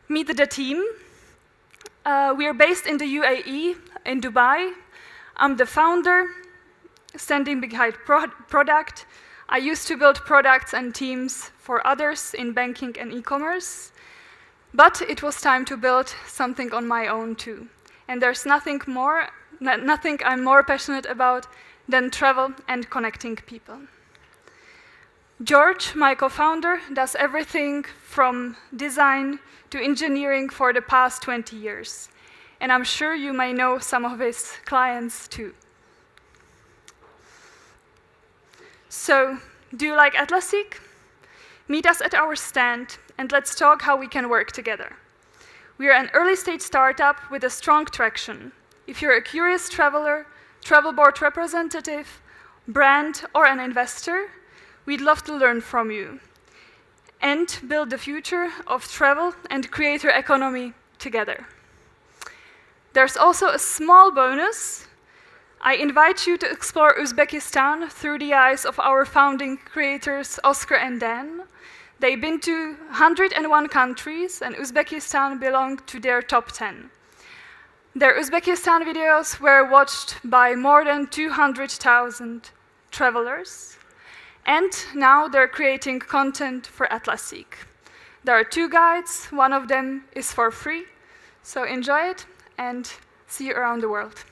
Meet the team. We are based in the UAE, in Dubai. I'm the founder, standing behind product. I used to build products and teams for others in banking and e-commerce, but it was time to build something on my own too. And there's nothing I'm more passionate about than travel and connecting people. George, my co-founder, does everything from design to engineering for the past 20 years. And I'm sure you may know some of his clients too. So, do you like Atlassic? Meet us at our stand and let's talk how we can work together. We are an early-stage startup with a strong traction. If you're a curious traveler, travel board representative, brand, or an investor, we'd love to learn from you and build the future of travel and creator economy together. There's also a small bonus. I invite you to explore Uzbekistan through the eyes of our founding creators, Oscar and Dan. They've been to 101 countries, and Uzbekistan belonged to their top 10. Their Uzbekistan videos were watched by more than 200,000 travelers, and now they're creating content for Atlassic. There are 2 guides, one of them is for free, so enjoy it and see you around the world.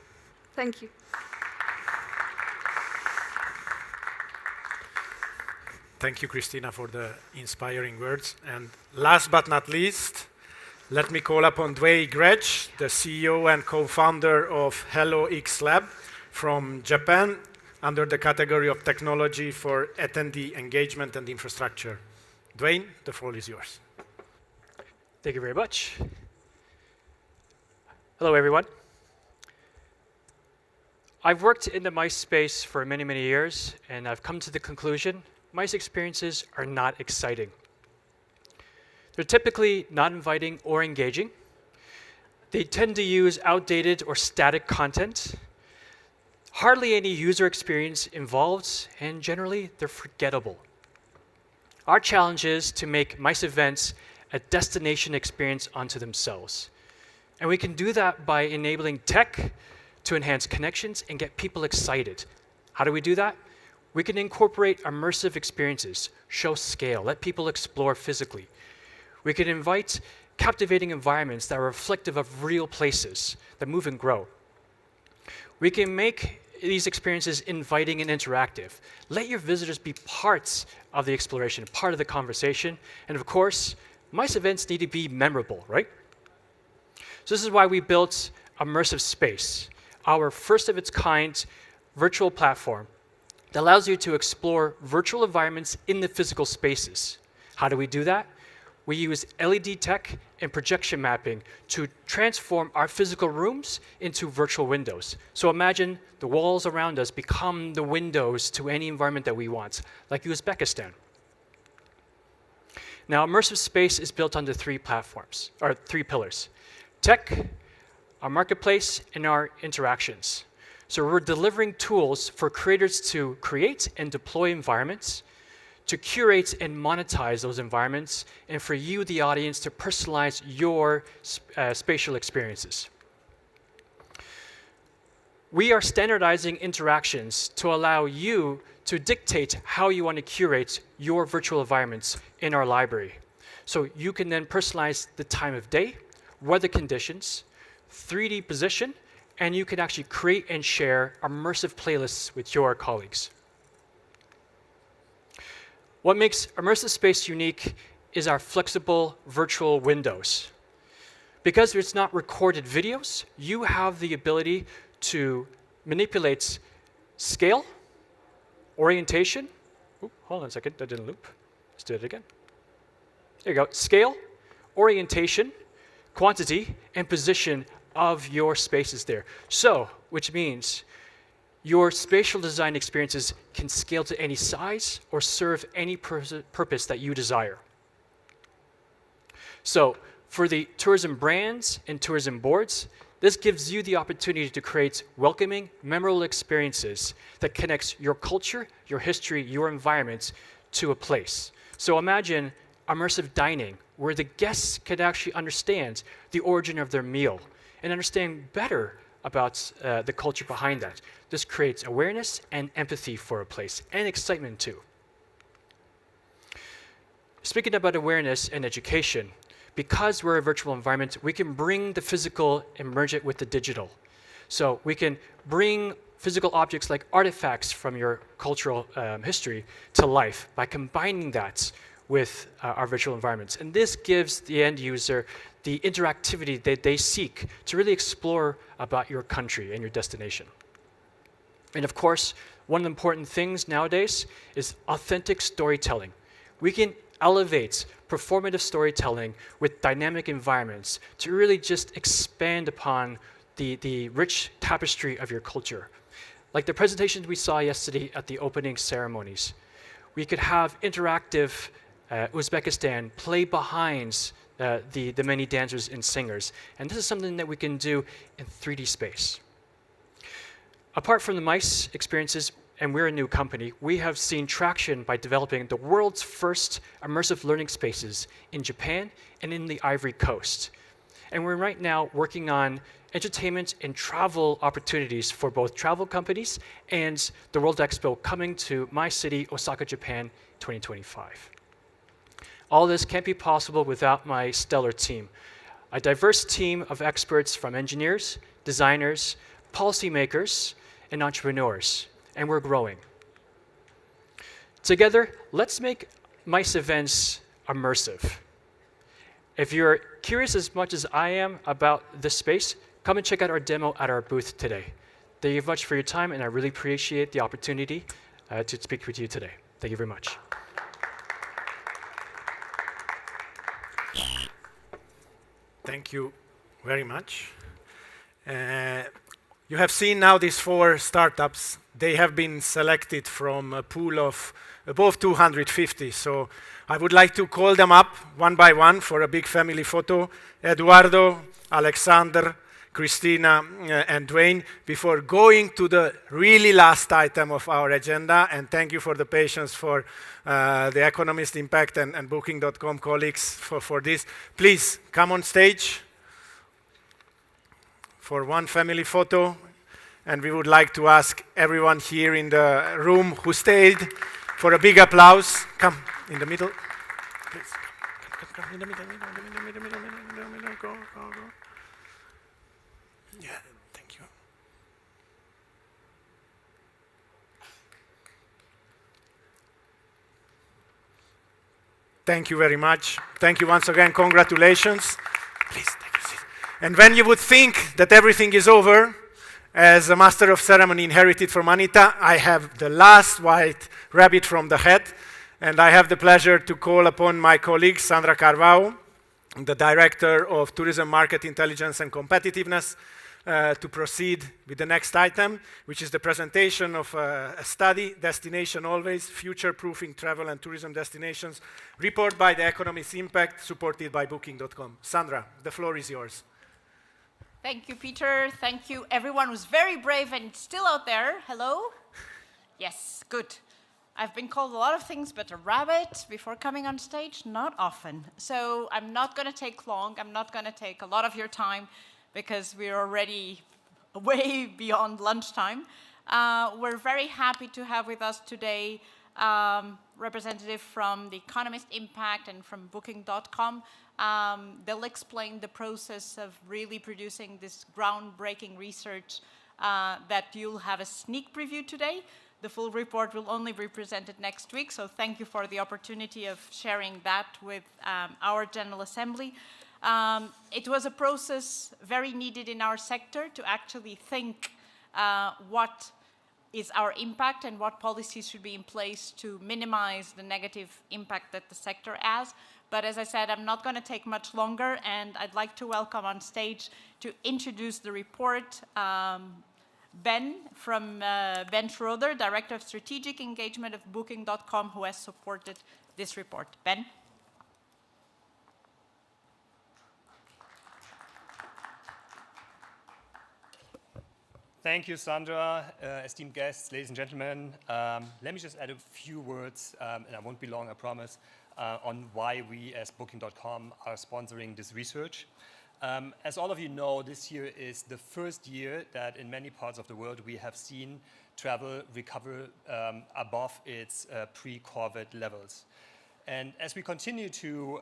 Thank you. Thank you, Christina, for the inspiring words. And last but not least, let me call upon Dwayne Gretsch, the CEO and co-founder of Hello X Lab from Japan, under the category of technology for attendee engagement and infrastructure. Dwayne, the floor is yours. Thank you very much. Hello, everyone. I've worked in the MICE space for many, many years, and I've come to the conclusion MICE experiences are not exciting. They're typically not inviting or engaging. They tend to use outdated or static content. Hardly any user experience involved, and generally, they're forgettable. Our challenge is to make MICE events a destination experience unto themselves. And we can do that by enabling tech to enhance connections and get people excited. How do we do that? We can incorporate immersive experiences, show scale, let people explore physically. We can invite captivating environments that are reflective of real places that move and grow. We can make these experiences inviting and interactive. Let your visitors be parts of the exploration, part of the conversation. And of course, MICE events need to be memorable, right? So this is why we built Immersive Space, our first of its kind virtual platform that allows you to explore virtual environments in the physical spaces. How do we do that? We use LED tech and projection mapping to transform our physical rooms into virtual windows. So imagine the walls around us become the windows to any environment that we want, like Uzbekistan. Now, Immersive Space is built onto 3 platforms, or 3 pillars: tech, our marketplace, and our interactions. So we're delivering tools for creators to create and deploy environments, to curate and monetize those environments, and for you, the audience, to personalize your spatial experiences. We are standardizing interactions to allow you to dictate how you want to curate your virtual environments in our library. So you can then personalize the time of day, weather conditions, 3D position, and you can actually create and share immersive playlists with your colleagues. What makes immersive space unique is our flexible virtual windows. Because it's not recorded videos, you have the ability to manipulate scale, orientation. Ooh, hold on a second, that didn't loop. Let's do it again. There you go. Scale, orientation, quantity, and position of your spaces there. So, which means your spatial design experiences can scale to any size or serve any purpose that you desire. So, for the tourism brands and tourism boards, this gives you the opportunity to create welcoming, memorable experiences that connects your culture, your history, your environment to a place. So imagine immersive dining, where the guests can actually understand the origin of their meal and understand better about the culture behind that. This creates awareness and empathy for a place, and excitement too. Speaking about awareness and education, because we're a virtual environment, we can bring the physical and merge it with the digital. So we can bring physical objects like artifacts from your cultural history to life by combining that with our virtual environments. And this gives the end user the interactivity that they seek to really explore about your country and your destination. And of course, one of the important things nowadays is authentic storytelling. We can elevate performative storytelling with dynamic environments to really just expand upon the rich tapestry of your culture. Like the presentations we saw yesterday at the opening ceremonies. We could have interactive Uzbekistan play behind the many dancers and singers. And this is something that we can do in 3D space. Apart from the MICE experiences, and we're a new company, we have seen traction by developing the world's first immersive learning spaces in Japan and in the Ivory Coast. And we're right now working on entertainment and travel opportunities for both travel companies and the World Expo coming to my city, Osaka, Japan, 2025. All this can't be possible without my stellar team. A diverse team of experts from engineers, designers, policymakers, and entrepreneurs. And we're growing. Together, let's make MICE events immersive. If you're curious as much as I am about this space, come and check out our demo at our booth today. Thank you very much for your time, and I really appreciate the opportunity to speak with you today. Thank you very much. Thank you very much. You have seen now these 4 startups. They have been selected from a pool of above 250. So I would like to call them up one by one for a big family photo. Eduardo, Alexander, Christina, and Dwayne, before going to the really last item of our agenda. And thank you for the patience for the Economist Impact and Booking.com colleagues for this. Please come on stage for one family photo. And we would like to ask everyone here in the room who stayed for a big applause. Come in the middle. Please, come in the middle, go. Yeah, thank you. Thank you very much. Thank you once again. Congratulations. Please take a seat. And when you would think that everything is over, as a master of ceremony inherited from Anita, I have the last white rabbit from the hat, and I have the pleasure to call upon my colleague, Sandra Carvao, the Director of Tourism Market Intelligence and Competitiveness, to proceed with the next item, which is the presentation of a study, Destination Always, Future-Proofing Travel and Tourism Destinations, report by the Economist Impact, supported by Booking.com. Sandra, the floor is yours. Thank you, Peter. Thank you, everyone who's very brave and still out there. Hello? Yes, good. I've been called a lot of things, but a rabbit before coming on stage, not often. So I'm not going to take long. I'm not going to take a lot of your time because we're already way beyond lunchtime. We're very happy to have with us today representative from The Economist Impact and from Booking.com. They'll explain the process of really producing this groundbreaking research that you'll have a sneak preview today. The full report will only be presented next week, so thank you for the opportunity of sharing that with our General Assembly. It was a process very needed in our sector to actually think what is our impact and what policies should be in place to minimize the negative impact that the sector has. But as I said, I'm not going to take much longer, and I'd like to welcome on stage to introduce the report Ben Schroeder, Director of Strategic Engagement of Booking.com, who has supported this report. Ben? Thank you, Sandra. Esteemed guests, ladies and gentlemen, let me just add a few words, and I won't be long, I promise, on why we as Booking.com are sponsoring this research. As all of you know, this year is the first year that in many parts of the world we have seen travel recover above its pre-COVID levels. And as we continue to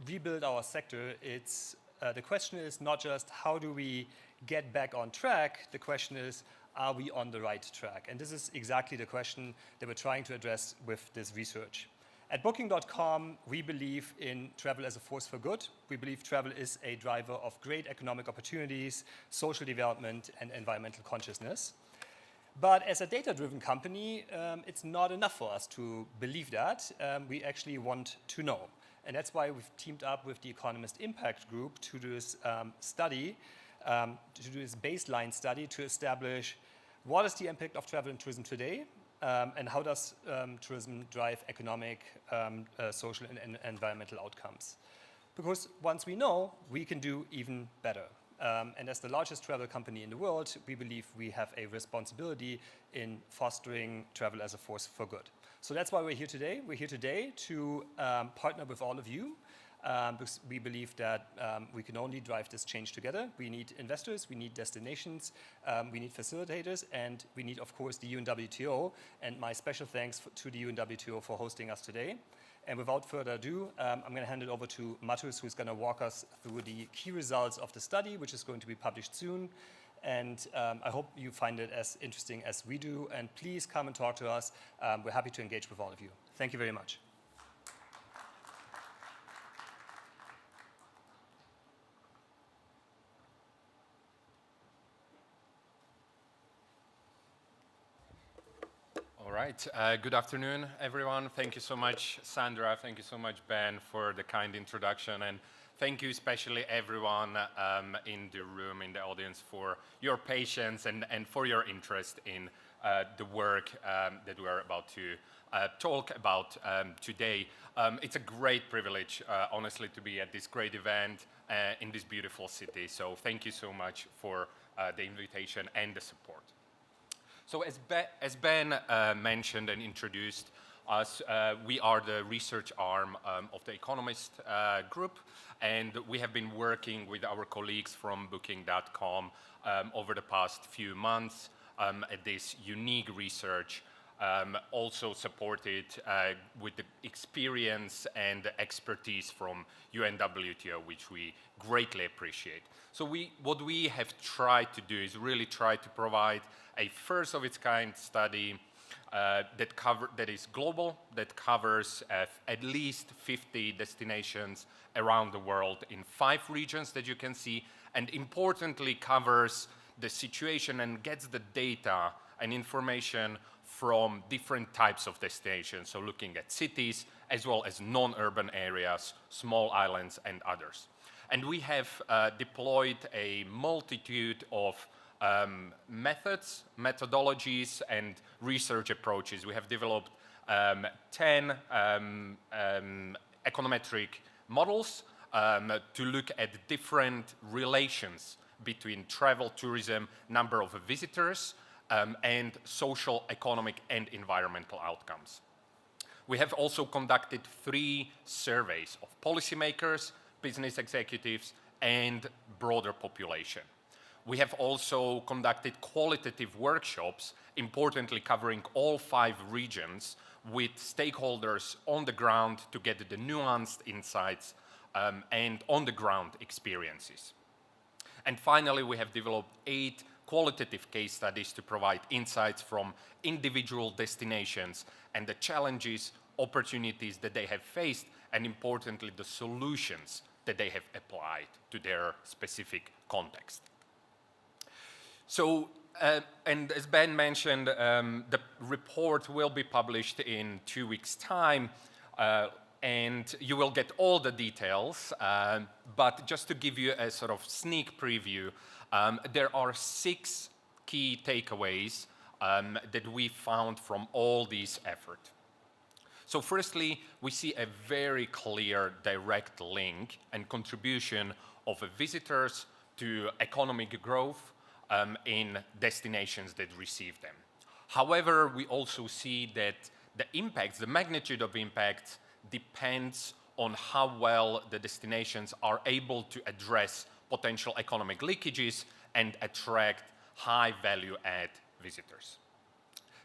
rebuild our sector, the question is not just how do we get back on track, the question is, are we on the right track? And this is exactly the question that we're trying to address with this research. At Booking.com, we believe in travel as a force for good. We believe travel is a driver of great economic opportunities, social development, and environmental consciousness. But as a data-driven company, it's not enough for us to believe that. We actually want to know. And that's why we've teamed up with the Economist Impact Group to do this study, to do this baseline study to establish what is the impact of travel and tourism today, and how does tourism drive economic, social, and environmental outcomes. Because once we know, we can do even better. And as the largest travel company in the world, we believe we have a responsibility in fostering travel as a force for good. So that's why we're here today. We're here today to partner with all of you, because we believe that we can only drive this change together. We need investors, we need destinations, we need facilitators, and we need, of course, the UNWTO. And my special thanks to the UNWTO for hosting us today. And without further ado, I'm going to hand it over to Matus, who's going to walk us through the key results of the study, which is going to be published soon. And I hope you find it as interesting as we do. And please come and talk to us. We're happy to engage with all of you. Thank you very much. All right. Good afternoon, everyone. Thank you so much, Sandra. Thank you so much, Ben, for the kind introduction. And thank you especially everyone in the room, in the audience, for your patience and for your interest in the work that we're about to talk about today. It's a great privilege, honestly, to be at this great event in this beautiful city. So thank you so much for the invitation and the support. So as Ben mentioned and introduced us, we are the research arm of the Economist Group, and we have been working with our colleagues from Booking.com over the past few months at this unique research, also supported with the experience and expertise from UNWTO, which we greatly appreciate. So what we have tried to do is really try to provide a first-of-its-kind study that is global, that covers at least 50 destinations around the world in 5 regions that you can see, and importantly covers the situation and gets the data and information from different types of destinations, so looking at cities as well as non-urban areas, small islands, and others. And we have deployed a multitude of methods, methodologies, and research approaches. We have developed 10 econometric models to look at different relations between travel, tourism, number of visitors, and social, economic, and environmental outcomes. We have also conducted 3 surveys of policymakers, business executives, and broader population. We have also conducted qualitative workshops, importantly covering all 5 regions, with stakeholders on the ground to get the nuanced insights and on-the-ground experiences. And finally, we have developed 8 qualitative case studies to provide insights from individual destinations and the challenges, opportunities that they have faced, and importantly, the solutions that they have applied to their specific context. So, and as Ben mentioned, the report will be published in 2 weeks' time, and you will get all the details, but just to give you a sort of sneak preview, there are 6 key takeaways that we found from all these efforts. So firstly, we see a very clear direct link and contribution of visitors to economic growth in destinations that receive them. However, we also see that the impacts, the magnitude of impacts, depends on how well the destinations are able to address potential economic leakages and attract high value-add visitors.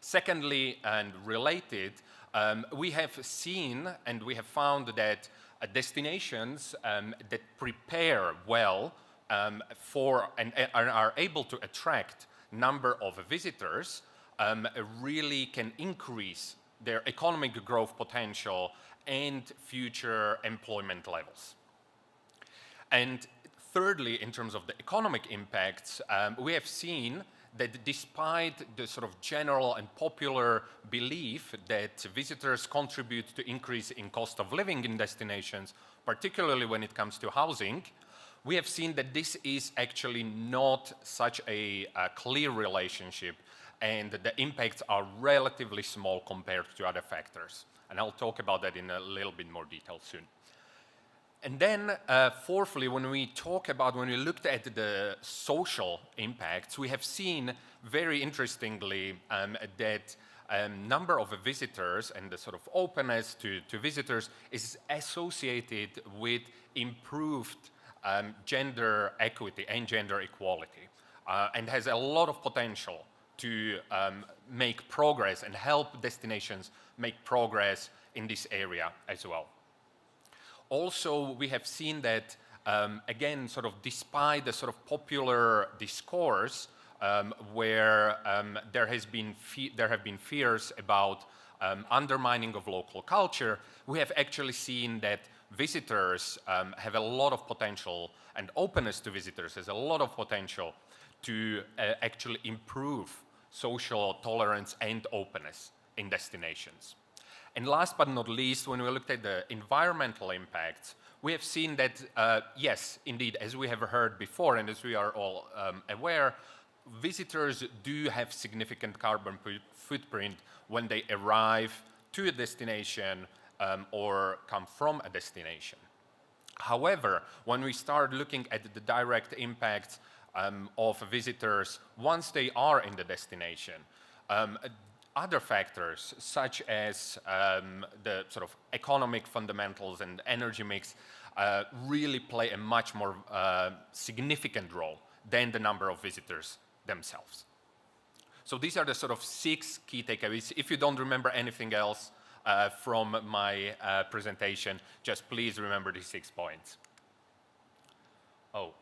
Secondly, and related, we have seen and we have found that destinations that prepare well for and are able to attract number of visitors really can increase their economic growth potential and future employment levels. And thirdly, in terms of the economic impacts, we have seen that despite the sort of general and popular belief that visitors contribute to increase in cost of living in destinations, particularly when it comes to housing, we have seen that this is actually not such a clear relationship, and the impacts are relatively small compared to other factors. And I'll talk about that in a little bit more detail soon. And then, fourthly, when we looked at the social impacts, we have seen, very interestingly, that number of visitors and the sort of openness to visitors is associated with improved gender equity and gender equality, and has a lot of potential to make progress and help destinations make progress in this area as well. Also, we have seen that, again, sort of despite the sort of popular discourse where there have been fears about undermining of local culture, we have actually seen that visitors have a lot of potential, and openness to visitors has a lot of potential to actually improve social tolerance and openness in destinations. And last but not least, when we looked at the environmental impacts, we have seen that, yes, indeed, as we have heard before and as we are all aware, visitors do have significant carbon footprint when they arrive to a destination or come from a destination. However, when we start looking at the direct impacts of visitors once they are in the destination, other factors such as the sort of economic fundamentals and energy mix really play a much more significant role than the number of visitors themselves. So these are the sort of 6 key takeaways. If you don't remember anything else from my presentation, just please remember these 6 points. Oh,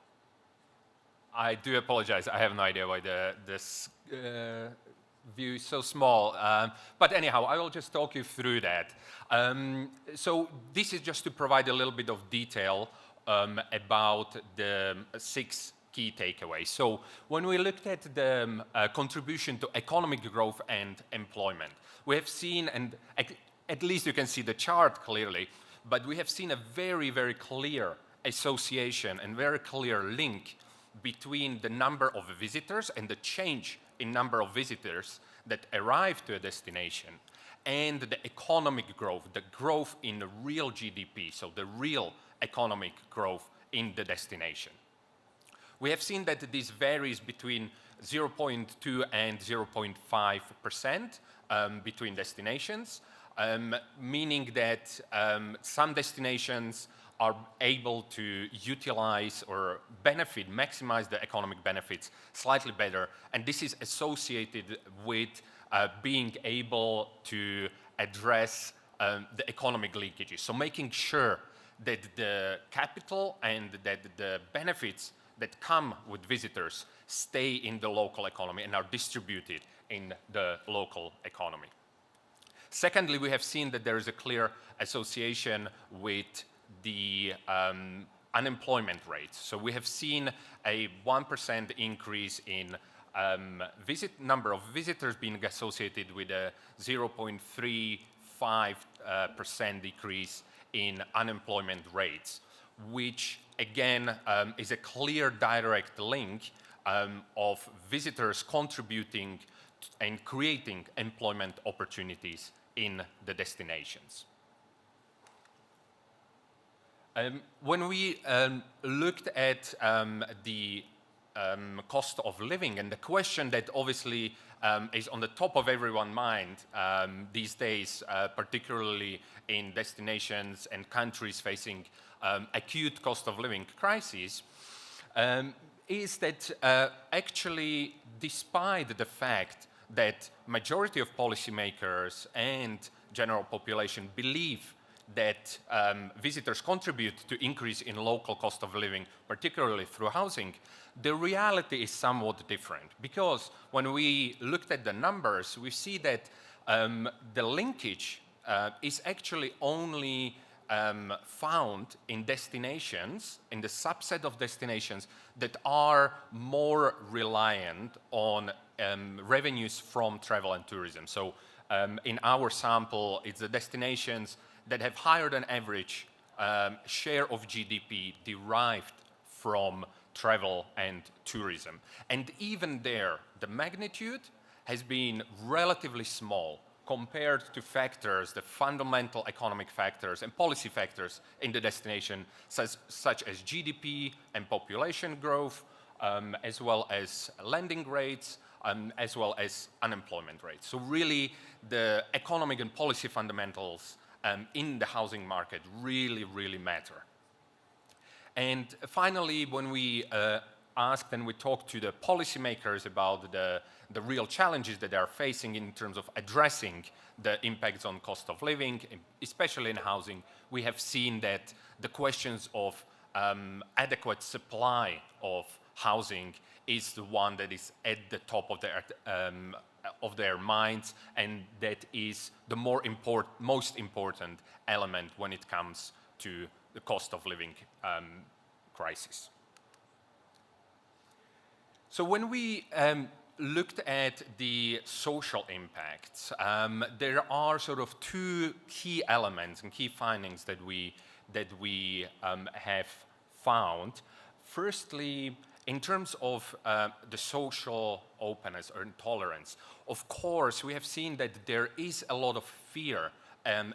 I do apologize. I have no idea why this view is so small. But anyhow, I will just talk you through that. So this is just to provide a little bit of detail about the 6 key takeaways. So when we looked at the contribution to economic growth and employment, we have seen, and at least you can see the chart clearly, but we have seen a very, very clear association and very clear link between the number of visitors and the change in number of visitors that arrive to a destination and the economic growth, the growth in the real GDP, so the real economic growth in the destination. We have seen that this varies between 0.2 and 0.5% between destinations, meaning that some destinations are able to utilize or benefit, maximize the economic benefits slightly better. And this is associated with being able to address the economic linkages. So making sure that the capital and that the benefits that come with visitors stay in the local economy and are distributed in the local economy. Secondly, we have seen that there is a clear association with the unemployment rate. So we have seen a 1% increase in number of visitors being associated with a 0.35% decrease in unemployment rates, which again is a clear direct link of visitors contributing and creating employment opportunities in the destinations. When we looked at the cost of living, and the question that obviously is on the top of everyone's mind these days, particularly in destinations and countries facing acute cost of living crises, is that actually, despite the fact that majority of policymakers and general population believe that visitors contribute to increase in local cost of living, particularly through housing, the reality is somewhat different. Because when we looked at the numbers, we see that the linkage is actually only found in destinations, in the subset of destinations that are more reliant on revenues from travel and tourism. So in our sample, it's the destinations that have higher than average share of GDP derived from travel and tourism. And even there, the magnitude has been relatively small compared to factors, the fundamental economic factors and policy factors in the destination, such as GDP and population growth, as well as lending rates, as well as unemployment rates. So really, the economic and policy fundamentals in the housing market really, really matter. And finally, when we asked and we talked to the policymakers about the real challenges that they are facing in terms of addressing the impacts on cost of living, especially in housing, we have seen that the questions of adequate supply of housing is the one that is at the top of their minds, and that is the most important element when it comes to the cost of living crisis. So when we looked at the social impacts, there are sort of two key elements and key findings that we have found. Firstly, in terms of the social openness or intolerance, of course, we have seen that there is a lot of fear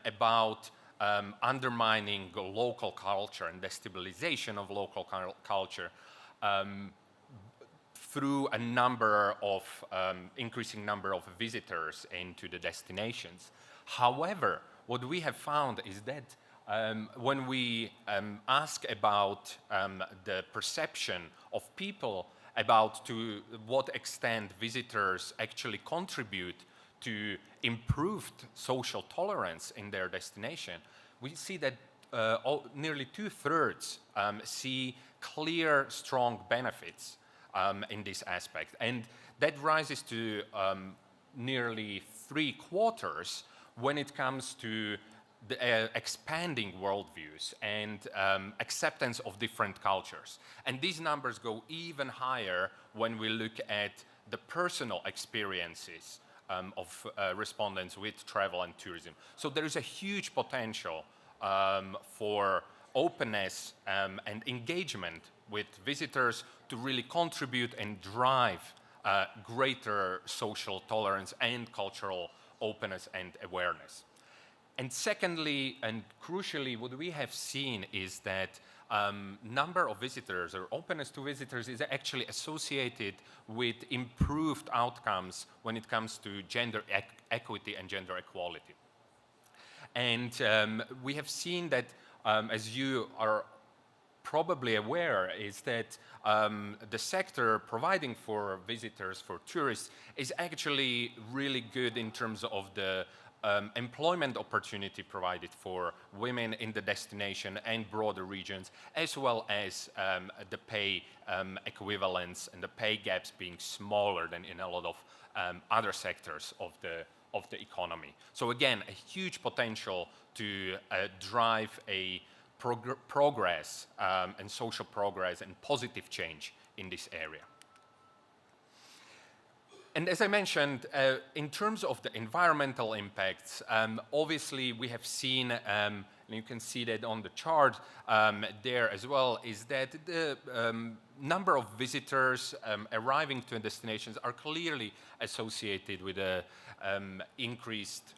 about undermining local culture and destabilization of local culture through a number of increasing number of visitors into the destinations. However, what we have found is that when we ask about the perception of people about to what extent visitors actually contribute to improved social tolerance in their destination, we see that nearly 2/3 see clear, strong benefits in this aspect. And that rises to nearly 3/4 when it comes to the expanding worldviews and acceptance of different cultures. And these numbers go even higher when we look at the personal experiences of respondents with travel and tourism. So there is a huge potential for openness and engagement with visitors to really contribute and drive greater social tolerance and cultural openness and awareness. And secondly, and crucially, what we have seen is that number of visitors or openness to visitors is actually associated with improved outcomes when it comes to gender equity and gender equality. And we have seen that, as you are probably aware, is that the sector providing for visitors, for tourists, is actually really good in terms of the employment opportunity provided for women in the destination and broader regions, as well as the pay equivalence and the pay gaps being smaller than in a lot of other sectors of the economy. So again, a huge potential to drive a progress and social progress and positive change in this area. And as I mentioned, in terms of the environmental impacts, obviously we have seen, and you can see that on the chart there as well, is that the number of visitors arriving to destinations are clearly associated with increased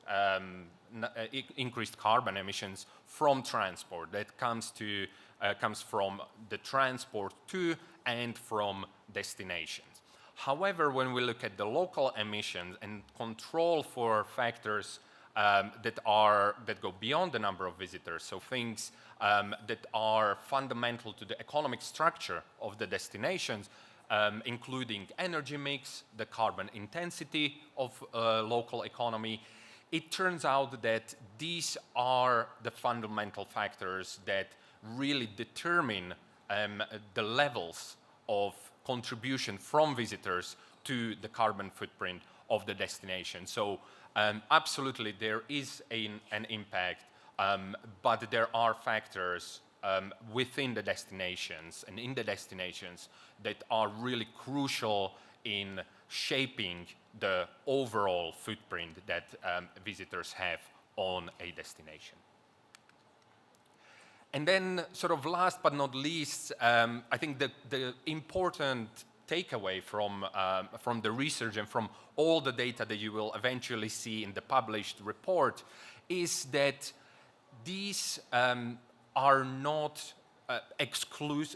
carbon emissions from transport that comes from the transport to and from destinations. However, when we look at the local emissions and control for factors that go beyond the number of visitors, so things that are fundamental to the economic structure of the destinations, including energy mix, the carbon intensity of local economy, it turns out that these are the fundamental factors that really determine the levels of contribution from visitors to the carbon footprint of the destination. So absolutely there is an impact, but there are factors within the destinations and in the destinations that are really crucial in shaping the overall footprint that visitors have on a destination. And then, sort of last but not least, I think the important takeaway from the research and from all the data that you will eventually see in the published report is that these are not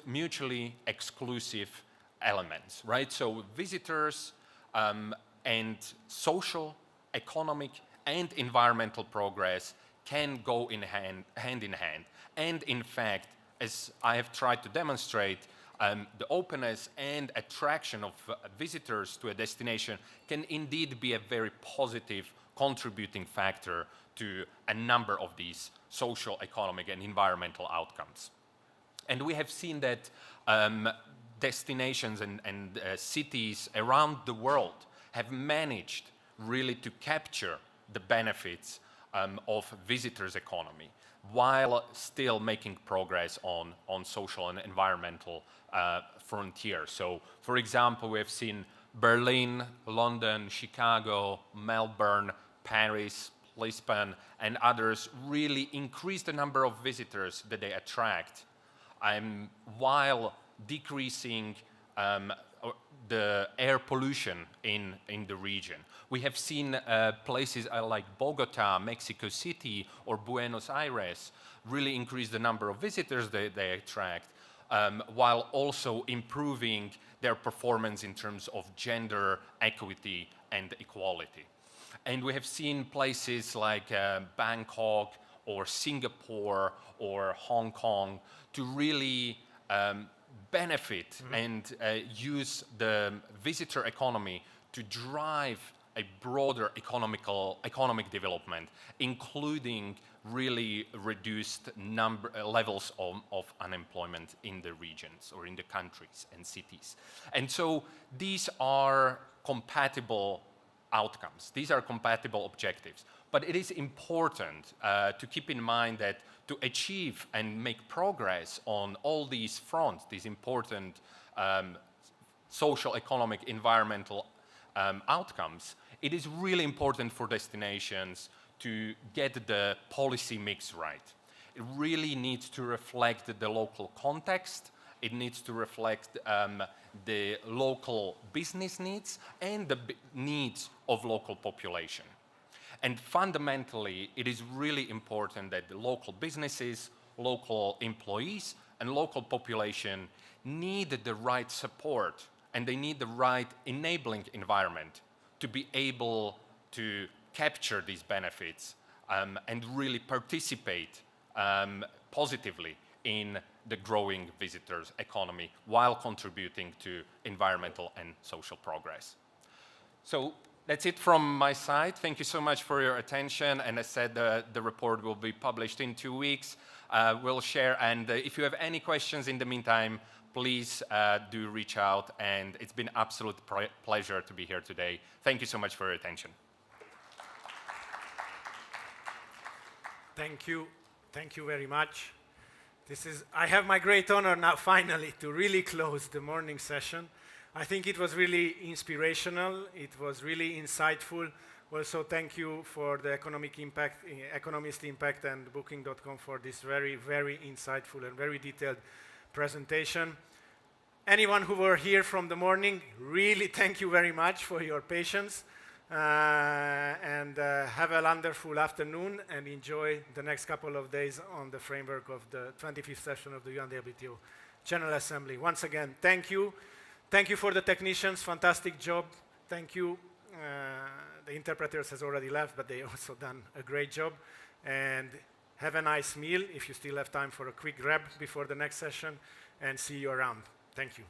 mutually exclusive elements, right? So visitors and social, economic, and environmental progress can go hand in hand. And in fact, as I have tried to demonstrate, the openness and attraction of visitors to a destination can indeed be a very positive contributing factor to a number of these social, economic, and environmental outcomes. And we have seen that destinations and cities around the world have managed really to capture the benefits of visitors' economy, while still making progress on social and environmental frontiers. So, for example, we have seen Berlin, London, Chicago, Melbourne, Paris, Lisbon, and others really increase the number of visitors that they attract, while decreasing the air pollution in the region. We have seen places like Bogota, Mexico City, or Buenos Aires really increase the number of visitors they attract, while also improving their performance in terms of gender equity and equality. And we have seen places like Bangkok or Singapore or Hong Kong to really benefit and use the visitor economy to drive a broader economic development, including really reduced levels of unemployment in the regions or in the countries and cities. And so these are compatible outcomes. These are compatible objectives. But it is important to keep in mind that to achieve and make progress on all these fronts, these important social, economic, environmental outcomes, it is really important for destinations to get the policy mix right. It really needs to reflect the local context. It needs to reflect the local business needs and the needs of local population. And fundamentally, it is really important that the local businesses, local employees and local population need the right support and they need the right enabling environment to be able to capture these benefits and really participate positively in the growing visitors economy while contributing to environmental and social progress. So that's it from my side. Thank you so much for your attention. And as said, the report will be published in 2 weeks. We'll share, and if you have any questions in the meantime, please do reach out. And it's been an absolute pleasure to be here today. Thank you so much for your attention. Thank you. Thank you very much. I have my great honor now finally to really close the morning session. I think it was really inspirational. It was really insightful. Also, thank you for the Economist Impact and Booking.com for this very, very insightful and very detailed presentation. Anyone who were here from the morning, really thank you very much for your patience. And have a wonderful afternoon and enjoy the next couple of days on the framework of the 25th session of the UNWTO General Assembly. Once again, thank you. Thank you for the technicians, fantastic job. Thank you. The interpreters has already left, but they also done a great job. And have a nice meal if you still have time for a quick grab before the next session, and see you around. Thank you.